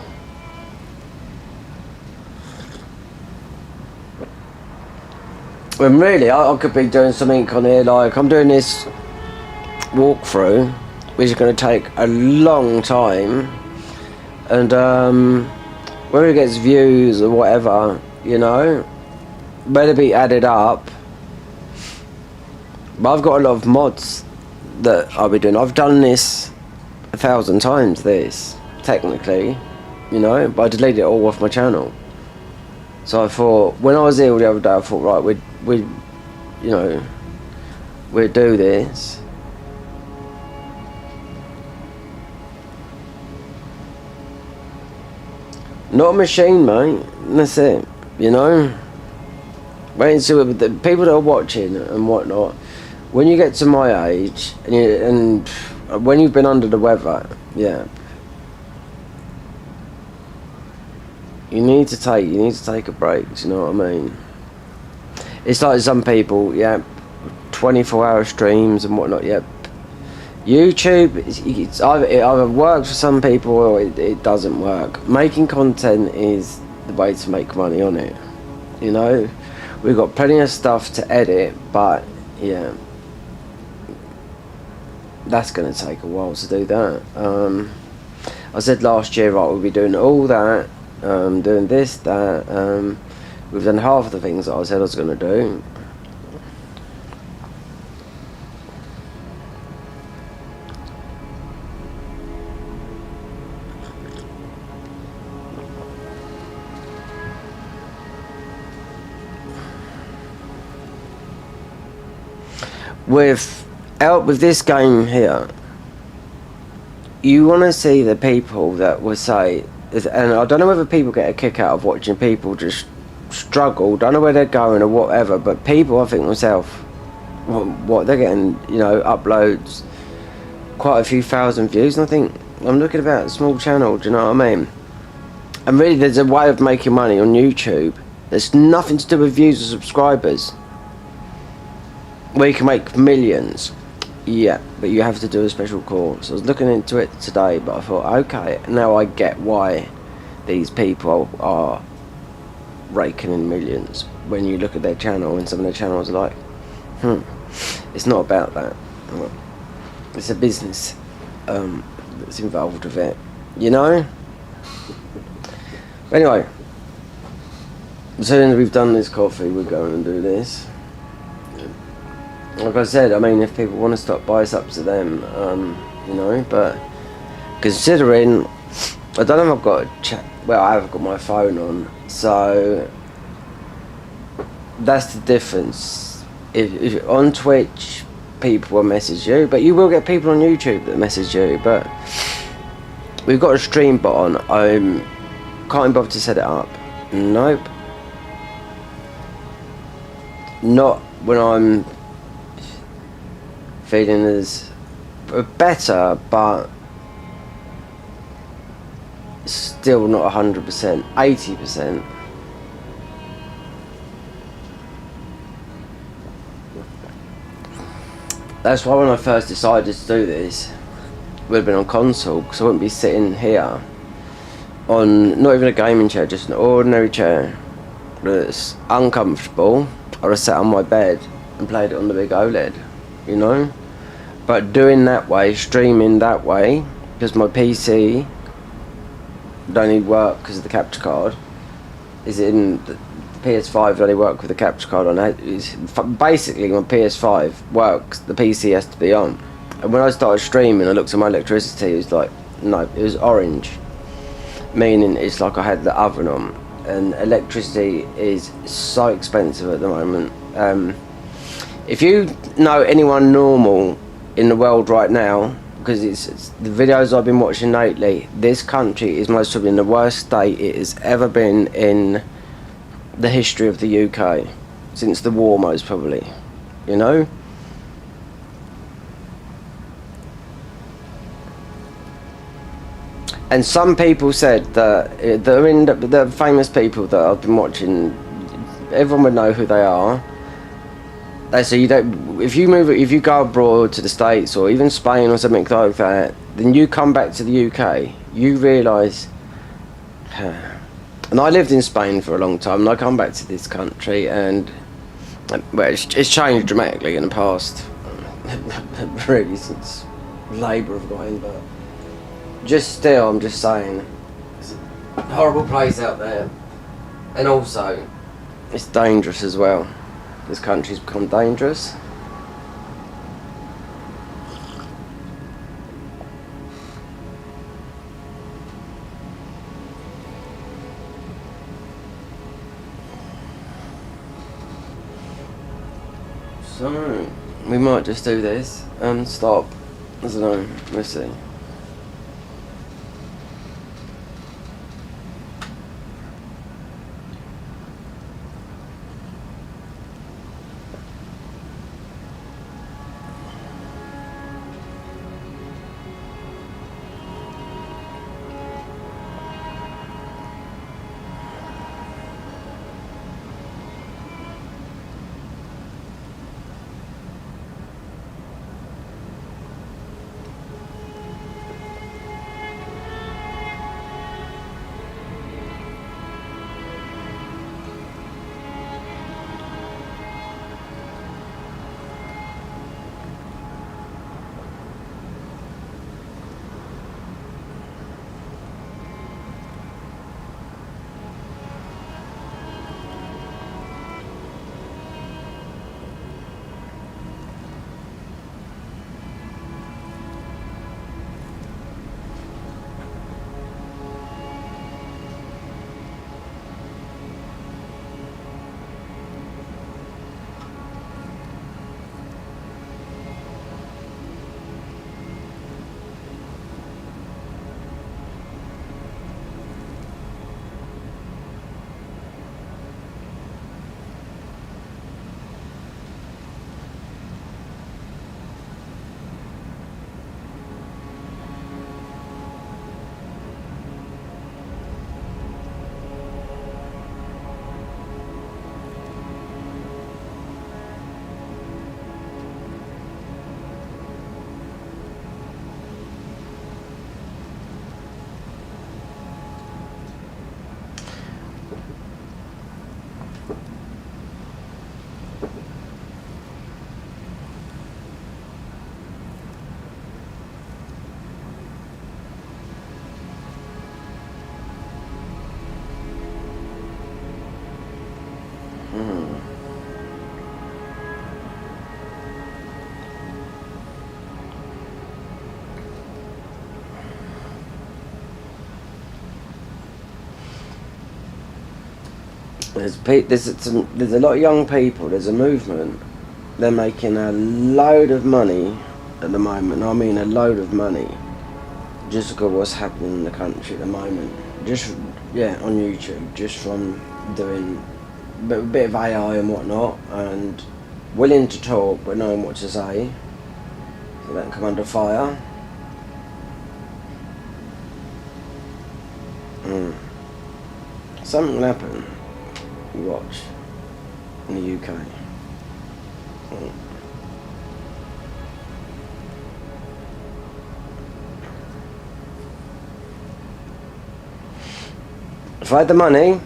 When really, I could be doing something on here, like I'm doing this walkthrough, which is going to take a long time, and whether it gets views or whatever, you know, better be added up. But I've got a lot of mods that I'll be doing. I've done this 1,000 times, this, technically, you know, but I deleted it all off my channel. So I thought, when I was ill the other day, I thought, right, we'd you know, we'd do this. Not a machine, mate. That's it, you know. Wait and see what the people that are watching and whatnot. When you get to my age, and when you've been under the weather, yeah, you need to take a break. Do you know what I mean? It's like some people, yeah, 24-hour streams and whatnot. Yeah, YouTube, it either works for some people or it doesn't work. Making content is the way to make money on it. You know, we've got plenty of stuff to edit, but yeah, that's going to take a while to do that. I said last year, right, we'll be doing all that, doing this, that. We've done half of the things that I said I was going to do. With this game here, you want to see the people that will say, and I don't know whether people get a kick out of watching people just struggle, don't know where they're going or whatever, but people, I think myself, what they're getting, you know, uploads, quite a few thousand views, and I think, I'm looking about a small channel, do you know what I mean? And really, there's a way of making money on YouTube. There's nothing to do with views or subscribers, where you can make millions. Yeah, but you have to do a special course. I was looking into it today, but I thought, okay, now I get why these people are raking in millions. When you look at their channel, and some of their channels are like, it's not about that. It's a business that's involved with it, you know? Anyway, as soon as we've done this coffee, we're going and do this. Like I said, I mean, if people want to stop by, it's up to them, you know, but considering, I don't know if I've got a chat, well, I have got my phone on, so that's the difference. If on Twitch, people will message you, but you will get people on YouTube that message you, but we've got a stream bot on. I can't bother to set it up. Nope. Not when I'm feeling as better, but still not 100%, 80%. That's why when I first decided to do this, it would have been on console, because I wouldn't be sitting here on not even a gaming chair, just an ordinary chair that's uncomfortable. I would have sat on my bed and played it on the big OLED, you know. But doing that way, streaming that way, because my PC don't need work because of the capture card, is in the PS5 only work with the capture card on it. Basically, my PS5 works, the PC has to be on. And when I started streaming, I looked at my electricity, it was like, no, it was orange, meaning it's like I had the oven on. And electricity is so expensive at the moment. If you know anyone normal in the world right now, because it's the videos I've been watching lately, this country is most probably in the worst state it has ever been in the history of the UK, since the war most probably, you know. And some people said that the famous people that I've been watching, everyone would know who they are. They say you don't. If you go abroad to the States or even Spain or something like that, then you come back to the UK, you realise. And I lived in Spain for a long time, and I come back to this country, and Well, it's changed dramatically in the past, really, since Labour have got in, but just still, I'm just saying, it's a horrible place out there, and also, it's dangerous as well. This country's become dangerous. So, we might just do this and stop. I don't know, we'll see. There's a lot of young people. There's a movement. They're making a load of money at the moment. I mean, a load of money. Just look at what's happening in the country at the moment. Just on YouTube, just from doing a bit of AI and whatnot, and willing to talk but knowing what to say. So that can come under fire. Something will happen. You watch in the UK. If I had the money,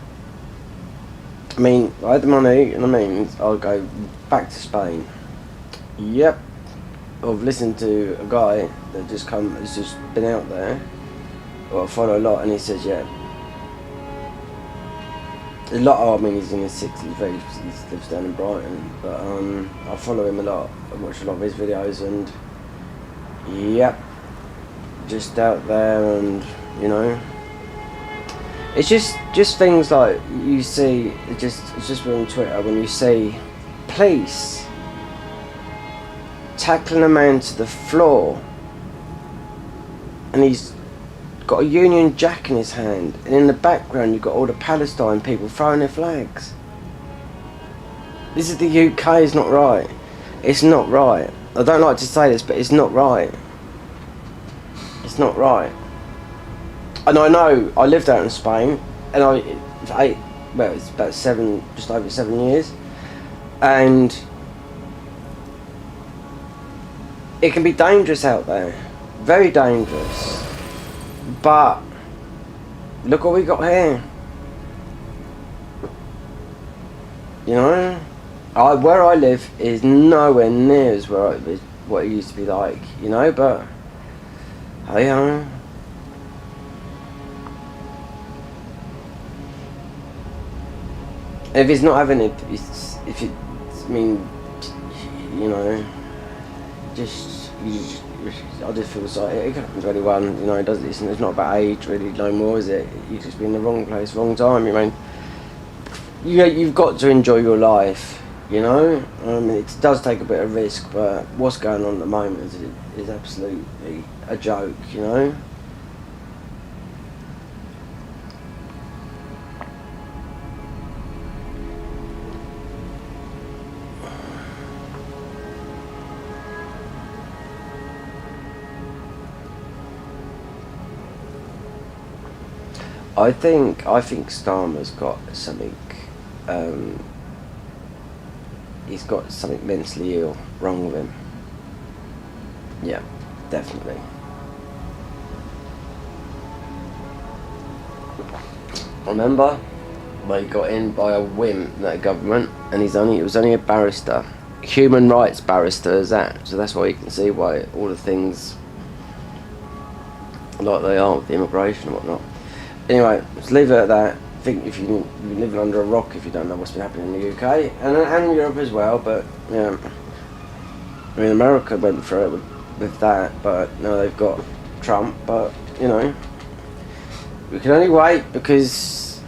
I'll go back to Spain. Yep. I've listened to a guy that has just been out there. Well, I follow a lot, and he says, yeah. He's in his 60s, he lives down in Brighton, but I follow him a lot. I watch a lot of his videos, and yep, just out there, and it's just things like you see. It's just on Twitter when you see police tackling a man to the floor, and he's got a Union Jack in his hand, and in the background you've got all the Palestine people throwing their flags. This is the UK. It's not right. It's not right. I don't like to say this, but it's not right. It's not right. And I know I lived out in Spain, and it's about just over 7 years, and it can be dangerous out there, very dangerous. But look what we got here. Where I live is nowhere near as what it used to be like, you know. But hey, if it's not having it, if it, I mean, you know, I just feel sorry. It can happen to anyone, you know. It's not about age really no more, is it? You just be in the wrong place, wrong time. You mean, you've got to enjoy your life, you know. It does take a bit of risk, but what's going on at the moment is absolutely a joke, you know. I think Starmer's got something. He's got something mentally ill wrong with him. Yeah, definitely. Remember, where he got in by a whim, that government, and it was only a barrister, human rights barrister, is that? So that's why you can see why all the things like they are with the immigration and whatnot. Anyway, let's leave it at that. I think if you're living under a rock if you don't know what's been happening in the UK and Europe as well, but yeah, I mean America went through it with that, but now they've got Trump. But you know, we can only wait because,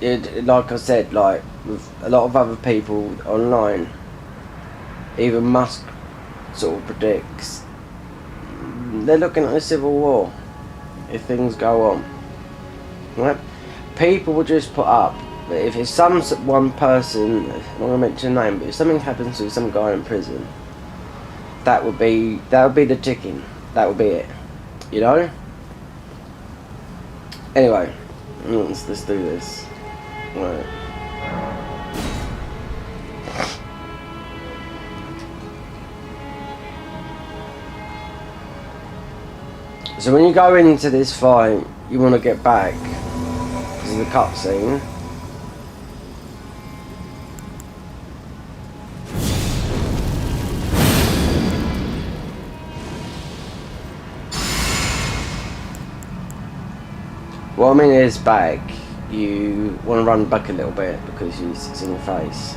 like I said, like with a lot of other people online, even Musk sort of predicts they're looking at a civil war if things go on. Right? People will just put up. If it's one person, I'm not going to mention a name, but if something happens to some guy in prison, that would be the ticking. That would be it. You know. Anyway, let's do this. Right. So when you go into this fight, you want to get back. This is the cutscene. What I mean is back. You want to run back a little bit because it's in your face.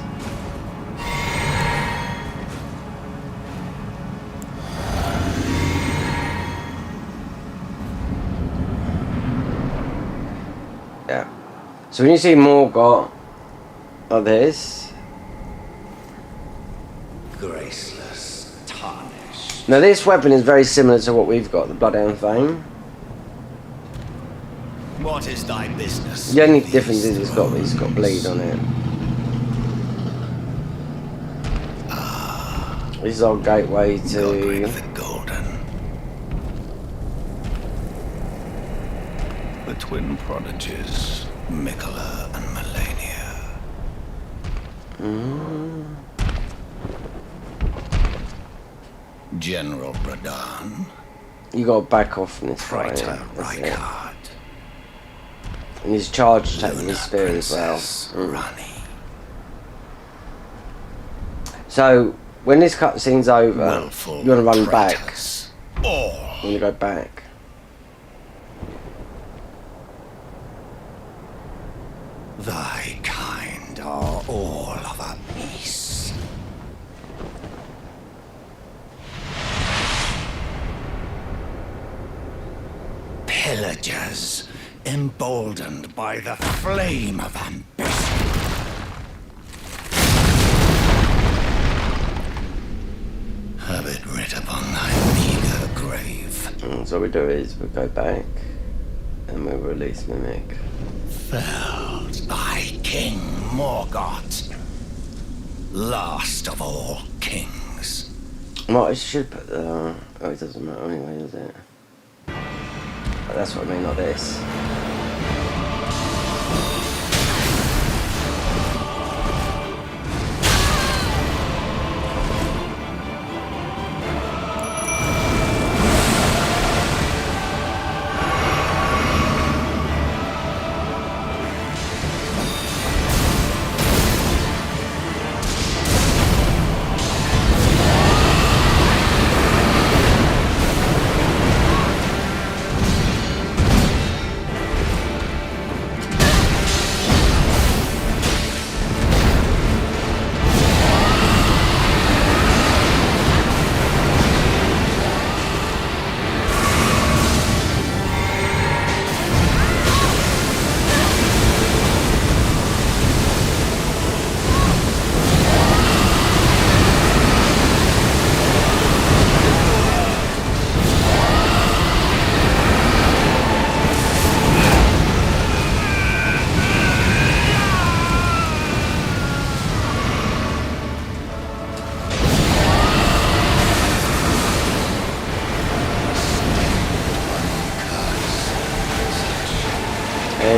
Yeah. So when you see Morgott like this, Graceless, tarnished. now this weapon is very similar to what we've got, the Bloodhound Fame. What is thy business? The only difference is it's got bleed on it. This is our gateway to Godric the Golden. The twin prodigies, Mikola and Melania. General Bradan. You got to back off from this fight. Praetor That's it. Rykard. And he's charged taking his spear as well. Princess Rani. So when this cutscene's over, Willful you want to run back. traitors. All. You want to go back. Thy kind are all of a piece. Pillagers, emboldened by the flame of ambition. Have it writ upon thy meager grave. So what we do is we go back and we release Mimic. Felled thy king Morgott, last of all kings. Well, I should put the... oh, it doesn't matter anyway, does it? But that's what I mean, like this.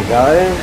we go.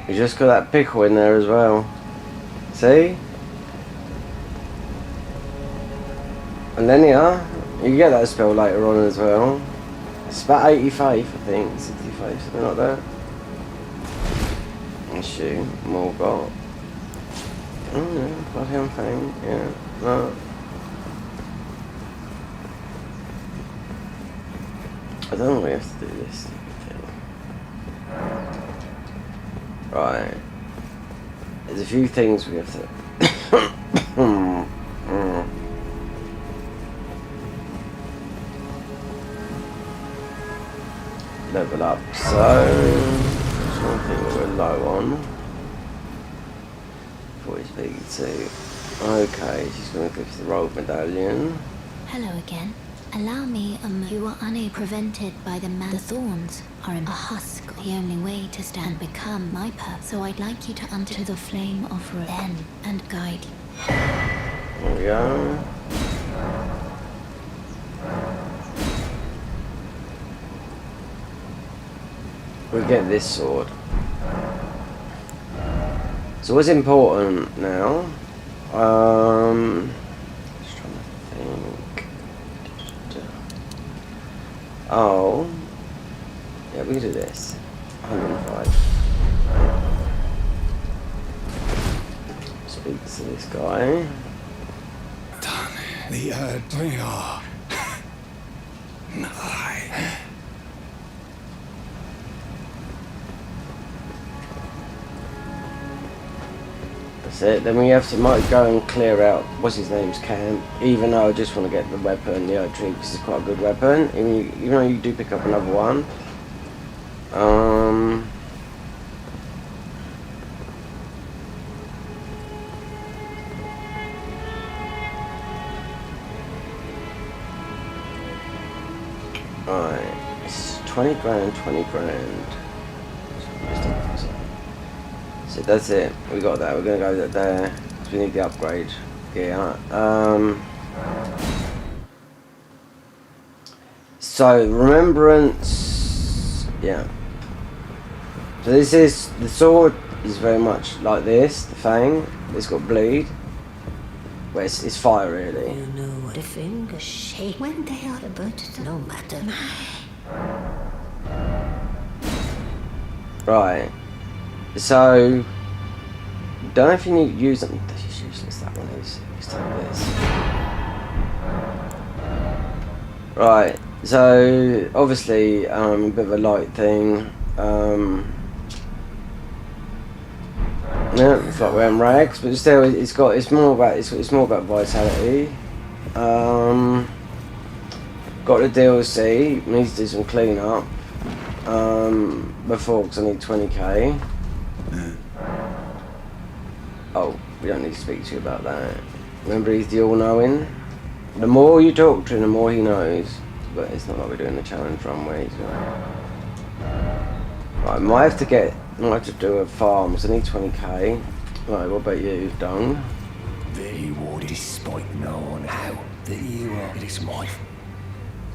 You just got that pickle in there as well. See? And then yeah, you get that spell later on as well. It's about 80 faith, I think, 60 faith, something like that. Issue, more got. Oh yeah, bloody on thing, yeah, no. I don't know why we have to do this thing. Right. There's a few things we have to level up. So just one thing that we're low on. 42. Okay, she's gonna go for the rogue medallion. Hello again. Allow me a moment. You are unable prevented by the thorns are a husk. The only way to stand become my purpose. So I'd like you to enter the flame of then and guide you. There we go. We get this sword. So what's important now? Just trying to think. Oh, yeah, we can do this. 105. Speak to this guy. The Erdringer. No. That's it. Then we have to might go and clear out what's his name's camp. Even though I just want to get the weapon, the oak tree, because it's quite a good weapon. Even though you do pick up another one. Alright, it's 20 grand, 20 grand. So that's it, we got that, we're gonna go there, because we need the upgrade gear. So, remembrance, yeah. So this is, the sword is very much like this, the fang, it's got bleed. Well, it's fire really. You know the fingers shake when they are but no matter. Right. So don't know if you need to use them. This is useless, that one is. Let's take this. Right. So obviously a bit of a light thing. Yeah, it's like wearing rags, but still, it's more about vitality. Got the DLC. Needs to do some clean up. Before, because I need 20k. Yeah. Oh, we don't need to speak to you about that. Remember, he's the all-knowing. The more you talk to him, the more he knows. But it's not like we're doing the challenge run where he's going. Right, I might have to do a farm, so I need 20k. Right, what about you, Dung? They will despite known how that you are. It is my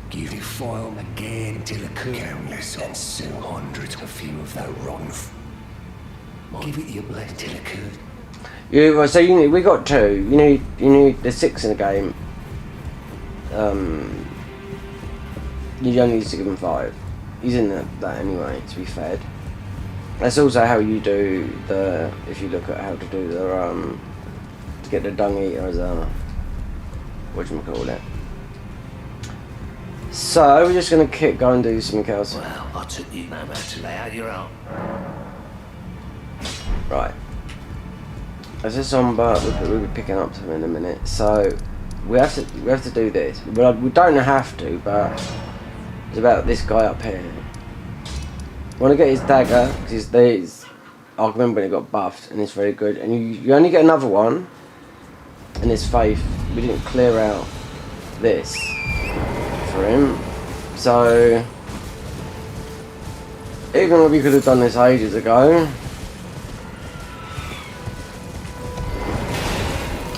give you file again till a countless and soon hundreds a few of that run. Give it your blood till it could. So we got two. You need the 6 in the game. You only need to give him 5. He's in that anyway, to be fed. That's also how you do if you look at how to do the to get the dung eater as a whatchamacallit. So we're just gonna go and do something else. Well, I took you no man to lay out your own. Right. As a somber, we'll be picking up to him in a minute. So we have to do this. But we don't have to, but it's about this guy up here. I want to get his dagger because I remember when it got buffed, and it's very good. And you only get another one, and it's Faith. We didn't clear out this for him, so even though we could have done this ages ago,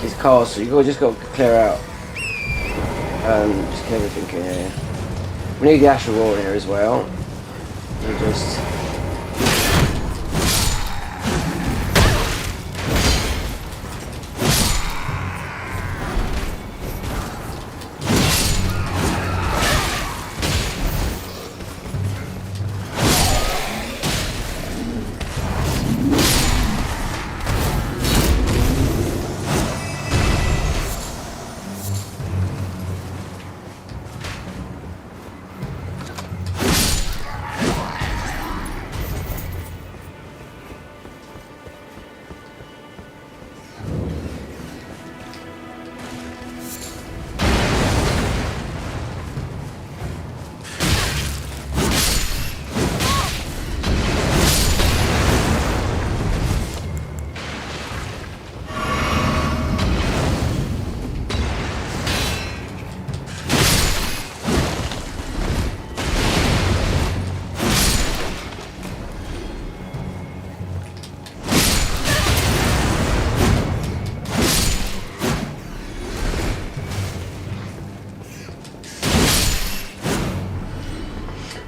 his castle, you just got to clear out, just clear everything in here. We need the Asher Roar here as well. And just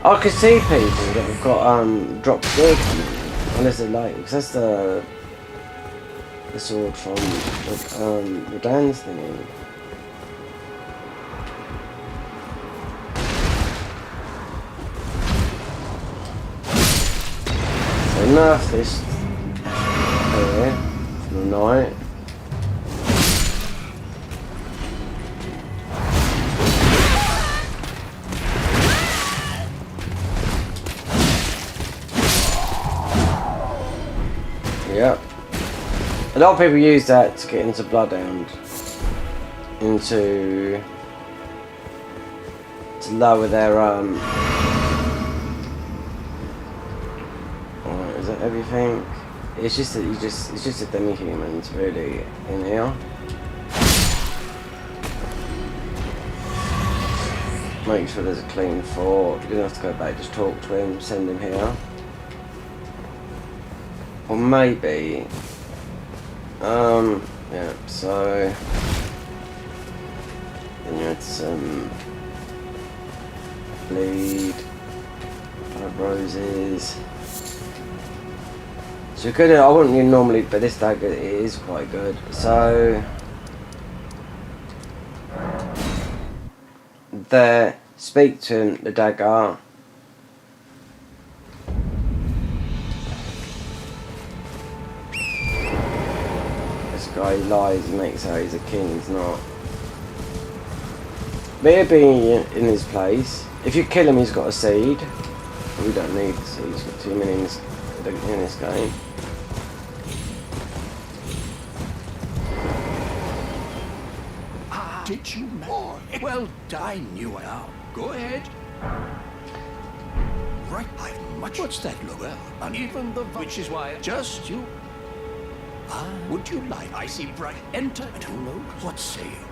I could see people that have got dropped dead, unless they're like, because that's the sword from Rodan's thingy. So nerf this here for the night. Yep. A lot of people use that to get into Bloodhound. To lower their is that everything? It's just that it's just a demi-humans really in here. Make sure there's a clean fort. You're gonna have to go back, just talk to him, send him here. Or maybe, yeah, so, then you had some bleed, 5 roses. So good, I wouldn't normally, but this dagger it is quite good. So, there, speak to him, the dagger. Guy lies and makes out he's a king, he's not. But he'll be in his place. If you kill him, he's got a seed. We don't need the seed, he's got 2 minions in this game. Did you know? Well done. I knew it. Now, go ahead. Right, I've much. What's that look? Well, uneven the which is why just you. Would you like? I see bright. Enter. And who knows? What say you?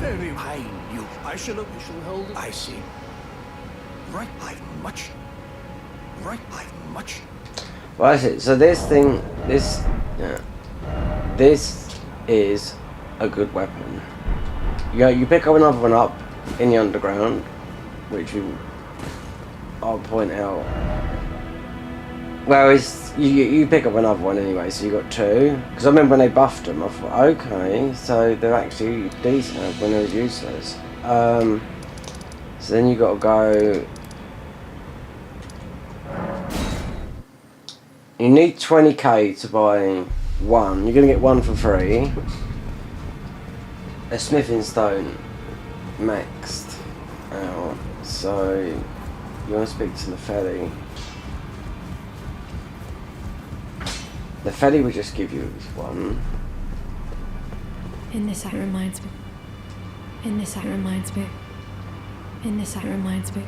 Very. I knew. I shall hold it. I see. Right, I've much. Right, I've much. Well, that's it. So this thing, this is a good weapon. You pick up another one up in the underground, which I'll point out. Well, you pick up another one anyway, so you got 2. Because I remember when they buffed them, I thought, okay, so they're actually decent when they were useless. So then you got to go. You need 20k to buy one. You're gonna get one for free. A smithing stone maxed out. So you want to speak to the Feli. The Feli would just give you one. In this, that reminds me. In this, that reminds me. In this, that reminds me.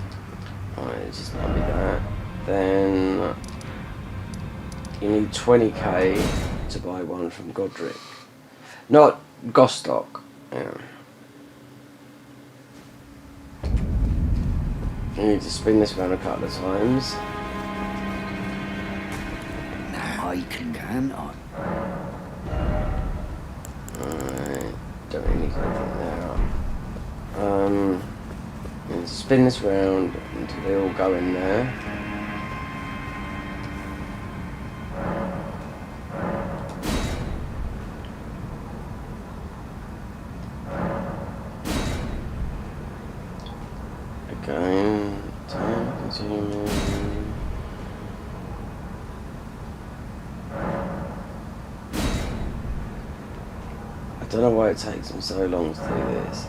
Alright, it just might be that. Then You need 20k to buy one from Godric. Not Gostock. Yeah. You need to spin this around a couple of times. Now I can't I? Alright, don't really need anything there. You need to spin this round until they all go in there. Again, time consuming. I don't know why it takes them so long to do this.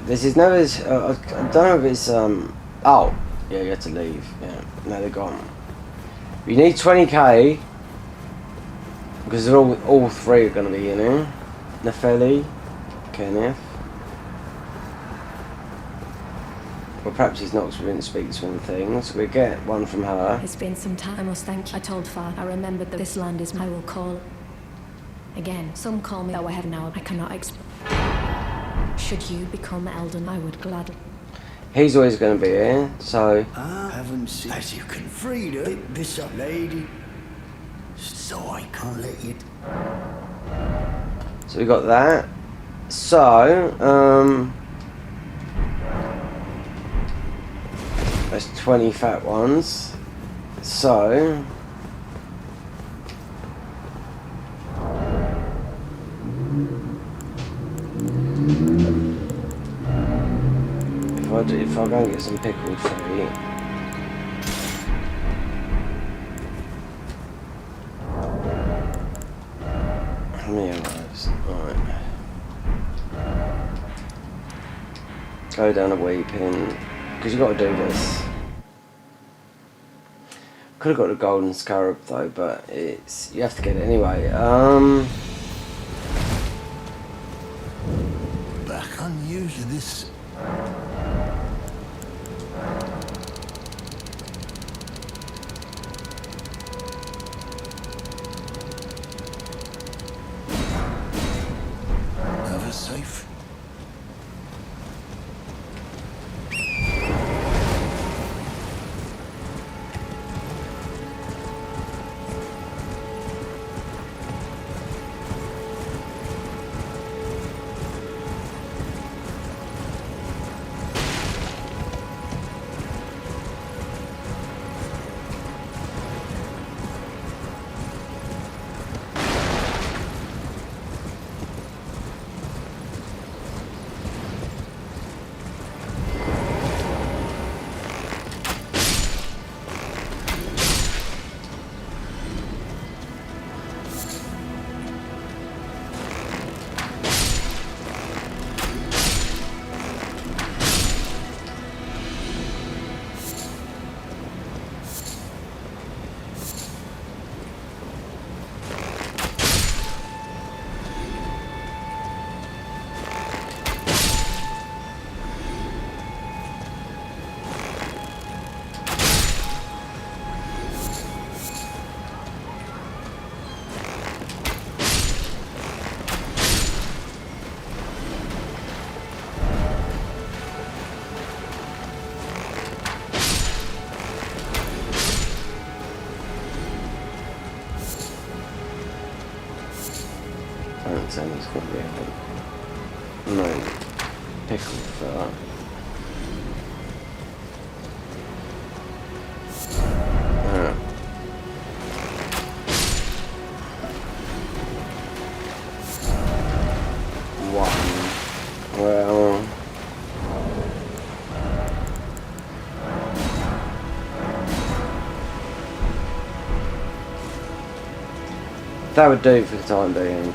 This is never. I don't know if it's oh, yeah, you have to leave. Yeah, no, they're gone. You need 20k because they're all three are going to be in here. Nefeli, Kenneth. Well, perhaps he's not because we didn't speak to him things. We get one from her. It's been some time, I must thank you. I told Father, I remembered that this land is I will call. Again, some call me though I have now. I cannot explain. Should you become Elden, I would gladly. He's always going to be here, so. I haven't seen as you can free her, this up lady. So I can't let you. So we got that. So, there's 20 fat ones. So, if I go and get some pickled fruit. How many arrows? Alright. Go down a weeping. Because you got to do this. Could have got a golden scarab though, but it's you have to get it anyway. Back on use of this. Have a safe. I don't think it's going to be a no pickle for that. One. Well. That would do for the time being.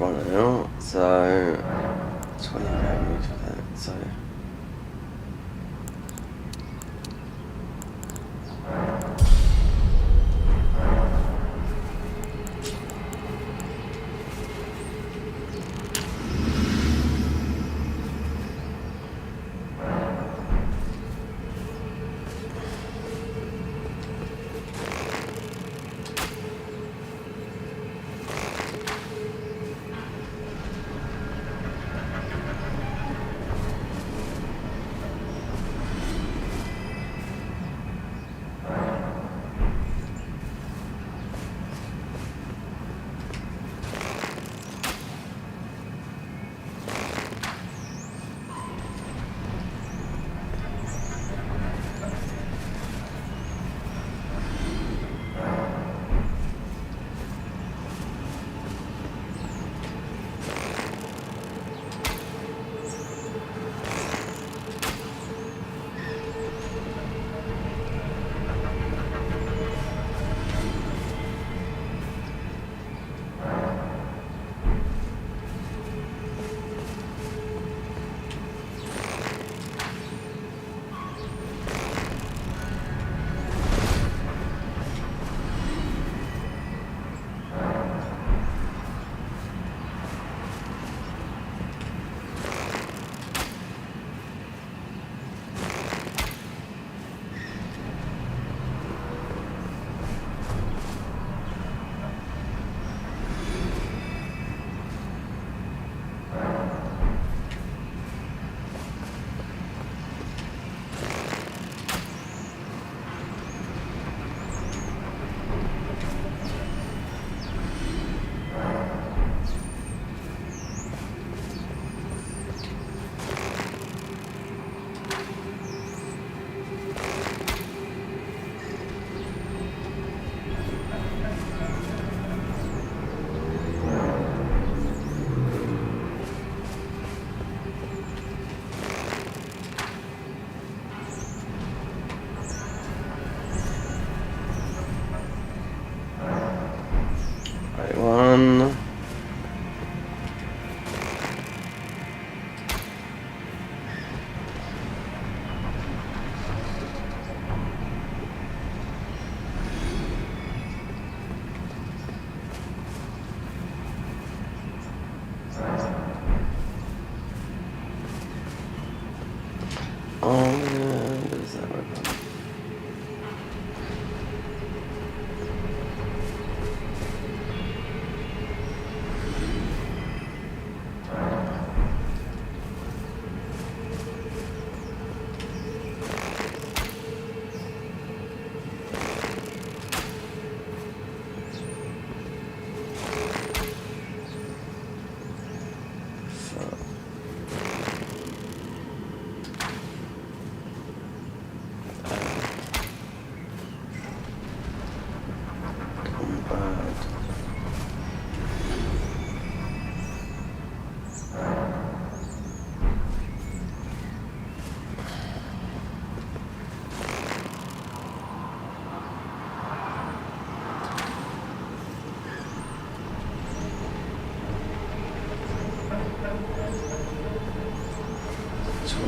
run out, so 20k moves for that, so one. Oh yeah, does that work?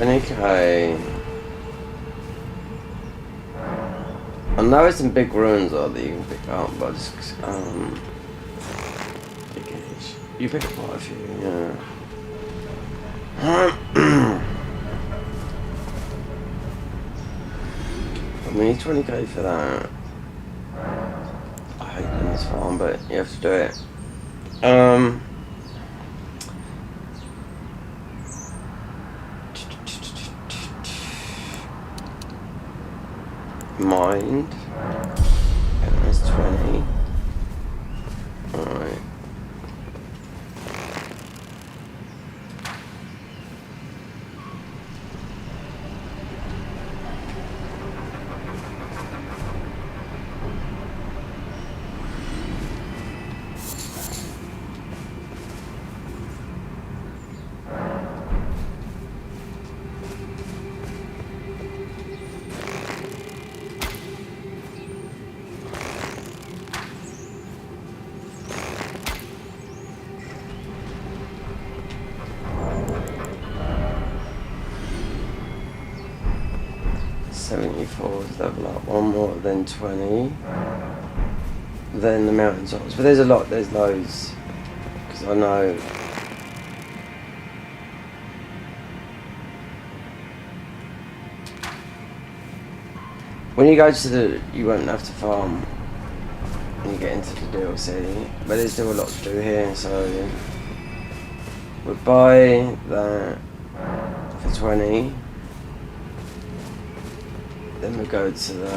Okay. I know it's some big ruins are that you can pick up, but just you pick up quite a few, yeah. We need 20k for that. I hate doing this farm, but you have to do it. Mind. Okay, that's 20. Alright. 74 is level up. One more, then 20. Then the mountaintops. But there's a lot, there's loads. Because I know. When you go to the, you won't have to farm when you get into the DLC, but there's still a lot to do here, so we'll buy that for 20, then we'll go to the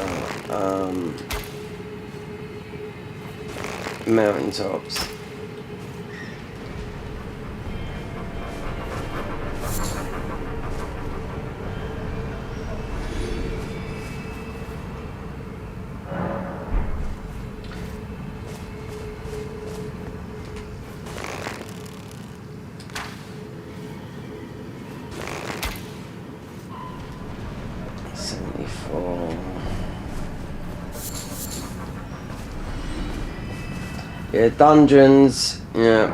mountaintops. Yeah, dungeons, yeah.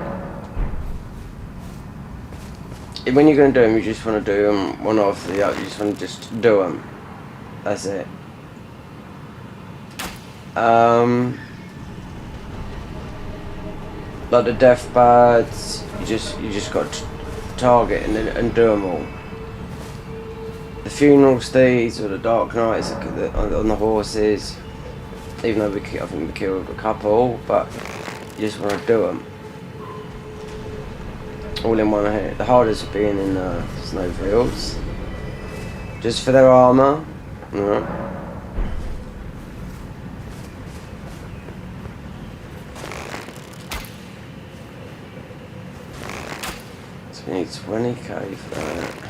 When you're going to do them, you just want to do them one after the other. You just want to just do them. That's it. Like the death birds, you just got to target and do them all. The funeral steeds or the dark knights on the horses. Even though I think we killed a couple, but you just want to do them all in one hit. The hardest would be in snowfields, just for their armor. So we need 20k for that.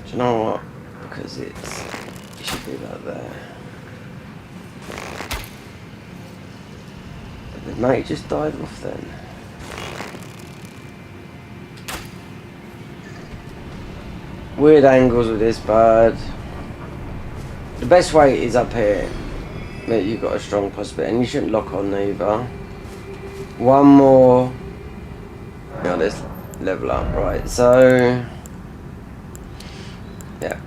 Do you know what? Because it should be like there. But the mate just died off then. Weird angles with this bird. The best way is up here. But you've got a strong possibility, and you shouldn't lock on either. One more. Now let's level up, right? So. Yeah,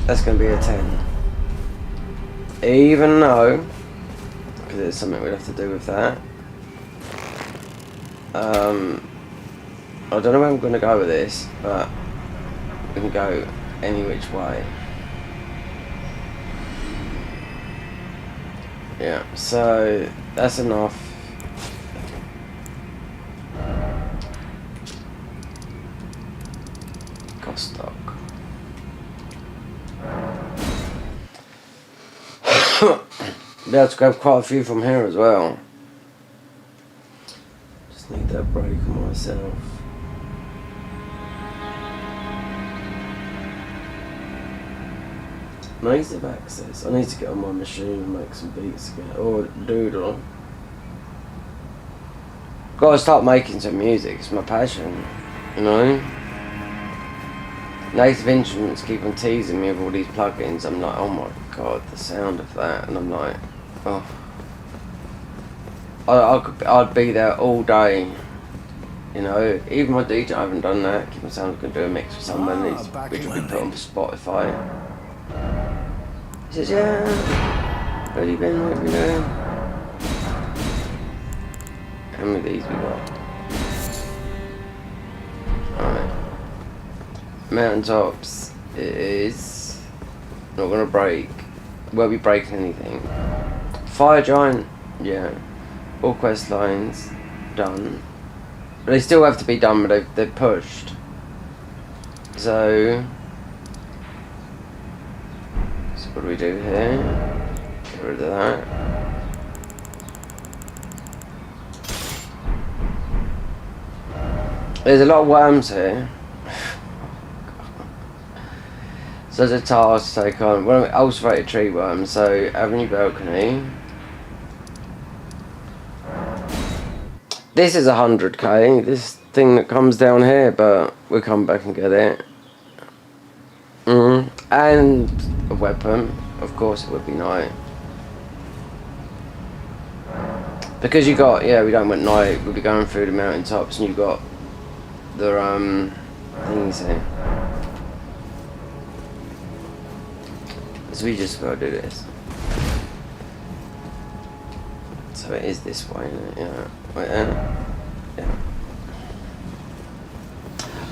that's going to be a 10. Even though, because there's something we'd have to do with that. I don't know where I'm going to go with this, but we can go any which way. Yeah, so that's enough. Cost stock. Be able to grab quite a few from here as well. Just need that break on myself. Maze of access. I need to get on my machine and make some beats again. Or doodle. Gotta start making some music, it's my passion. You know? Native Instruments keep on teasing me with all these plugins. I'm like, oh my god, the sound of that, and I'm like, oh, I'd be there all day, you know. Even my DJ, I haven't done that. Keep on saying I'm gonna do a mix with someone, which will be put on Spotify. He says, yeah, where have you been? What have you been doing? How many of these we got? Alright. Mountaintops is not gonna break. Won't be breaking anything. Fire giant, yeah. All quest lines done. But they still have to be done, but they're pushed. So what do we do here? Get rid of that. There's a lot of worms here. So there's a task to take on. Well, ulcerated tree worms, so avenue balcony. This is 100k, this thing that comes down here, but we'll come back and get it. And a weapon, of course it would be nice. Because you got, yeah, we don't want night, we'll be going through the mountaintops and you got the things here. So we just gotta do this. So it is this way, isn't it? Yeah. Wait, yeah.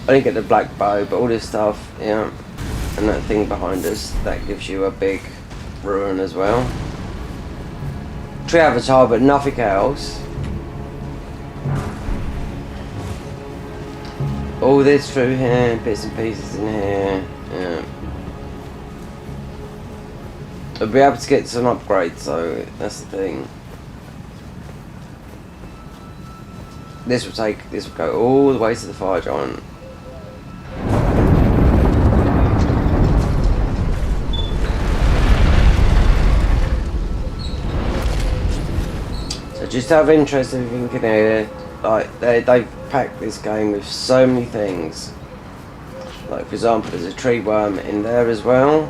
I didn't get the black bow, but all this stuff, yeah. And that thing behind us, that gives you a big ruin as well. Tree avatar, but nothing else. All this through here, bits and pieces in here. Yeah. I'll be able to get some upgrades, so that's the thing. This will go all the way to the fire giant. So just out of interest, if you can hear, like they've packed this game with so many things. Like for example, there's a tree worm in there as well.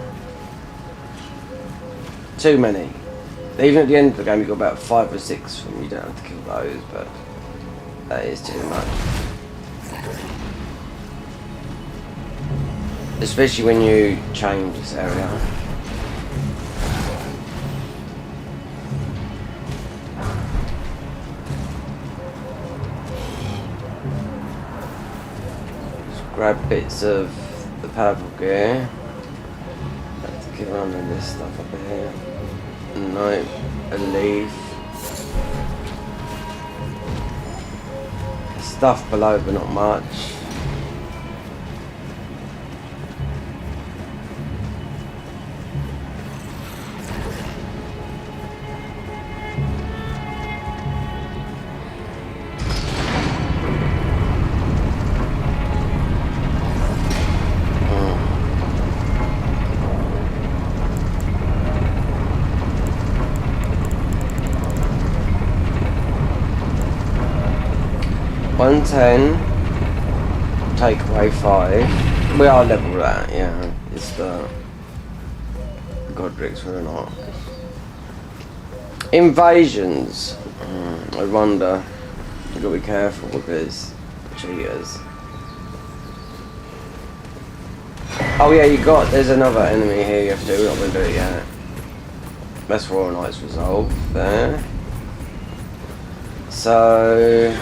Too many. Even at the end of the game, you got about 5 or 6 from you don't have to kill those, but that is too much. Especially when you change this area. Just grab bits of the purple gear. Have to get around with this stuff up here. No, a leaf. Stuff below, but not much. $110, take away 5. We are level that, yeah. It's the Godric's, we're not. Invasions. I wonder. You gotta be careful because cheaters. Oh yeah, there's another enemy here you have to do. We're not gonna do it yet. That's Royal Knight's resolve there. So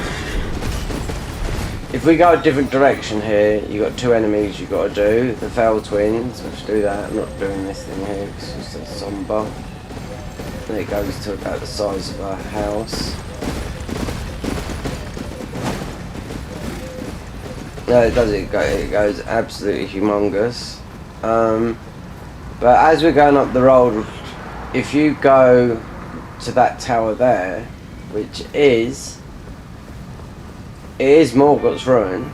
if we go a different direction here, you got 2 enemies you got to do. The Fell Twins, we have to do that. I'm not doing this thing here because it's just so somber. And it goes to about the size of a house. No, it does. It goes absolutely humongous. But as we're going up the road, if you go to that tower there, which is. It is Morgoth's Ruin,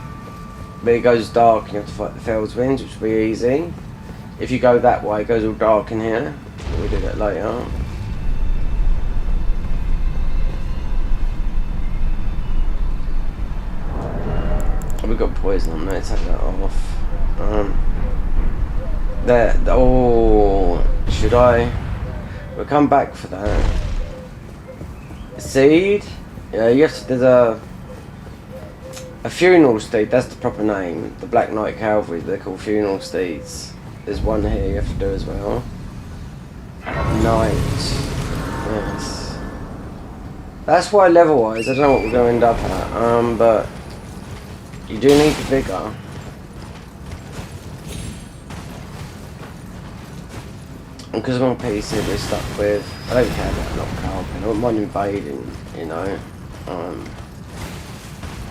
but it goes dark and you have to fight the Fell's Winds, which will be easy. If you go that way, it goes all dark in here. We'll do that later. Oh, we've got poison on there, take that off. There, oh, should I? We'll come back for that. Seed? Yeah, you have to, there's a funeral steed, that's the proper name. The Black Knight Cavalry, they're called funeral steeds. There's one here you have to do as well. Knight. Yes. That's why level wise, I don't know what we're going to end up at. But you do need the vigor. Because I'm on PC, we're stuck with. I don't care about not carping. I don't mind invading, you know.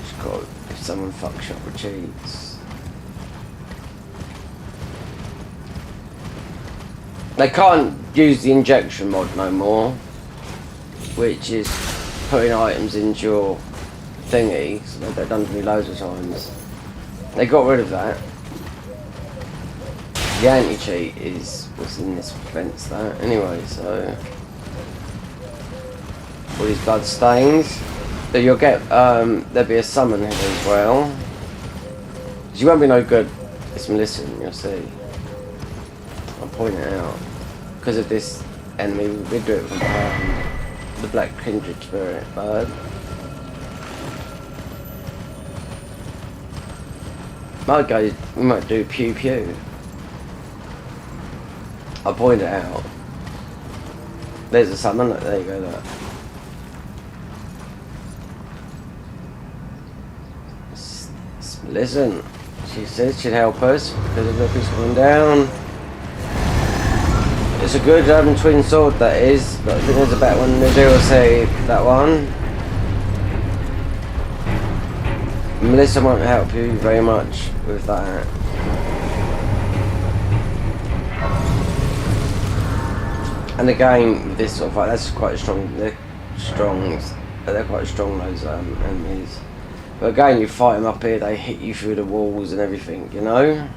Just got. If someone fucks up or cheats. They can't use the injection mod no more, which is putting items into your thingy, so they've done to me loads of times. They got rid of that. The anti-cheat is what's in this prevents that. Anyway, so all these blood stains. So you'll get there'll be a summon here as well. You won't be no good. It's listen, you'll see. I'll point it out. Because of this enemy, we do it from behind. The Black Kindred Spirit bird. We might do pew pew. I'll point it out. There's a summon, look, there you go, look. Listen, she says she'd help us because look who's going down. It's a good twin sword that is, but I think there's a better one in the DLC, that one. Melissa won't help you very much with that. And again, with this sort of fight, that's quite strong. They're quite strong, those enemies. But again, you fight them up here, they hit you through the walls and everything, you know?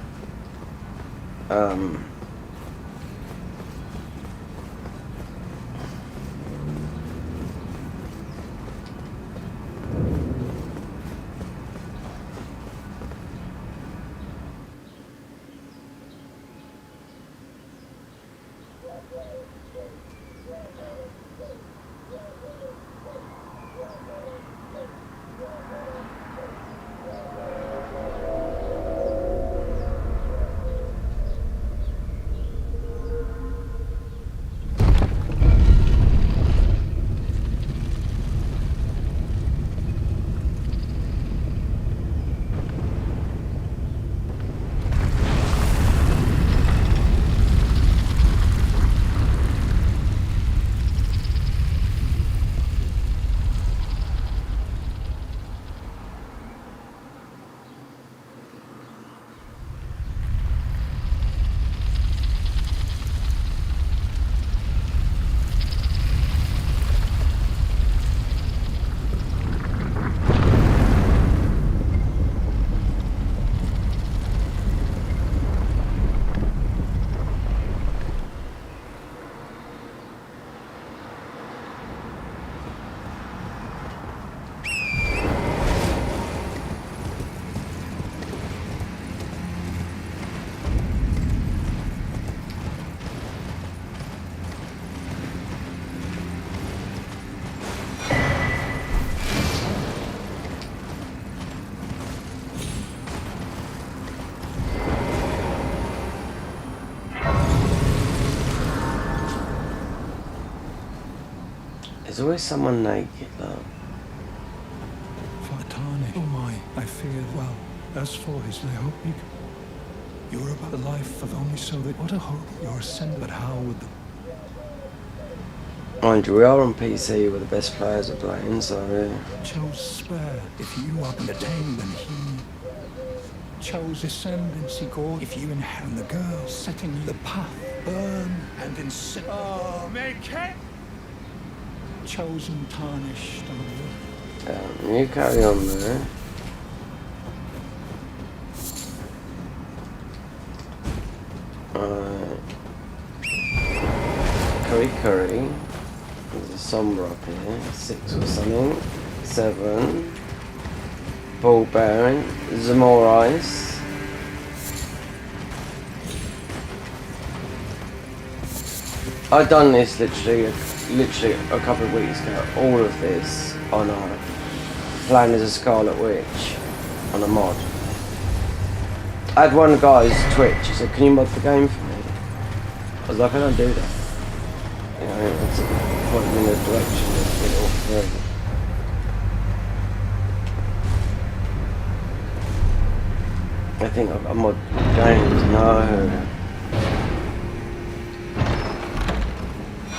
There's always someone naked, though. Fatani, oh my, I fear well. As for his hope, you're about the life of only so that what a hope you're sent, but how would the Mind you, we are on PC where the best players are playing, so chose spare if you are entertained and he chose ascendancy God if you inherit the girl setting you the path burn and insit make it chosen tarnished you carry on there. Curry. There's a somber up here. 6 or something. 7. Ball bearing. Some more ice. I've done this literally a couple of weeks ago. All of this on a playing as a Scarlet Witch on a mod. I had one guy's Twitch. He said, "Can you mod the game for me?" I was like, "I don't do that." You know, it's pointing in the direction of it all through. I think I've got mod games. No.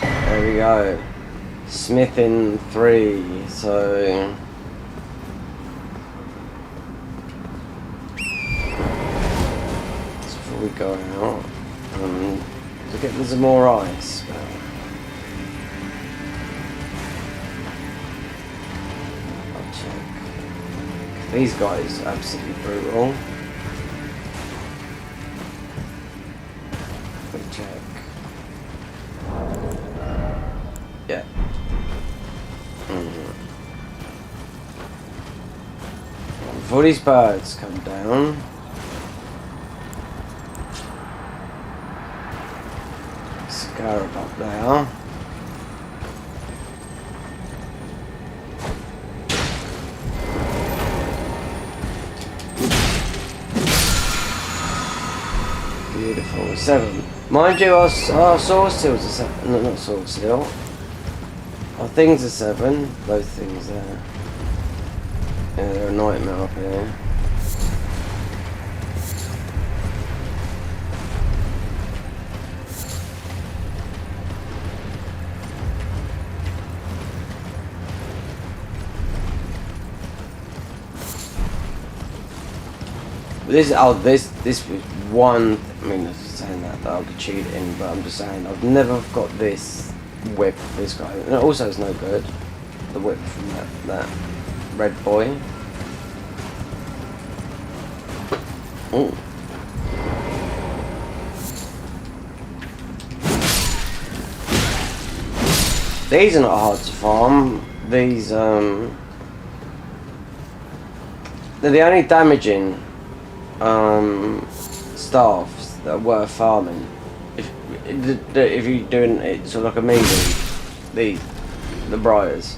There we go. Smithing 3. So before we go out, to get some more ice. I'll check. These guys are absolutely brutal. Quick check. Yeah. Before these birds come down, scarab up there. beautiful. 7. Mind you, our sword seals are 7. No, not sword seal. Our things are 7. Both things there. Yeah, they're a nightmare up here. This was one. I mean, I'm just saying that I'll be cheating, but I'm just saying I've never got this whip. This guy, and it also is no good. The whip from that red boy. Oh. These are not hard to farm. These they're the only damaging staffs that are worth farming. If you're doing it sort of like a melee, the briars.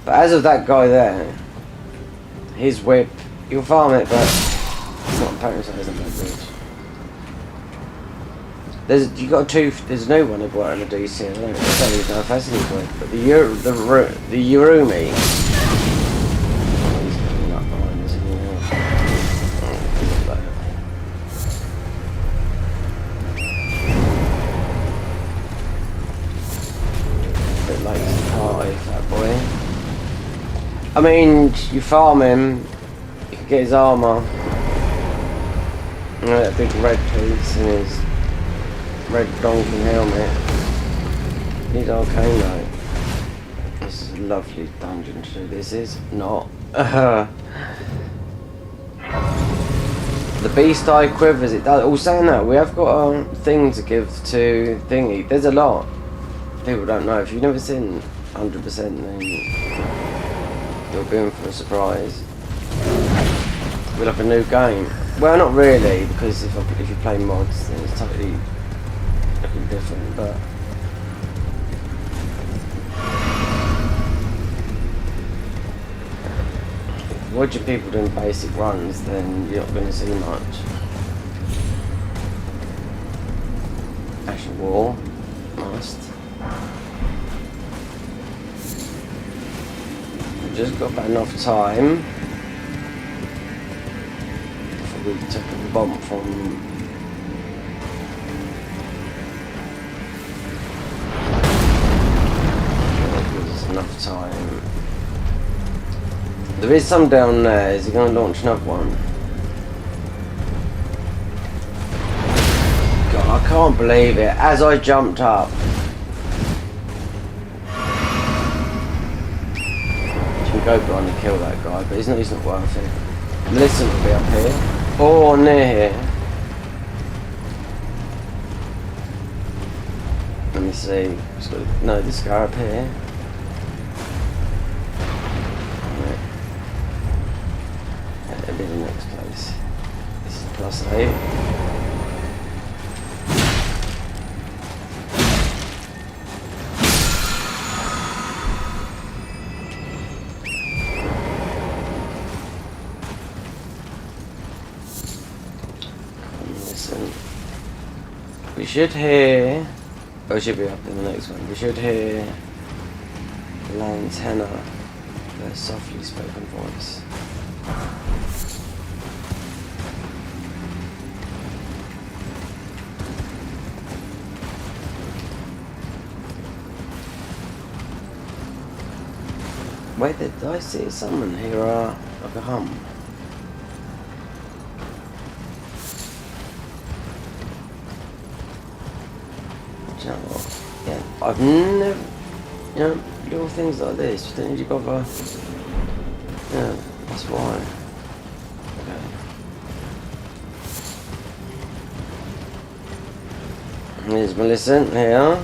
But as of that guy there, his whip, you'll farm it, but it's not apparently so isn't that good. There's no one I've got in a DC. I don't even know if that's any good. But the Urumi. I mean, you farm him, you can get his armour, and that big red piece and his red donkey helmet. He's arcane though. This is a lovely dungeon to do. This is not. The beast eye quivers. It does. All saying that, we have got a thing to give to Thingy. There's a lot. People don't know. If you've never seen 100%, then you'll be in for a surprise. We're like a new game. Well, not really, because if you play mods, then it's totally different. But watching people doing basic runs, then you're not going to see much. Ashen War, must. Just got about enough time before we took a bump from there's enough time. There is some down there. Is he going to launch another one? God, I can't believe it. As I jumped up, go behind and kill that guy, but he's not worth it. Melissa will be up here, or near here. Let me see. No, this guy up here. Right. That'll be the next place. This is +8. We should hear, or should be up in the next one, we should hear Lantana, their softly spoken voice. Wait, did I see someone hear like a hum? Yeah, I've never, little things like this, you don't need to bother. Yeah, that's why. Okay. Here's Millicent here.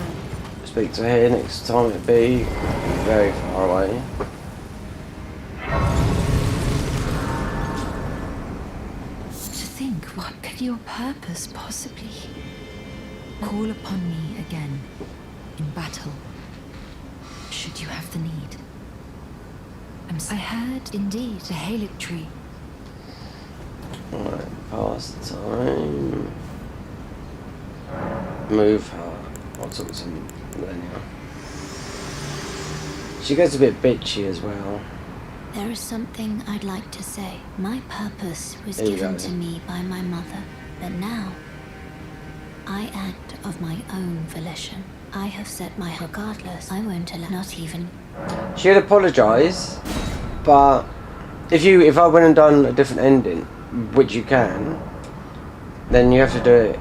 Speak to her next time it'd be very far away. To think, what could your purpose possibly? Call upon me again, in battle, should you have the need. I heard, indeed, the Halic tree. Alright, past time. move her. I'll talk to Millennia. She gets a bit bitchy as well. There is something I'd like to say. My purpose was There you given go. to me by my mother, but now I act of my own volition. I have set my regardless. I won't allow not even. She'd apologise, but if I went and done a different ending, which you can, then you have to do it.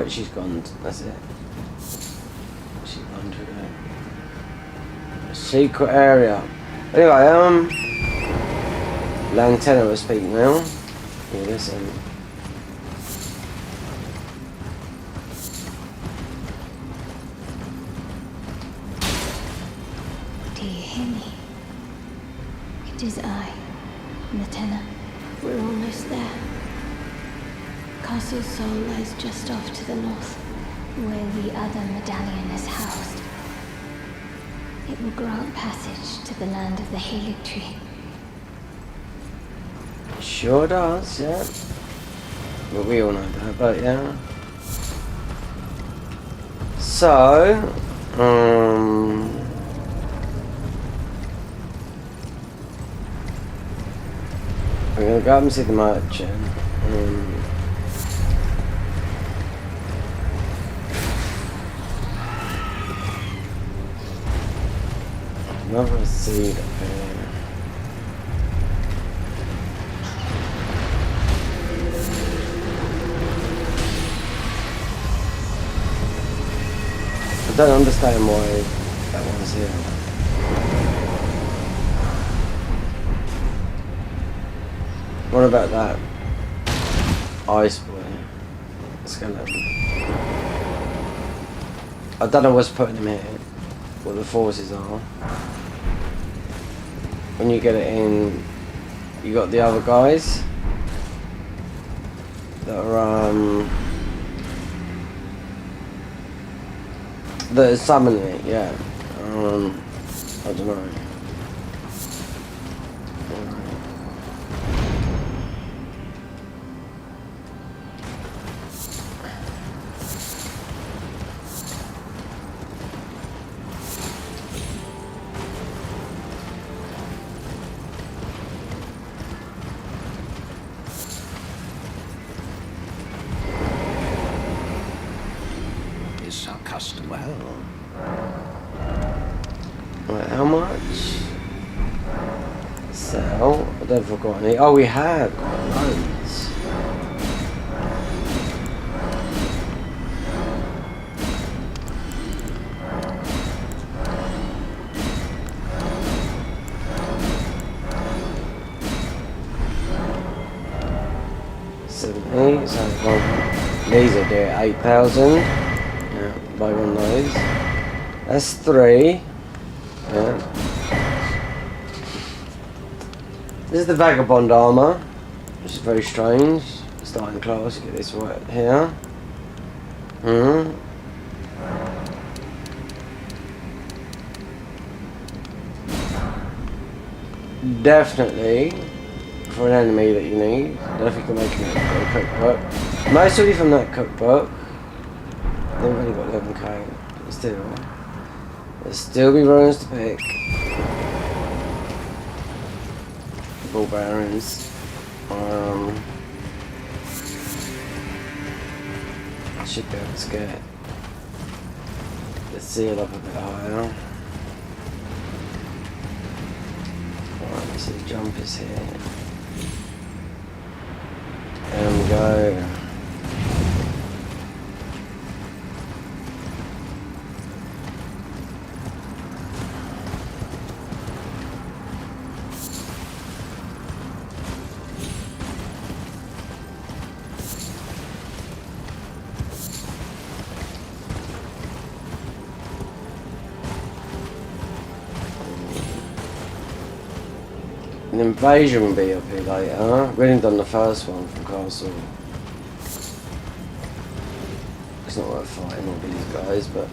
She's gone. That's it. She's gone to the secret area. Anyway, Lantana will speak now. You listen. Do you hear me? It is I, Matena. We're almost there. Castle Sol lies just off to the north, where the other medallion is housed. It will grant passage to the land of the Halig Tree. Sure does, yeah. But we all know that, but yeah. So, we're gonna go up and see the merchant. Another seed up here. I don't understand why that one's here. What about that ice boy skeleton? I don't know what's putting him here, what the forces are. When you get it in, you got the other guys that are that are summoning it, yeah. I don't know. Is our custom well? Right, how much? Sell. I don't know if I've got any. Oh, we have got loads. These are there, 8,000. Yeah, buy one of those. That's 3. Yeah. This is the vagabond armor, which is very strange. Starting class, get this right here. Definitely for an enemy that you need. I don't know if you can make a cookbook. Mostly from that cookbook. They've only got 11k, but still. There'll still be runes to pick. Ball bearings. Should be able to get the seal up a bit higher. Right, let's see, jump is here. There we go. An invasion will be up here later. We haven't done the first one from Castle. It's not worth fighting all these guys, but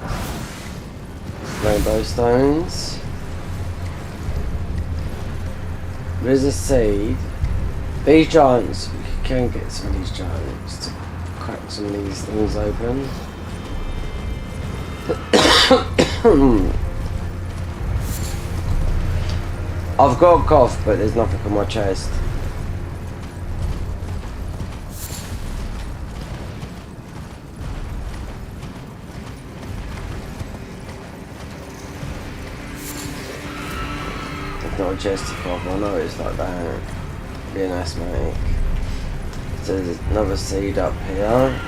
rainbow stones. There's a seed. These giants, we can get some of these giants to crack some of these things open. I've got a cough, but there's nothing on my chest. It's not a chesty cough, I know it's like that. Being asthmatic. So there's another seed up here.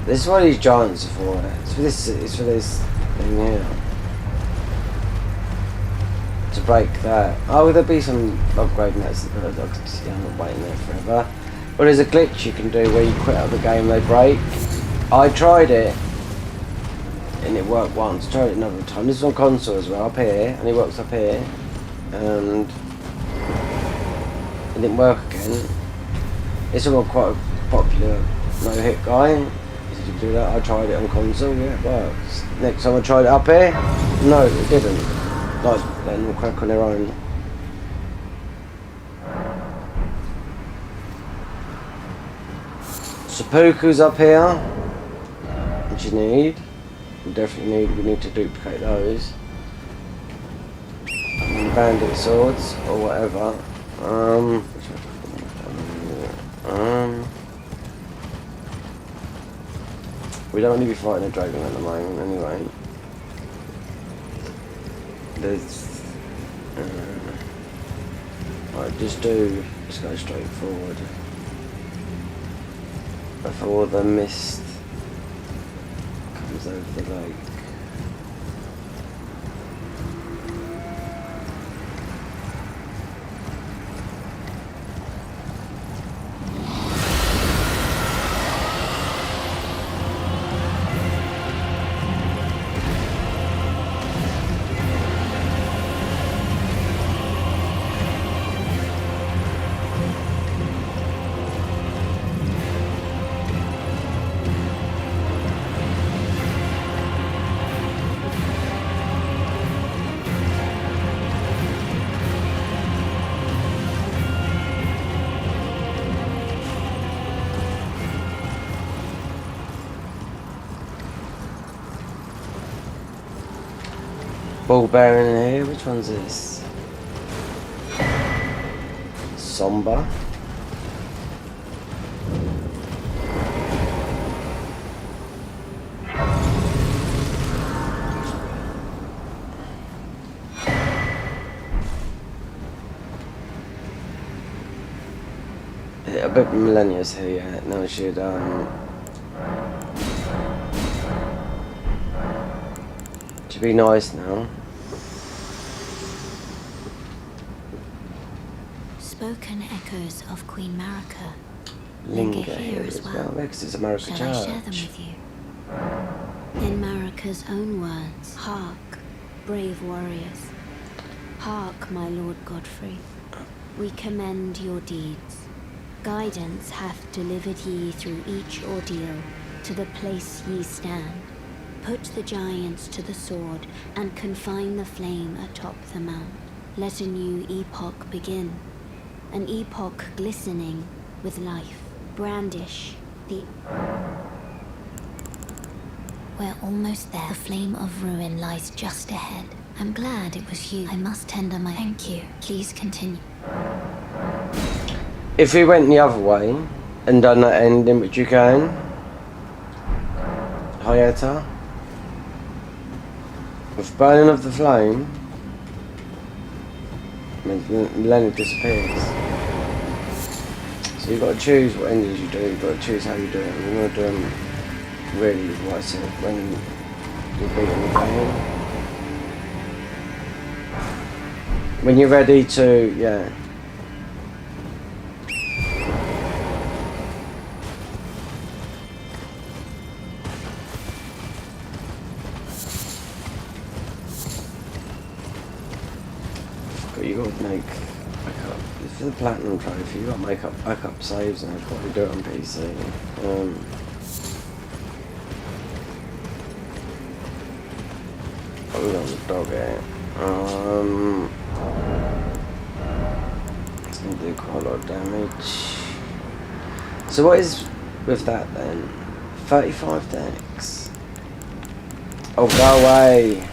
This is what these giants are for. It's for this thing here. To break that. Oh, there'll be some upgrading that's I'm not waiting there forever. But there's a glitch you can do where you quit out the game, they break. I tried it and it worked once, tried it another time. This is on console as well, up here, and it works up here. And it didn't work again. It's all quite a popular no-hit guy. Did you do that? I tried it on console, yeah, it works. Next time I tried it up here, no, it didn't. Like letting them crack on their own. Seppuku's up here, which you need. We need to duplicate those. And bandit swords or whatever. We don't need to be fighting a dragon at the moment, anyway. There's... right, just go straight forward. Before the mist comes over the lake. Ball bearing in here, which one's this? Somber. A bit millennials here, yeah. No, I should to be nice now. Spoken echoes of Queen Marika linger here as well, because it's a Marika church. Shall I share them with you? In Marika's own words, hark, brave warriors. Hark, my lord Godfrey. We commend your deeds. Guidance hath delivered ye through each ordeal to the place ye stand. Put the giants to the sword and confine the flame atop the mount. Let a new epoch begin. An epoch glistening with life. Brandish the... We're almost there. The flame of ruin lies just ahead. I'm glad it was you. I must tender my thank you. Please continue. If we went the other way and done that ending, which you can, Hayata, with burning of the flame, Millennia disappears. So you've got to choose what endings you do, you've got to choose how you do it. You're not doing really what I said when you're beating the game. When you're ready to, yeah. You got to make backup for the platinum trophy. You got to make up backup saves, and I'd probably do it on PC. we got the dog here. It's gonna do quite a lot of damage. So what is with that then? 35 dex. Oh, go away.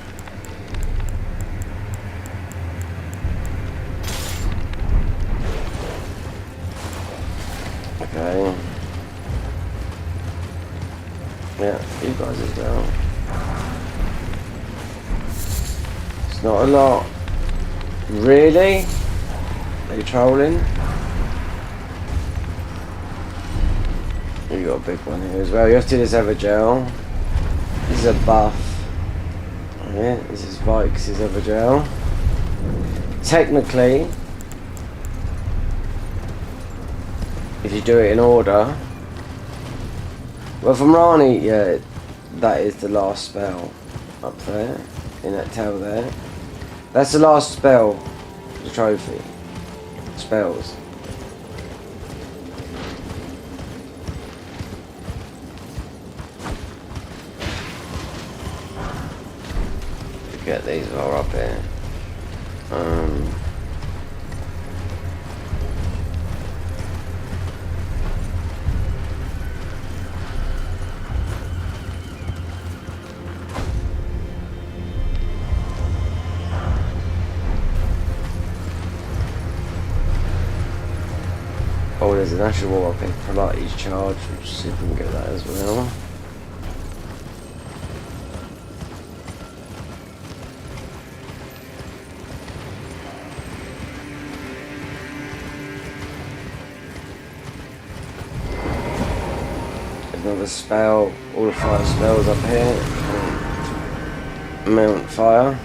Okay. Yeah, you guys as well. It's not a lot. Really? Are you trolling? You got a big one here as well. You have to do this other gel. This is a buff. Yeah, this is Vikes' other gel. Technically, if you do it in order, well, from Rani, yeah, that is the last spell up there in that tail there. That's the last spell, the trophy. Spells. Get these while we're up here. Oh, there's an actual wall up here for Pilates charge. We'll see if we can get that as well. Another spell, all the fire spells up here. Mount fire.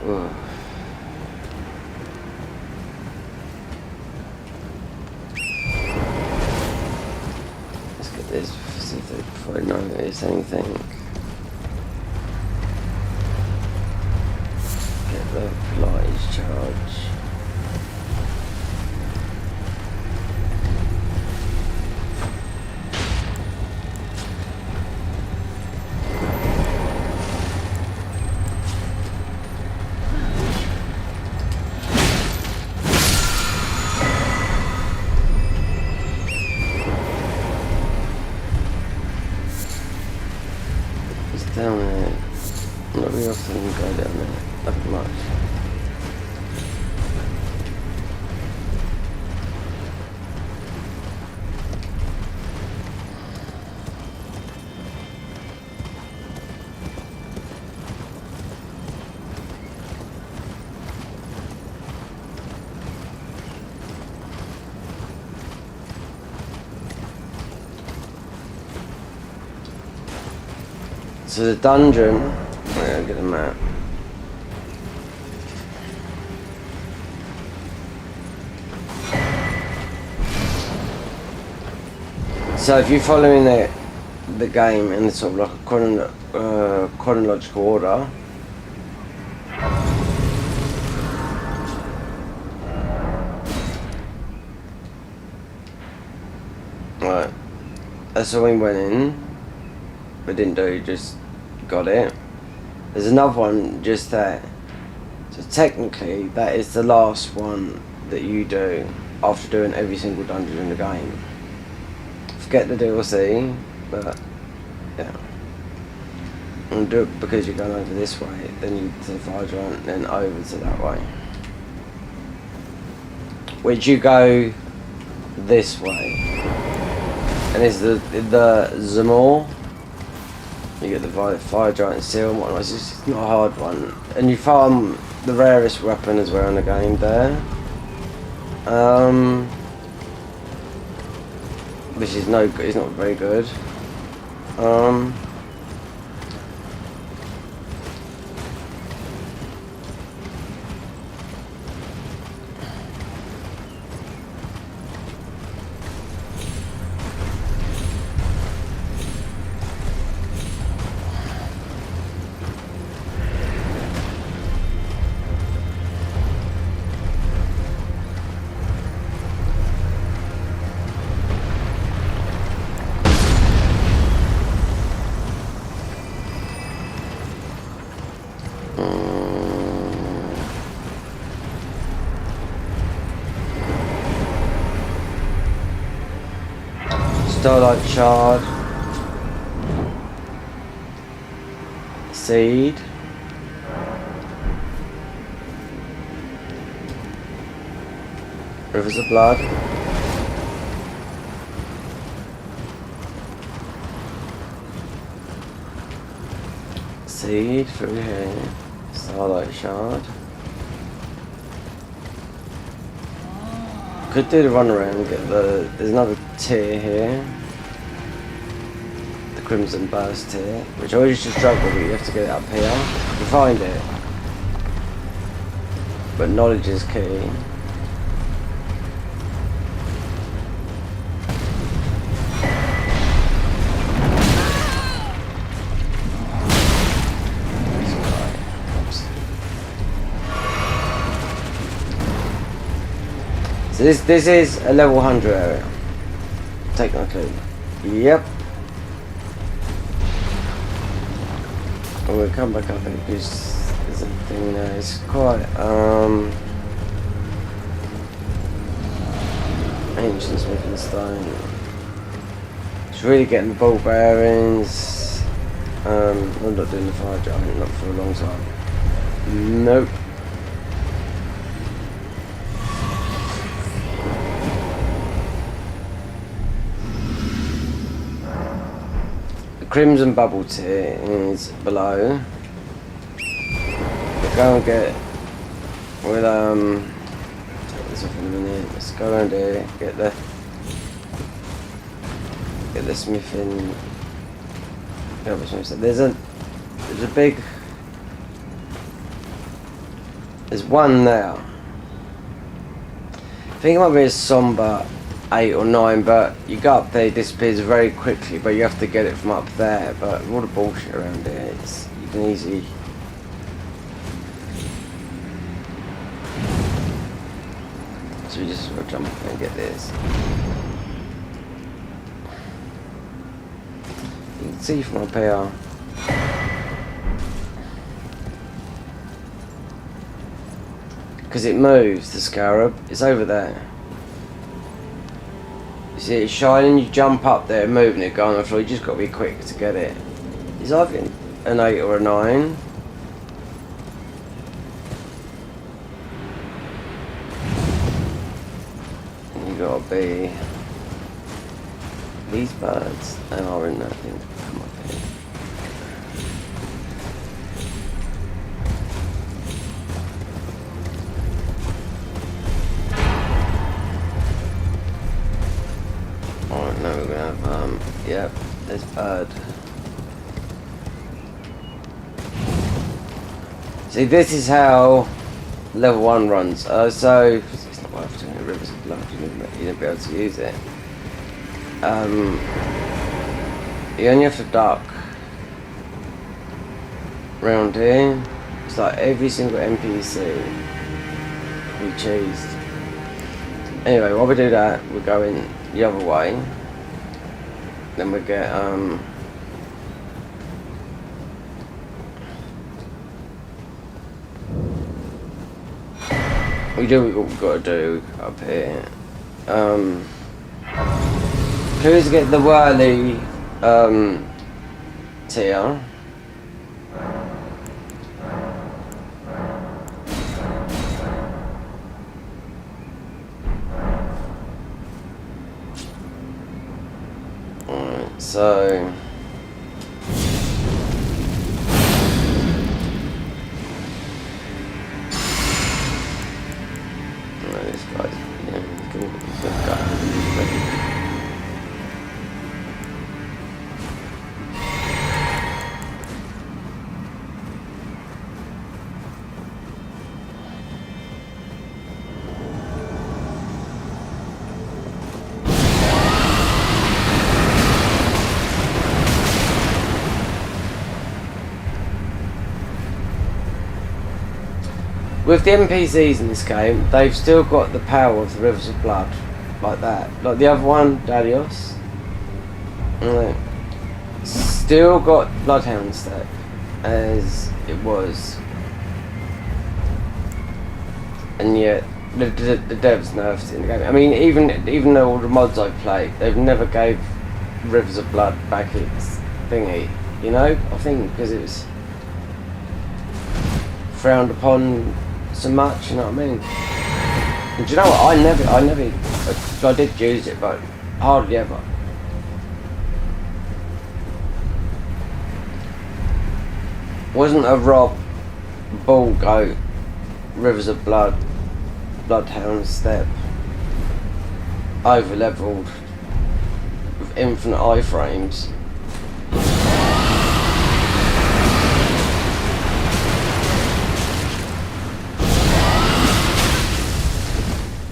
Ugh. Let's get this, see if they probably notice anything. Get the Pilates charge. Down there. Not very often you go down there that much. So the dungeon, I'll get a map. So if you're following the game in sort of like a chronological order, right, that's when we went in, but didn't do, just got it. There's another one just there. So technically that is the last one that you do after doing every single dungeon in the game. Forget the DLC, but yeah. And do it because you're going over this way, then you to the fire giant, then over to that way. Which you go this way. And it's the Zamor. You get the fire giant seal and whatnot. It's just not a hard one. And you farm the rarest weapon as well in the game there. Which is no good, it's not very good. Starlight shard. Seed. Rivers of blood. Seed through here. Starlight shard. Could do the run around and get the. There's another tier here. The Crimson Burst tier, which I always just struggle with. You have to get it up here to find it. But knowledge is key. So this is a level 100 area. Take my clue. Yep. And we'll come back up here because there's a thing there. It's quite ancient smithing stone. It's really getting the ball bearings. I'm not doing the fire giant, not for a long time. Nope. Crimson bubble tier is below. We'll go and get. We'll take this off in a minute. Let's go around here. Get the smithing. There's a big. There's one there. I think it might be a somber 8 or 9, but you go up there, it disappears very quickly, but you have to get it from up there. But all the bullshit around here, you can easily. So we just sort of jump up and get this. You can see from up here. Because it moves, the scarab. It's over there. You see it shining, you jump up there, moving it, go on the floor. You just got to be quick to get it. It's either an 8 or a 9. And you got to be. These birds, they are in that thing. Come up here. No, we're gonna have, yep, there's bird. See, this is how level 1 runs. So, it's not worth doing Rivers of Blood, you wouldn't be able to use it. You only have to duck round here. It's like every single NPC we chased. Anyway, while we do that, we're going the other way. Then we get we do what we've got to do up here. Who's get the whirly tier? So this guy's good guy. With the NPCs in this game, they've still got the power of the Rivers of Blood, like that. Like the other one, Dalios. Still got Bloodhound step, as it was. And yet, the devs nerfed it in the game. I mean, even though all the mods I've played, they've never gave Rivers of Blood back its thingy, you know? I think because it was frowned upon so much, you know what I mean? And do you know what? I did use it, but hardly ever. Wasn't a Rob, Bull Goat, Rivers of Blood, Bloodhound Step, over leveled with infinite iframes.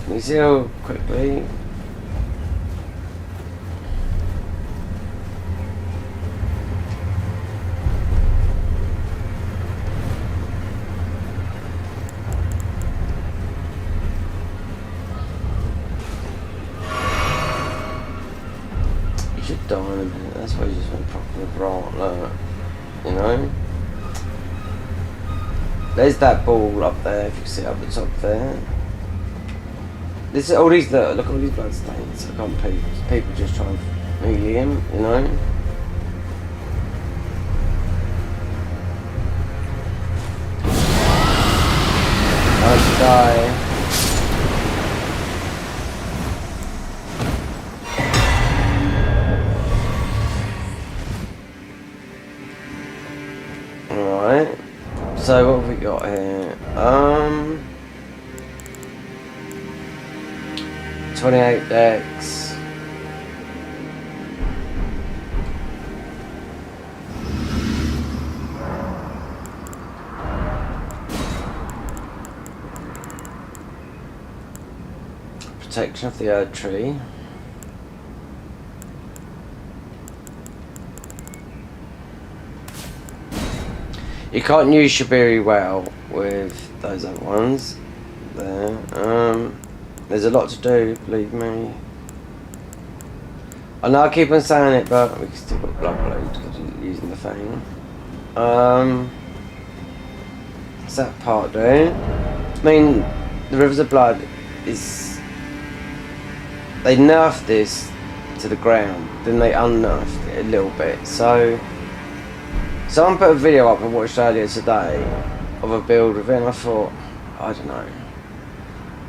Can you see how quickly? Die in a minute, that's why you just went properly right, look, you know? There's that ball up there, if you can see up the top there. This is all these, look at all these blood stains. I can't people just try and melee him, you know? Time to die. Alright, so what have we got here? 28 decks. Protection of the Earth Tree. You can't use Shabiri well with those other ones there. There's a lot to do, believe me. I know I keep on saying it, but we can still put blood load because you're using the thing. What's that part do? I mean, the Rivers of Blood is... They nerfed this to the ground, then they unnerfed it a little bit, so... Someone put a video up I watched earlier today of a build of it, and I thought, I don't know.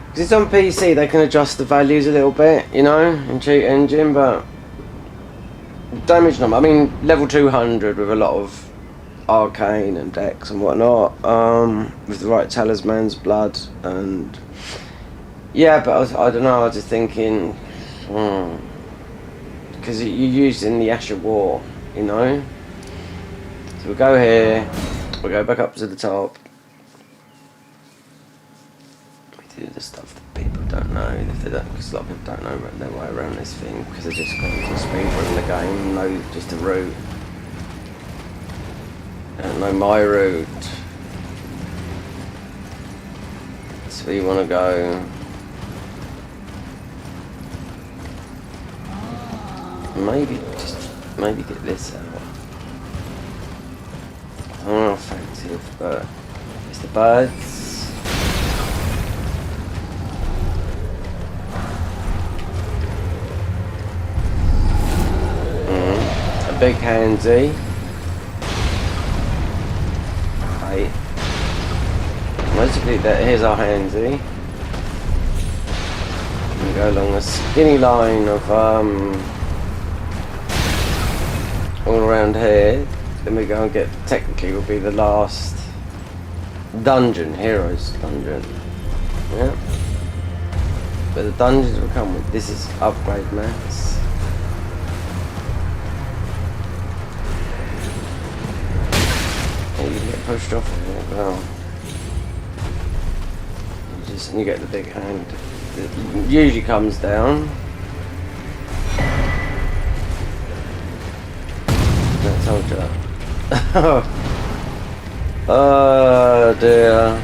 Because it's on PC, they can adjust the values a little bit, you know, in Cheat Engine, but damage number, I mean, level 200 with a lot of arcane and dex and whatnot, with the right talismans, blood, and yeah, but I don't know, I was just thinking, because you're using the Asher War, you know. So we'll go here, we'll go back up to the top. We do the stuff that people don't know, if they don't, because a lot of people don't know their way around this thing, because they're just going to speedrun the game and know just a route. They don't know my route. That's where you want to go. Maybe get this out. I don't know how effective, but it's the birds. A big handsy. Right. Basically, here's our handsy. We go along a skinny line of all around here. Then we go and get, technically will be the last dungeon, heroes dungeon. Yeah. But the dungeons will come with, this is upgrade max. And you get pushed off of it, well. You get the big hand. It usually comes down. I told you that. Oh dear.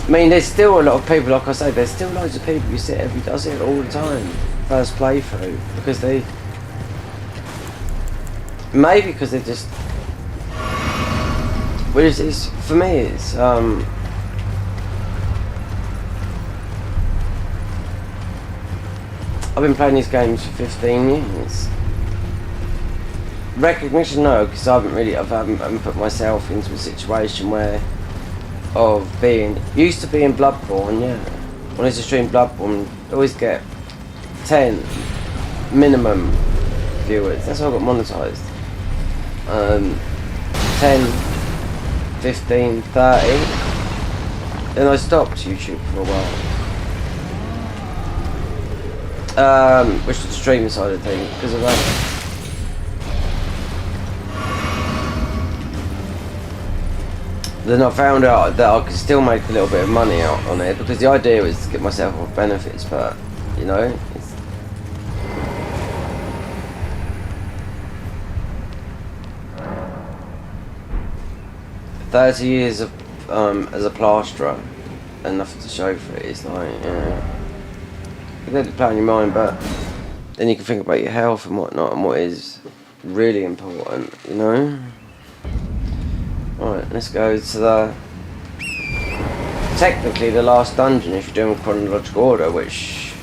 I mean, there's still a lot of people, like I say, there's still loads of people who sit I see it all the time, first playthrough, because they, maybe because they just, well, it's for me, it's I've been playing these games for 15 years. Recognition, no, because I haven't put myself into a situation where of being used to being Bloodborne. Yeah, when I used to stream Bloodborne, I always get 10 minimum viewers. That's how I got monetized. 10, 15, 30. Then I stopped YouTube for a while. Which was the streaming side of things because of that. Then I found out that I could still make a little bit of money out on it because the idea was to get myself off benefits, but you know, it's 30 years of as a plasterer and nothing to show for it. It's like, yeah, you let it play on your mind, but then you can think about your health and whatnot and what is really important, you know. Alright, let's go to the technically the last dungeon if you're doing chronological order, which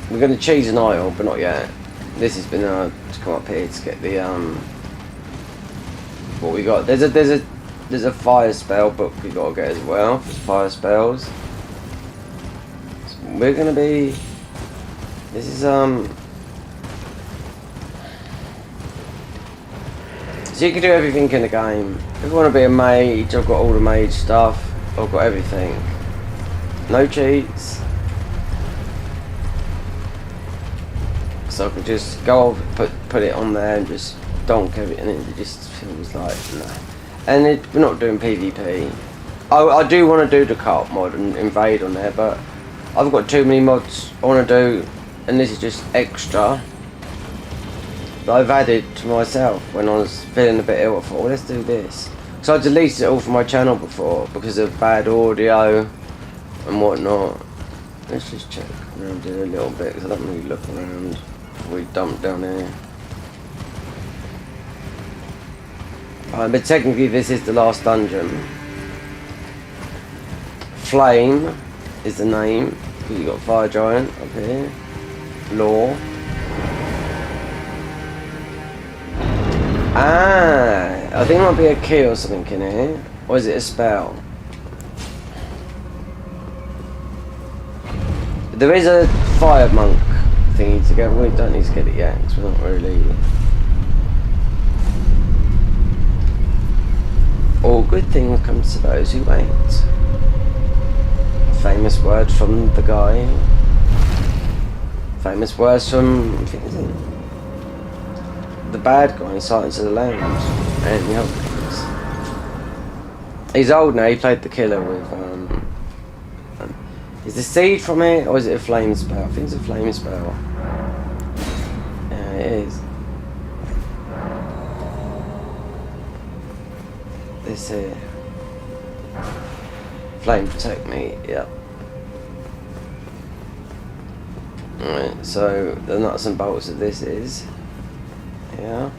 we're going to choose an aisle, but not yet. This has been to come up here to get the what we got. There's a fire spell book we got to get as well for fire spells. So we're going to be. This is So you can do everything in the game. If you want to be a mage, I've got all the mage stuff. I've got everything. No cheats. So I can just go off, put it on there and just donk everything, and it just feels like nah. And we're not doing PvP. I do want to do the co-op mod and invade on there, but I've got too many mods I want to do, and this is just extra that I've added to myself when I was feeling a bit ill. I thought, well, let's do this. So I deleted it all from my channel before because of bad audio and whatnot. Let's just check around here a little bit because I don't really look around before we dump down here. But technically this is the last dungeon. Flame is the name. You've got Fire Giant up here. Law. Ah, I think it might be a key or something in here. Or is it a spell? There is a fire monk thingy to get. We don't need to get it yet because we're not really. All good things come to those who wait. Famous words from the guy. Famous words from, I think, is it the bad guy in Silence of the Lambs and the other things. He's old now. He played the killer with. Is the seed from it or is it a flame spell? I think it's a flame spell. Yeah, it is. This here. Flame protect me, yep. Alright, so the nuts and bolts of this is. Yeah.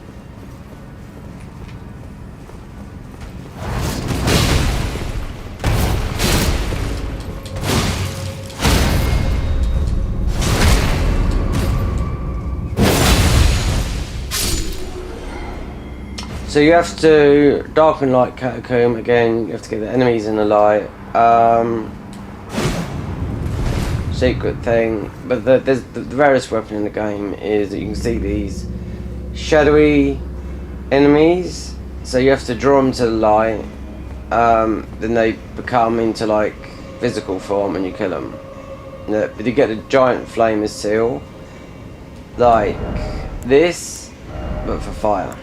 So you have to dark and light catacomb again. You have to get the enemies in the light. Secret thing, but the rarest weapon in the game is that you can see these shadowy enemies. So you have to draw them to the light. Then they become into like physical form, and you kill them. But you get a giant flame as seal, like this, but for fire.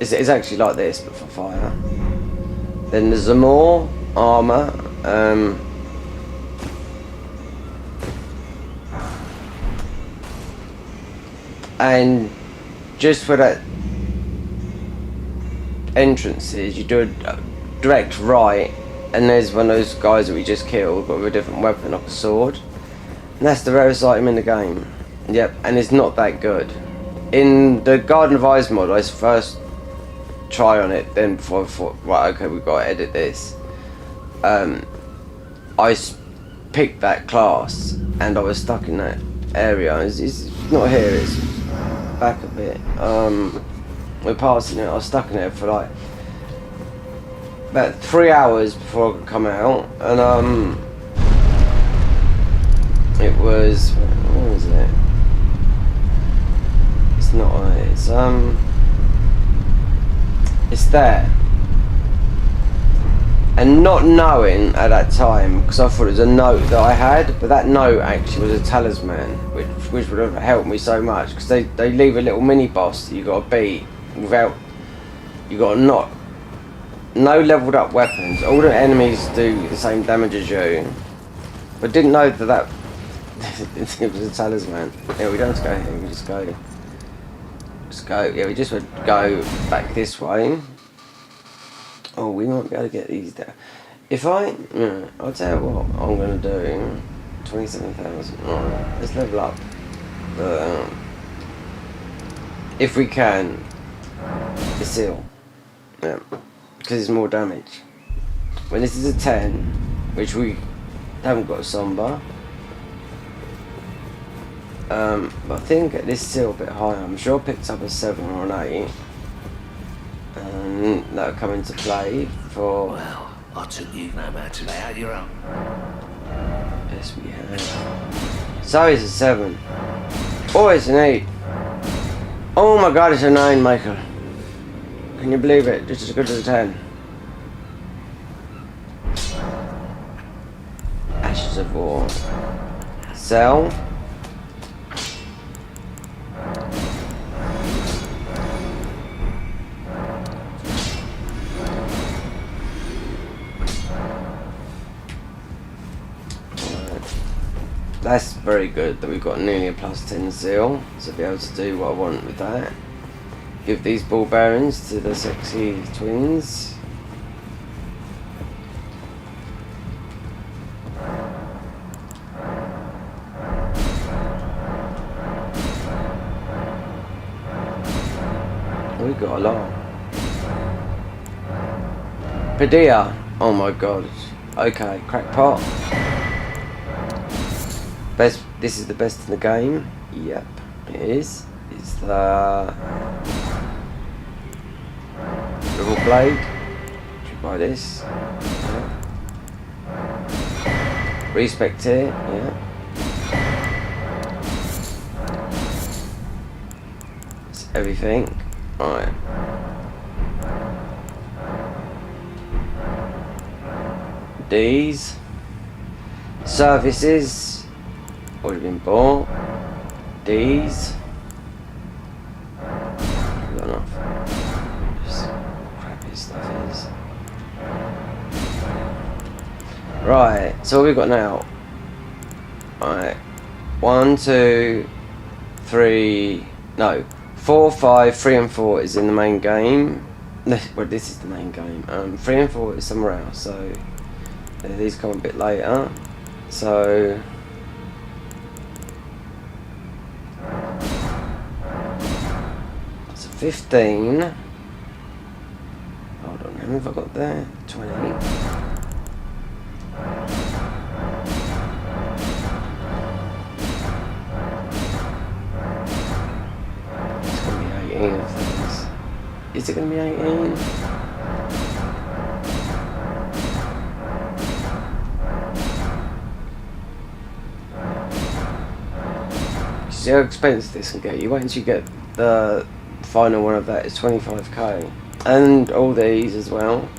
It's actually like this, but for fire. Then there's some more armor. And just for that entrances, you do a direct right, and there's one of those guys that we just killed, but with a different weapon, like a sword. And that's the rarest item in the game. Yep, and it's not that good. In the Garden of Eyes mod, I first try on it, then before I thought, right, okay, we've got to edit this. I picked that class, and I was stuck in that area. It's not here, it's back a bit. We're passing it. I was stuck in there for like about 3 hours before I could come out, and it was, what was it? It's not on it. It's there. And not knowing at that time, because I thought it was a note that I had, but that note actually was a talisman, which would have helped me so much, because they leave a little mini boss that you got to beat without, you got to not, no leveled up weapons. All the enemies do the same damage as you, but didn't know that it was a talisman. Yeah, we don't have to go here. We just go. Yeah, we just would go back this way. Oh, we might be able to get these down. If I'll tell you what I'm going to do. 27,000. Alright, let's level up. If we can, the seal. Yeah, because it's more damage. When this is a 10, which we haven't got a somber. But I think this seal a bit higher. I'm sure I picked up a 7 or an 8. And that'll come into play for... Well, I took you no matter. Lay out your own. Yes, we have. So it's a 7. Oh, it's an 8. Oh my god, it's a 9, Michael. Can you believe it? Just as good as a 10. Ashes of War. Sell. That's very good that we've got nearly a +10 seal, to be able to do what I want with that. Give these ball bearings to the sexy twins. We got a lot. Padilla. Oh my god. Okay, crackpot. Best. This is the best in the game. Yep, it is. It's the Rival Blade. Should buy this. Yeah. Respect here. Yeah. It's everything. Alright. These services. Already been bought. These. Got enough. Just crappy stuff is. Right, so what we got now? Alright. 1, 2, 3. No. 4, 5, 3 and 4 is in the main game. Well, this is the main game. 3 and 4 is somewhere else, so these come a bit later. So 15. Hold on, how many have I got there? 20. It's going to be 18 of these. Is it going to be 18? See how expensive this can get you. Wait until you get the final one of that. Is 25k, and all these as well,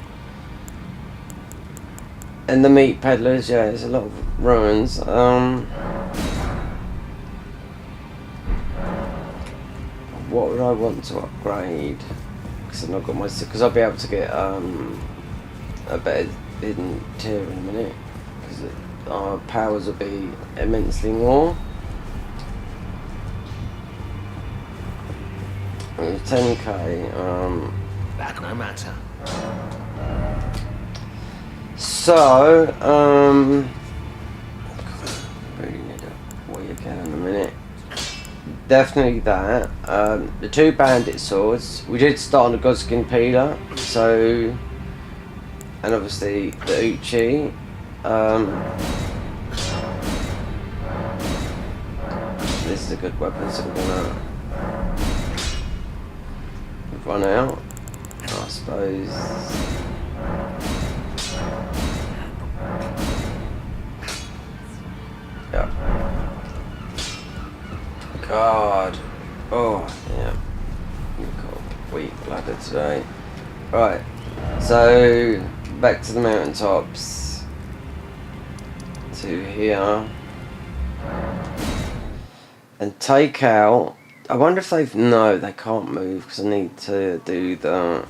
and the meat peddlers. Yeah, there's a lot of ruins. What would I want to upgrade? Because I've not got my, because I'll be able to get a better hidden tier in a minute, because our powers will be immensely more. 10k. That no matter. So, really need to wait again in a minute. Definitely that. The 2 bandit swords. We did start on the Godskin Peeler, so, and obviously the Uchi. this is a good weapon, so we're gonna run out, I suppose. Yeah. God. Oh, yeah. You've got a weak ladder today. Right. So, back to the mountaintops. To here. And take out... I wonder if they've... No, they can't move because I need to do that.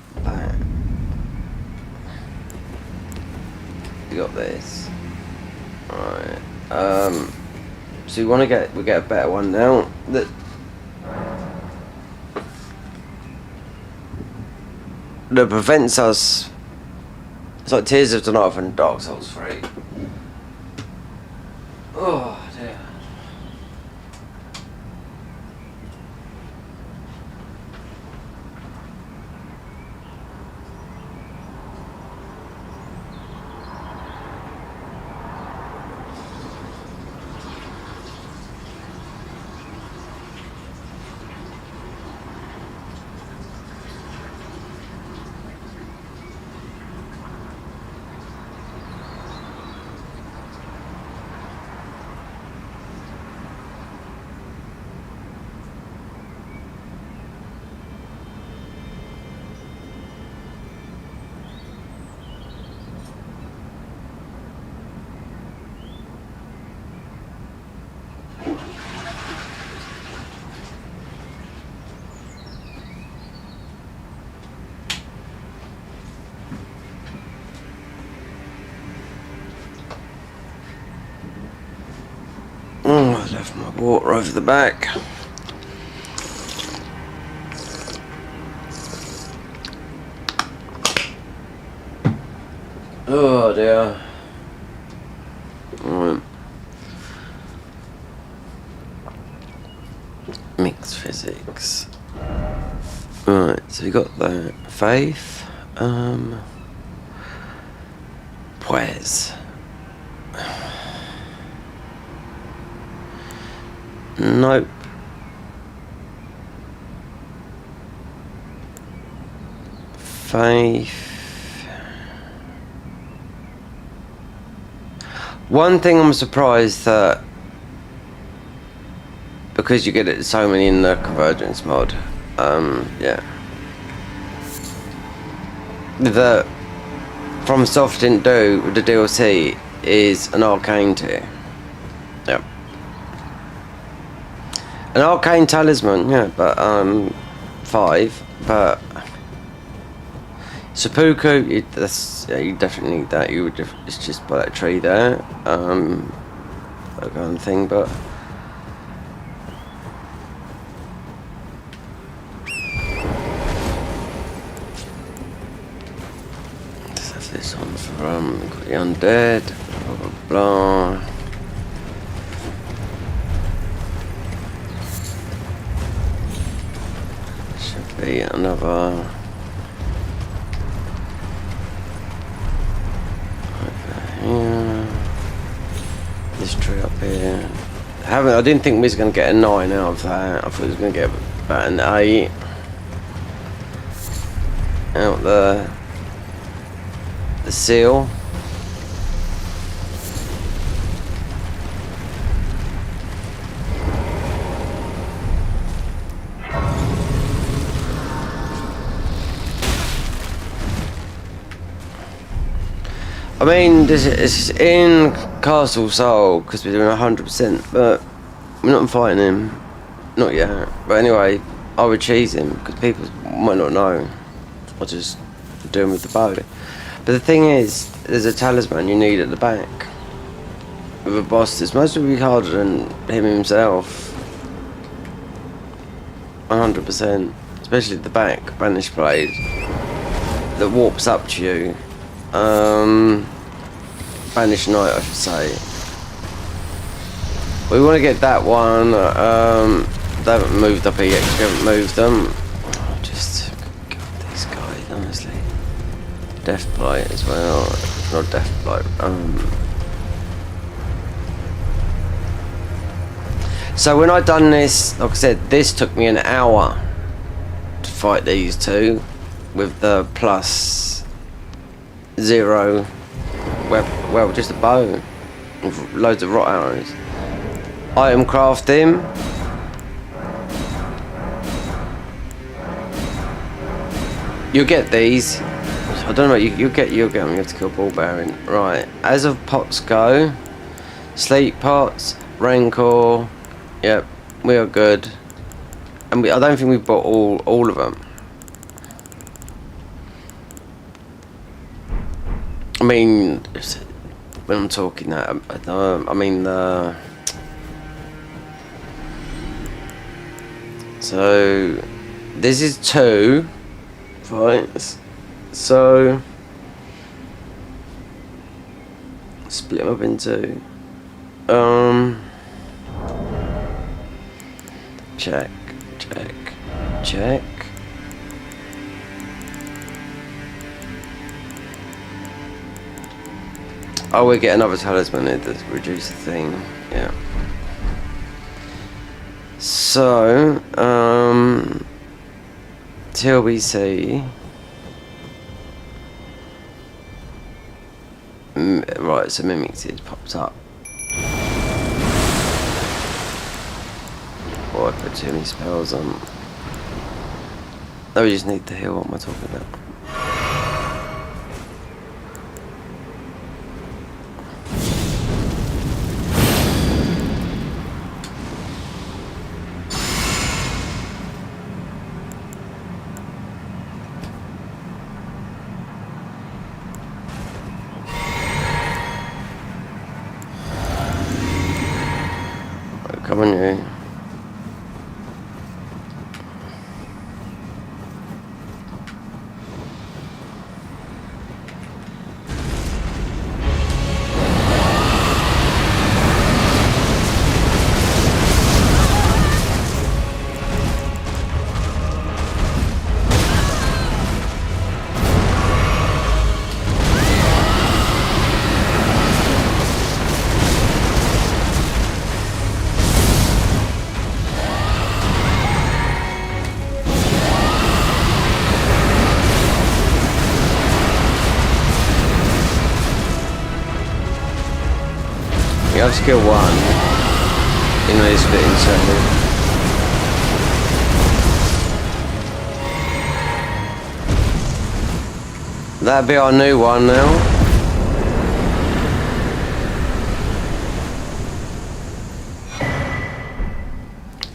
You got this. Right. So we want to get... We get a better one now. That prevents us... It's like Tears of the Night from Dark Souls 3. Oh dear. Oh, I left my water over the back. Oh dear. Right. Mixed physics. Right, so we got that. Faith. Pues. Nope. Faith. One thing I'm surprised that, because you get it so many in the Convergence mod, yeah. That FromSoft didn't do with the DLC is an arcane tier. Yep. An arcane talisman, yeah, but 5, but seppuku, you definitely need that. You would it's just by that tree there, that kind of thing. But let's have this on for got the undead, blah blah blah. Be another over here. This tree up here. I didn't think we was going to get a 9 out of that. I thought we was going to get about an 8 out the seal. I mean, it's in Castle Soul because we're doing 100%, but we're not fighting him, not yet. But anyway, I would cheese him because people might not know. I just do him with the bow. But the thing is, there's a talisman you need at the back with a boss that's mostly harder than him himself. 100%, especially at the back, Banished Blade that warps up to you. Banished Knight, I should say. We want to get that one. They haven't moved up here yet because we haven't moved them. Oh, just God, these guys, honestly. Deathblight as well. Not Deathblight. So when I done this, like I said, this took me an hour to fight these two with the +0 well, just a bow with loads of rot arrows. Item crafting. You'll get these. I don't know. You'll get them. You have to kill ball bearing. Right. As of pots go, sleep pots, rancor. Yep, we are good. And I don't think we've bought all of them. I mean, when I'm talking that, I mean the. So this is 2 fights. So split them up into check. Oh, we get another talisman. It does reduce the thing. Yeah. So TLBC. Right, so mimics it pops up. Oh, I put too many spells on. Oh, we just need to heal. What am I talking about? Come on, you. You have skill 1. You know, it's a bit insane. That'd be our new one now.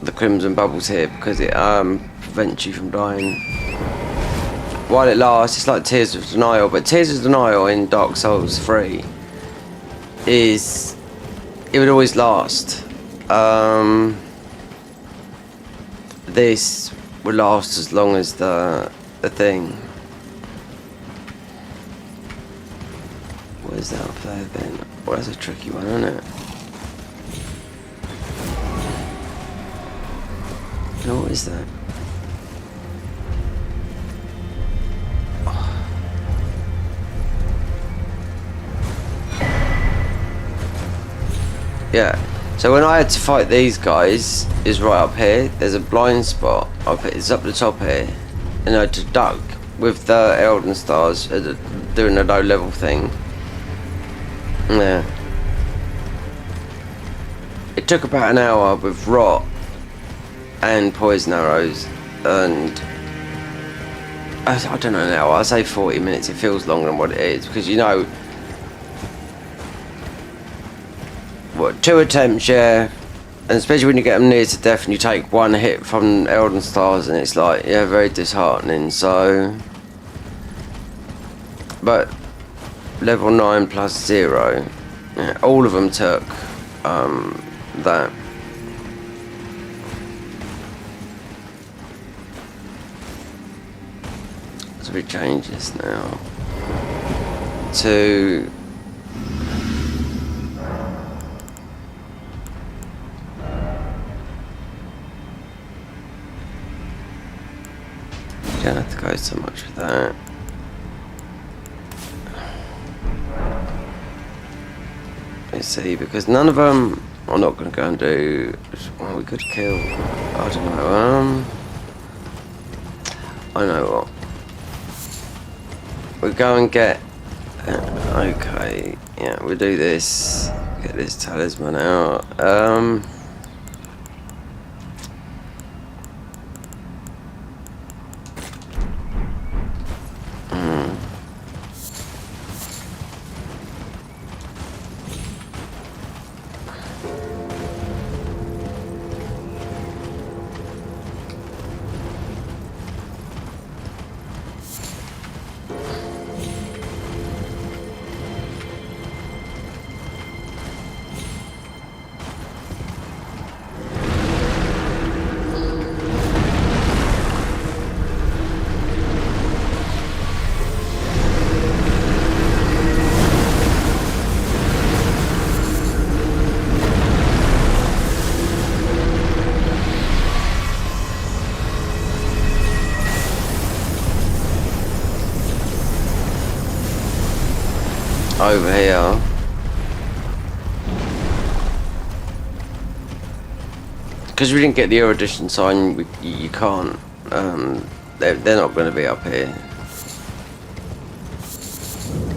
The crimson bubbles here because it prevents you from dying while it lasts. It's like Tears of Denial, but Tears of Denial in Dark Souls 3 is it would always last. This would last as long as the thing. What is that up there then? Well, that's a tricky one, isn't it? No, what is that? Yeah, so when I had to fight these guys, is right up here. There's a blind spot. It's up the top here, and I had to duck with the Elden stars doing a low level thing. Yeah, it took about an hour with rot and poison arrows, and I don't know now. I say 40 minutes. It feels longer than what it is because you know. What, 2 attempts, yeah, and especially when you get them near to death and you take 1 hit from Elden stars and it's like, yeah, very disheartening. So, but level 9 plus 0, yeah, all of them took that. So we change this now to don't have to go so much with that. Let's see, because none of them I'm not going to go and do... Well, we could kill... I don't know. I know what. We go and get... okay. Yeah, we'll do this. Get this talisman out. Over here. Because we didn't get the erudition sign, you can't. They're not going to be up here.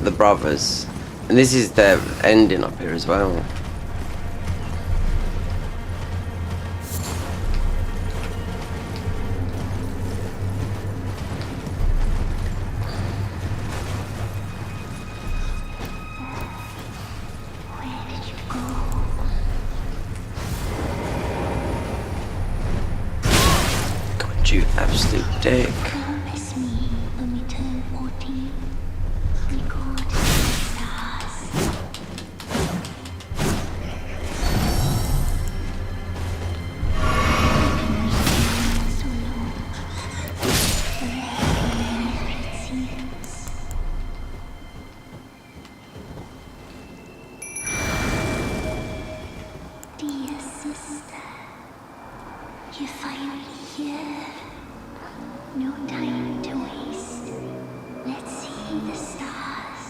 The brothers. And this is their ending up here as well. You absolute dick. Promise me when we turn 14, record the stars. So long. Forever it seems. Dear sister, you're finally here. No time to waste. Let's see the stars.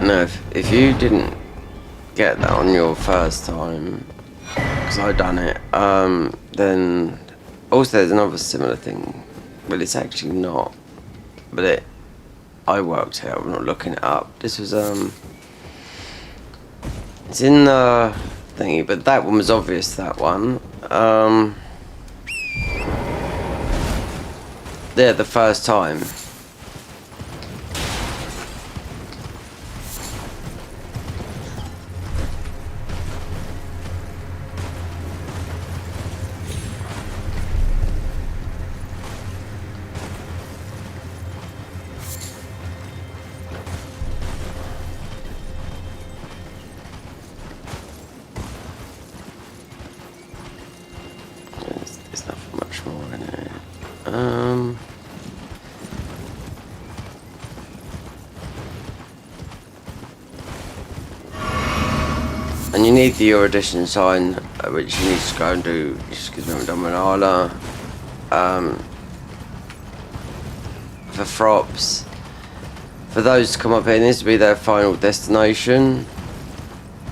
No, if you didn't get that on your first time, because I done it, then also there's another similar thing. Well, it's actually not, but I worked out. I'm not looking it up. This was it's in the thingy, but that one was obvious. That one, yeah, the first time. There's nothing much more in it. And you need the erudition sign, which you need to go and do, just because we haven't done Manala. For Frops. For those to come up here, this will be their final destination.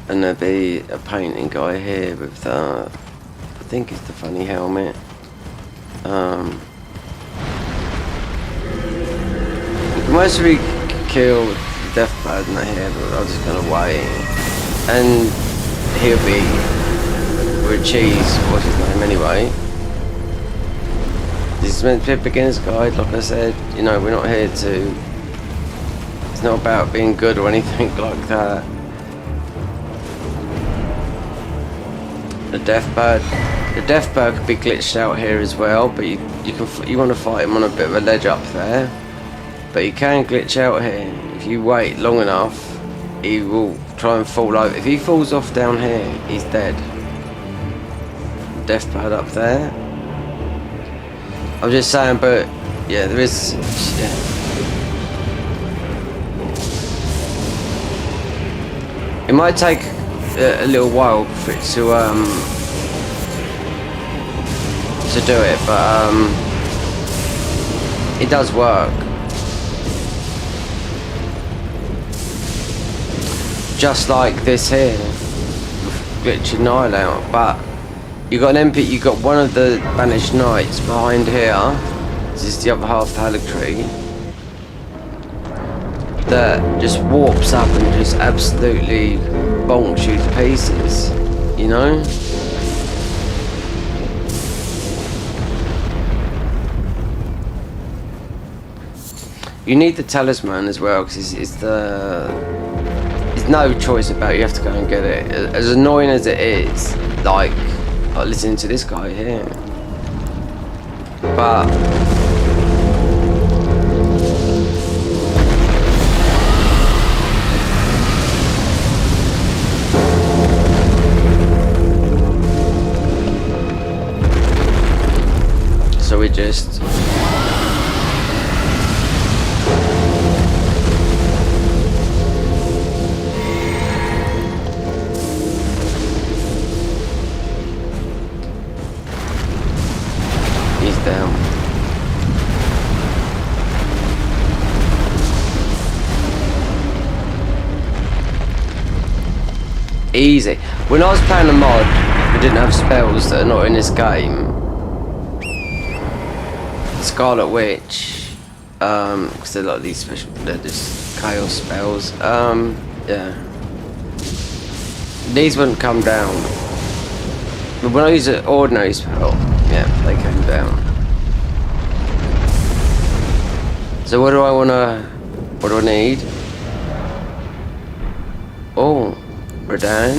And there'll be a painting guy here with the, I think it's the funny helmet. Most of we killed the death bird in here, but I'm just gonna wait. And he'll be with Cheese, what's his name anyway. This is meant to be a beginner's guide, like I said. You know, we're not here to, it's not about being good or anything like that. The death bird could be glitched out here as well, but you want to fight him on a bit of a ledge up there, but he can glitch out here. If you wait long enough, he will try and fall over. If he falls off down here, he's dead. Death bird up there. I'm just saying, but yeah, there is. Yeah. It might take a little while for it to to do it, but it does work. Just like this here, glitching night out. But you got an MP. You got one of the banished knights behind here. This is the other half Palictree. That just warps up and just absolutely bonks you to pieces. You know. You need the talisman as well, because it's there's no choice about it. You have to go and get it. As annoying as it is, like listening to this guy here, but so we just down. Easy. When I was playing a mod, we didn't have spells that are not in this game. Scarlet Witch, because they're like these special, they're just chaos spells. Yeah. These wouldn't come down. But when I use an ordinary spell, yeah, they came down. So what do I need? Oh, Redan?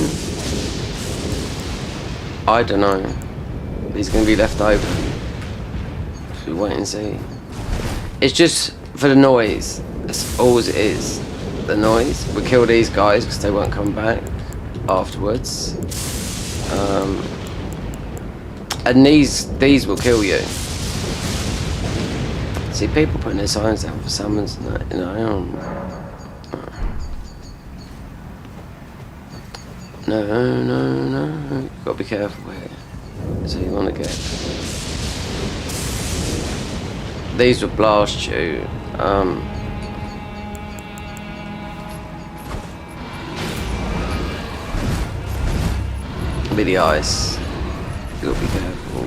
I don't know. He's gonna be left over. So we wait and see. It's just for the noise. That's all it is. The noise. We kill these guys because they won't come back afterwards. And these will kill you. See, people putting their signs down for summons and that, you know. No. You've got to be careful here. So you want to get. These will blast you. With the ice. You've got to be careful.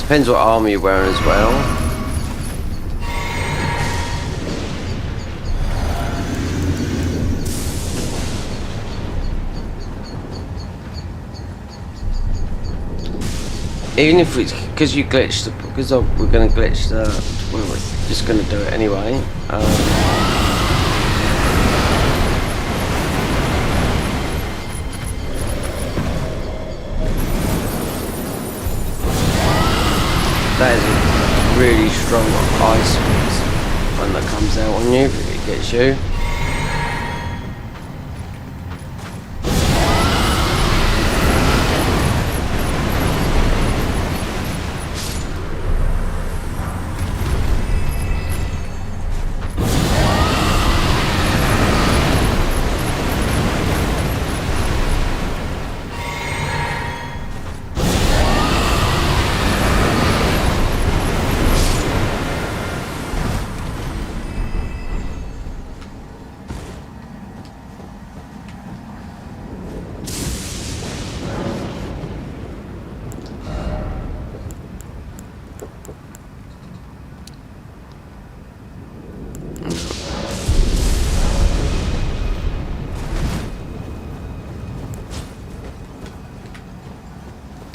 Depends what armor you're wearing as well. Even if it's because you glitched the, because we're going to glitch the, we're just going to do it anyway. That is a really strong ice one that comes out on you if it gets you.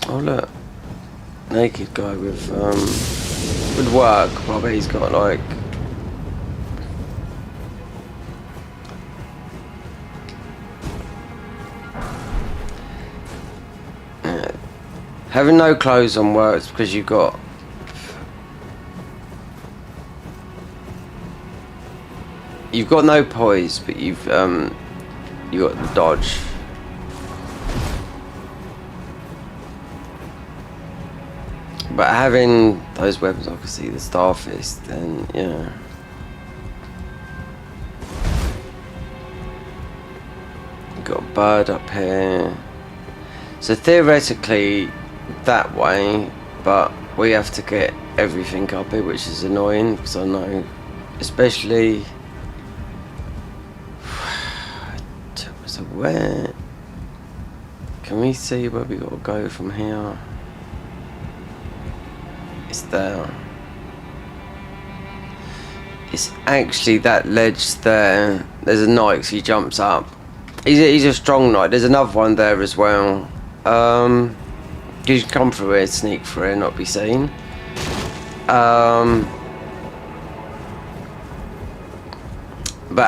Oh look, naked guy with work. Probably he's got like having no clothes on works because you've got no poise, but you've got the dodge. But having those weapons, I can see the Star Fist, then yeah. Got a bird up here. So theoretically that way, but we have to get everything up here, which is annoying because I know, especially. So where can we see where we gotta go from here? It's there. It's actually that ledge there. There's a knight, so he jumps up. He's a strong knight. There's another one there as well. You can come through here, sneak through here, not be seen. But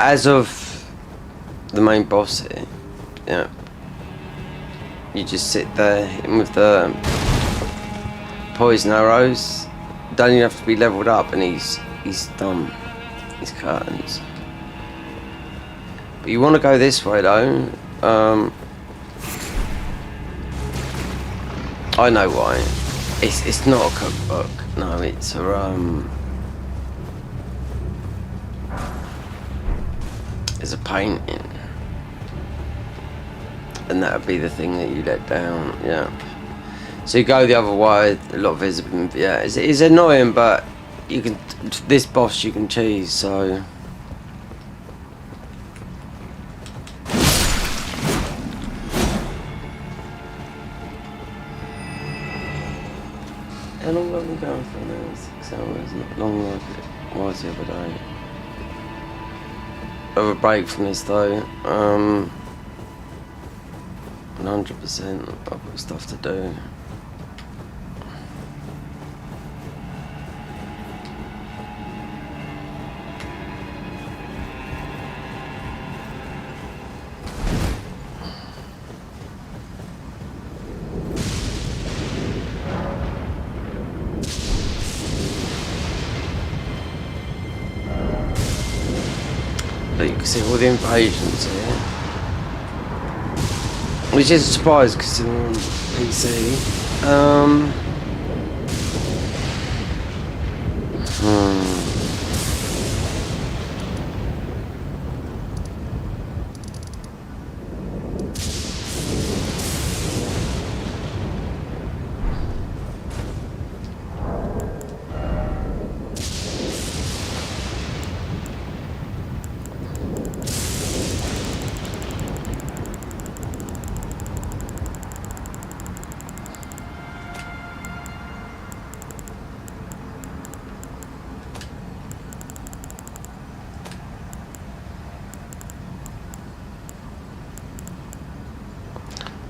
as of the main boss here, yeah, you just sit there, hit him with the poison arrows. Don't even have to be leveled up, and he's done. He's curtains. But you want to go this way though. I know why. It's not a cookbook. No, it's a it's a painting, and that would be the thing that you let down. Yeah. So you go the other way. A lot of visibility. Yeah, it's annoying, but you can. This boss you can cheese. So. How long have we going for now? 6 hours, not long like it was the other day. Have a break from this though. 100%. I've got stuff to do. But you can see all the invasions here, which is a surprise because they're on PC.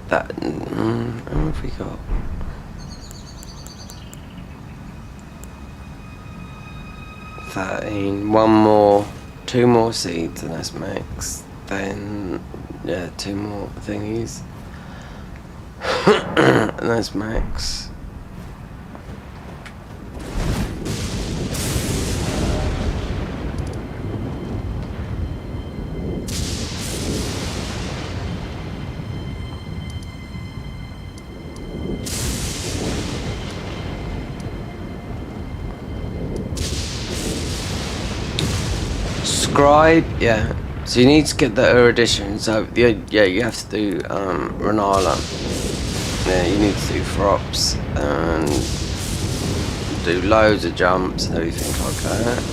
That, how have we got? One more, 2 more seeds, and that's max. Then, yeah, 2 more thingies, and that's max. Scribe, yeah. So you need to get the erudition. So yeah, you have to do Renala. Yeah, you need to do Frops and do loads of jumps and everything like that.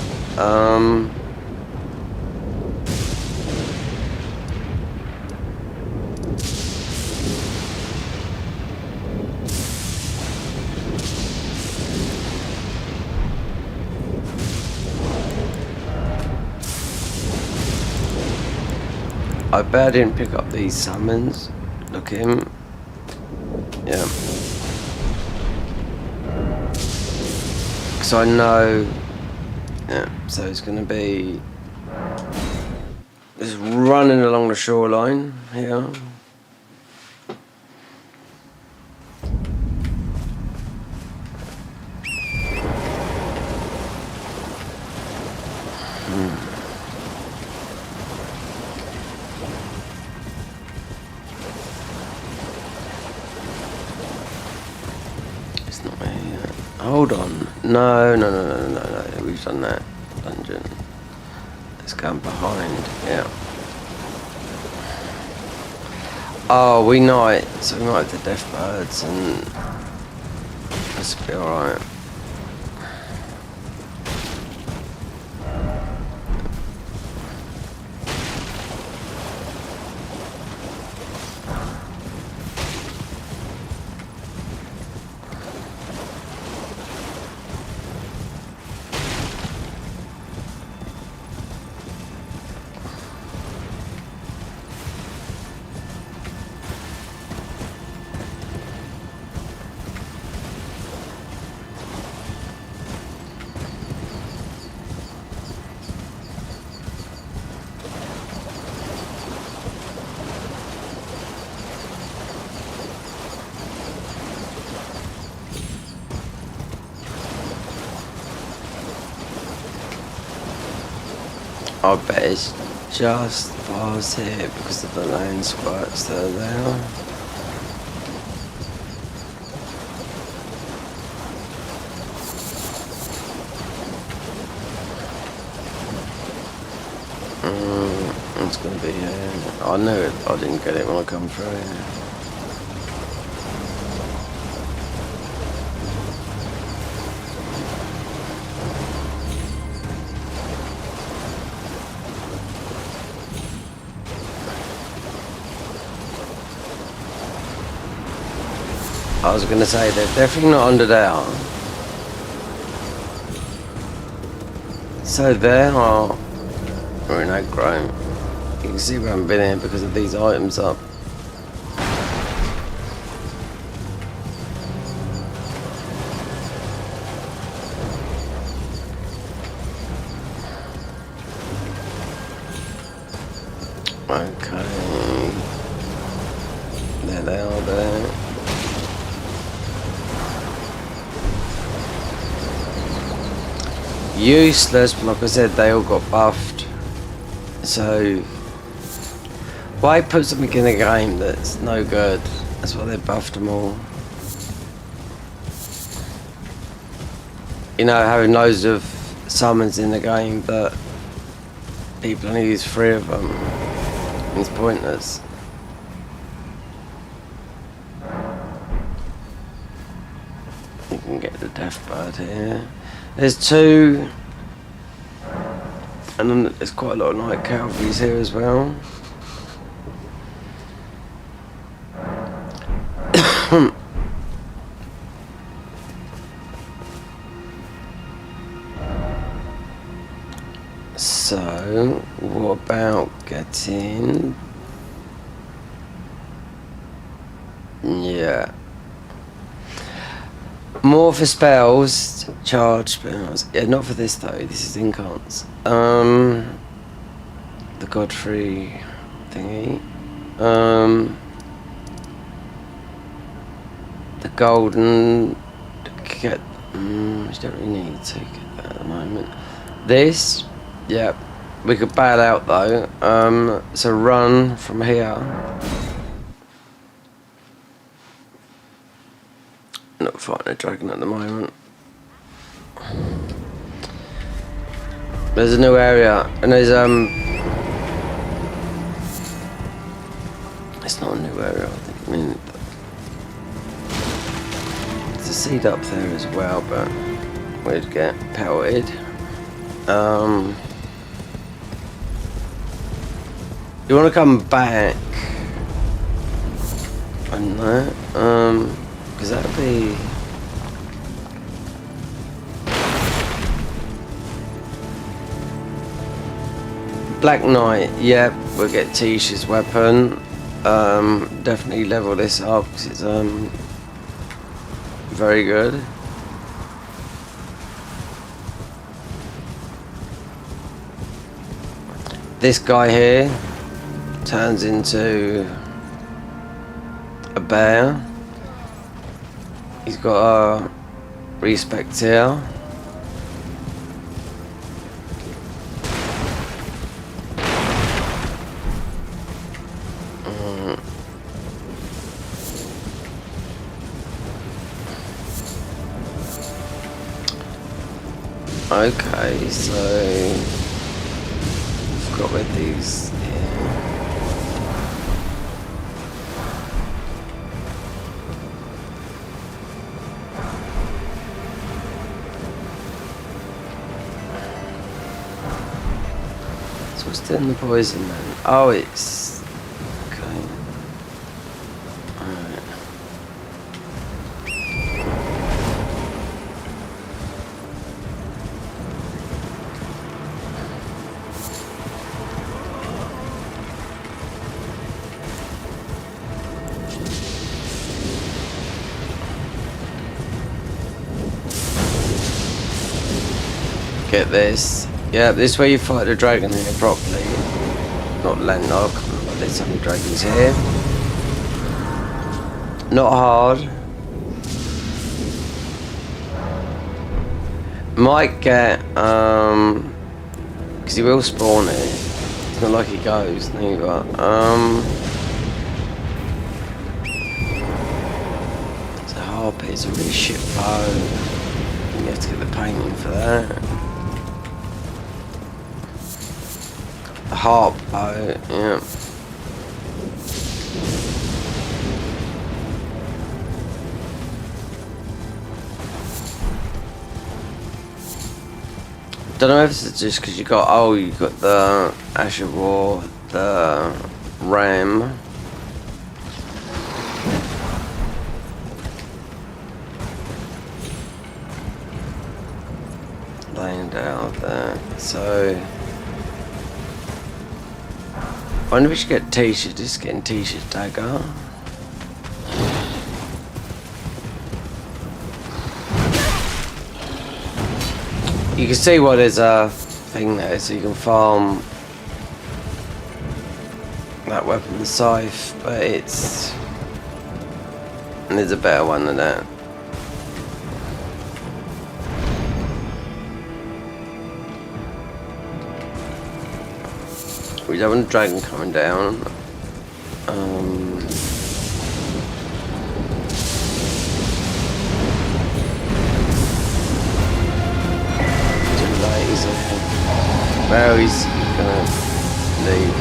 I bet I didn't pick up these summons. Look at him. Yeah. Because I know. Yeah, so it's going to be just running along the shoreline here. Hold on. No. We've done that dungeon. Let's go behind. Yeah. Oh, we knight. So we might have the death birds and that's be alright. I bet it's just past here because of the lane squirts that are there. It's gonna be here. I knew it, I didn't get it when I come through. I was gonna say they're definitely not under there. So there are. We're in aggro. You can see we haven't been here because of these items up. Okay. There they are there. Useless, but like I said, they all got buffed. So why put something in a game that's no good? That's why they buffed them all. You know, having loads of summons in the game, but people only use 3 of them. It's pointless. You can get the death bird here. There's 2, and then there's quite a lot of night cavalries here as well. So, what about getting... Yeah. More for spells, charge spells. Yeah, not for this though, this is incants. The Godfrey thingy. The golden... Get... you don't really need to get that at the moment. This... Yeah, we could bail out though. So run from here. Not fighting a dragon at the moment. There's a new area, and there's it's not a new area. I mean, there's a seed up there as well, but we'd get pelted. You want to come back? I don't know. Because that'd be... Black Knight, yep, we'll get Tisha's weapon. Definitely level this up because it's very good. This guy here turns into a bear. He's got a respect here. Okay, so I've got with these here. So what's doing the poison then? Oh, it's okay. Alright. Get this. Yeah, this is where you fight the dragon here properly. Not Landmark, but there's some dragons here. Not hard. Might get, because he will spawn it. It's not like he goes, neither. It's a harpy, it's a really shit bow. You have to get the painting for that. A harp bow, yeah. Don't know if it's just because you got the Asher War, the Ram. Laying down there, so I wonder if we should get t-shirt, just getting t-shirt dagger. You can see why there's a thing there, so you can farm that weapon, the scythe, but it's... and there's a better one than that. We don't want a dragon coming down. Too late, is it? Well, he's gonna leave.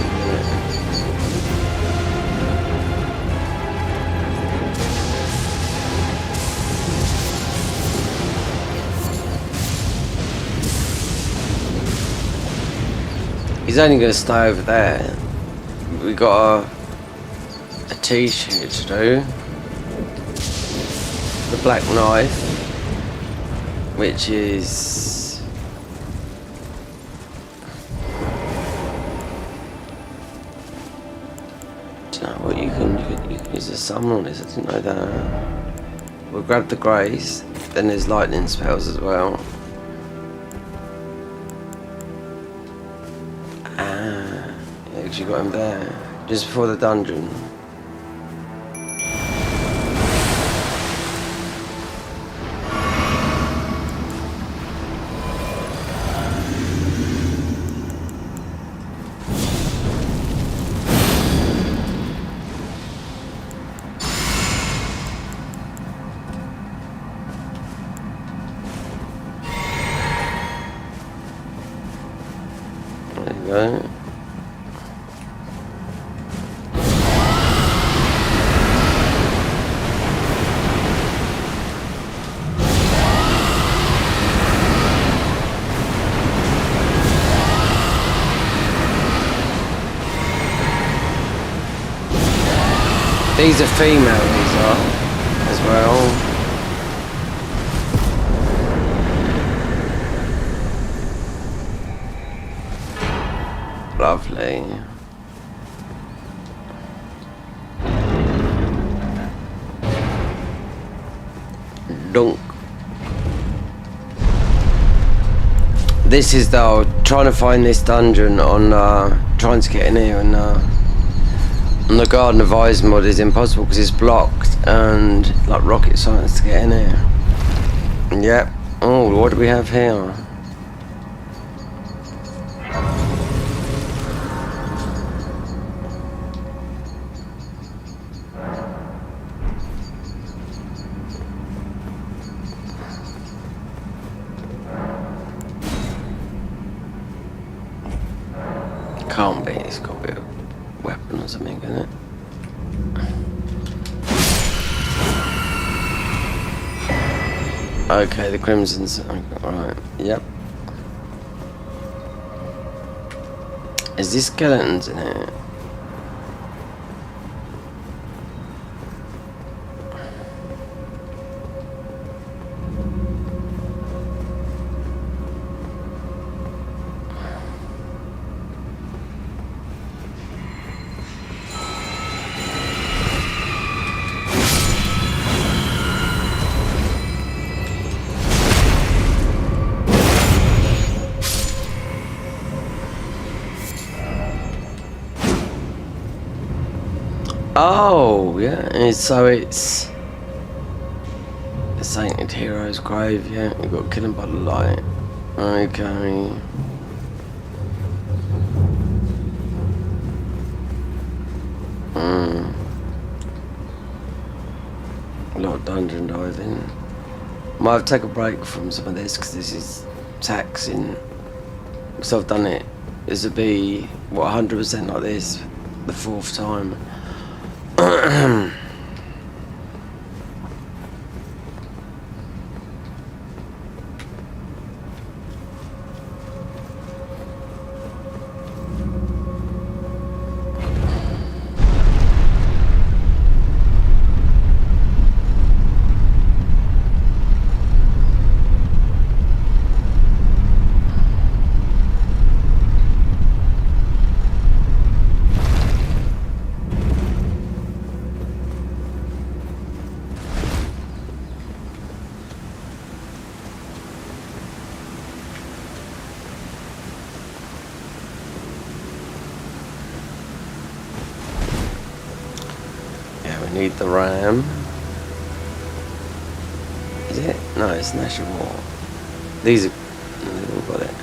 He's only going to stay over there. We got a t-shirt to do. The black knife, which is I don't know what you can use a summon on this. I didn't know that. We'll grab the grace. Then there's lightning spells as well. You got him there just before the dungeon. There you go. These are female, these are, as well. Lovely. Dunk. This is though trying to find this dungeon on trying to get in here and on the Garden of Eyes mod is impossible because it's blocked and like rocket science to get in here. Yep. Oh, what do we have here? It's got to be a weapon or something, isn't it? Okay, the crimson's alright. Yep. Is this skeletons in here? Oh, yeah, and so it's the Sainted Hero's grave, yeah, you got to kill him by the light. Okay. A lot of dungeon diving. Might have to take a break from some of this because this is taxing. Because I've done it. This would be, what, 100% like this the 4th time. Need the ram. Is it? No, it's National War. These are. No, they've all got it.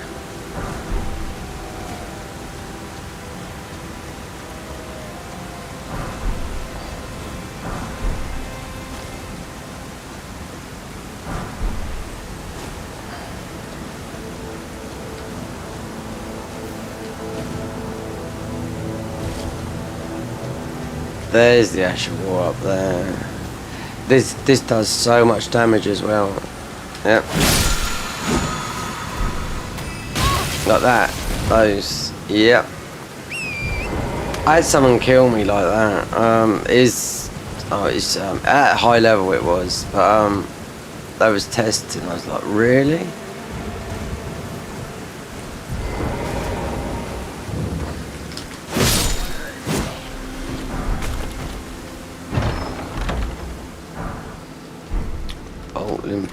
There's the Ash of War up there. This does so much damage as well. Yep. Like that. Those. Yep. I had someone kill me like that. It's at high level it was, but that was testing. I was like, really?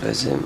Bless him.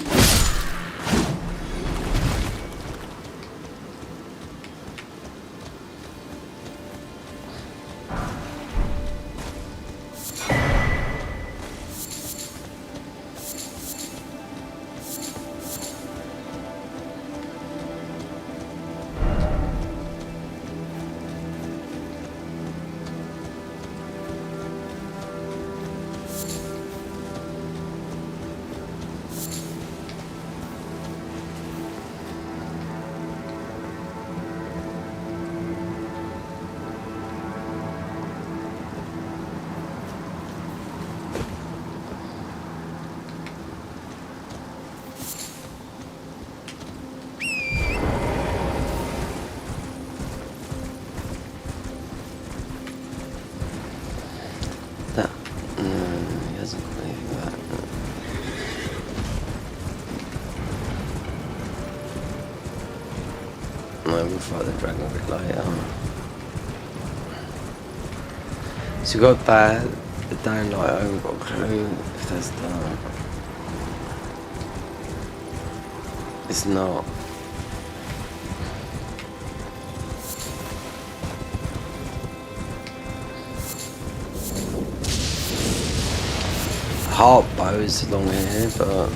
We'll fight the dragon a bit later. So we got that, the down light, I haven't got a clue if that's done. It's not. Heart bows along here, but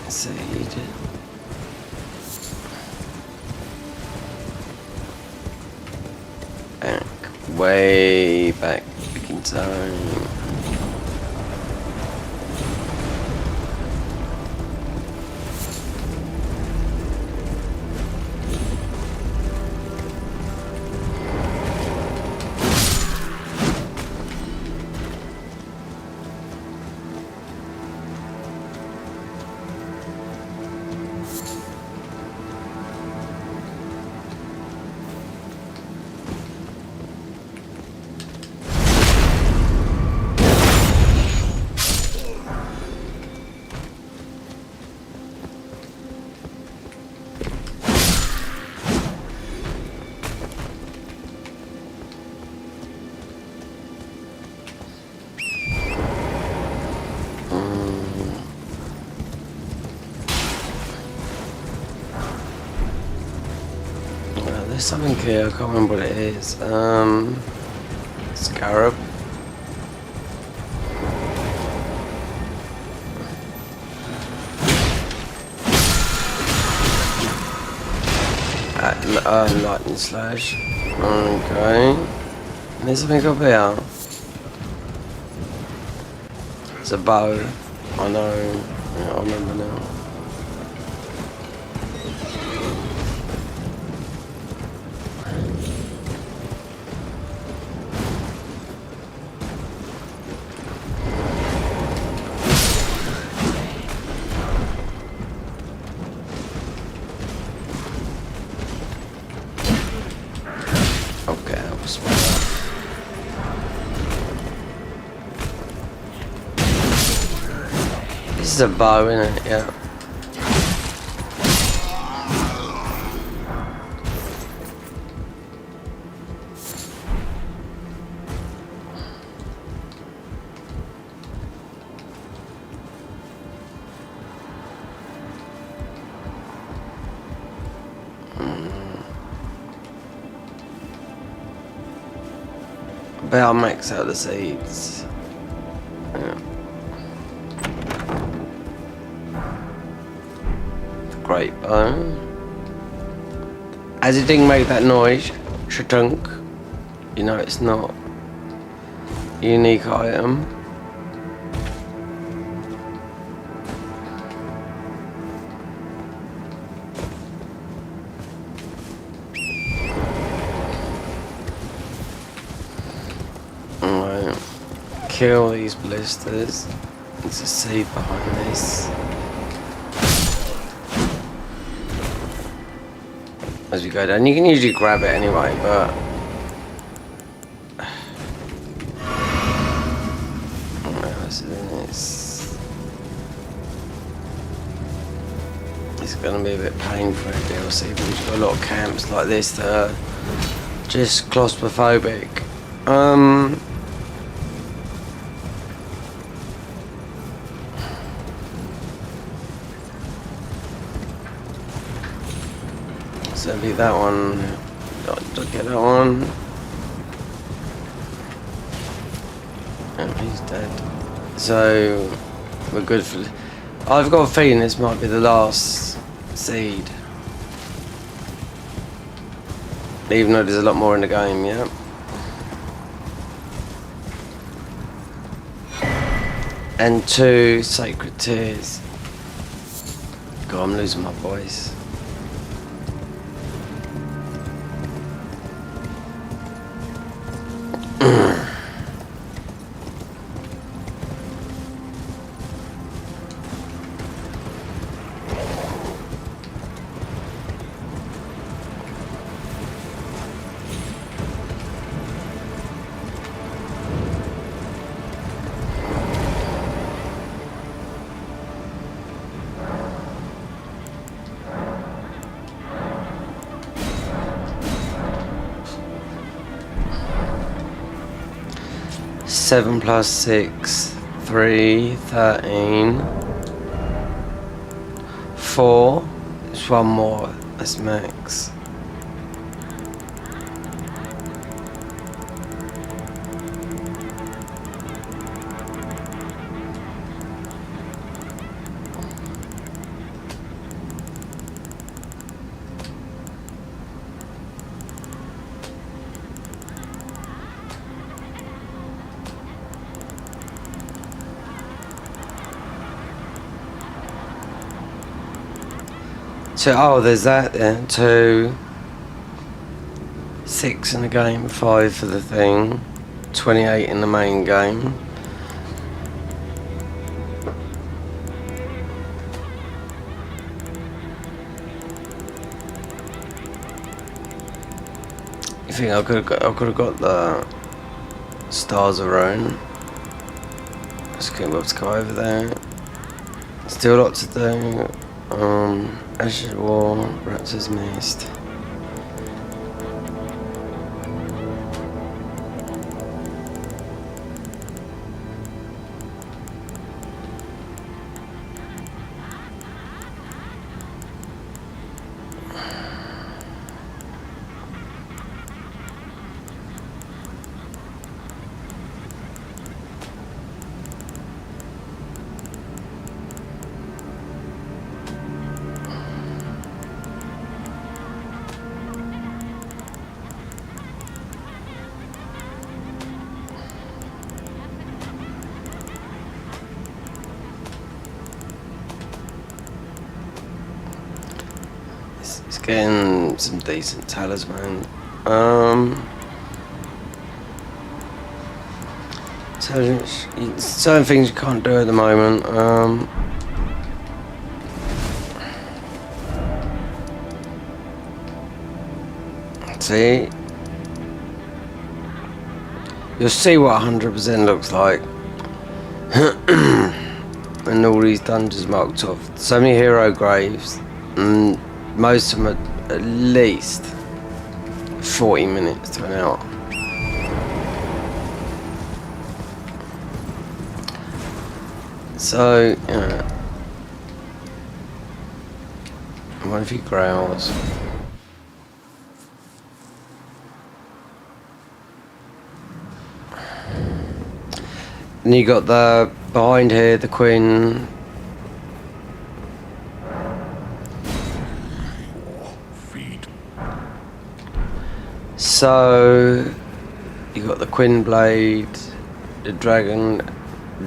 Seed. Back, way back, begin zone. There's something here, I can't remember what it is. Scarab. Lightning slash. Okay. There's something up here. It's a bow. I know. Yeah, I remember now. This is a bow, isn't it? Yeah. But I'll max out the seeds. Yeah. Great bone. As it didn't make that noise, shatunk, you know it's not a unique item. Alright, kill these blisters. There's a seed behind this. As we go down, you can usually grab it anyway, but it's gonna be a bit painful in DLC, but we've got a lot of camps like this that are just claustrophobic. So it'll be that one. Don't get that one. Oh, he's dead. So we're good for. I've got a feeling this might be the last seed. Even though there's a lot more in the game, yeah. And 2 sacred tears. God, I'm losing my voice. Seven plus 6, 3, 13, 4. There's one more. That's max. So, oh, there's that there. 2, 6 in the game, 5 for the thing, 28 in the main game. You think I could have got the Stars Around? Just couldn't be able to go over there. Still a lot to do. Ashes War, Raptor's Mist. It's getting some decent talisman. Certain things you can't do at the moment. See, you'll see what 100% looks like. And all these dungeons marked off. So many hero graves, and most of them are at least 40 minutes to an hour. So, yeah. What if he growls? And you got the behind here, the Queen. So you got the Quinn Blade, the dragon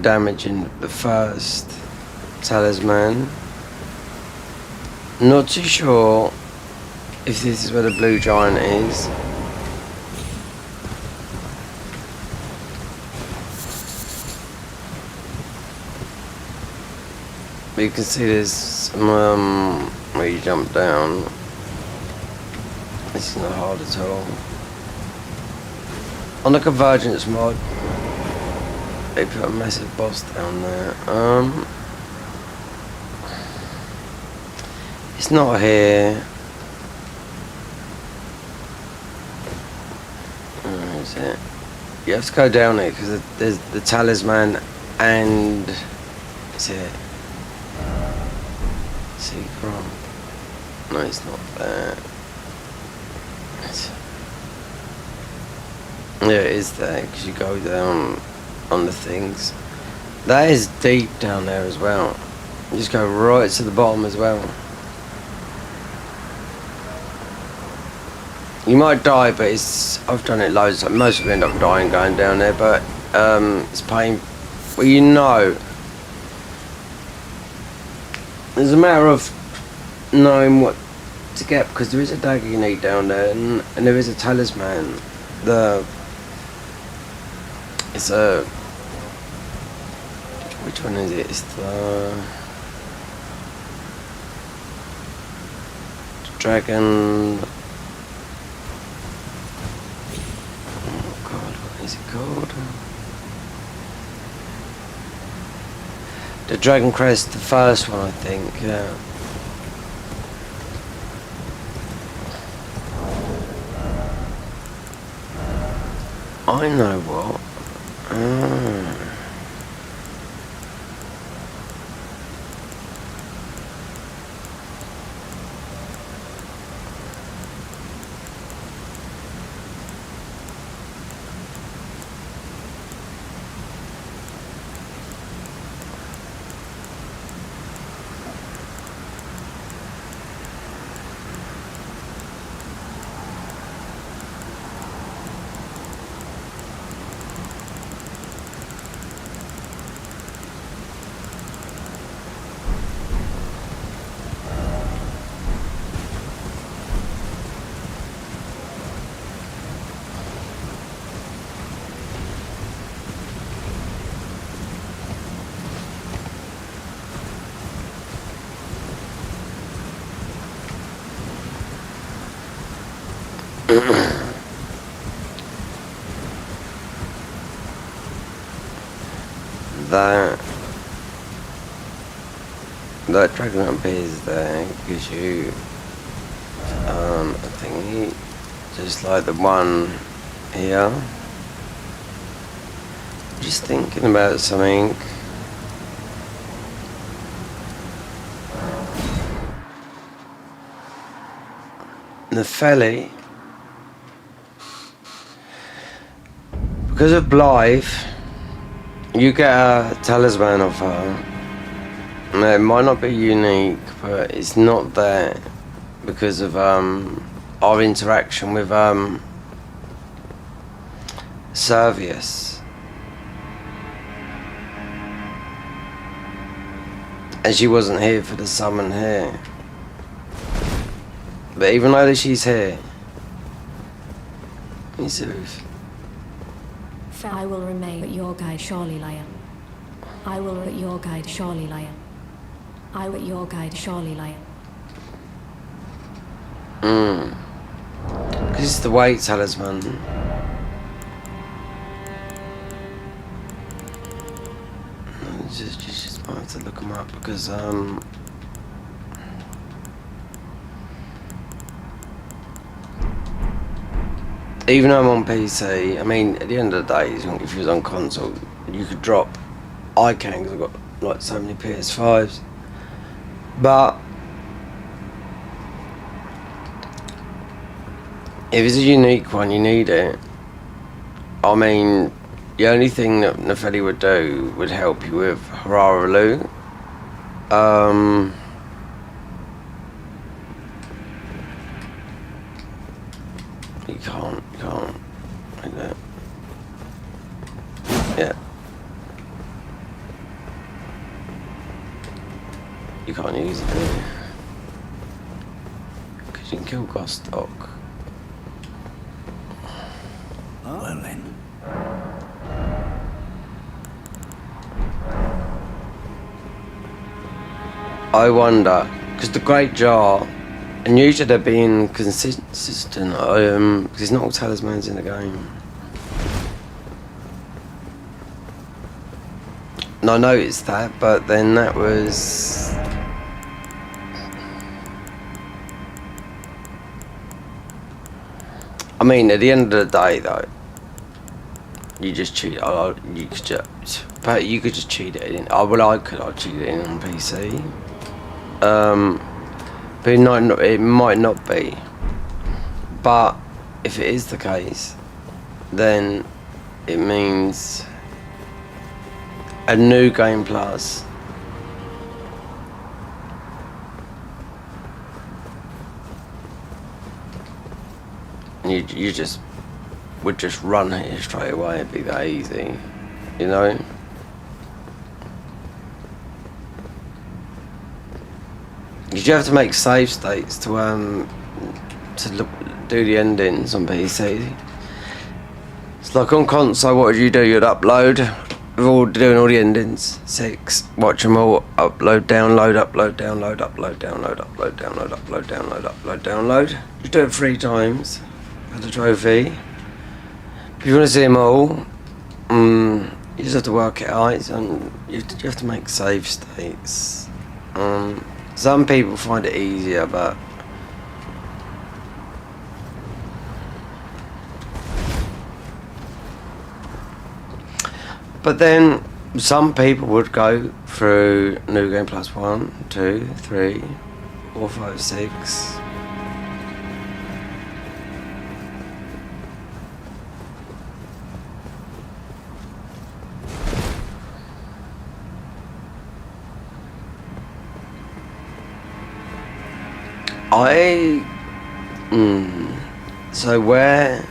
damaging the first talisman. Not too sure if this is where the blue giant is. But you can see there's some where you jump down. This is not hard at all. On the Convergence mod, they put a massive boss down there. It's not here. Where is it? You have to go down it because there's the talisman and is it secret? No, it's not there. Yeah, it is there because you go down on the things. That is deep down there as well. You just go right to the bottom as well. You might die, but I've done it loads. Most of them end up dying going down there, but it's pain. Well, you know, it's a matter of knowing what to get because there is a dagger you need down there, and there is a talisman. Which one is it? It's the dragon. Oh God, what is it called? The Dragon Crest, the first one, I think. Yeah. I know what. that dragon up is there gives you a thingy, just like the one here. Just thinking about something. Nepheli, because of Blythe, you get a talisman of her. It might not be unique, but it's not there because of our interaction with Servius. And she wasn't here for the summon here. But even though she's here, he's serious. I will remain at your guide, surely, liar. I will at your guide, surely, liar. I will at your guide, surely, liar. Because it's the weight talisman. You just might have to look them up because even though I'm on PC, I mean, at the end of the day, if you was on console, you could drop. I can, because I've got like so many PS5s. But if it's a unique one, you need it. I mean, the only thing that Nepheli would do would help you with Hararalu. You can't like that. Yeah. You can't use it, because you can kill Gostock. Well then. I wonder, because the Great Jar, and usually they're being consistent, because there's not all talismans in the game. And I noticed that, but then that was... I mean, at the end of the day, though, you just cheat. You could just, but you could just cheat it in. Oh, well, I'd cheat it in on PC. But it might not be. But if it is the case, then it means a new game plus. And you just would just run here straight away. It'd be that easy, you know. Because you have to make save states to do the endings on PC. It's like on console, what would you do? You'd upload, doing all the endings. 6, watch them all, upload, download, upload, download, upload, download, upload, download, upload, download, upload, download. You do it 3 times for the trophy. If you want to see them all, you just have to work it out, and you have to make save states. Some people find it easier, but then some people would go through New Game Plus 1, 2, 3, 4, 5, 6. So where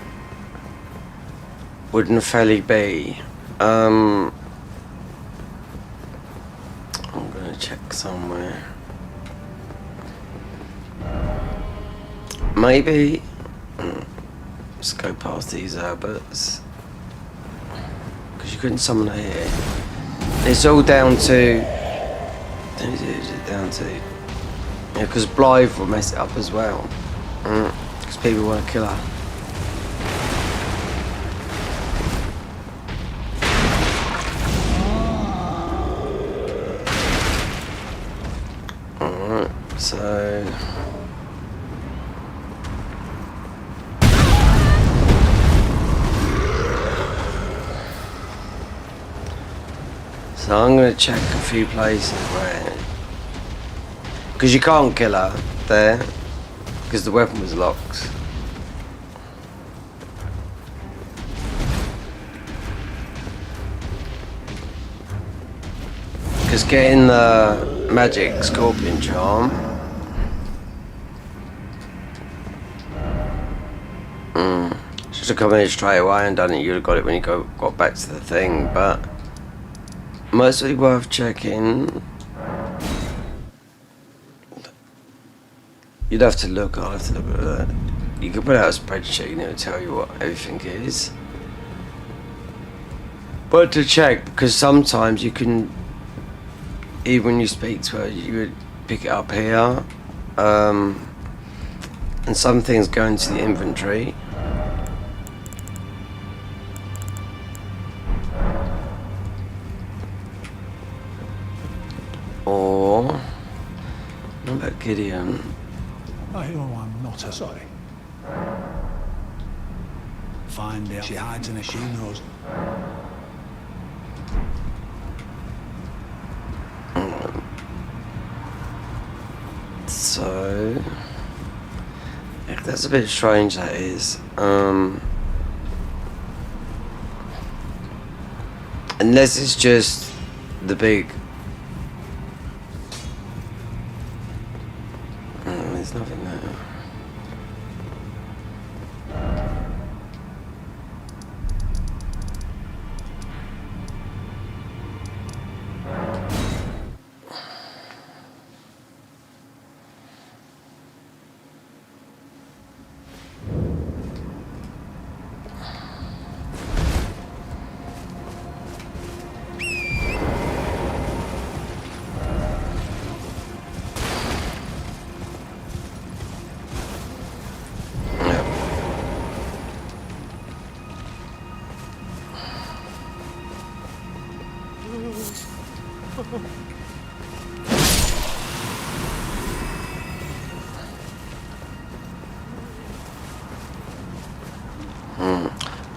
would Nepheli be? I'm gonna check somewhere. Maybe. Let's go past these Herberts, because you couldn't summon her here. It's all down to. Who's it down to? Yeah, because Blythe will mess it up as well. Because people want to kill her. So I'm gonna check a few places where, because you can't kill her there, because the weapon was locked. Because getting the magic scorpion charm. Should have come in straight away and done it. You'd have got it when you got back to the thing, but mostly worth checking. You'd have to look. I'll have to look at that. You could put out a spreadsheet and it'll tell you what everything is. But to check, because sometimes you can, even when you speak to her, you would pick it up here, and some things go into the inventory. Or, what about Gideon? I know I'm not a sorry. Find out. She hides in a she knows. So, yeah, that's a bit strange, that is. Unless it's just the big... there's nothing there.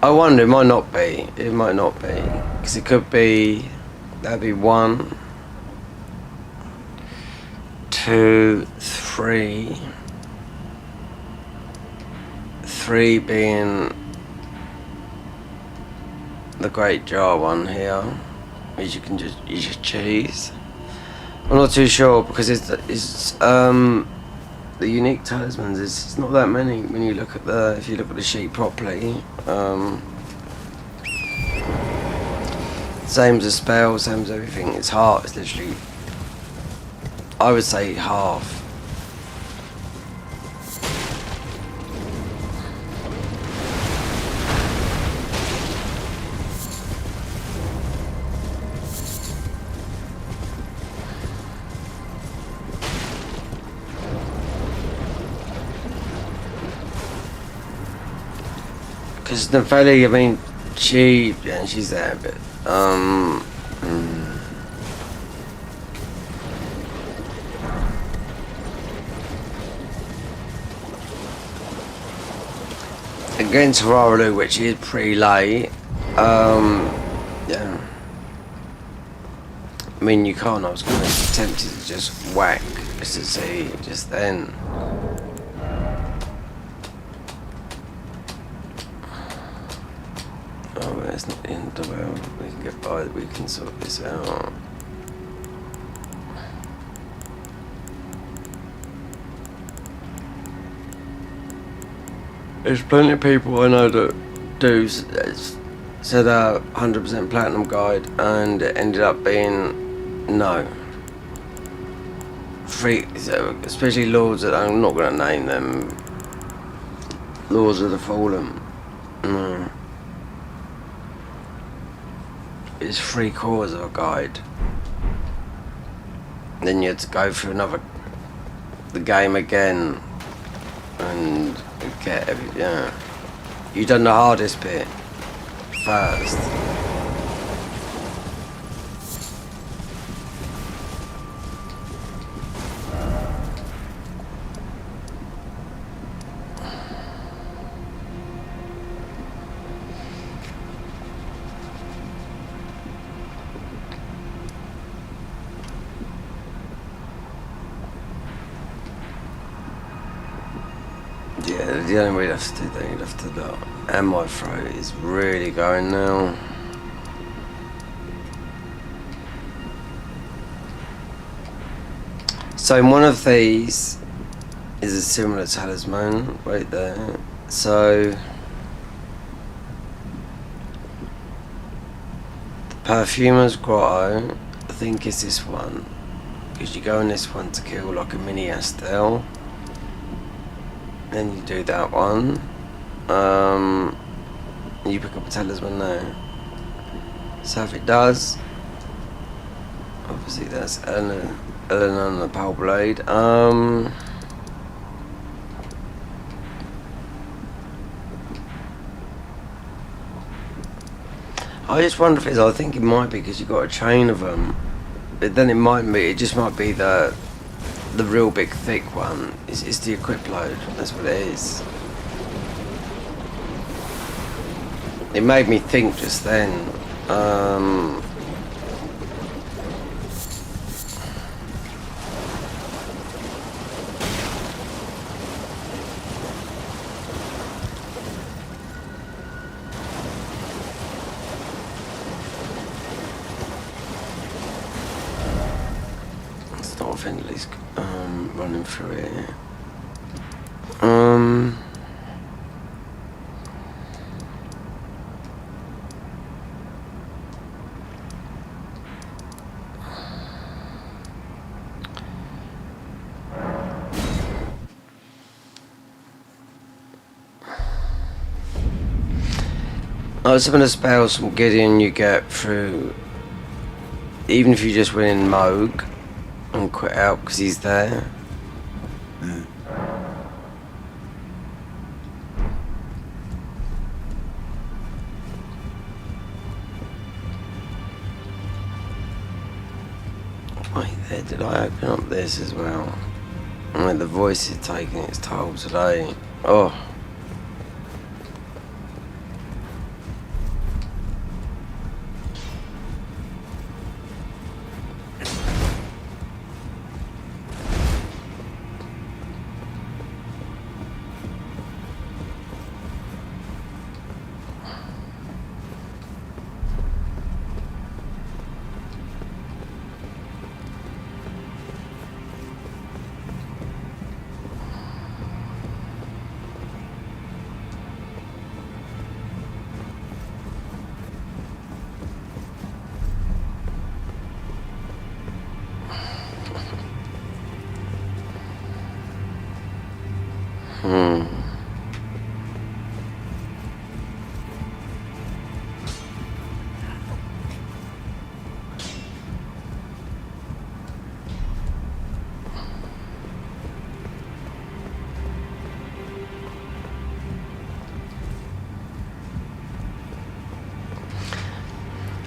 I wonder, it might not be. It might not be. Because it could be... That'd be 1, 2, 3. 3 being the great jar one here, which you just choose. I'm not too sure because it's the unique talismans. It's not that many when you look at if you look at the sheet properly. Same as a spell, same as everything. It's half. It's literally, I would say, half. Because Nefeli, I mean, she's there, but against Raralu, which is pretty late, yeah. I mean, you can't. I was going to be tempted to just whack just to see just then. Oh, it's not the end of the world. We can get by. We can sort this out. There's plenty of people I know that do said 100% platinum guide, and it ended up being no. Free, especially Lords that I'm not going to name them. Lords of the Fallen. No. It's 3/4 of a guide. Then you had to go through the game again and get yeah. You done the hardest bit first. the only way you'd have to do that, you'd have to look. And my throat is really going now. So in one of these is a similar talisman right there. So the Perfumer's Grotto, I think is this one. Because you go in this one to kill like a mini Astel. Then you do that one. You pick up a talisman now. So if it does, obviously that's Elden on the Pale Blade. I just wonder if it's, I think it might be because you've got a chain of them. But then it just might be the real big thick one. It's the equip load, that's what it is. It made me think just then. It's not offendedly running through here. Some of the spells from Gideon you get through, even if you just win in Moog and quit out because he's there. Wait there, did I open up this as well? I mean, the voice is taking its toll today. Oh.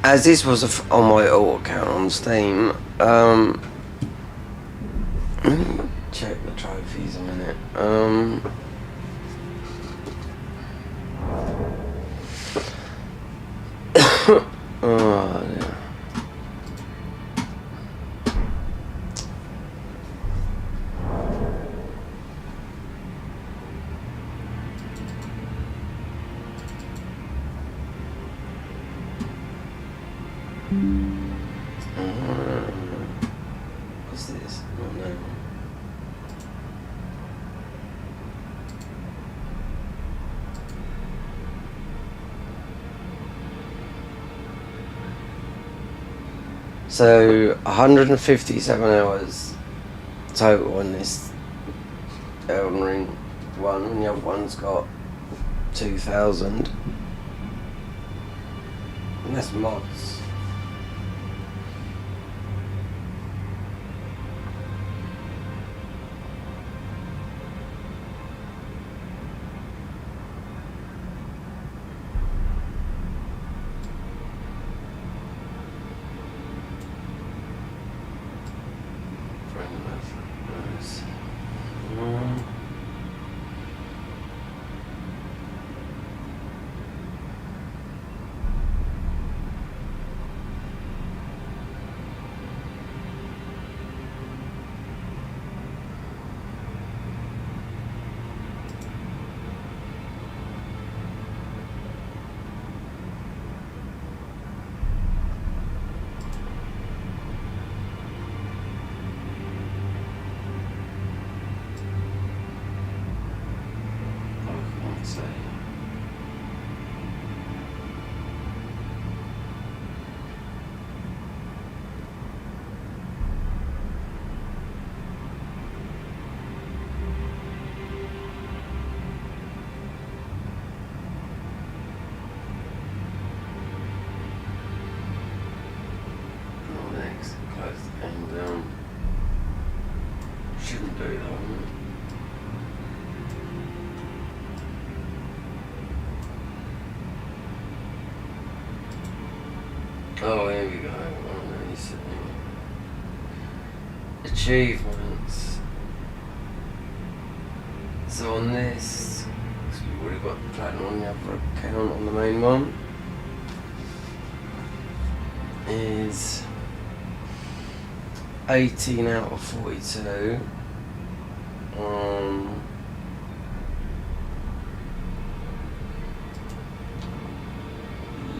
As this was on my alt account on Steam, let me check the trophies a minute. Oh, yeah. What's this? Oh no. So 157 hours total on this Elden Ring one, and the other one's got 2,000. And that's mods. Oh, here we go. Oh, let me see. Achievements. So on this, so we've already got the platinum on the other account. On the main one is 18 out of 42.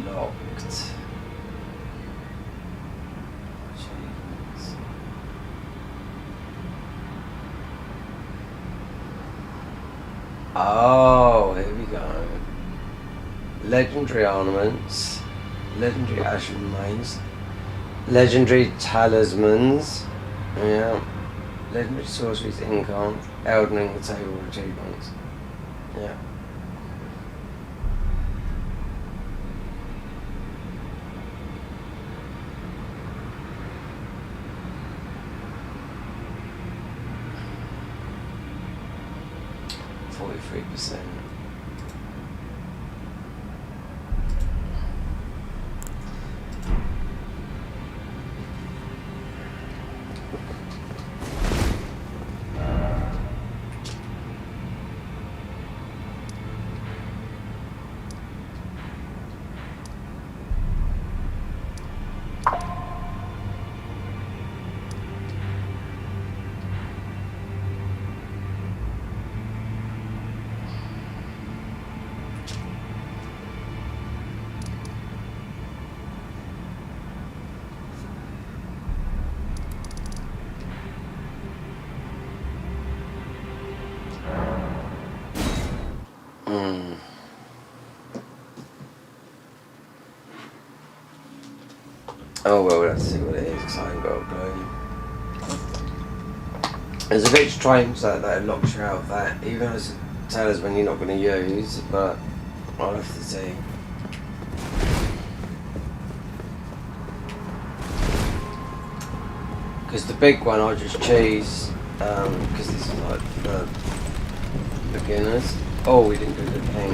Locked. Achievements. Oh, here we go. Legendary ornaments, legendary ashen remains, legendary talismans, yeah, legendary sorceries, incon, Elden in the table of achievements, yeah. %. Oh well, let's see what it is, because I ain't got a clue. There's a bit strange that it locks you out of that, even though it's a talisman you're not going to use, but I'll have to see. Because the big one I'll just choose, because this is like for beginners. Oh, we didn't do the thing,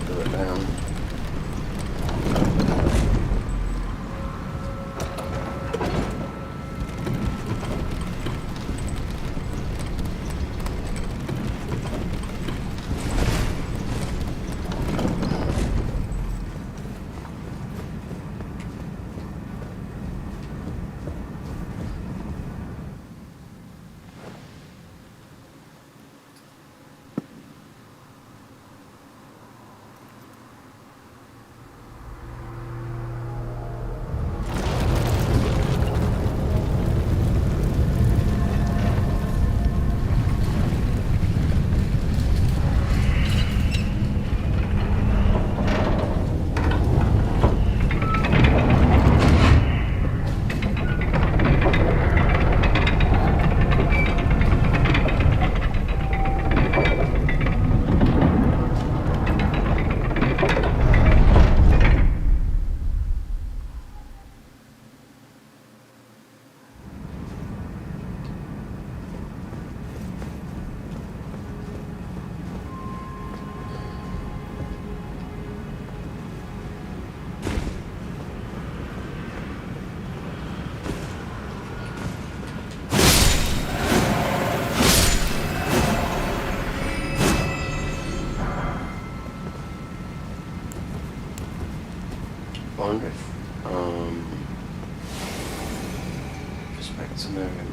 do it down. I wonder if, respect to Miriam.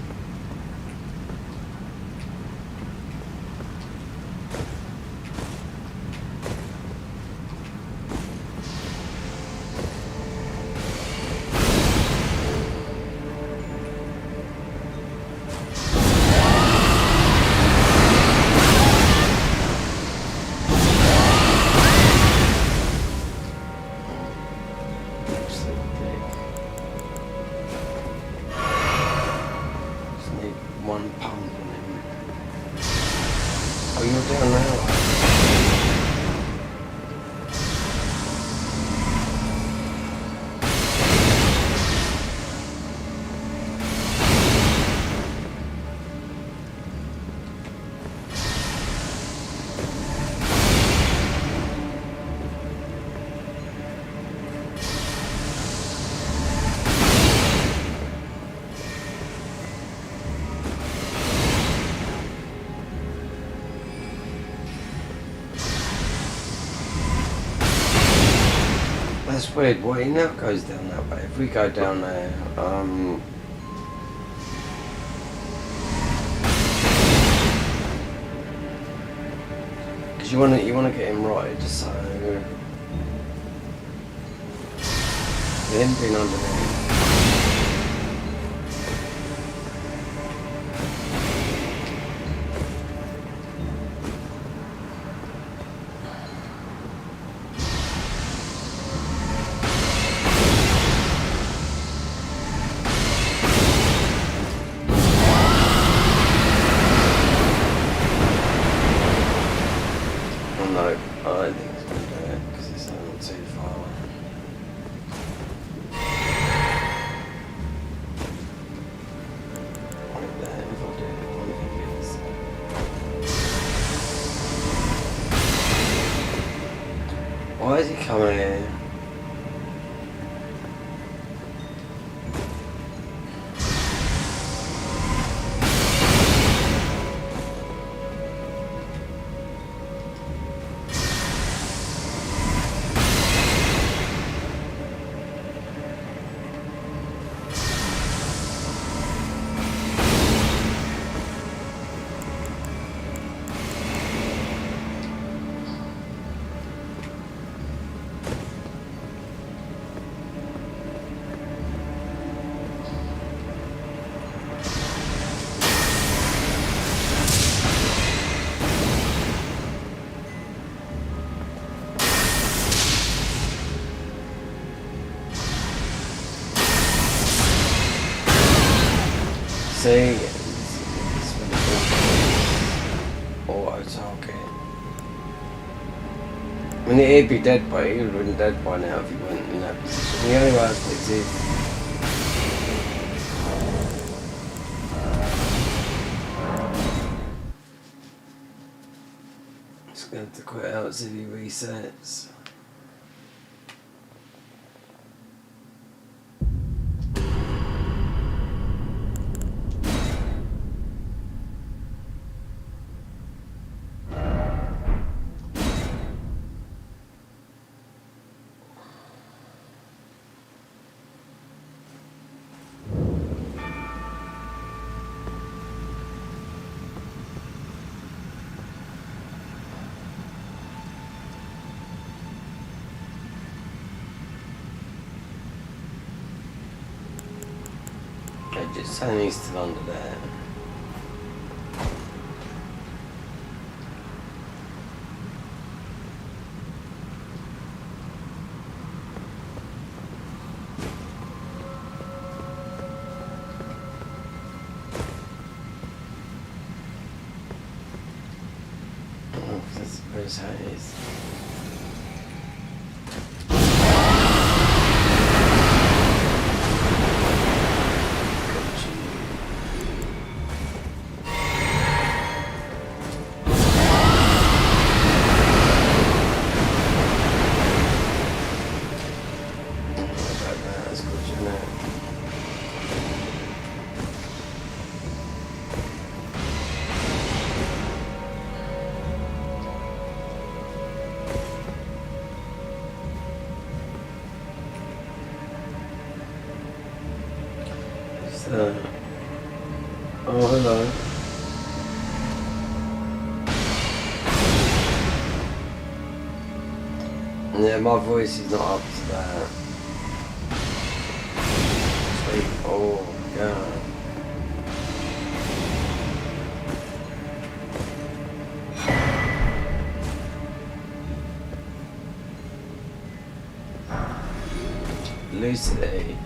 That's weird. Well, he now goes down that way. If we go down there, because you wanna get him right, just so him being underneath. Why is he coming here? See, auto target. I mean, he'd be dead by. He would have been dead by now if he went in that position. The only way I can exist. Just going to have to quit out till he resets. Just saying he's still under there. Oh, that's where's how it is. Oh, hello. Yeah, my voice is not up to that. Sweet. Oh, God. Lucidity.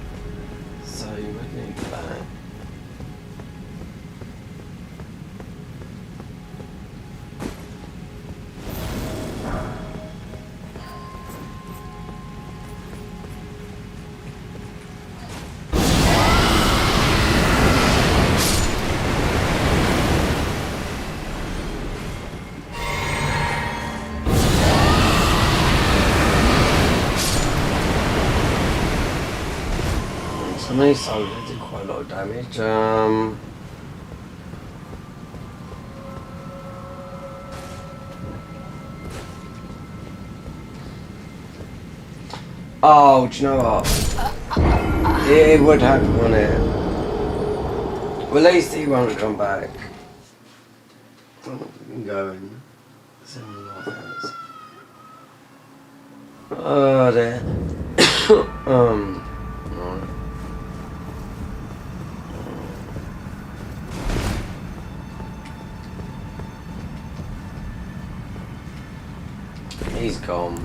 So you would need that. Many souls did quite a lot of damage. Oh, do you know what? It would happen, wouldn't it? Well, at least he won't come back. We can go and see what happens. Oh, there. Alright. He's gone.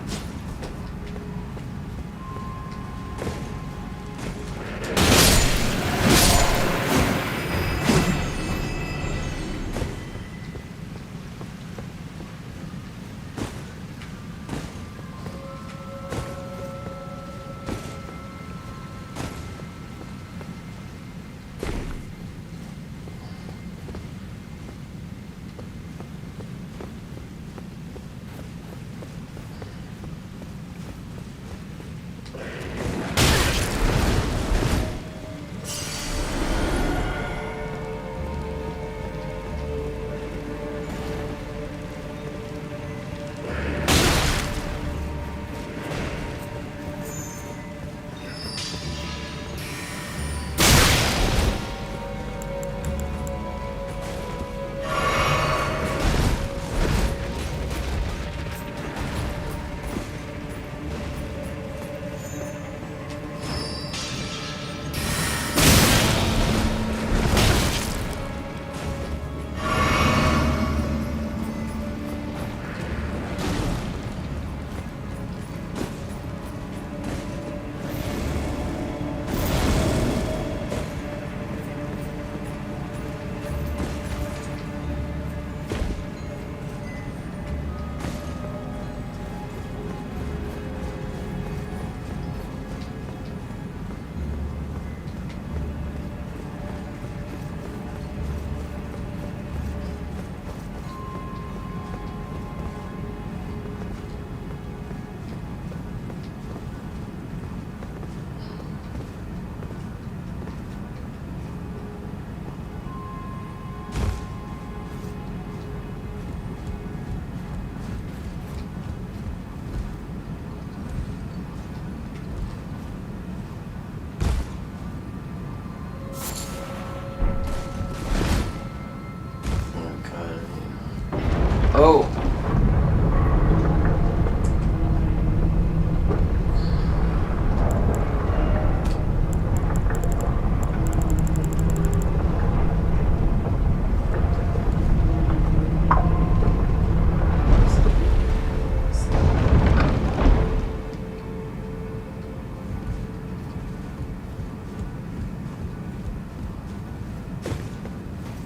Oh.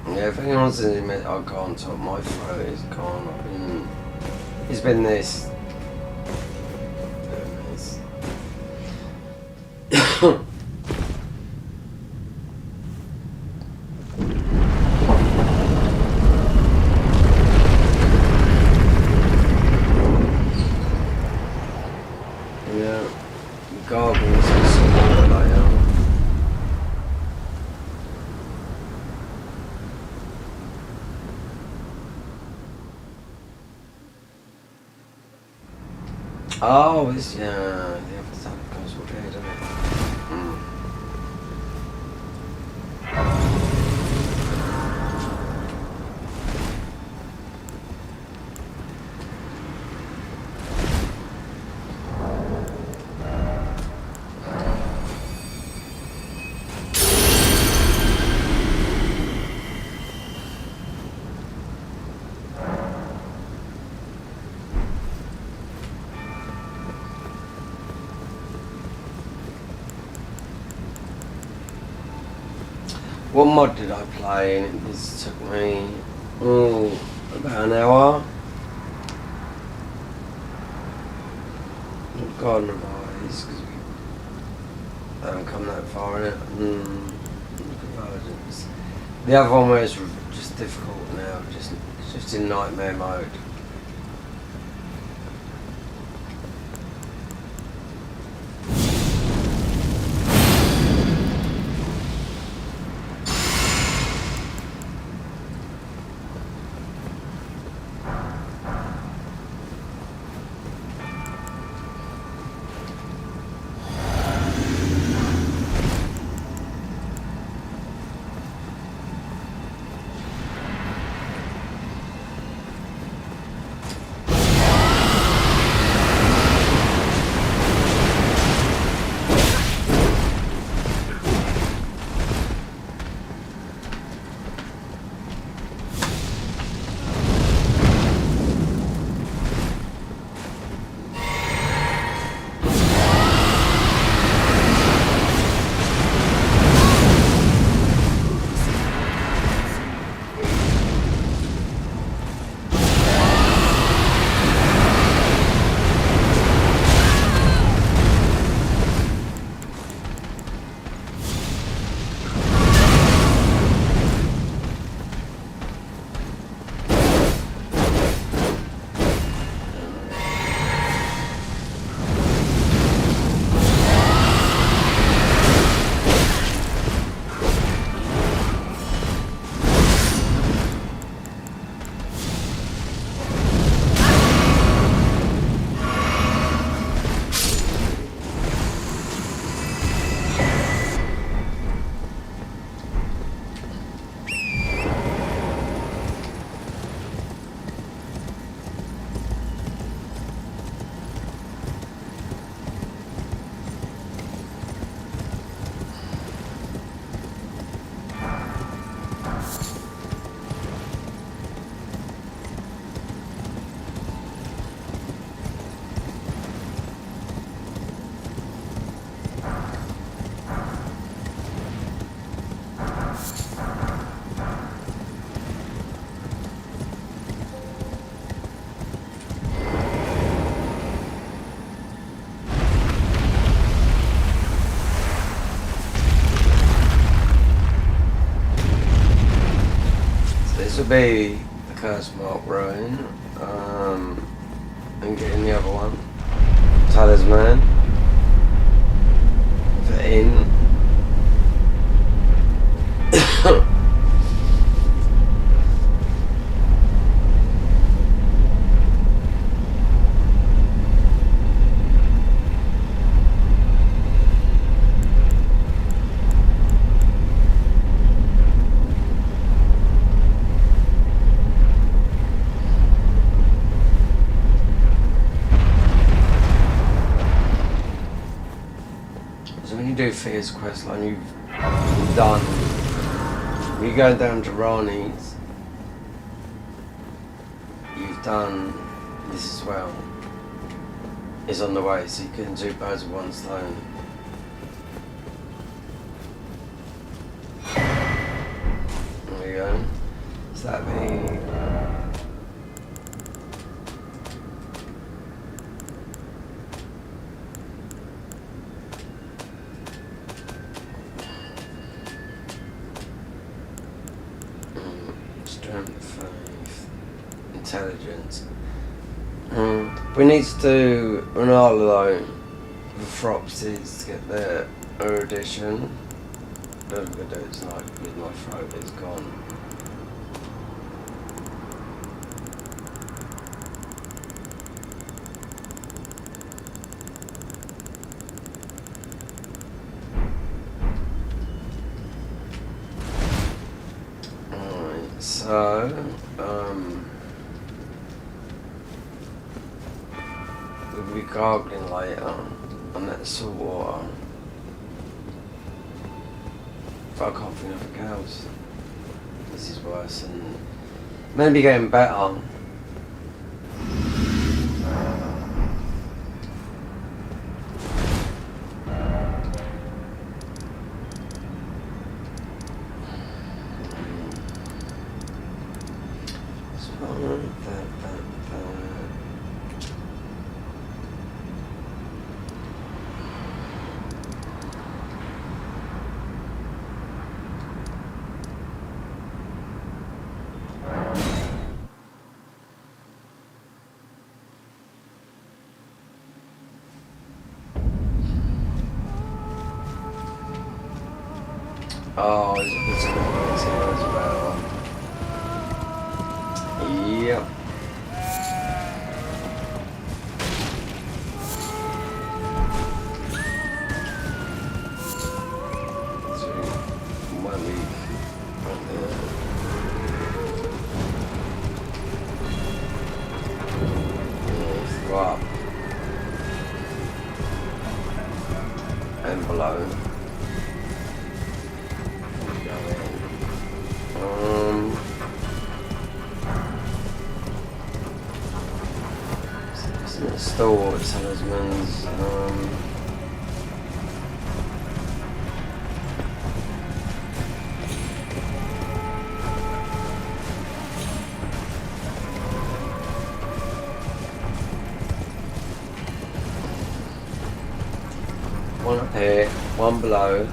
Yeah, if anyone's in admit I can't top my throat is gone. It's been this. Yeah, gargles are somewhere like that. Oh, it's, yeah, the other side goes all day, doesn't it? What mod did I play? And this took me about an hour. Garden of Eyes, because we haven't come that far in it. Convergence. The other one was just difficult now, just in nightmare mode. be the curse mark ruin, and getting the other one. Talisman. For in. So when you do Fear's questline, you've done. You go down to Rani's. You've done this as well. It's on the way, so you can do birds with one stone. There you go. So that'd be. Strength, faith, intelligence. We need to do Ronaldo though for Fropsies to get the erudition. But I'm gonna do it tonight because my throat is gone. So, we'll be gargling later on that salt water. But I can't think of anything else. This is worse and maybe getting better. Oh, it's here as well. Yep. So, when we run there. Go up. And below. Stalwart talismans. One up here, one below.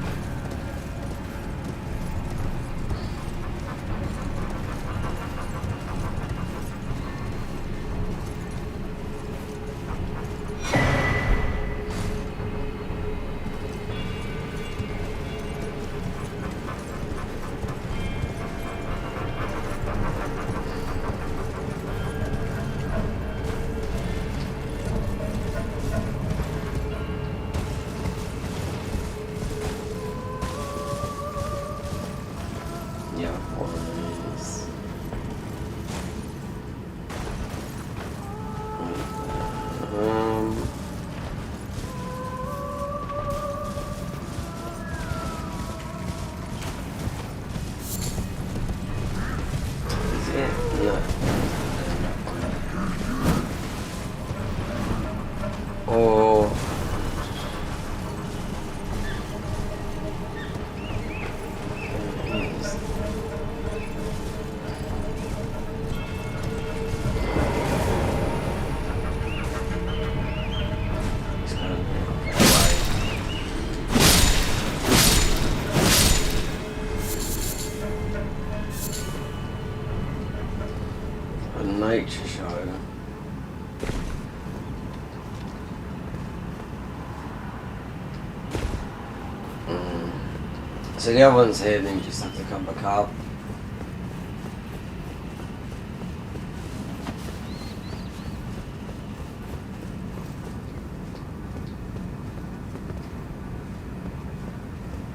So the other one's here, then you just have to come back up.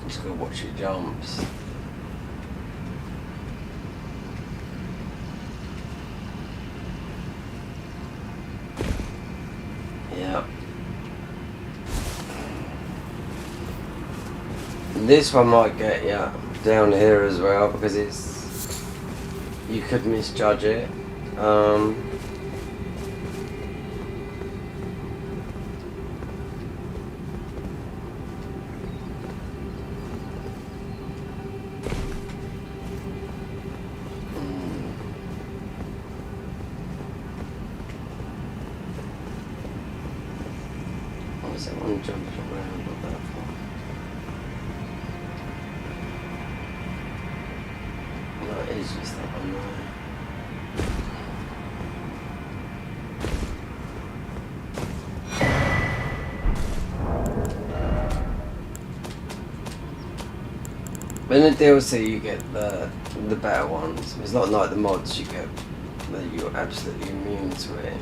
Just gotta watch your jumps. Yeah. This one might get you down here as well because it's, you could misjudge it. What was that one jumping around? Not that far. No, it is just that one there. But in the DLC you get the better ones. It's not like the mods you get that you're absolutely immune to it.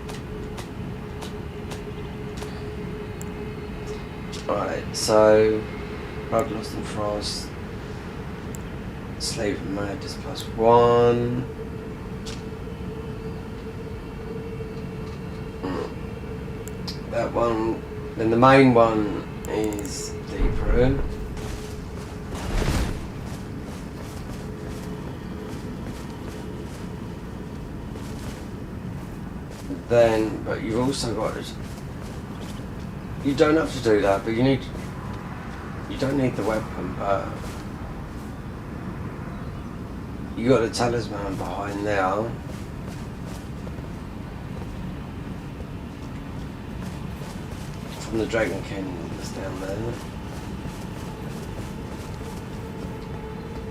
Alright, so Blood Lost in Frost, Slave and Madness +1. That one, then the main one is Deep Room. Then, but you've also got, you don't have to do that, but you don't need the weapon, but you got the talisman behind there. From the Dragon King that's down there.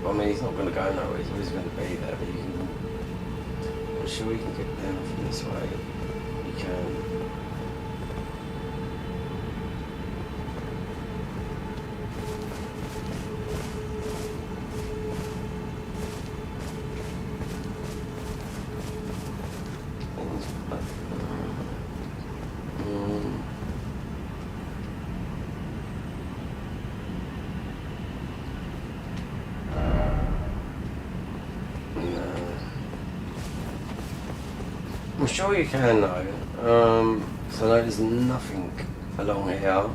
I mean, he's not going to go nowhere, he's always going to be there, but you can, I'm sure you can get down from this way. You can. I'm sure you can though, so there's nothing along here.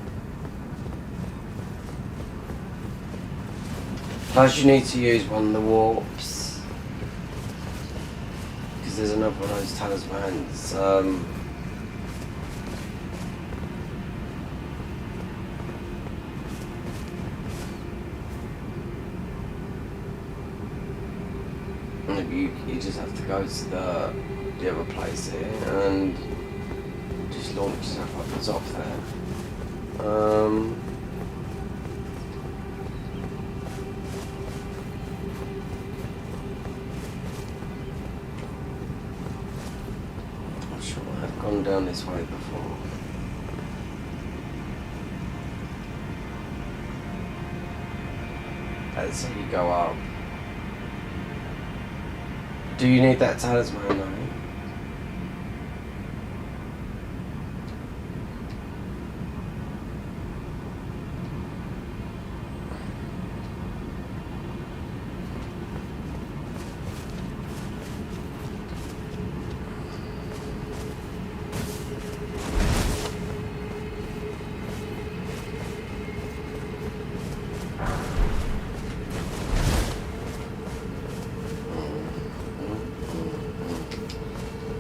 Plus you need to use one of the warps, because there's another one of those talismans. You just have to go to the other place here and just launch yourself up the top there. I'm sure I've gone down this way before. That's how you go up. Do you need that talisman though?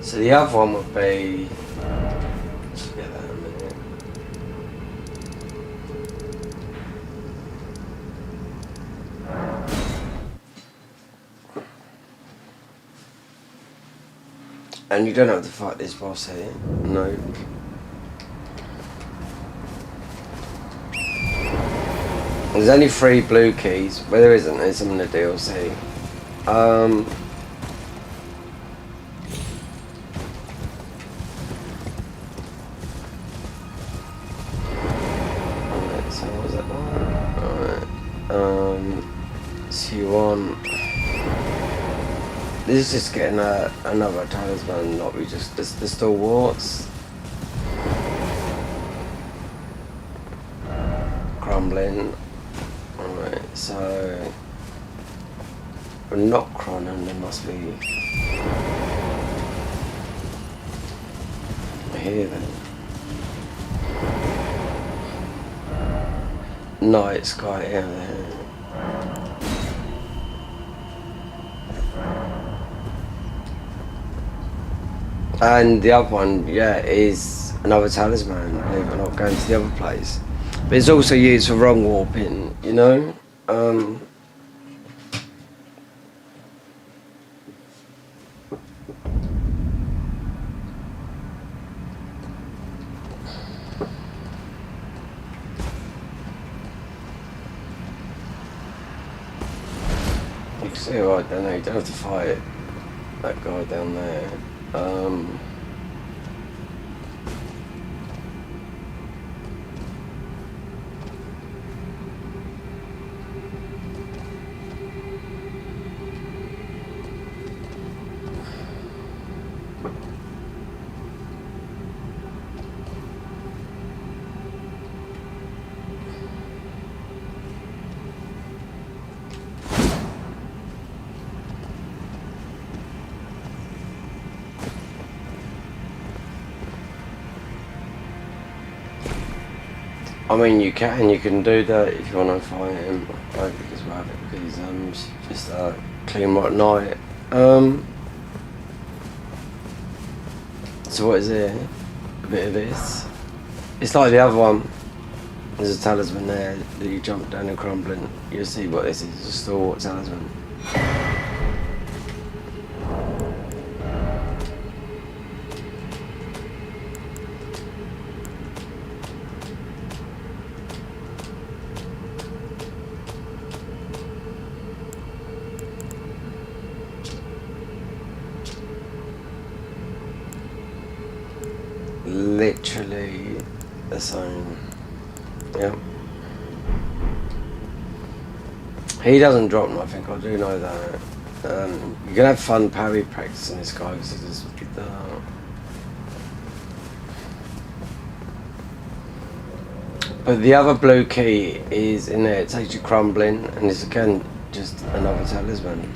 So the other one would be, let's get that in a minute. And you don't have to fight this boss here, no. There's only 3 blue keys, well there isn't, there's some in the DLC. you want. This is just getting another talisman, not we just the stalwarts. Crumbling. Alright, so we're not Cronin, there must be here then. Night sky here then. And the other one, yeah, is another talisman, believe it or not, going to the other place. But it's also used for wrong warping, you know? You can see right down there, you don't have to fight that guy down there. I mean, you can do that if you want to fight him. I don't think it's worth it because it's just clean right night. So what is it? A bit of this. It's like the other one. There's a talisman there that you jump down and crumbling. You'll see what this is. It's a stalwart talisman. Literally the same. Yeah. He doesn't drop nothing, I do know that. You can have fun parry practicing this guy because he just But the other blue key is in there, it takes you crumbling, and it's again just another talisman.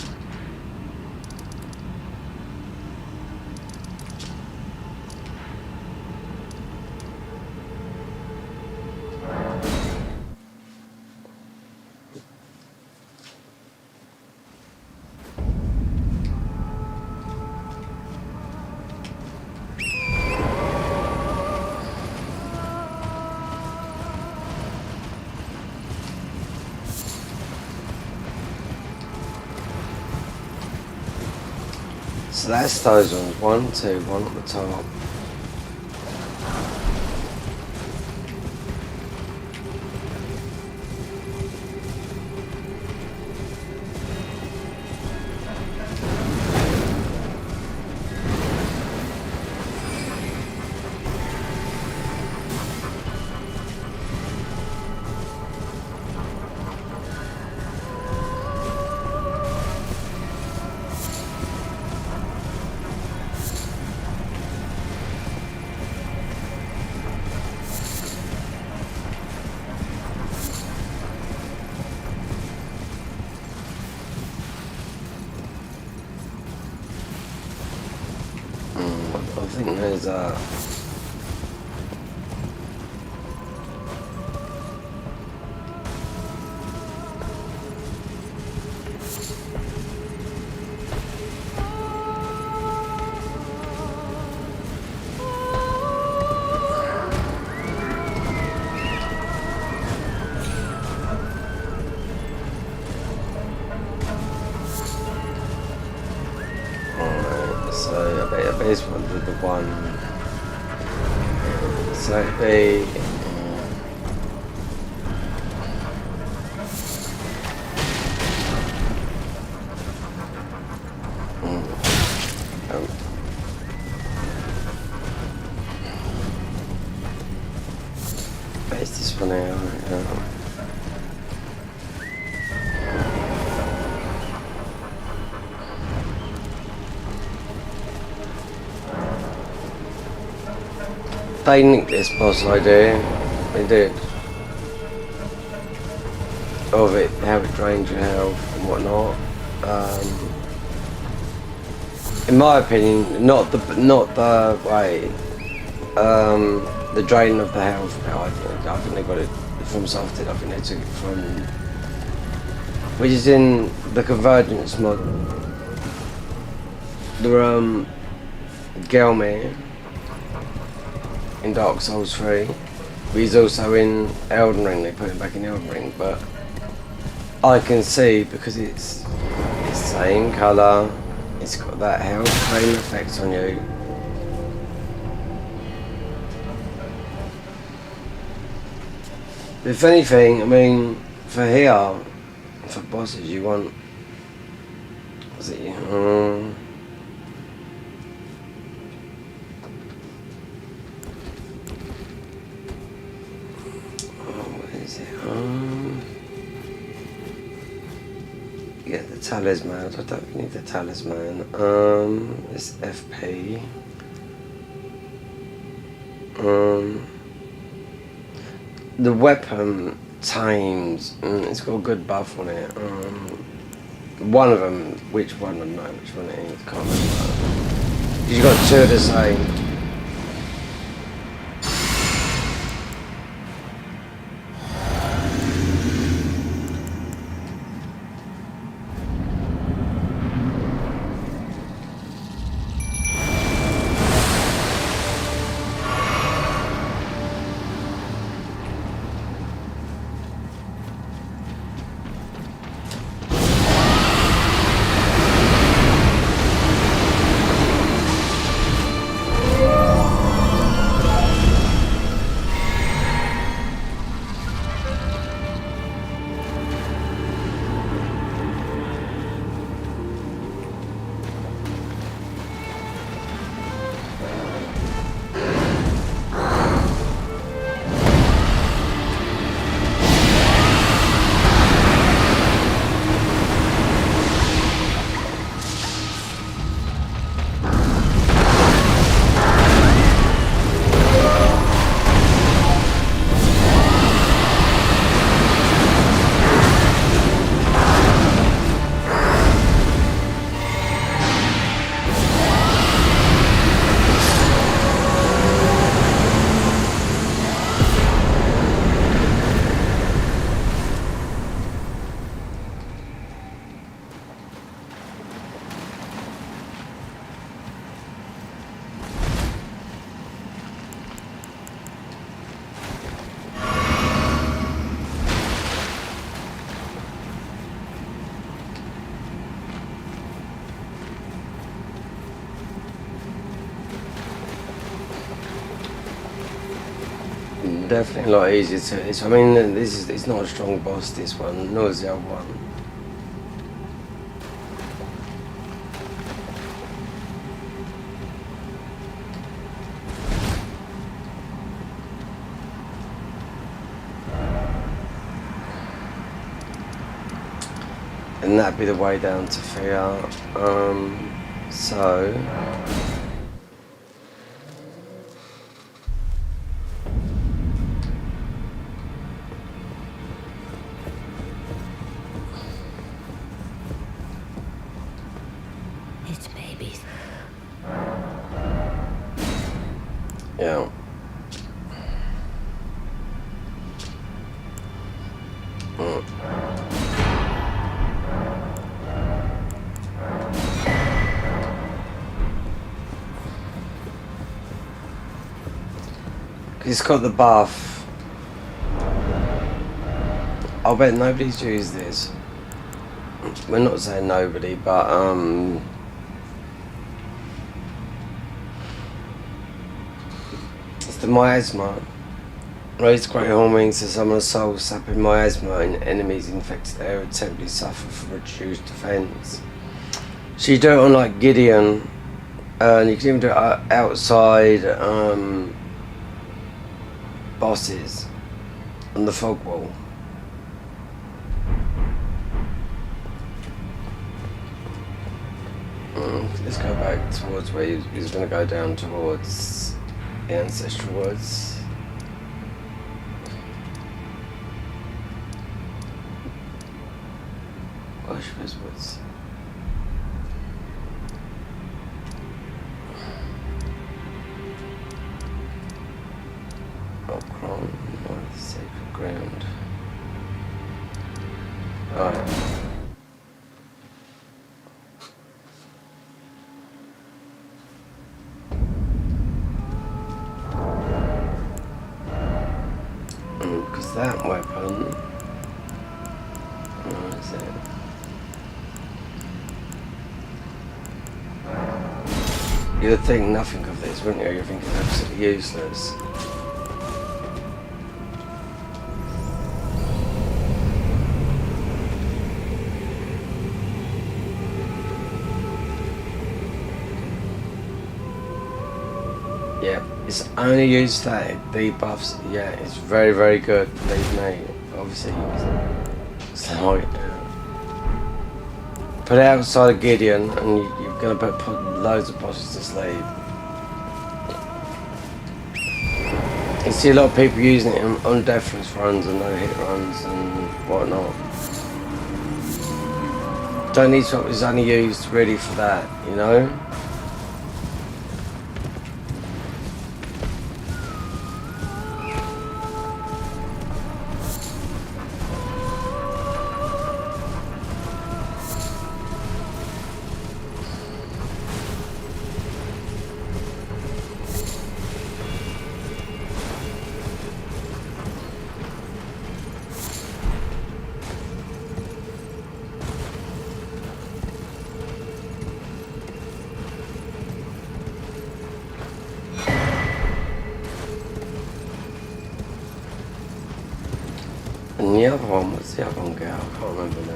So that's those ones. 1, 2, 1 at the top. I think there's so I bet this one with the one. So it'd be base this one out. They nicked this boss idea. They did. Of it, how it drains your health and whatnot. In my opinion, not the way. The drain of the health. No, I think they got it from Softed. I think they took it from, which is in the Convergence mod. The Gelmir in Dark Souls 3. But he's also in Elden Ring. They put him back in Elden Ring, but I can see because it's the same colour. It's got that health drain effect on you. If anything, I mean, for here, for bosses, you want. Was it? Oh, what is it? Yeah, the talisman. I don't need the talisman. It's FP. The weapon tames. It's got a good buff on it. One of them. Which one? I don't know which one it is. Can't remember. You've got two of the same. Definitely a lot easier to. I mean, it's not a strong boss. This one, nor is the other one. And that'd be the way down to Fiat. So. Yeah. He's got the buff. I'll bet nobody's used this. We're not saying nobody, but it's the miasma. Raised great hornings to summon a soul, sapping miasma in enemies infected area temporarily suffer from reduced defense. So you do it on like Gideon, and you can even do it outside bosses on the fog wall. Let's go back towards where he was going to go down towards The ancestral woods. Worshipper's woods. Crown of sacred ground. Alright. Because that weapon. Where is it? You'd think nothing of this, wouldn't you? You'd think it's absolutely useless. Yeah, it's only used that it debuffs. Yeah, it's very, very good. Believe me. Obviously, it's like put it outside of Gideon, and you're gonna put loads of bosses to sleep. You see a lot of people using it on deathless runs and no hit runs and whatnot. Don't need to. It's only used really for that, you know. And the other one, what's the other one girl? I can't remember now.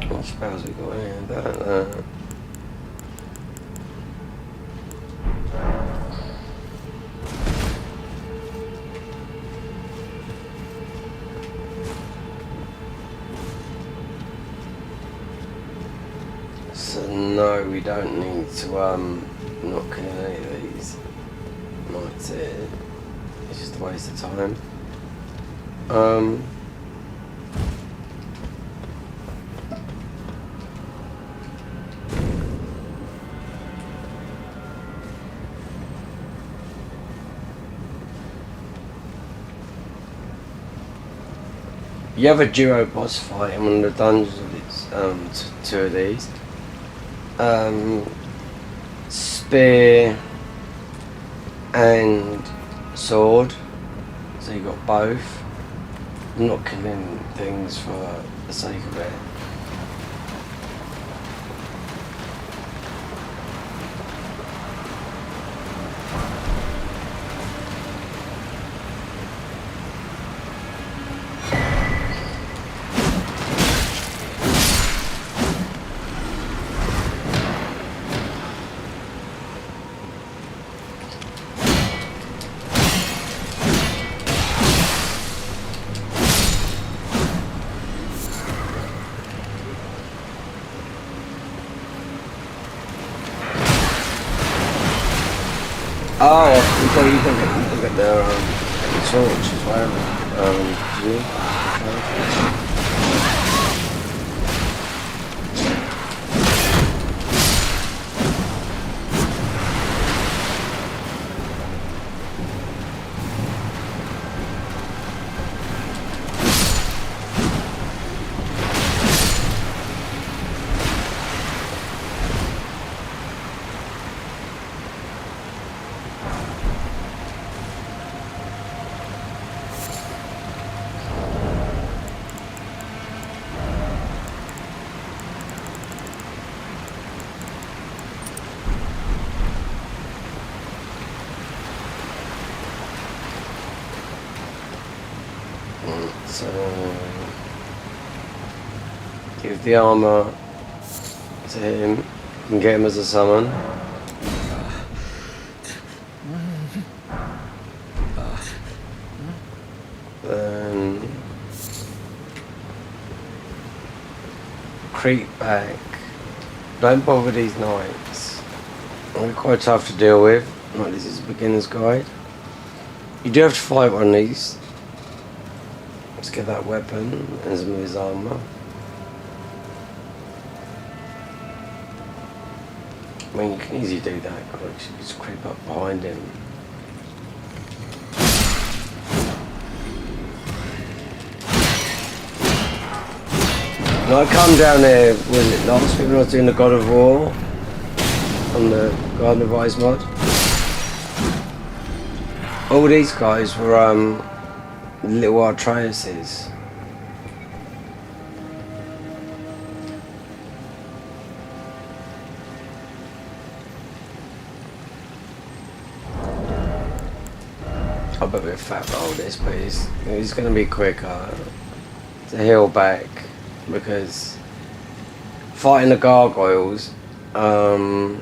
What spells we got here? That. So no, we don't need to not kill any of these. That's it. It's just a waste of time. You have a duo boss fight in one of the dungeons of it's two of these. Spear and sword. So you got both. I'm not killing things for the sake of it. Oh, you can get the torch as well. Do you? So give the armor to him and get him as a summon. Then creep back. Don't bother these knights. They're quite tough to deal with. Like, this is a beginner's guide. You do have to fight one of these. Let's get that weapon and some of his armour. I mean, you can easily do that. You just creep up behind him. And I come down there, was it last week when I was doing the God of War on the Garden of Ice mod? All these guys were little Artreuses. I bet we'll fat roll this, but he's going to be quicker to heal back, because fighting the gargoyles, they're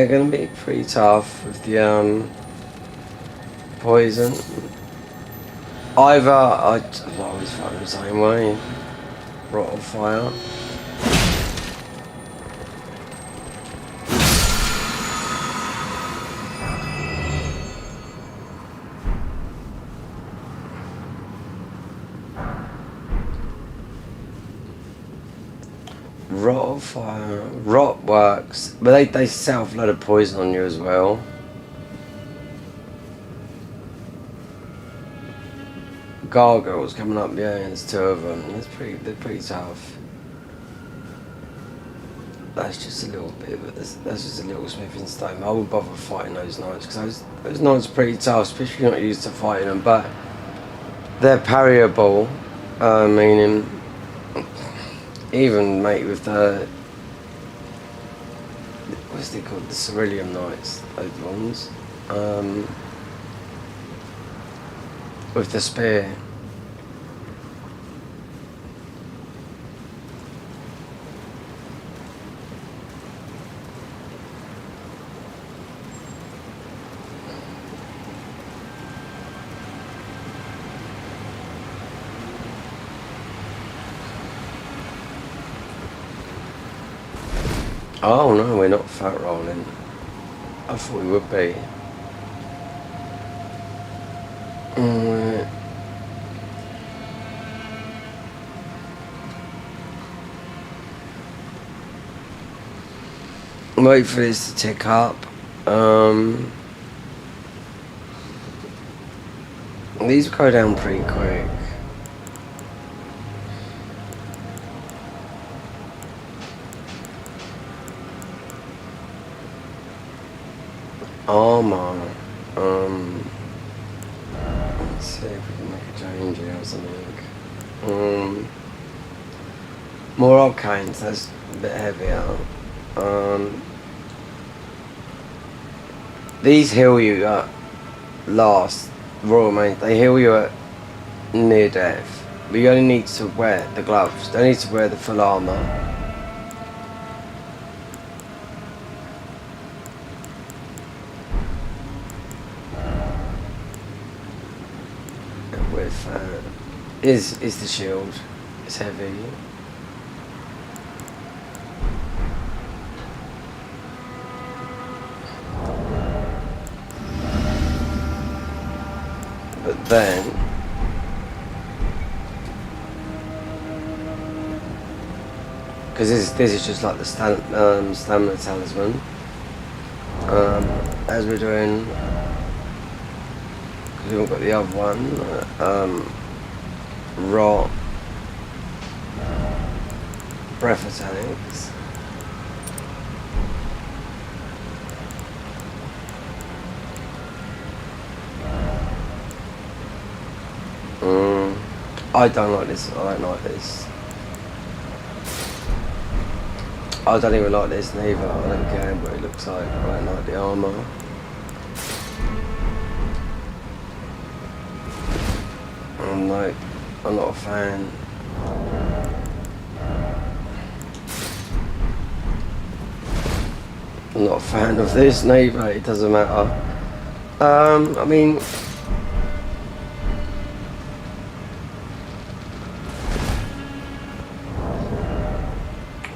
going to be pretty tough with the poison. Either I always fight the same way, rot or fire. Rot or fire. Rot works, but they set off a load of poison on you as well. Gargoyles coming up, yeah, there's two of them. They're pretty tough. That's just a little bit, but that's just a little smithing stone. I wouldn't bother fighting those knights, because those knights are pretty tough, especially not used to fighting them, but they're parryable, meaning even mate with the, what's they called, the Cerulean Knights, those ones, with the spear. Oh no, we're not fat rolling. I thought we would be. Wait for this to tick up. These go down pretty quick. Armor. Let's see if we can make a change here or something. More arcanes, that's a bit heavier. These heal you at last, Royal Main, they heal you at near death. But you only need to wear the gloves, don't need to wear the full armor. Is the shield. It's heavy. But then because this is just like the stamina talisman. As we're doing, because we haven't got the other one. Rot, breath attacks. I don't like this. I don't like this. I don't even like this neither. I don't care what it looks like. I don't like the armour. I'm not a fan. I'm not a fan of this neither, it doesn't matter. I mean,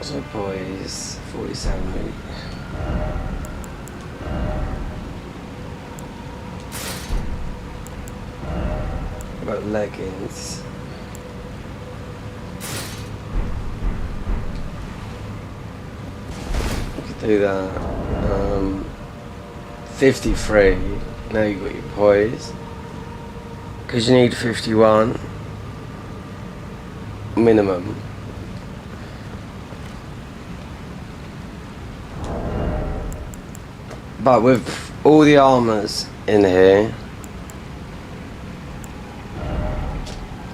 so boys, 47 weeks. About leggings. You could do that. 53. Now you've got your poise. Because you need 51 minimum. But with all the armors in here,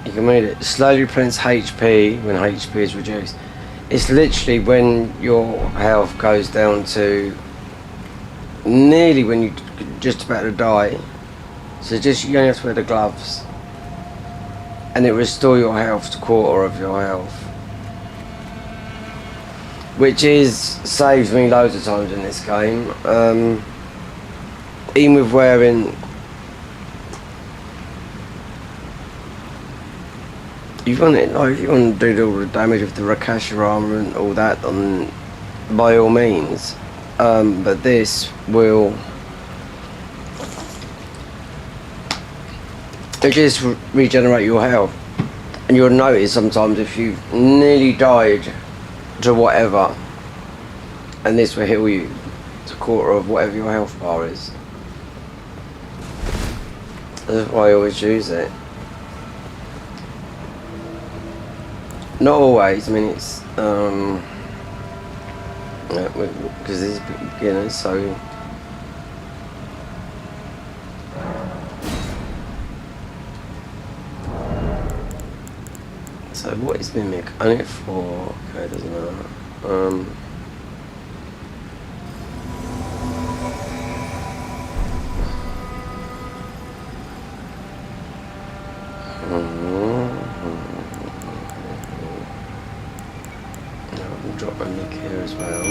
you can move it. Slowly replenish HP when HP is reduced. It's literally when your health goes down to nearly when you're just about to die. So just you only have to wear the gloves, and it restores your health to quarter of your health, which is saves me loads of times in this game. Even with wearing, you want it like if you want to do all the damage with the Rakasha armor and all that, then by all means. But this will just regenerate your health, and you'll notice sometimes if you've nearly died to whatever, and this will heal you to a quarter of whatever your health bar is. That's why I always use it. Not always, I mean it's because this is beginners, so what is Mimic? Only 4, okay, doesn't matter. I'll drop my nick here as well.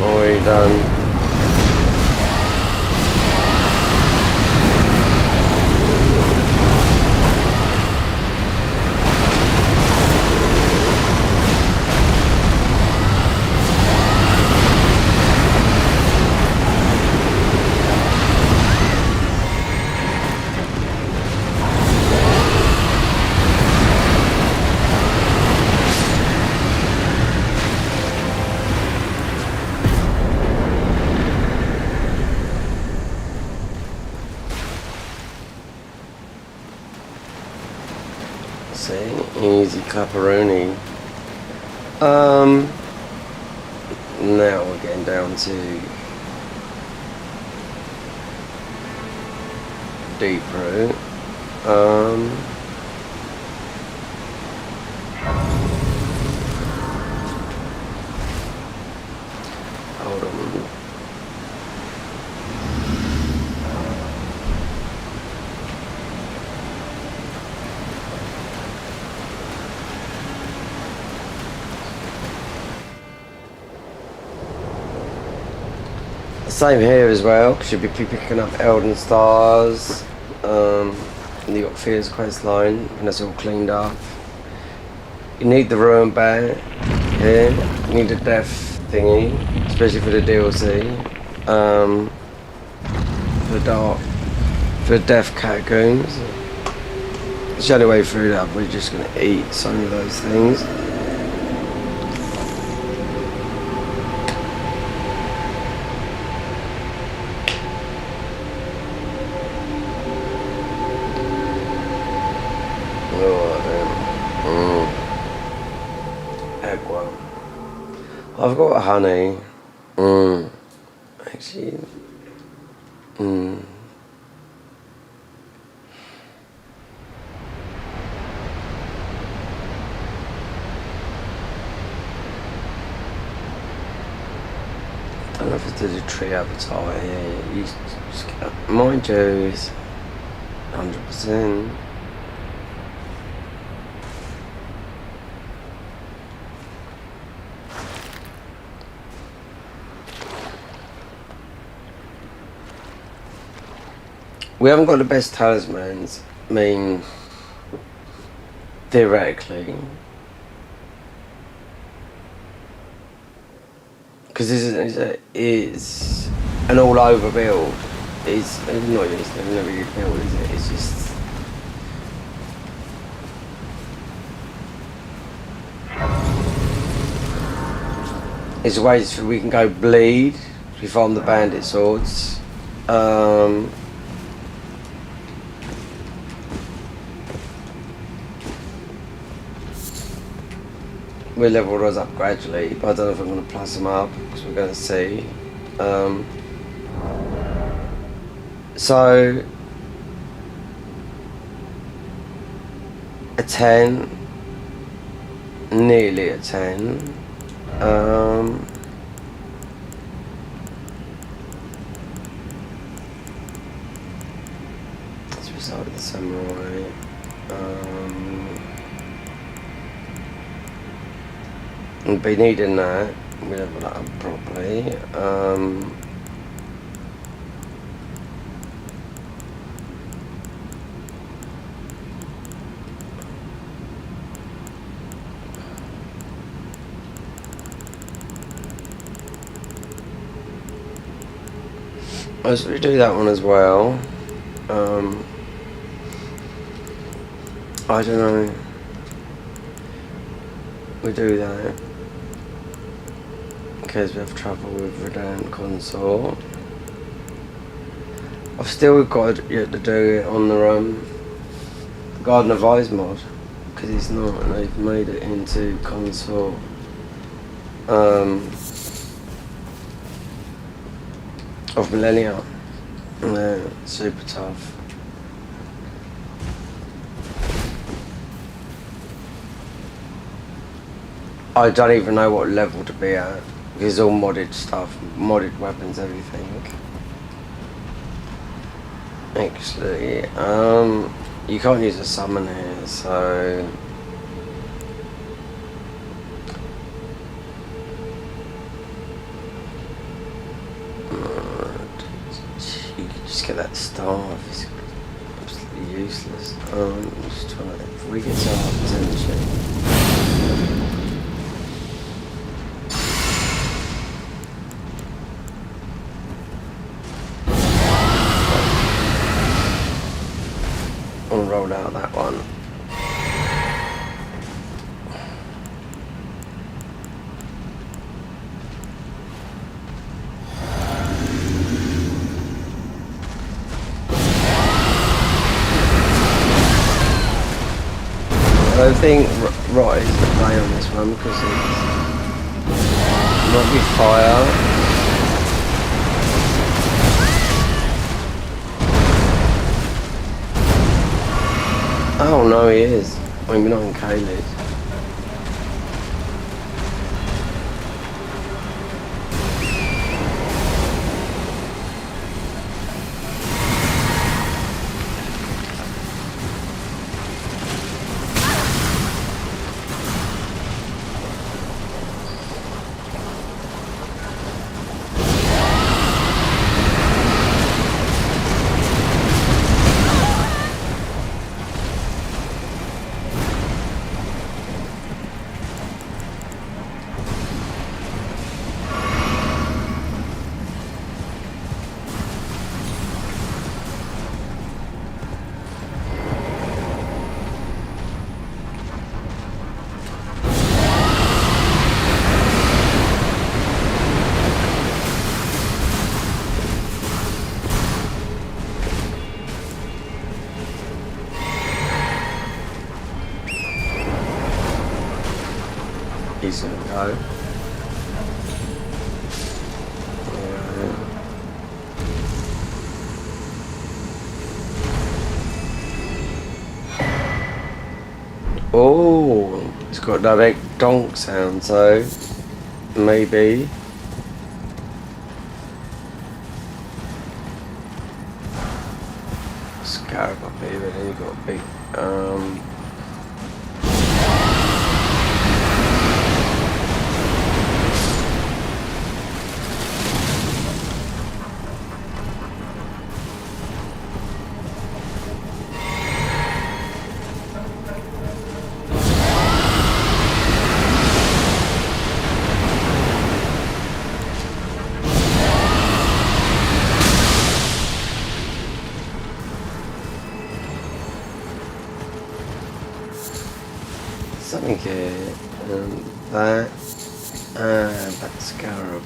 Already done. Easy clapperoni. Now we're getting down to deep root. Hold on. Same here as well, because you'll be picking up Elden stars. And you got Fear's quest line, and that's all cleaned up. You need the ruin bear here. You need the death thingy, especially for the DLC. For the death catacombs. It's the only way through that. We're just gonna eat some of those things. I've got honey. Actually. I don't know if there's a tree avatar here. You just get, mind you, is 100%. We haven't got the best talismans. I mean, theoretically. Because this is an all-over build. It's not it's never really build, is it? It's just... It's ways we can go bleed. We farm the bandit swords. We'll level those up gradually, but I don't know if I'm going to plus them up, because we're going to see. So, a 10, nearly a 10. Let's restart the samurai. We'll be needing that. We'll level that up properly. Let's redo that one as well. I don't know. We do that. In case we have trouble with redundant console. I've still got yet to do it on the Garden of Eyes mod, because it's not, and they've made it into console. Of Millennia. Yeah, super tough. I don't even know what level to be at. It's all modded stuff, modded weapons, everything. Actually, you can't use a summon here, so... You can just get that staff, it's absolutely useless. I'm just trying to... If we get some attention... I'll roll out that one. I don't think Rot is the play on this one because it might be fire. Oh no, he is. I mean, not in Khalid. He's gonna go. Oh, it's got that donk sound, so maybe. Scarab up here, but then you got a big something here, and that scarab.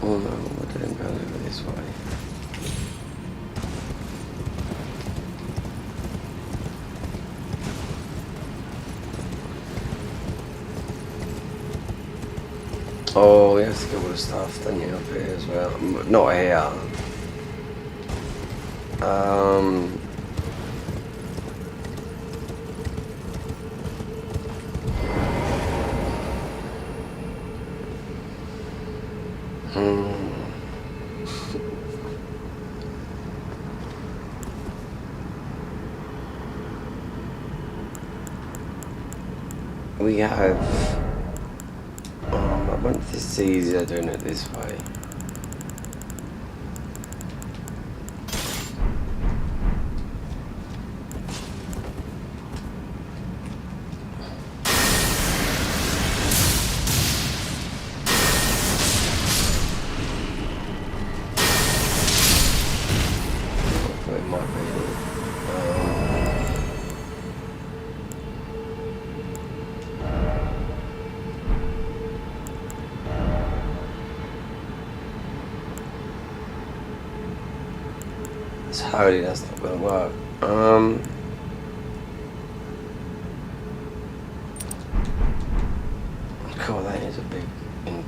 Oh no, I didn't go over this way. Oh, you have to get all the stuff, don't you, up here as well? Not here. We have. I wonder if this is easier doing it this way. It might be. It's holy, that's not gonna work. God, that is a big ink.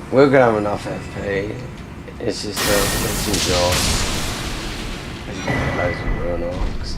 We're gonna have enough FP. It's just let's enjoy. And you get loads of ruin orcs.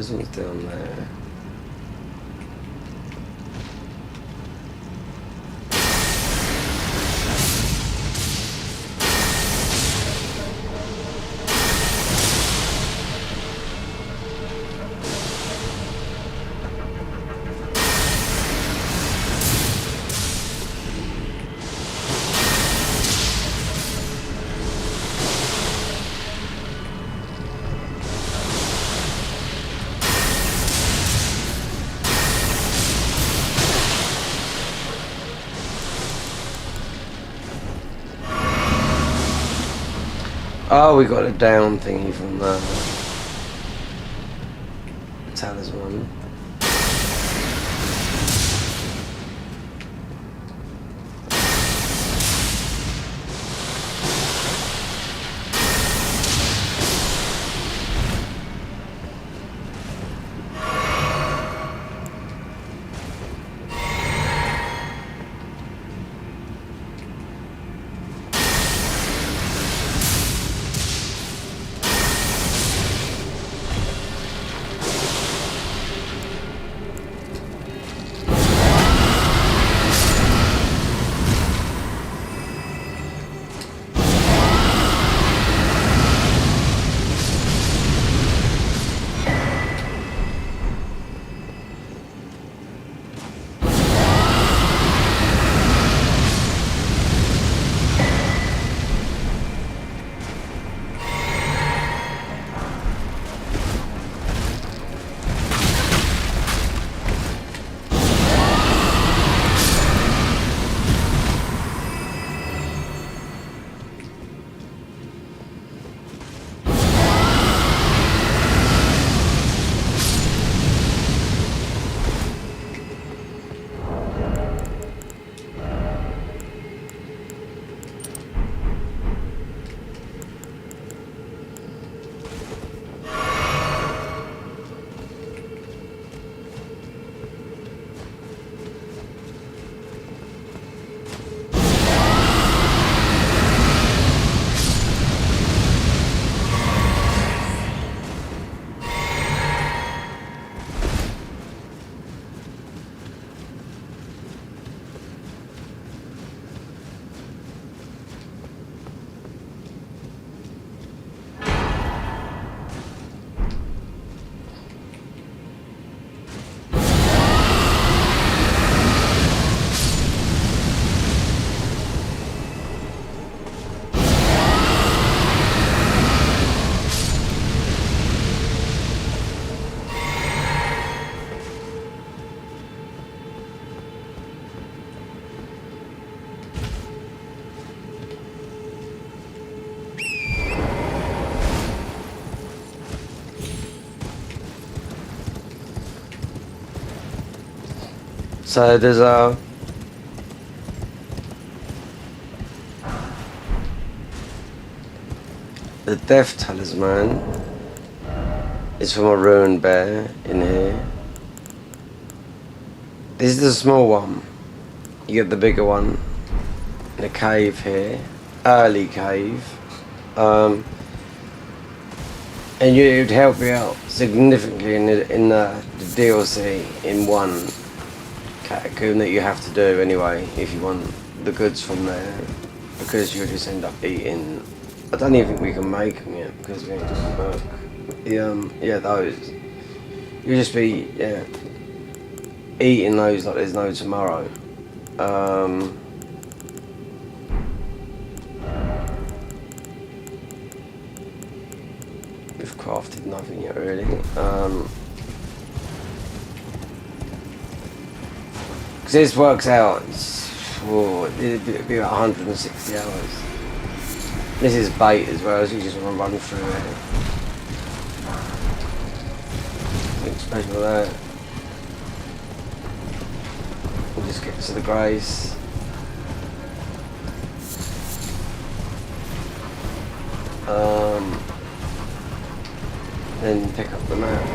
those ones down there. Oh, we got a down thingy from the talisman. So there's the death talisman is from a ruined bear in here. This is the small one. You get the bigger one in a cave here, early cave, and it would help you out significantly in the DLC in one catacomb that you have to do anyway if you want the goods from there, because you'll just end up eating. I don't even think we can make them yet because we ain't doing work. Yeah, those. You'll just be eating those like there's no tomorrow. We've crafted nothing yet really. This works out, it'd be about 160 hours. This is bait as well, so you just want to run through it. Nothing special there. We'll just get to the grace. Then pick up the map.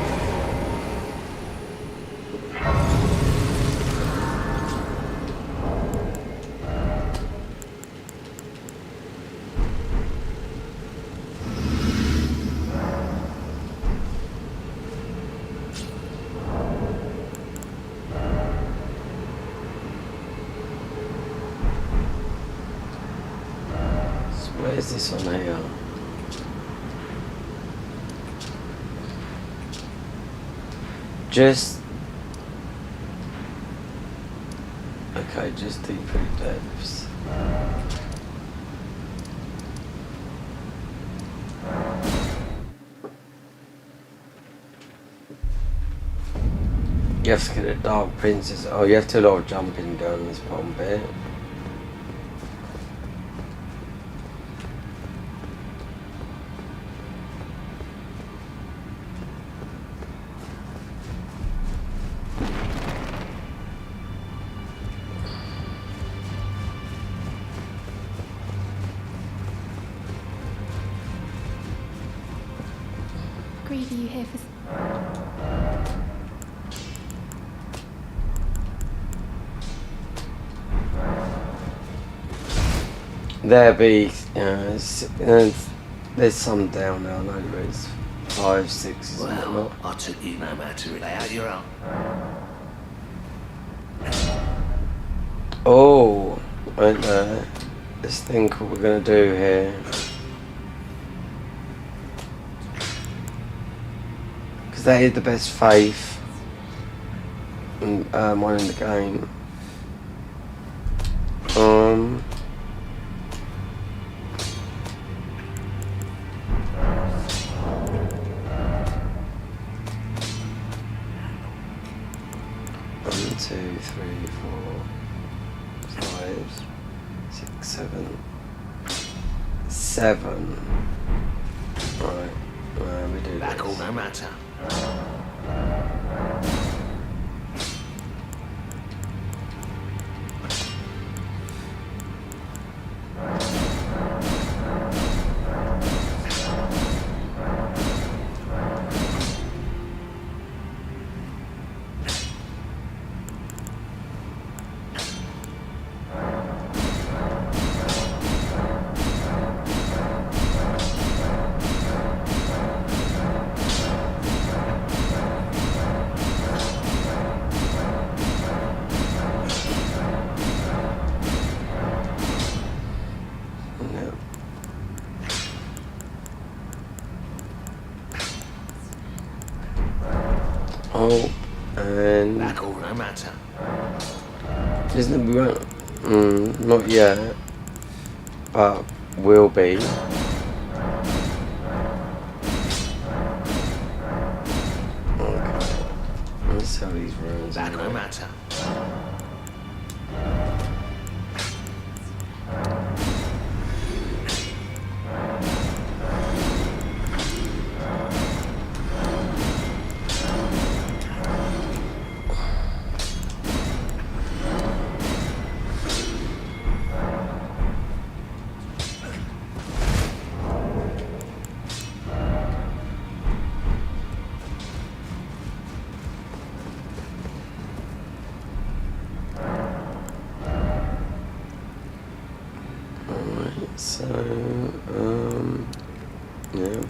is this on here? Just... Okay, just deeper depths. You have to get a Dark Princess. Oh, you have to do a lot of jumping down this bottom bit. Greed, are you here for... There be, there's some down there, I know there's 5, 6, Well, I took you no matter lay out your own. Oh, right there. This thing what we're gonna do here. Because they had the best faith one in the game. One, 2, 3, 4, 5, 6, 7, 7. Right, we do Back this. all no matter. Oh, and Back all no matter. isn't it? Not yet, but will be. Okay, let's sell these runes. Back no matter. So, yeah.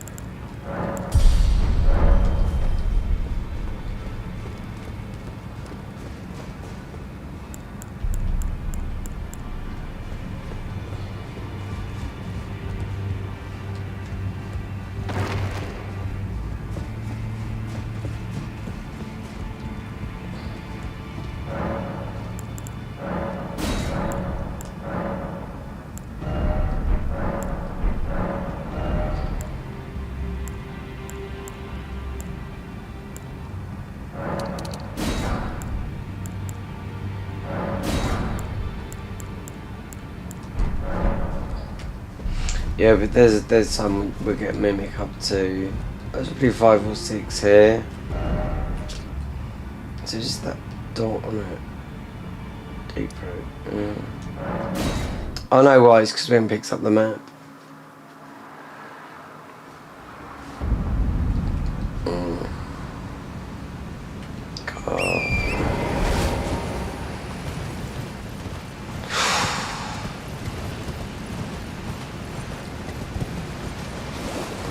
Yeah, but there's some we get mimic up to. There's probably 5 or 6 here. So just that dot on it. Deeper. Yeah. I know why. It's because when it picks up the map. God.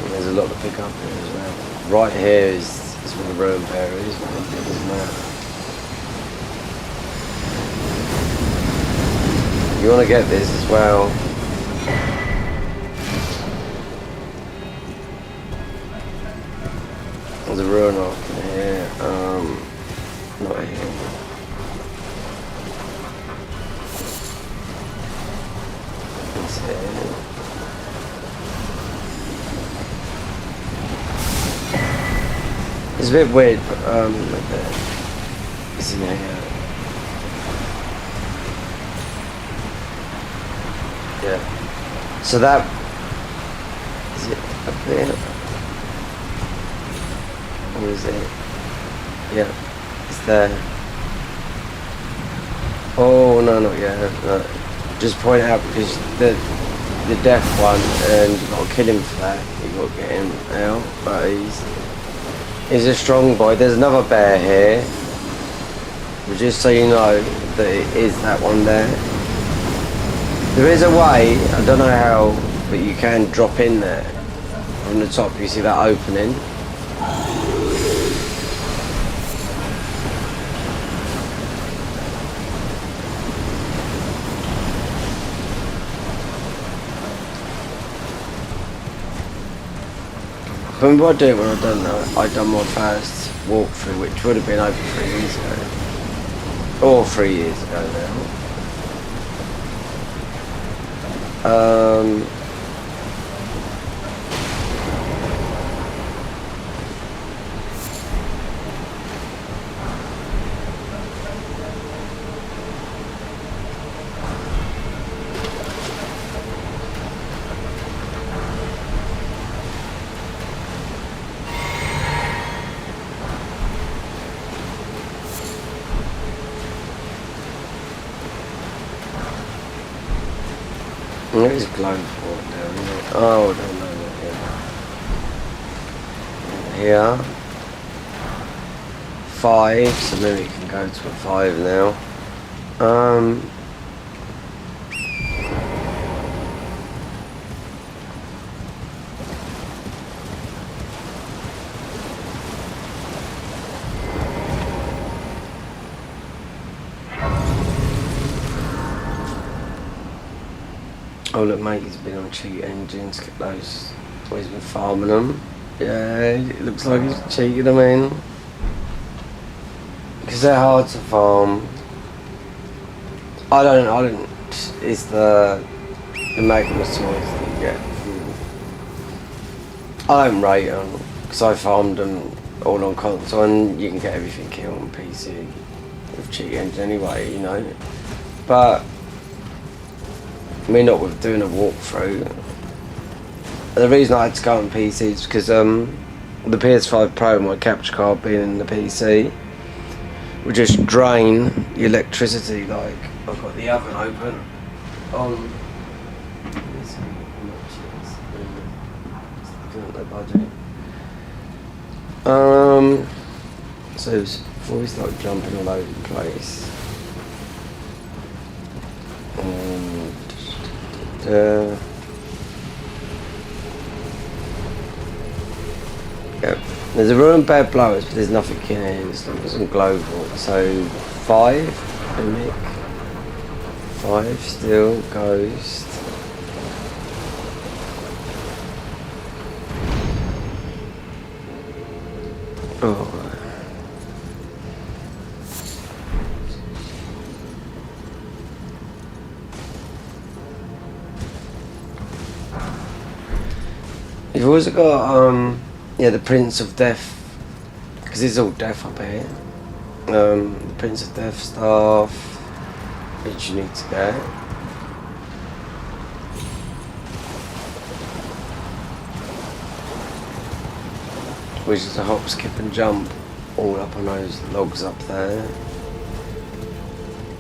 There's a lot to pick up here as well. Right here is where the ruin bear is, isn't it? You want to get this as well. There's a ruin up here. Not here. It's here. It's a bit weird, but like that. It's in here. Yeah. So that is it up there? Or is it? Yeah, it's there. Oh no, not yet. No. Just point out because the death one, and you got to kill him for that. You got to get him out, but he's a strong boy. There's another bear here. But just so you know that it is that one there. There is a way. I don't know how, but you can drop in there. On the top, you see that opening. Remember I did it when I done that? I done my first walkthrough, which would have been over 3 years ago. Or 3 years ago now. There is glowing for it down here. Oh, no, not here. Here. 5, so maybe we can go to a 5 now. Oh look mate, he's been on cheat engines, get those, he's been farming them. Yeah, it looks like he's cheating them in. Because they're hard to farm. I don't, it's the magma swords that you get. I don't rate them, because I farmed them all on console and you can get everything here on PC with cheat engine anyway, you know. But I mean, not with doing a walkthrough. The reason I had to go on PC is because the PS5 Pro, my capture card being in the PC, would just drain the electricity. Like, I've got the oven open on. Let's see how much it is. Looking at the budget. So before we start jumping all over the place. Yeah. There's a ruined bed blowers, but there's nothing in here. It's not some global. So 5, mimic. 5 still, ghost. Oh. You've also got, yeah, the Prince of Death, because it's all death up here. The Prince of Death staff, which you need to get. Which is a hop, skip and jump all up on those logs up there.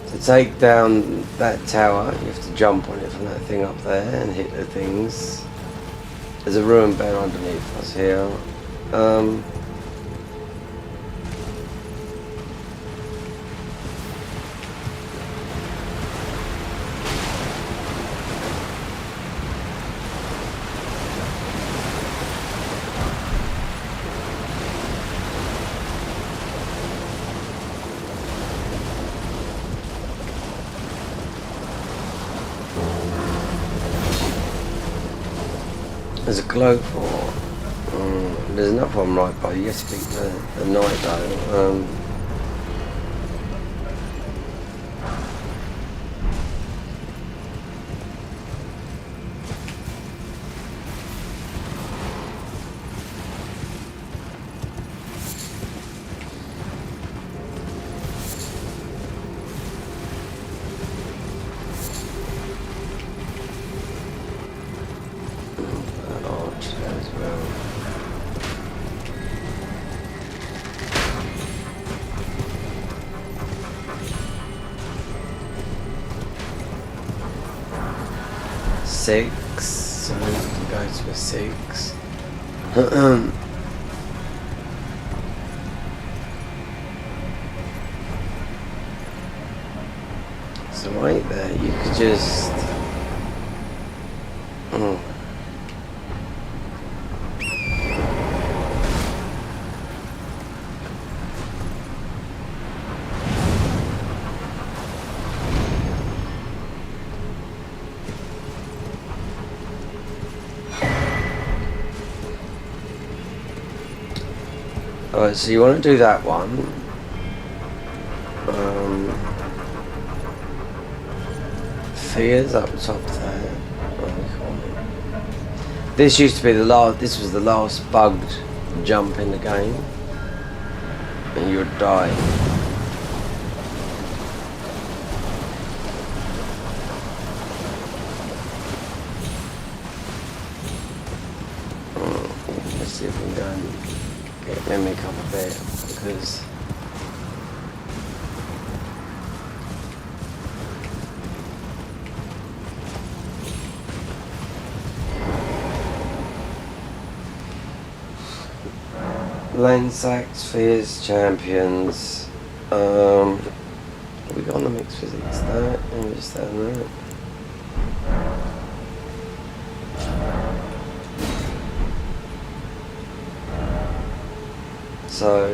To take down that tower, you have to jump on it from that thing up there and hit the things. There's a ruined bear underneath us here. There's a glow for There's another one right by you. Have to beat the night though. Six, so we can go to a 6. So right there, you could just. Alright, so you want to do that one. Fears up top there. This used to be the last. This was the last bugged jump in the game, and you would die. Let's see if we can go and get mimic up a bit, because lane sacks, fears, champions. We got on the mixed physics there, and just that and that. So,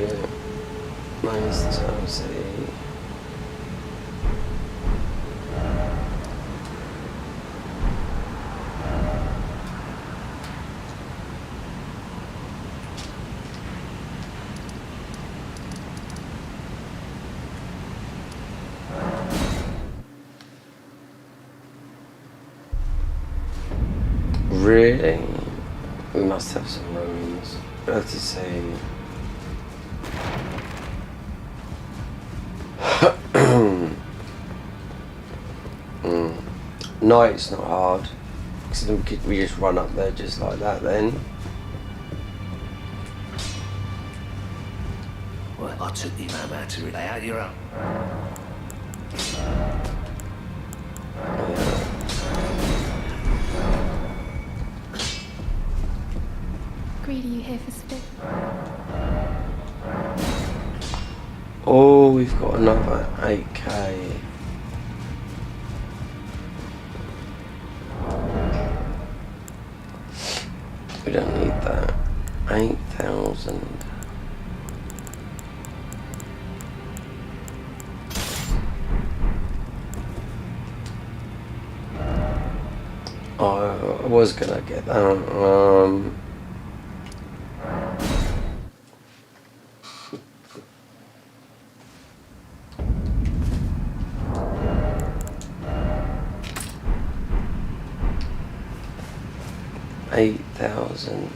minus Chelsea. Really? We must have some rooms. Let's see. Night's not hard, because we just run up there just like that then. Well, I took you no matter to lay out your own. Greedy, you here for spit? Oh, we've got another 8k. We don't need that. 8,000. Oh, I was gonna get that. 8,000.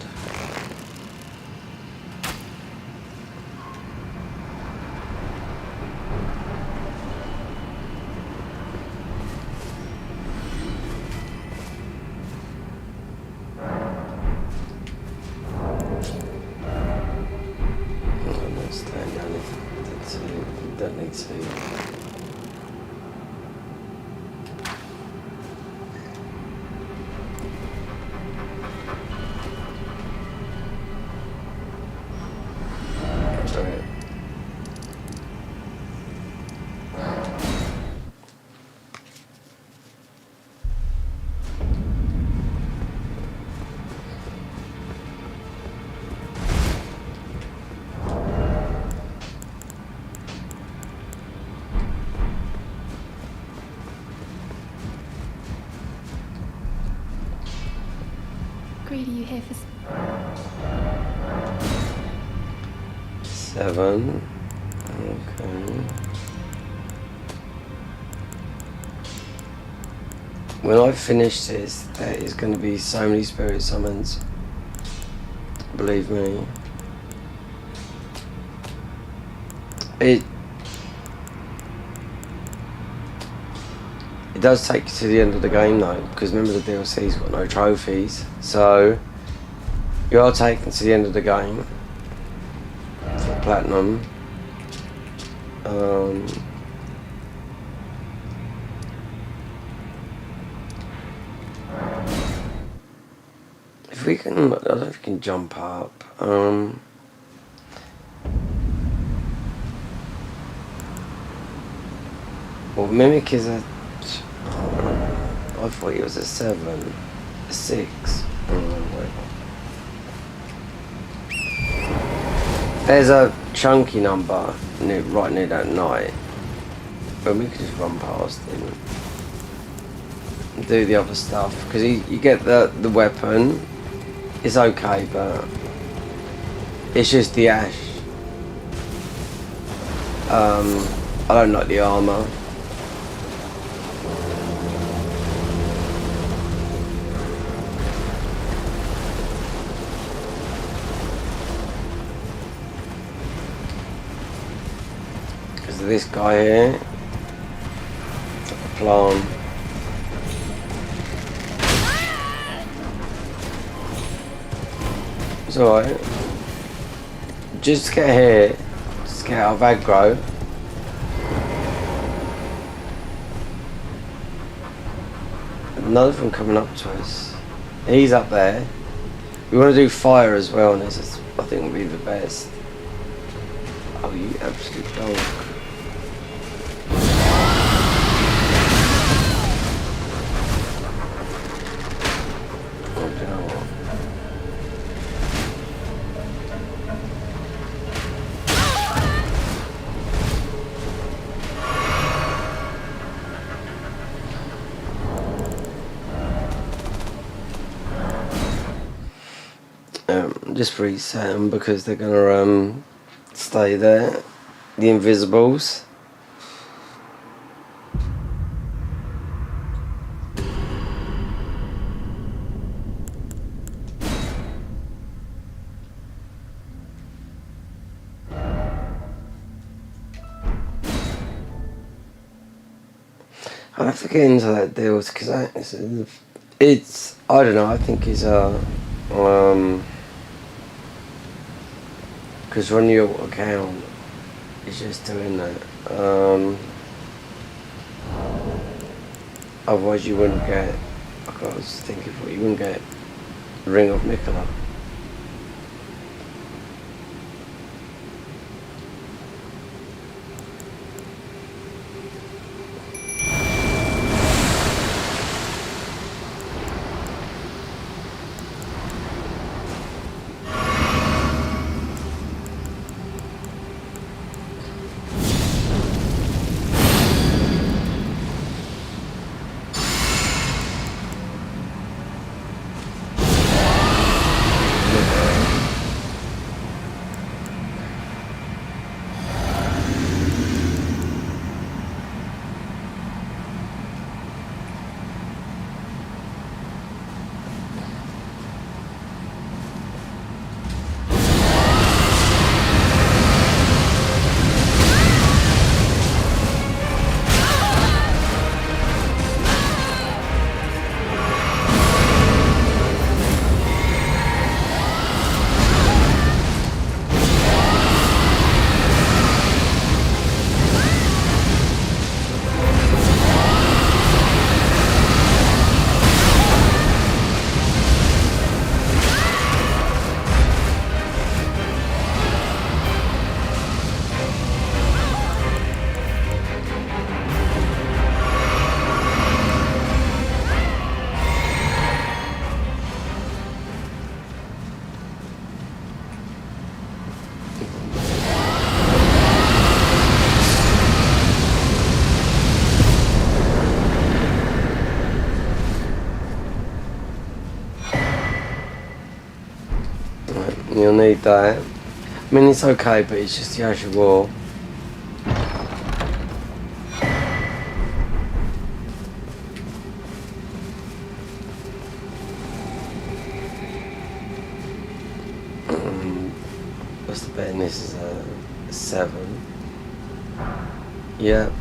Don't need to. Greedy, you here for... 7. Okay. When I finish this, there is going to be so many spirit summons. Believe me. It does take you to the end of the game though, because remember the DLC's got no trophies, so you are taken to the end of the game for platinum. If we can, I don't know if we can jump up. Well, Mimic is a... I thought it was a 7. A 6. There's a chunky number right near that knight. But we could just run past him. And do the other stuff. Because you get the weapon. It's okay, but... It's just the ash. I don't like the armour. This guy here, it's like a plant. It's alright. Just get here, just get out of aggro. Another one coming up to us. He's up there. We want to do fire as well, and this is, I think, will be the best. Oh, you absolute dog. Just reset them because they're gonna stay there. The invisibles. I'll have to get into that deal because it's I don't know. I think it's because on your account, it's just doing that. Otherwise, you wouldn't get. Like I was thinking, you wouldn't get Ring of Nicola. You'll need that. I mean, it's okay, but it's just the actual wall. What's the bet? This is a 7. Yep.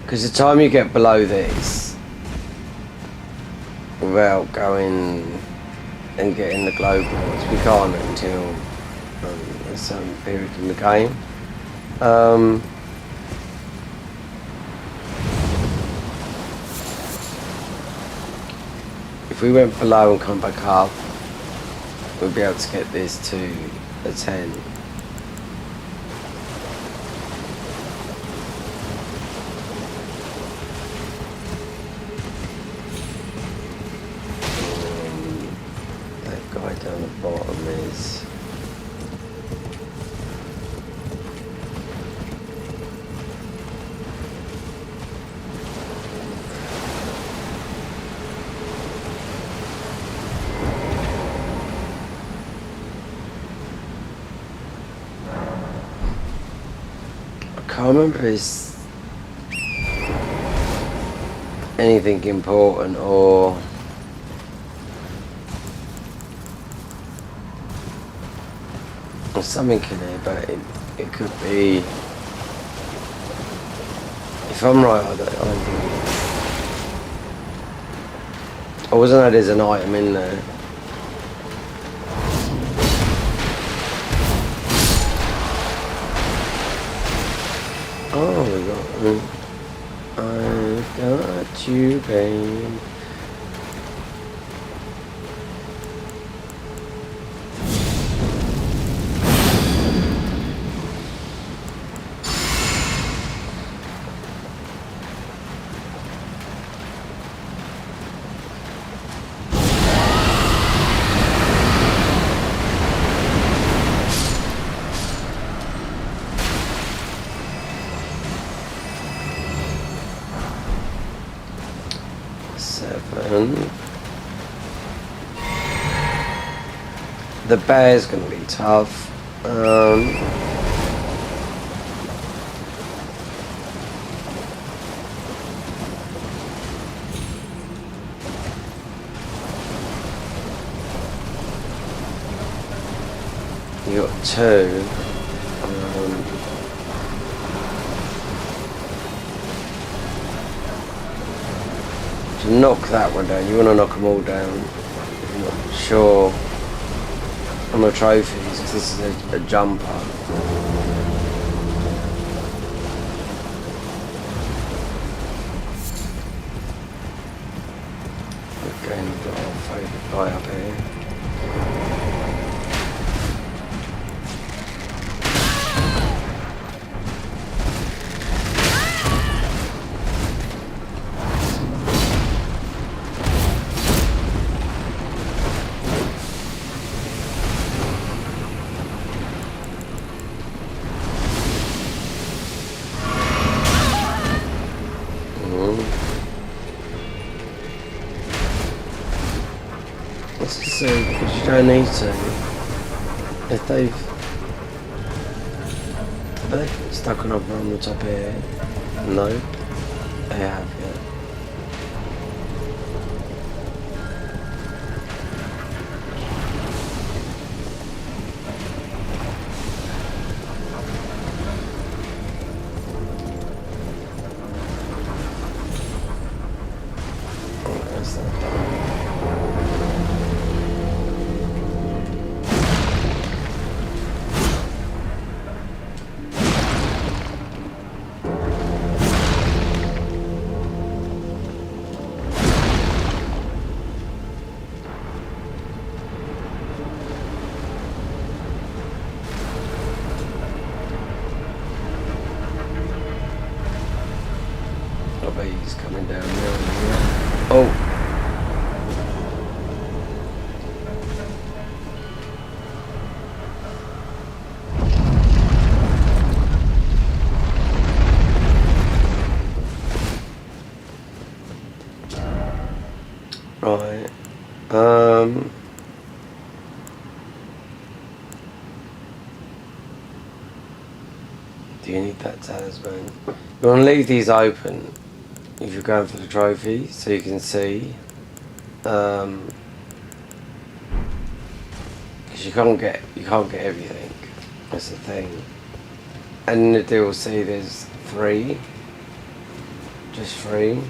Because the time you get below this, without going and getting the glow points, we can't until a certain period in the game. If we went below and come back up, we'd be able to get this to a 10. That guy down the bottom is... I can't remember if it's anything important or something in there, but it could be. If I'm right, I don't think. I wasn't know there's an item in there. Oh, we got I got you, babe. The bear's gonna be tough. You got 2. To knock that one down, you want to knock them all down. If you're not sure on the trophies, because this is a jumper. Again, we've got our favourite guy up here. Let's just say, because you don't need to. If they've stuck on the top here, no, they have, yeah. He's coming down there. Oh! Do you need that talisman? You want to leave these open if you're going for the trophy, so you can see. Because you can't get everything. That's the thing. And in the DLC, there's 3. Just 3.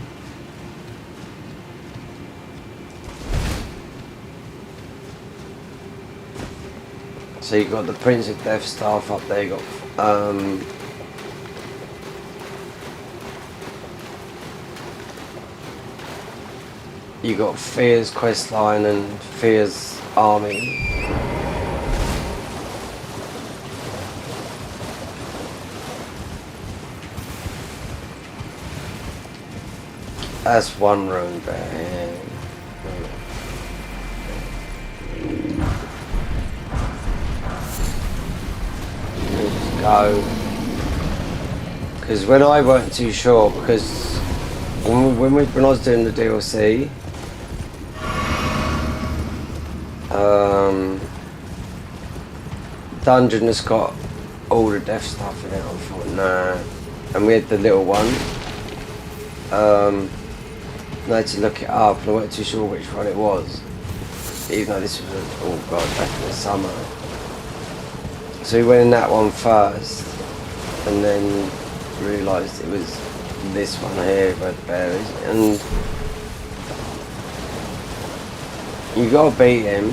So you got the Prince of Death staff up there. You got you got Fear's questline and Fear's army. That's one room there. Just go. Because when I weren't too sure, because when I was doing the DLC, dungeon has got all the death stuff in it. I thought, nah. And we had the little one. I had to look it up, and I wasn't too sure which one it was. Even though this was, oh god, back in the summer. So we went in that one first, and then realised it was this one here where the bear is. And you gotta beat him.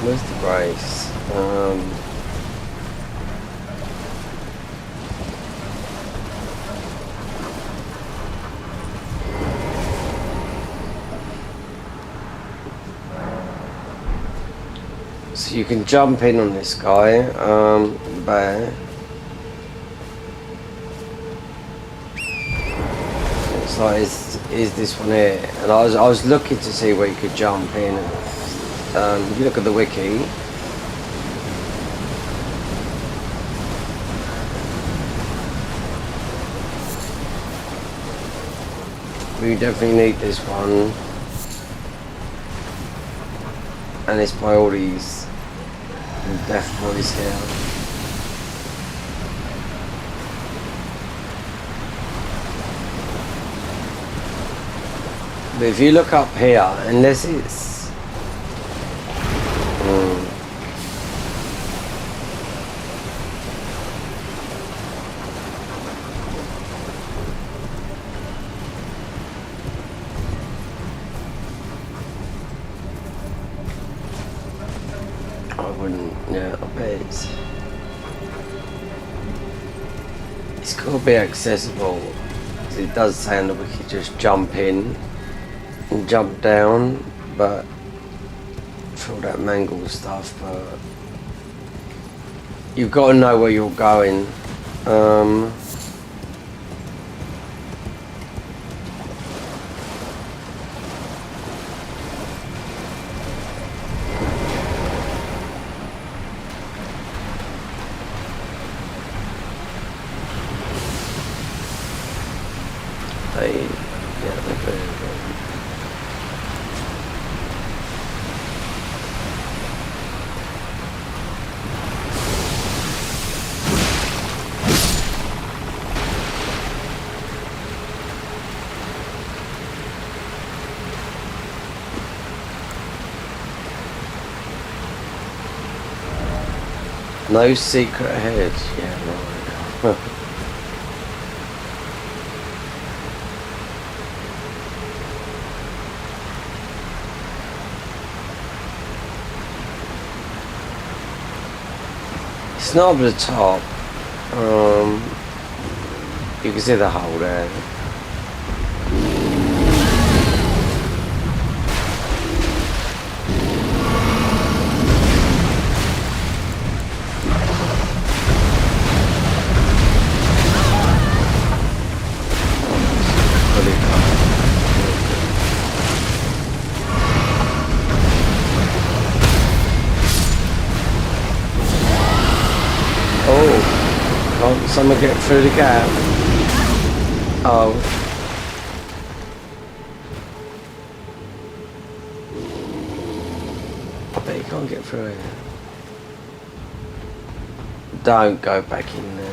Where's the brace? So you can jump in on this guy, bear. It's like, is this one here? And I was looking to see where you could jump in. If you look at the wiki, we definitely need this one, and it's by all these death boys here. But if you look up here, unless it's it's got to be accessible. It does say on the wiki just jump in and jump down, but for all that mangled stuff, but you've got to know where you're going. No secret ahead. Yeah, right. It's not up at the top. You can see the hole there. am I getting through the gap? Oh. I bet you can't get through it. Don't go back in there.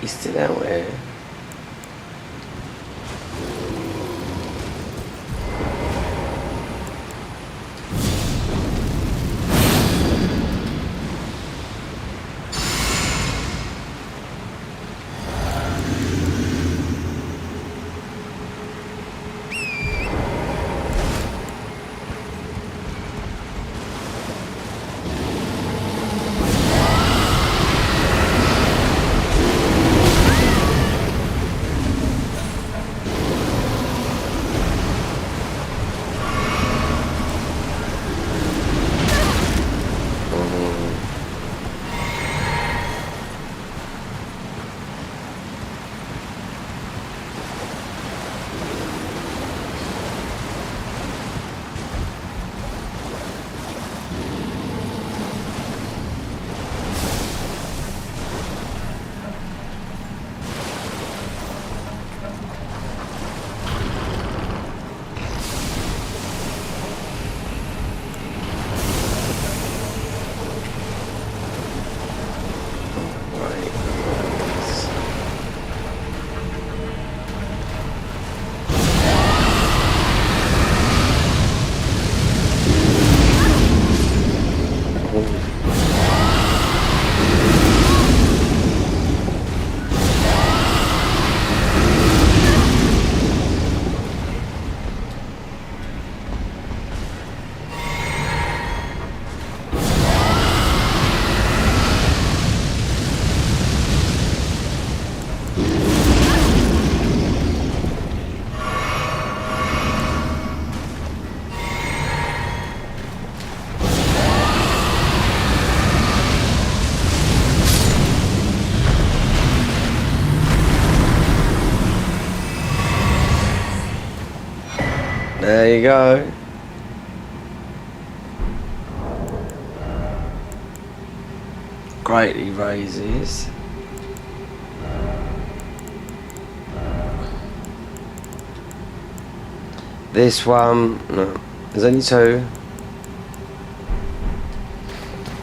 He's still out there. There you go. Greatly raises. This one, no, there's only two.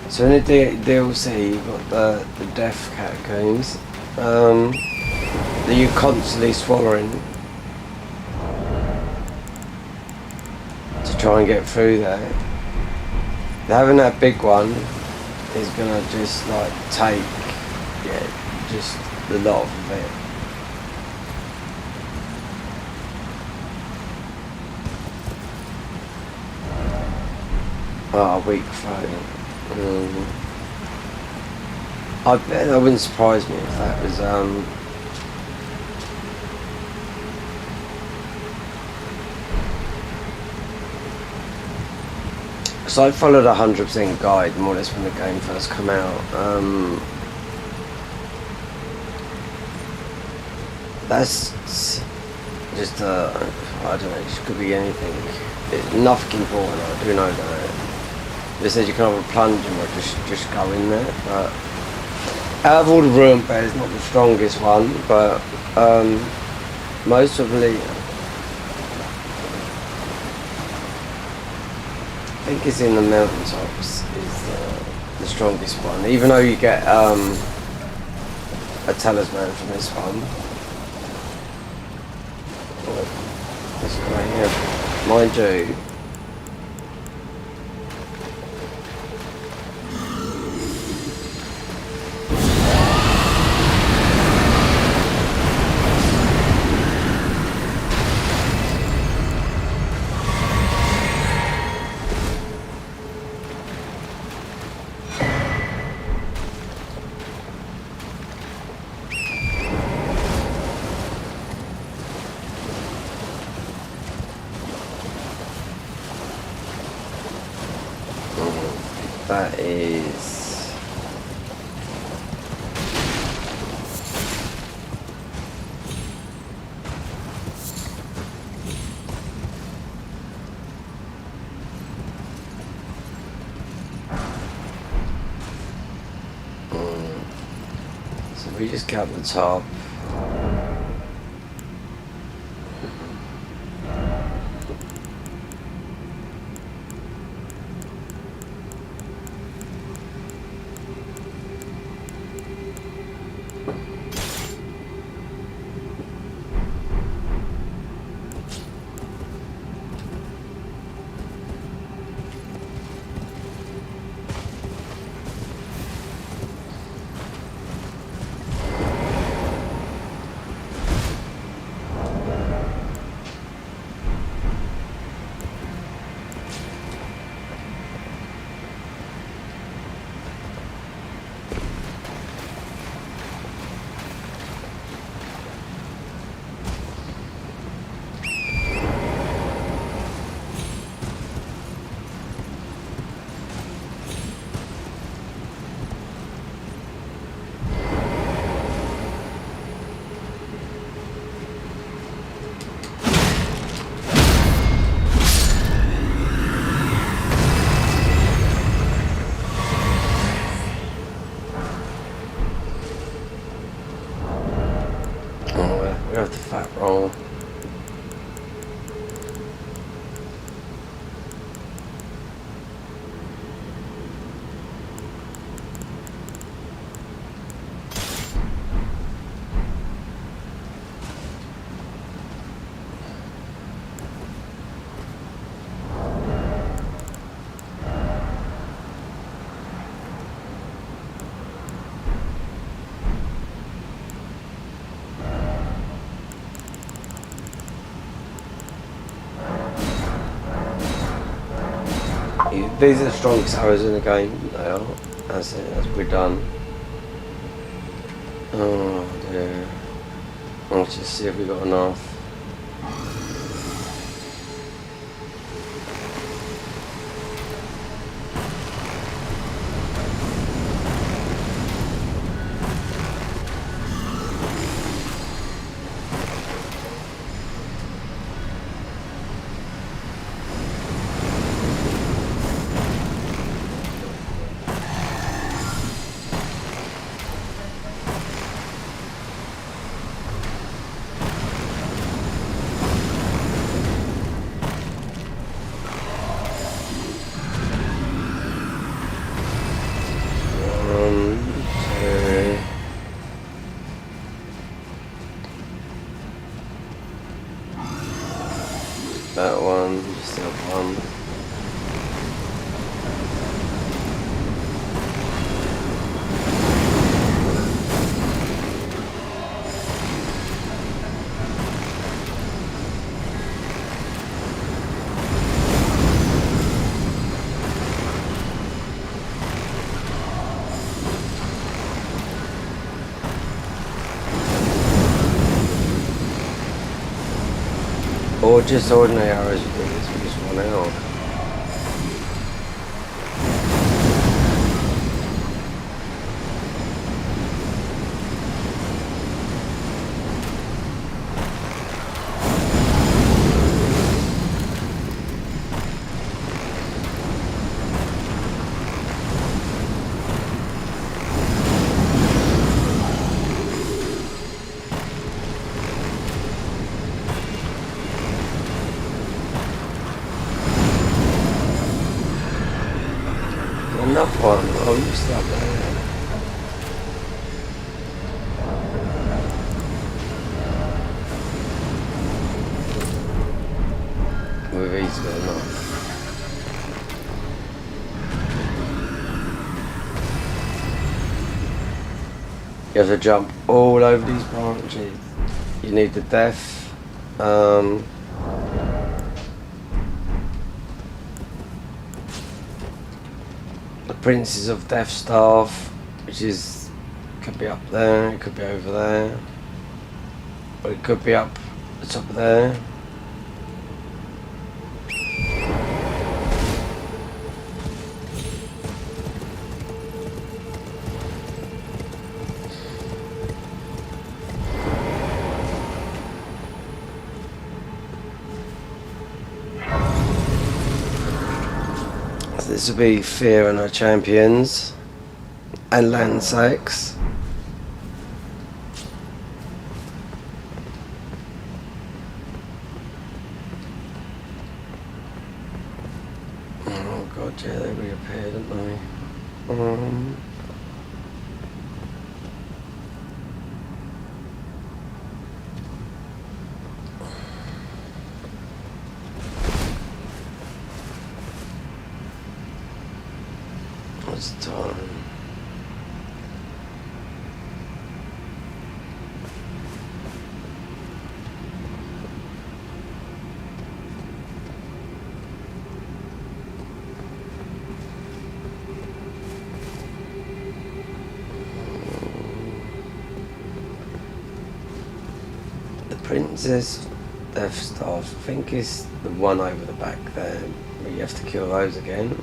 So in the DLC, you've got the Death Catacombs that you're constantly swallowing to try and get through there. Having that big one is gonna just like take, just a lot of it. Oh, weak throw. That wouldn't surprise me if that was so I followed a 100% guide more or less when the game first came out. That's just I don't know, it could be anything. It's nothing important, I do know that. They said you can have a plunge or just go in there, but out of all the ruined beds, not the strongest one, but Most probably, I think it's in the mountaintops is the strongest one. Even though you get a talisman from this one. Oh, this guy here, mind you. That is so we just got the top. We have the fat roll. These are the strongest arrows in the game. They are, as we're done. Oh dear. Let's just see if we got enough. That one, just that one. Or just ordinary arrows, you think it's just one out. another one. Oh, you start there. We've easily got enough. You have to jump all over these branches. You need the death. The Princes of Death Staff, which is could be up there, it could be over there, but it could be up the top of there. This will be Fear and her champions and Landsacks. Oh god, yeah, they reappeared, didn't they? What's the time? The Princess Death Staff, I think is the one over the back there, but you have to kill those again.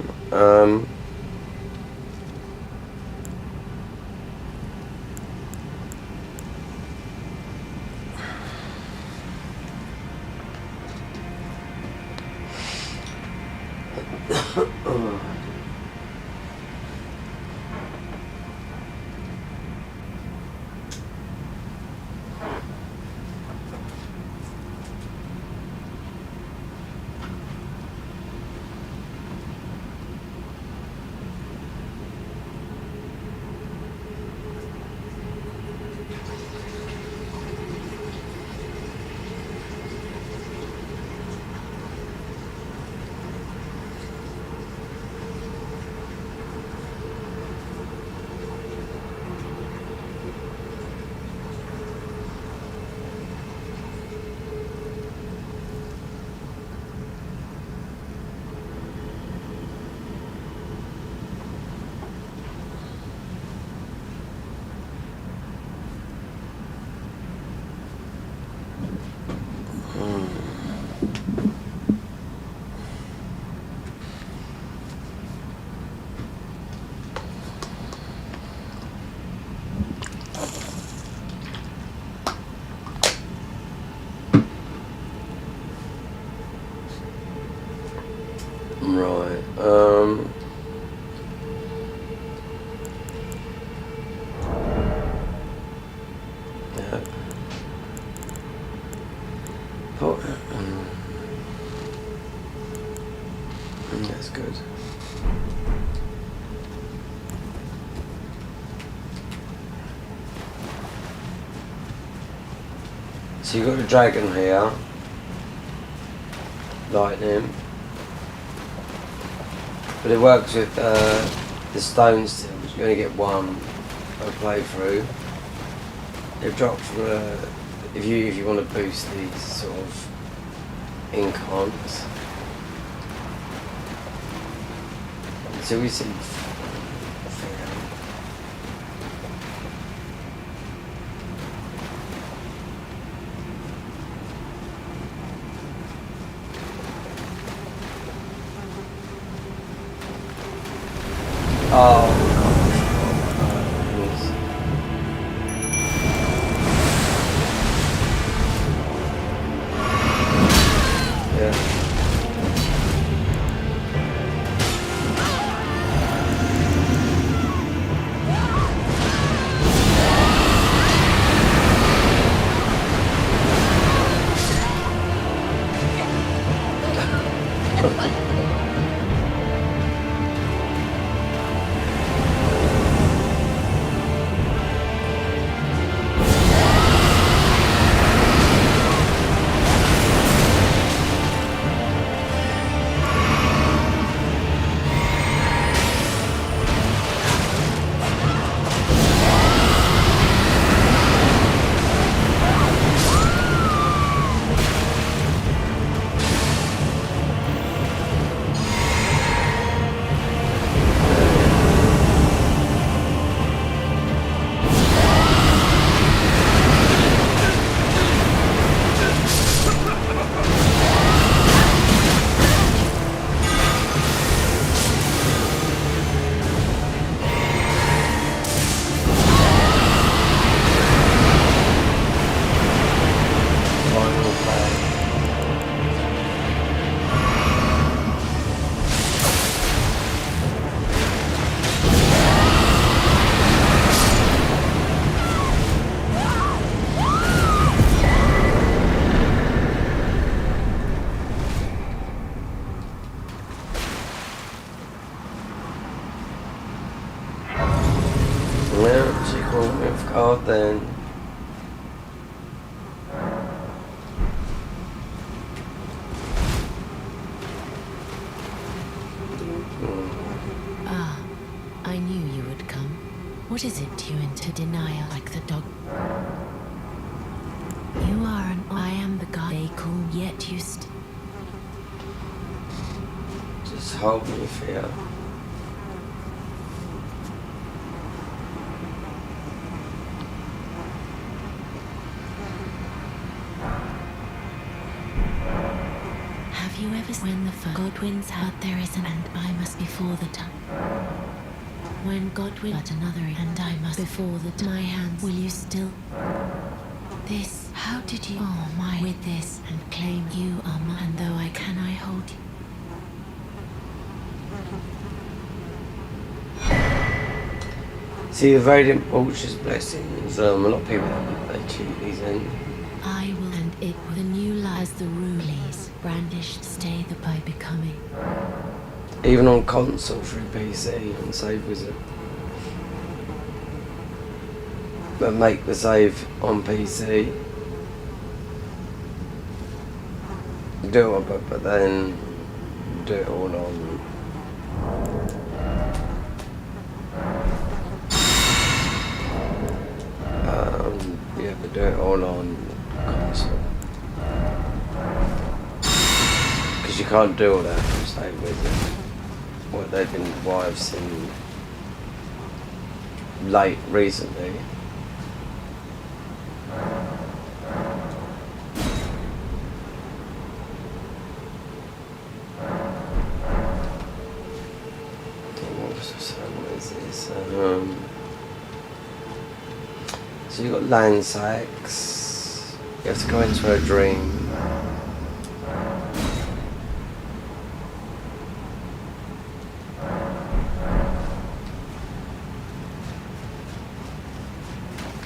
Right, yeah. Oh, that's good. So you've got a dragon here, lightning. But it works with the stone still, you only get one per playthrough. It drops from if you want to boost these sort of incons. So we see. Oh. God then. Ah, I knew you would come. What is it you into denial like the dog? You are an I am the god they call, yet you Just hold me fear. Have you ever when the Godwin's out there is an and I must before the time? When Godwin but another and I must before the my hands will you still? This, how did you oh my with this and claim you are mine and though I can I hold you? See the Radiant Vulture's blessings. A lot of people they cheat these in. I will and it will the new light as the rulees brandished stay the by becoming. Even on console through PC and save wizard. But make the save on PC. Do it, but then do it all on. Yeah, but do it all on console. Because you can't do all that from save wizard. What I've seen late recently. What is this? So you've got land sacks. You have to go into a dream.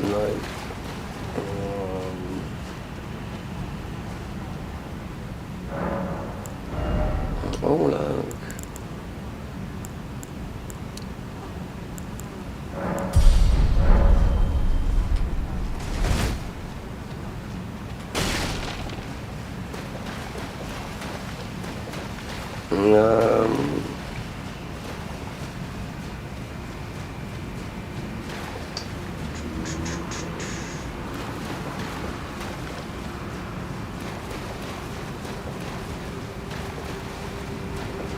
No. Oh look.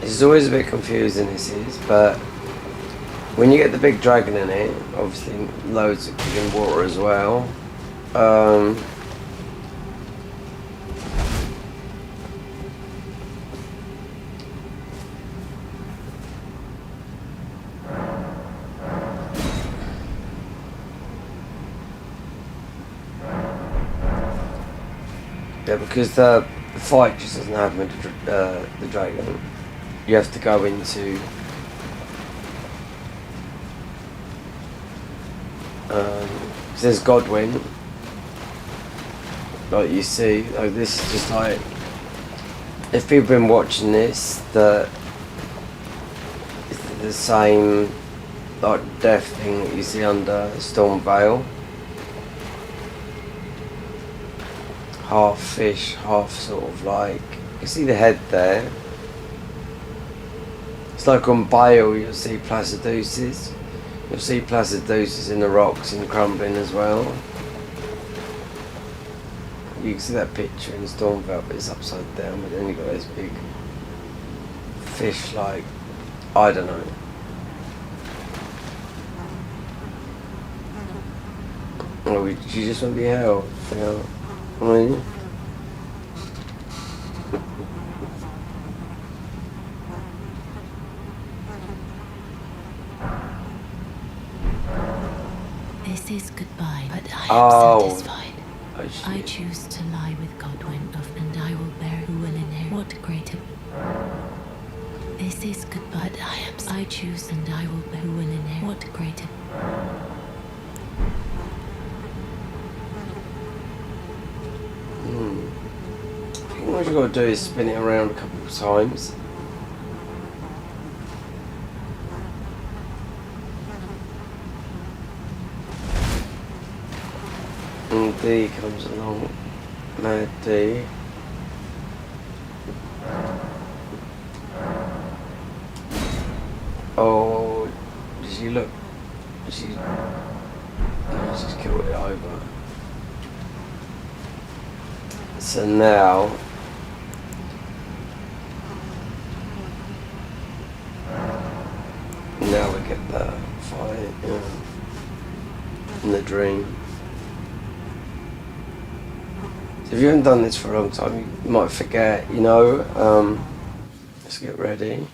It's always a bit confusing, this is, but when you get the big dragon in it, obviously loads of cooking water as well. Yeah, because the fight just doesn't happen with the dragon. You have to go into there's Godwin, like you see, like this is just like, if people have been watching this, that it's the same like death thing that you see under Stormvale. Half fish, half sort of like, you see the head there. It's like on Bale, you'll see Placiduses. You'll see Placiduses in the rocks and crumbling as well. You can see that picture in Stormvale, but it's upside down. But then you've got those big fish, like, I don't know. Oh, you just want to be held, you know? I mean, this is goodbye, but I am satisfied. Oh, I choose to lie with Godwin of, and I will bear who will inherit what greater. This is goodbye, but I choose and I will bear who will inherit what greater. I think what you've got to do is spin it around a couple of times. And D comes along. Mad D. Oh, did she look? She... No, she's killed it over. So now... Now we get the fight in the dream. So if you haven't done this for a long time, you might forget, you know. Let's get ready.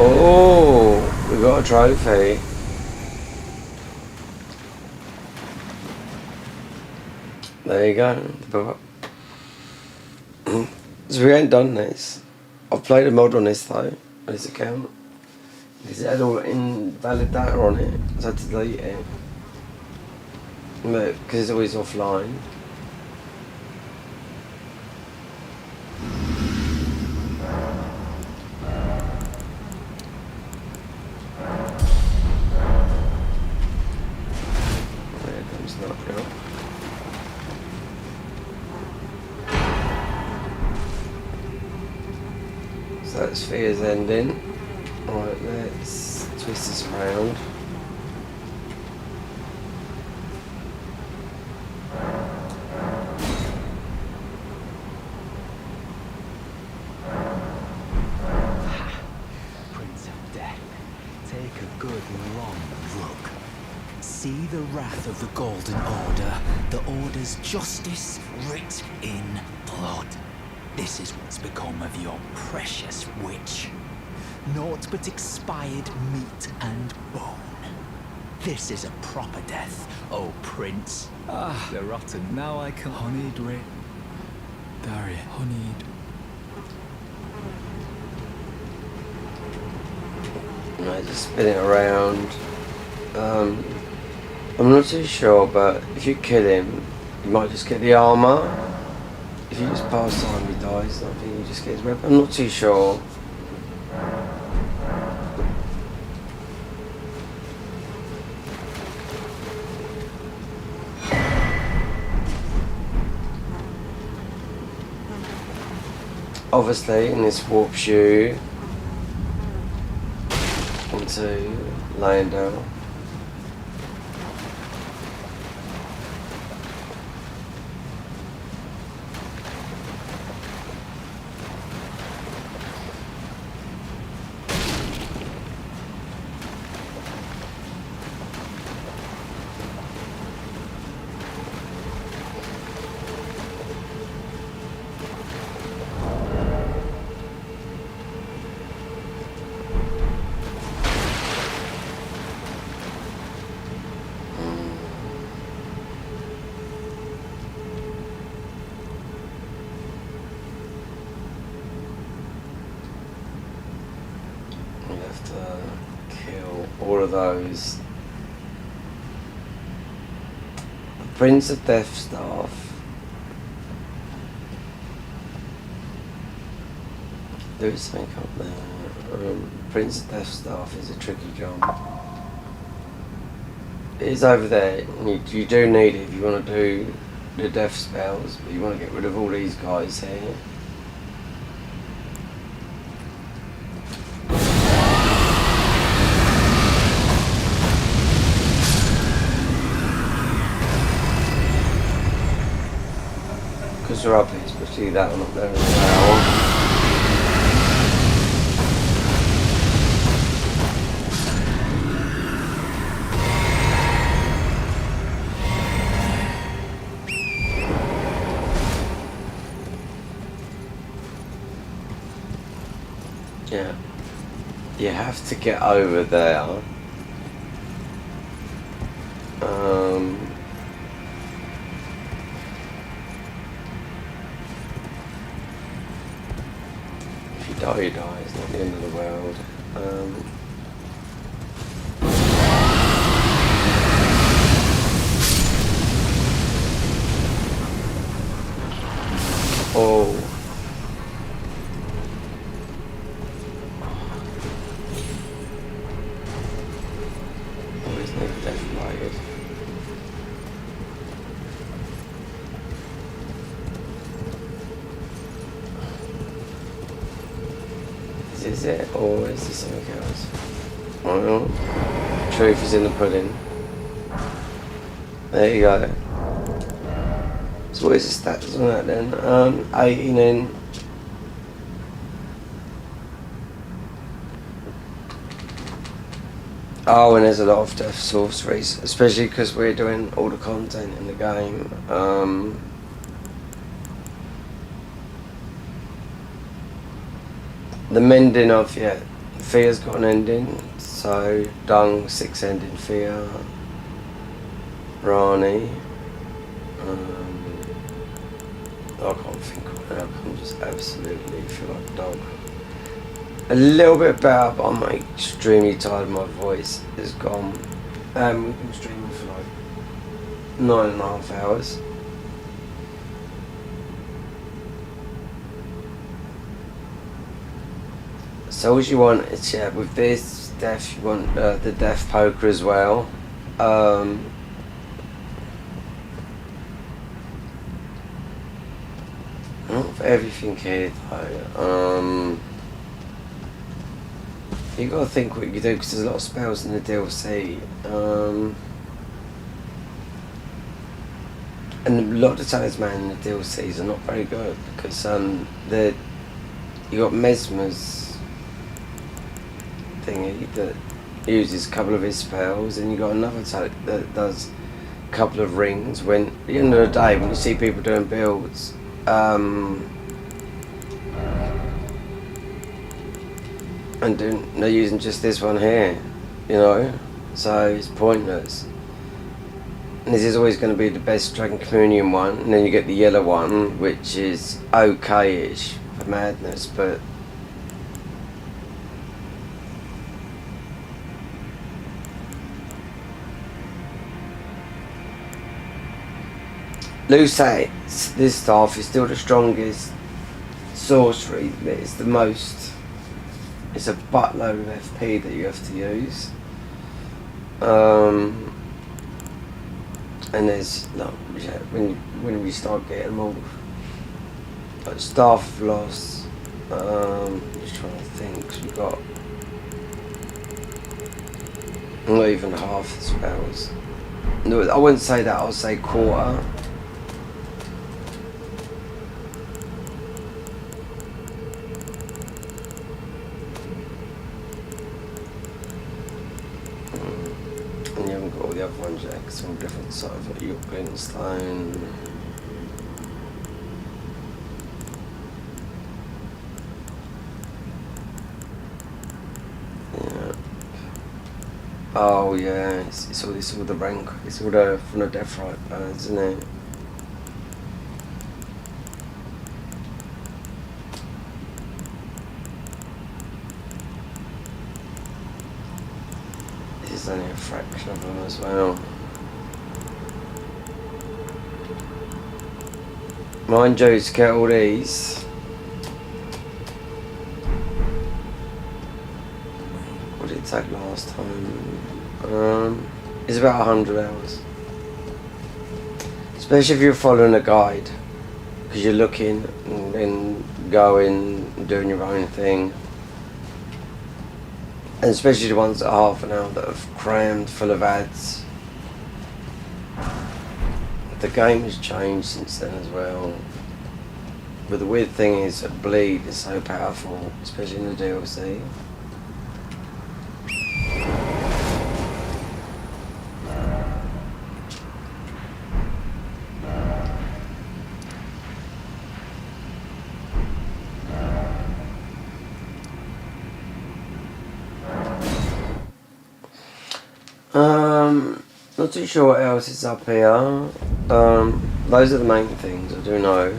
Oh, we got a trophy. There you go. So we ain't done this. I've played a mod on this though, on this account. Because it had all invalid data on it, so I had to delete it. But because it's always offline. There comes that girl. So that sphere's ending. Right, let's twist this around. Prince of Death, take a good long look. See the wrath of the Golden Order, the Order's justice writ in blood. This is what's become of your precious witch. Naught but expired meat and bone. This is a proper death, O Prince. Ah, they're rotten. Now I can... Honeyed red. Daria, honeyed. I just spin it around. I'm not too sure, but if you kill him, you might just get the armor. If you just pass time, he dies. I think you just get his weapon. I'm not too sure. Obviously, in this warps you into laying down. all of those. Prince of Death Staff. There is something up there. Prince of Death Staff is a tricky job. It is over there. You do need it if you want to do the death spells, but you want to get rid of all these guys here. Because they're up here, especially that one up there as well. Yeah, you have to get over there. If you die, you die. It's not the end of the world. Oh. Is it, or is this something else? Well, truth is in the pudding. There you go. So what is the stats on that then? 18 in. Oh, and there's a lot of death sorceries, especially because we're doing all the content in the game. The mending of, yeah, Fear's got an ending, so Dung, 6 ending Fear, Rani, I can't think of it, I can just absolutely feel like a dog. A little bit better, but I'm extremely tired, my voice is gone. We've been streaming for like 9.5 hours. So what you want is, yeah, with this death, you want the death poker as well. Not for everything here though. You gotta think what you do, because there's a lot of spells in the DLC. And a lot of the talisman in the DLCs are not very good, because you got Mesmer's thingy that uses a couple of his spells, and you got another that does a couple of rings. When at the end of the day, when you see people doing builds, and they're using just this one here, you know, so it's pointless. And this is always going to be the best Dragon Communion one, and then you get the yellow one, which is okay-ish for madness, but Luce's, this staff is still the strongest sorcery. It's the most. It's a buttload of FP that you have to use. And there's no, yeah, when we start getting them all, like Staff of Loss. Just trying to think, 'cause we got not even half the spells. No, I wouldn't say that. I'll say quarter. And you haven't got all the other ones yet, because they're all different sides. Like you've got Glintstone. Yeah. Oh yeah, it's all the rank. It's all the from the Death Right birds, isn't it? only a fraction of them as well. Mind you, to get all these. What did it take last time? It's about 100 hours. Especially if you're following a guide. Because you're looking and then going, doing your own thing. And especially the ones that are half an hour that are crammed full of ads. The game has changed since then as well. But the weird thing is that bleed is so powerful, especially in the DLC. Not too sure what else is up here. Those are the main things I do know.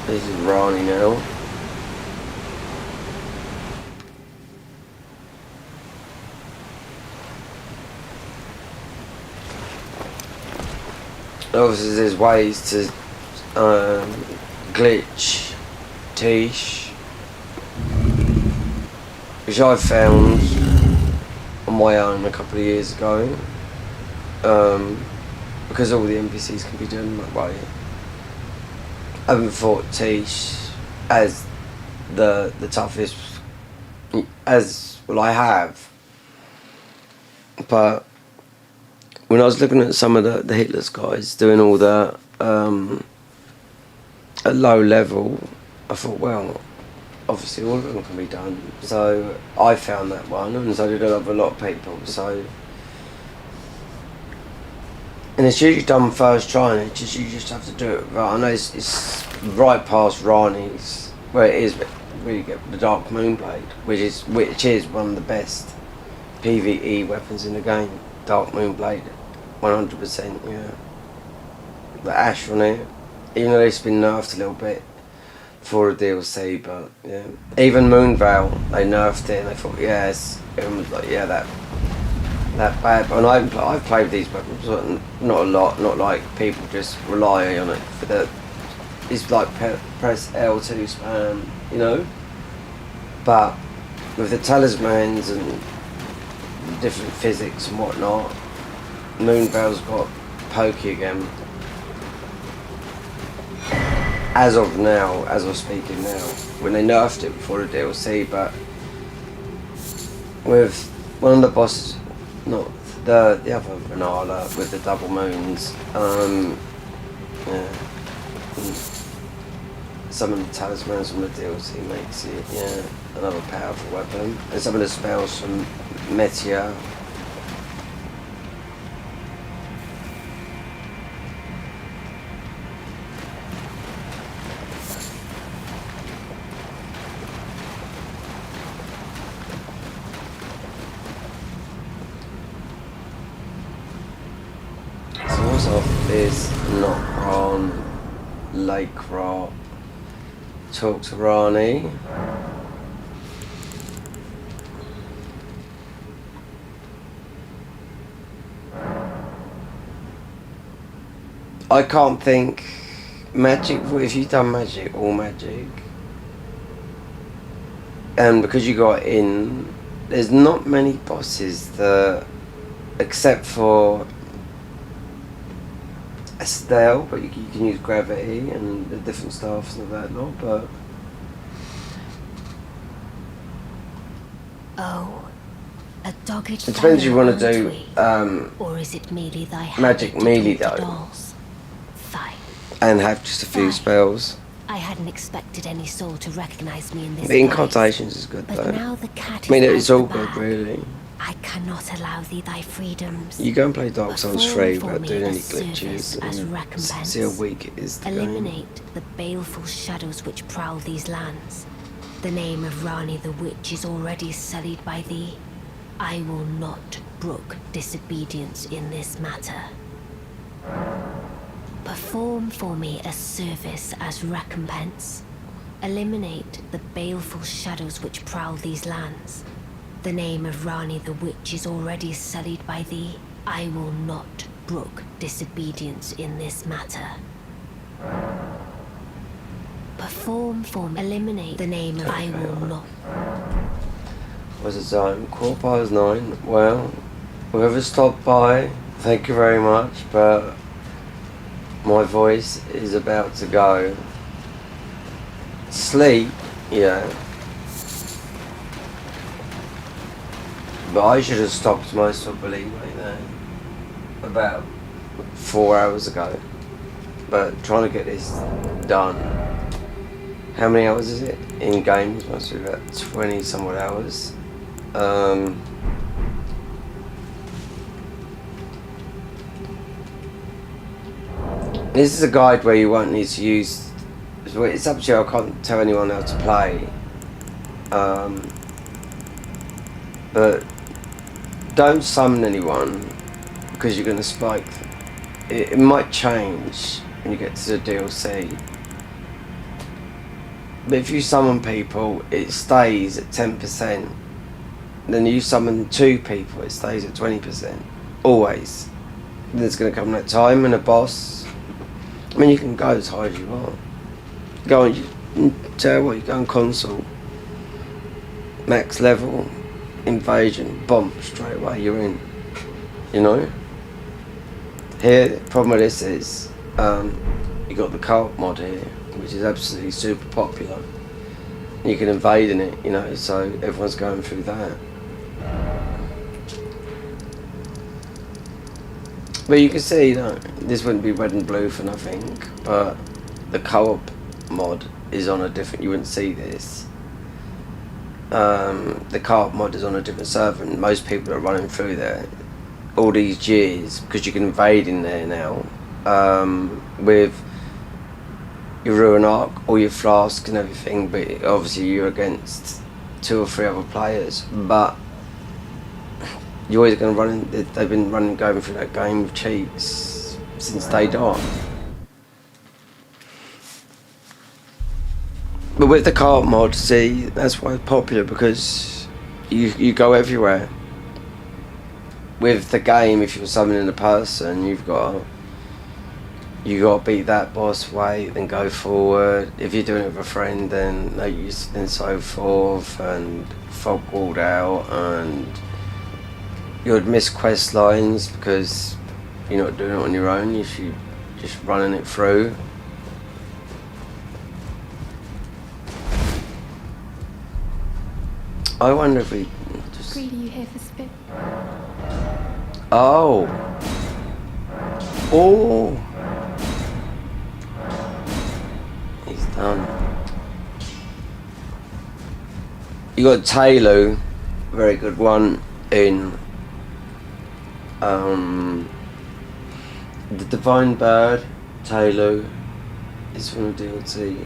This is Rani now. Obviously there's ways to glitch Tish, which I found on my own a couple of years ago, because all the NPCs can be done that way. I haven't fought Tish as the toughest, as well I have, but when I was looking at some of the Hitler's guys doing all that at low level, I thought, well, obviously all of them can be done. So I found that one, and so did a lot of people. So, and it's usually done first try, and you just have to do it. Right, I know it's right past Rani's, where it is where you get the Dark Moonblade, which is one of the best PvE weapons in the game. Dark Moonblade. 100%, yeah. The ash on it, even though it's been nerfed a little bit for the DLC, but yeah. Even Moonveil, they nerfed it and they thought, yes, everyone was like, yeah, that bad. And I've played these weapons, not a lot, not like people just rely on it for the. It's like press L2 spam, you know. But with the talismans and different physics and whatnot, Moonveil's got pokey again. As of now, as I'm speaking now. When they nerfed it before the DLC, but with one of the bosses, not the other Vanilla with the double moons, yeah. Some of the talismans from the DLC makes it, yeah, another powerful weapon. And some of the spells from Meteor. Is not on Lake Rock. Talk to Rani. I can't think magic. If you've done magic, all magic, and because you got in, there's not many bosses that, except for Estelle, but you can use gravity and the different staffs and all that lot, but oh, a dogged. It depends if you want to do or is it merely thy magic melee though, fine, and have just a few spells. I hadn't expected any soul to recognize me in this The incantations is good but though. Now the cat is I mean, it's all the good bag. really. I cannot allow thee thy freedoms. You go and play Dark Souls 3 Perform without for doing me any a service glitches as and recompense. see how weak it is to game. Eliminate the baleful shadows which prowl these lands. The name of Rani the Witch is already sullied by thee. I will not brook disobedience in this matter. Perform for me a service as recompense. Eliminate the baleful shadows which prowl these lands. The name of Rani the Witch is already sullied by thee. I will not brook disobedience in this matter. Perform for me. Eliminate the name of I will not. What's the time? 9:15. Well, whoever stopped by, thank you very much, but my voice is about to go. Sleep, yeah. But I should have stopped most probably right there about 4 hours ago. But trying to get this done. How many hours is it? In games must be about 20 some odd hours. This is a guide where you won't need to use. It's up to you. I can't tell anyone how to play. But don't summon anyone because you're going to spike. It might change when you get to the DLC. But if you summon people, it stays at 10%. Then you summon 2 people, it stays at 20%. Always. There's going to come that time and a boss. I mean, you can go as high as you want. Go on, tell what you go on console. Max level, invasion, bomb, straight away you're in. You know? Here, the problem with this is, you got the co-op mod here, which is absolutely super popular. You can invade in it, you know, so everyone's going through that. But you can see, you know, this wouldn't be red and blue for nothing, but the co-op mod is on a different, you wouldn't see this. The co-op mod is on a different server and most people are running through there all these years because you can invade in there now with your ruin arc, all your flasks and everything, but obviously you're against 2 or 3 other players, but you're always going to run. They've been going through that game with cheats since day dot. But with the co-op mod, see, that's why it's popular, because you go everywhere. With the game, if you're summoning a person, you got to beat that boss, wait, then go forward. If you're doing it with a friend, then so forth, and fog walled out, and you would miss quest lines because you're not doing it on your own. You're just running it through. I wonder if we just. Greedy, you here for spit? Oh. Oh. He's done. You got Taylor, very good one in the Divine Bird. Taylor is from the DLC,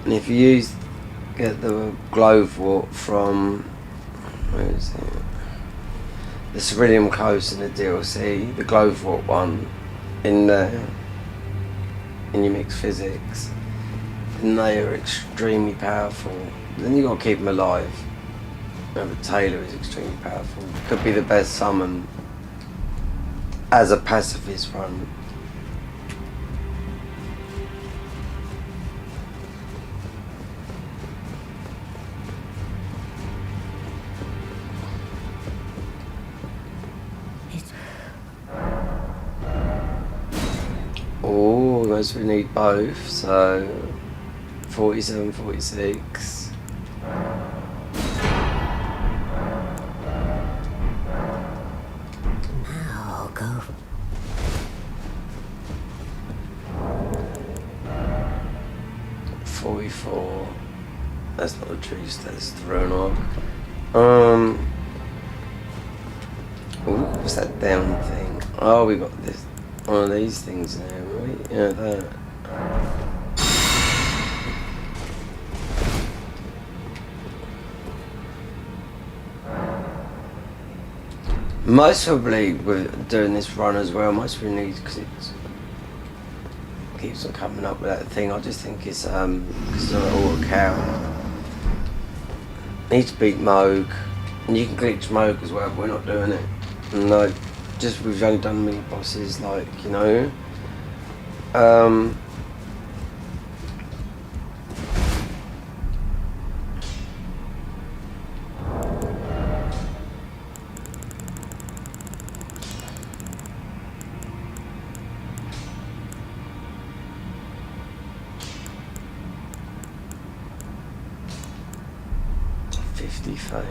and if you get the Glowwort from, where is it? The Cerulean Coast in the DLC, the Glowwort one in there, and you mix physics, and they are extremely powerful. Then you got to keep them alive. No, but Taylor is extremely powerful. Could be the best summon as a pacifist run. Oh, those we need both, so 47, 46. Now go. That's not a truce, that's the Roanoke. Ooh, what's that down thing? Oh, we got this. One of these things there, right? Yeah, that. Most probably with doing this run as well, most probably need, because it keeps on coming up with that thing. I just think it's because of auto cow. Need to beat Moog, and you can glitch Moog as well, but we're not doing it. No, just we've only done mini bosses, like, you know. 55,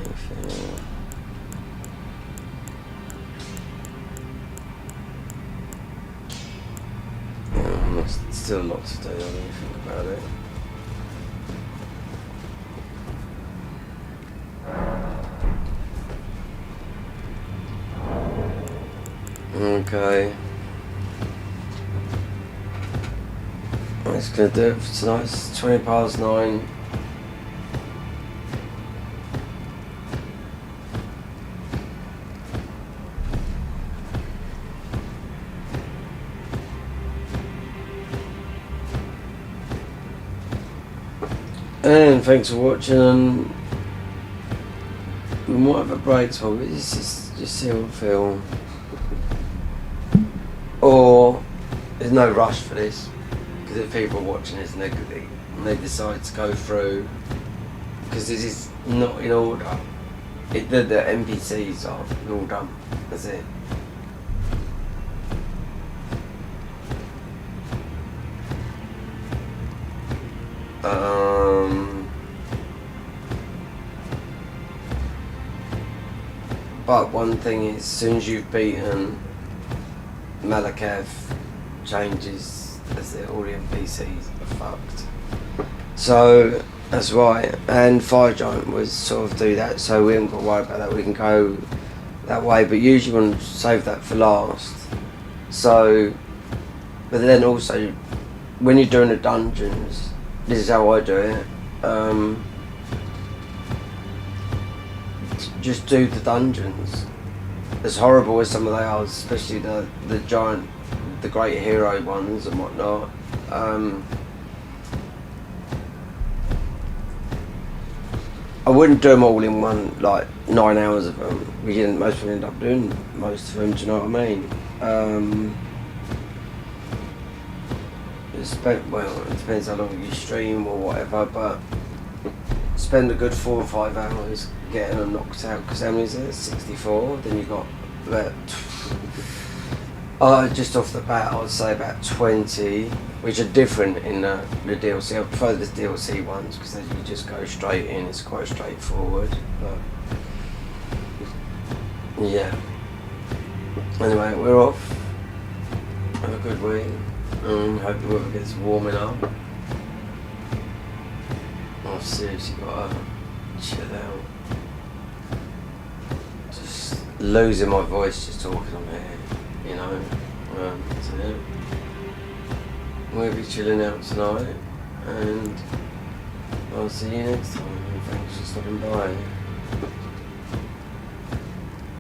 there's still a lot to do, I don't think about it. Okay. That's gonna do it for tonight. It's 20 past 9. And thanks for watching, and we might have a break, so it's just see how we feel. Or there's no rush for this, because if people are watching this negatively and they decide to go through, because this is not in order. The NPCs are in order. That's it. But one thing is, as soon as you've beaten Malakav, changes, as all the NPCs are fucked. So that's right. And Fire Giant was sort of do that, so we haven't got to worry about that. We can go that way, but usually we want to save that for last. So, but then also, when you're doing the dungeons, this is how I do it. Just do the dungeons. As horrible as some of they are, especially the giant, the great hero ones and whatnot. I wouldn't do them all in one, like 9 hours of them. We didn't. Most people end up doing most of them. Do you know what I mean? Well, it depends how long you stream or whatever, but spend a good 4 or 5 hours getting them knocked out, because how many is it? 64? Then you got about, just off the bat, I would say about 20, which are different in the DLC. I prefer the DLC ones, because then you just go straight in, it's quite straightforward, but yeah. Anyway, we're off. Have a good week. Hope the weather gets warming up. I've seriously got to chill out. Just losing my voice just talking on here, you know. So yeah. We'll be chilling out tonight, and I'll see you next time. Thanks for stopping by.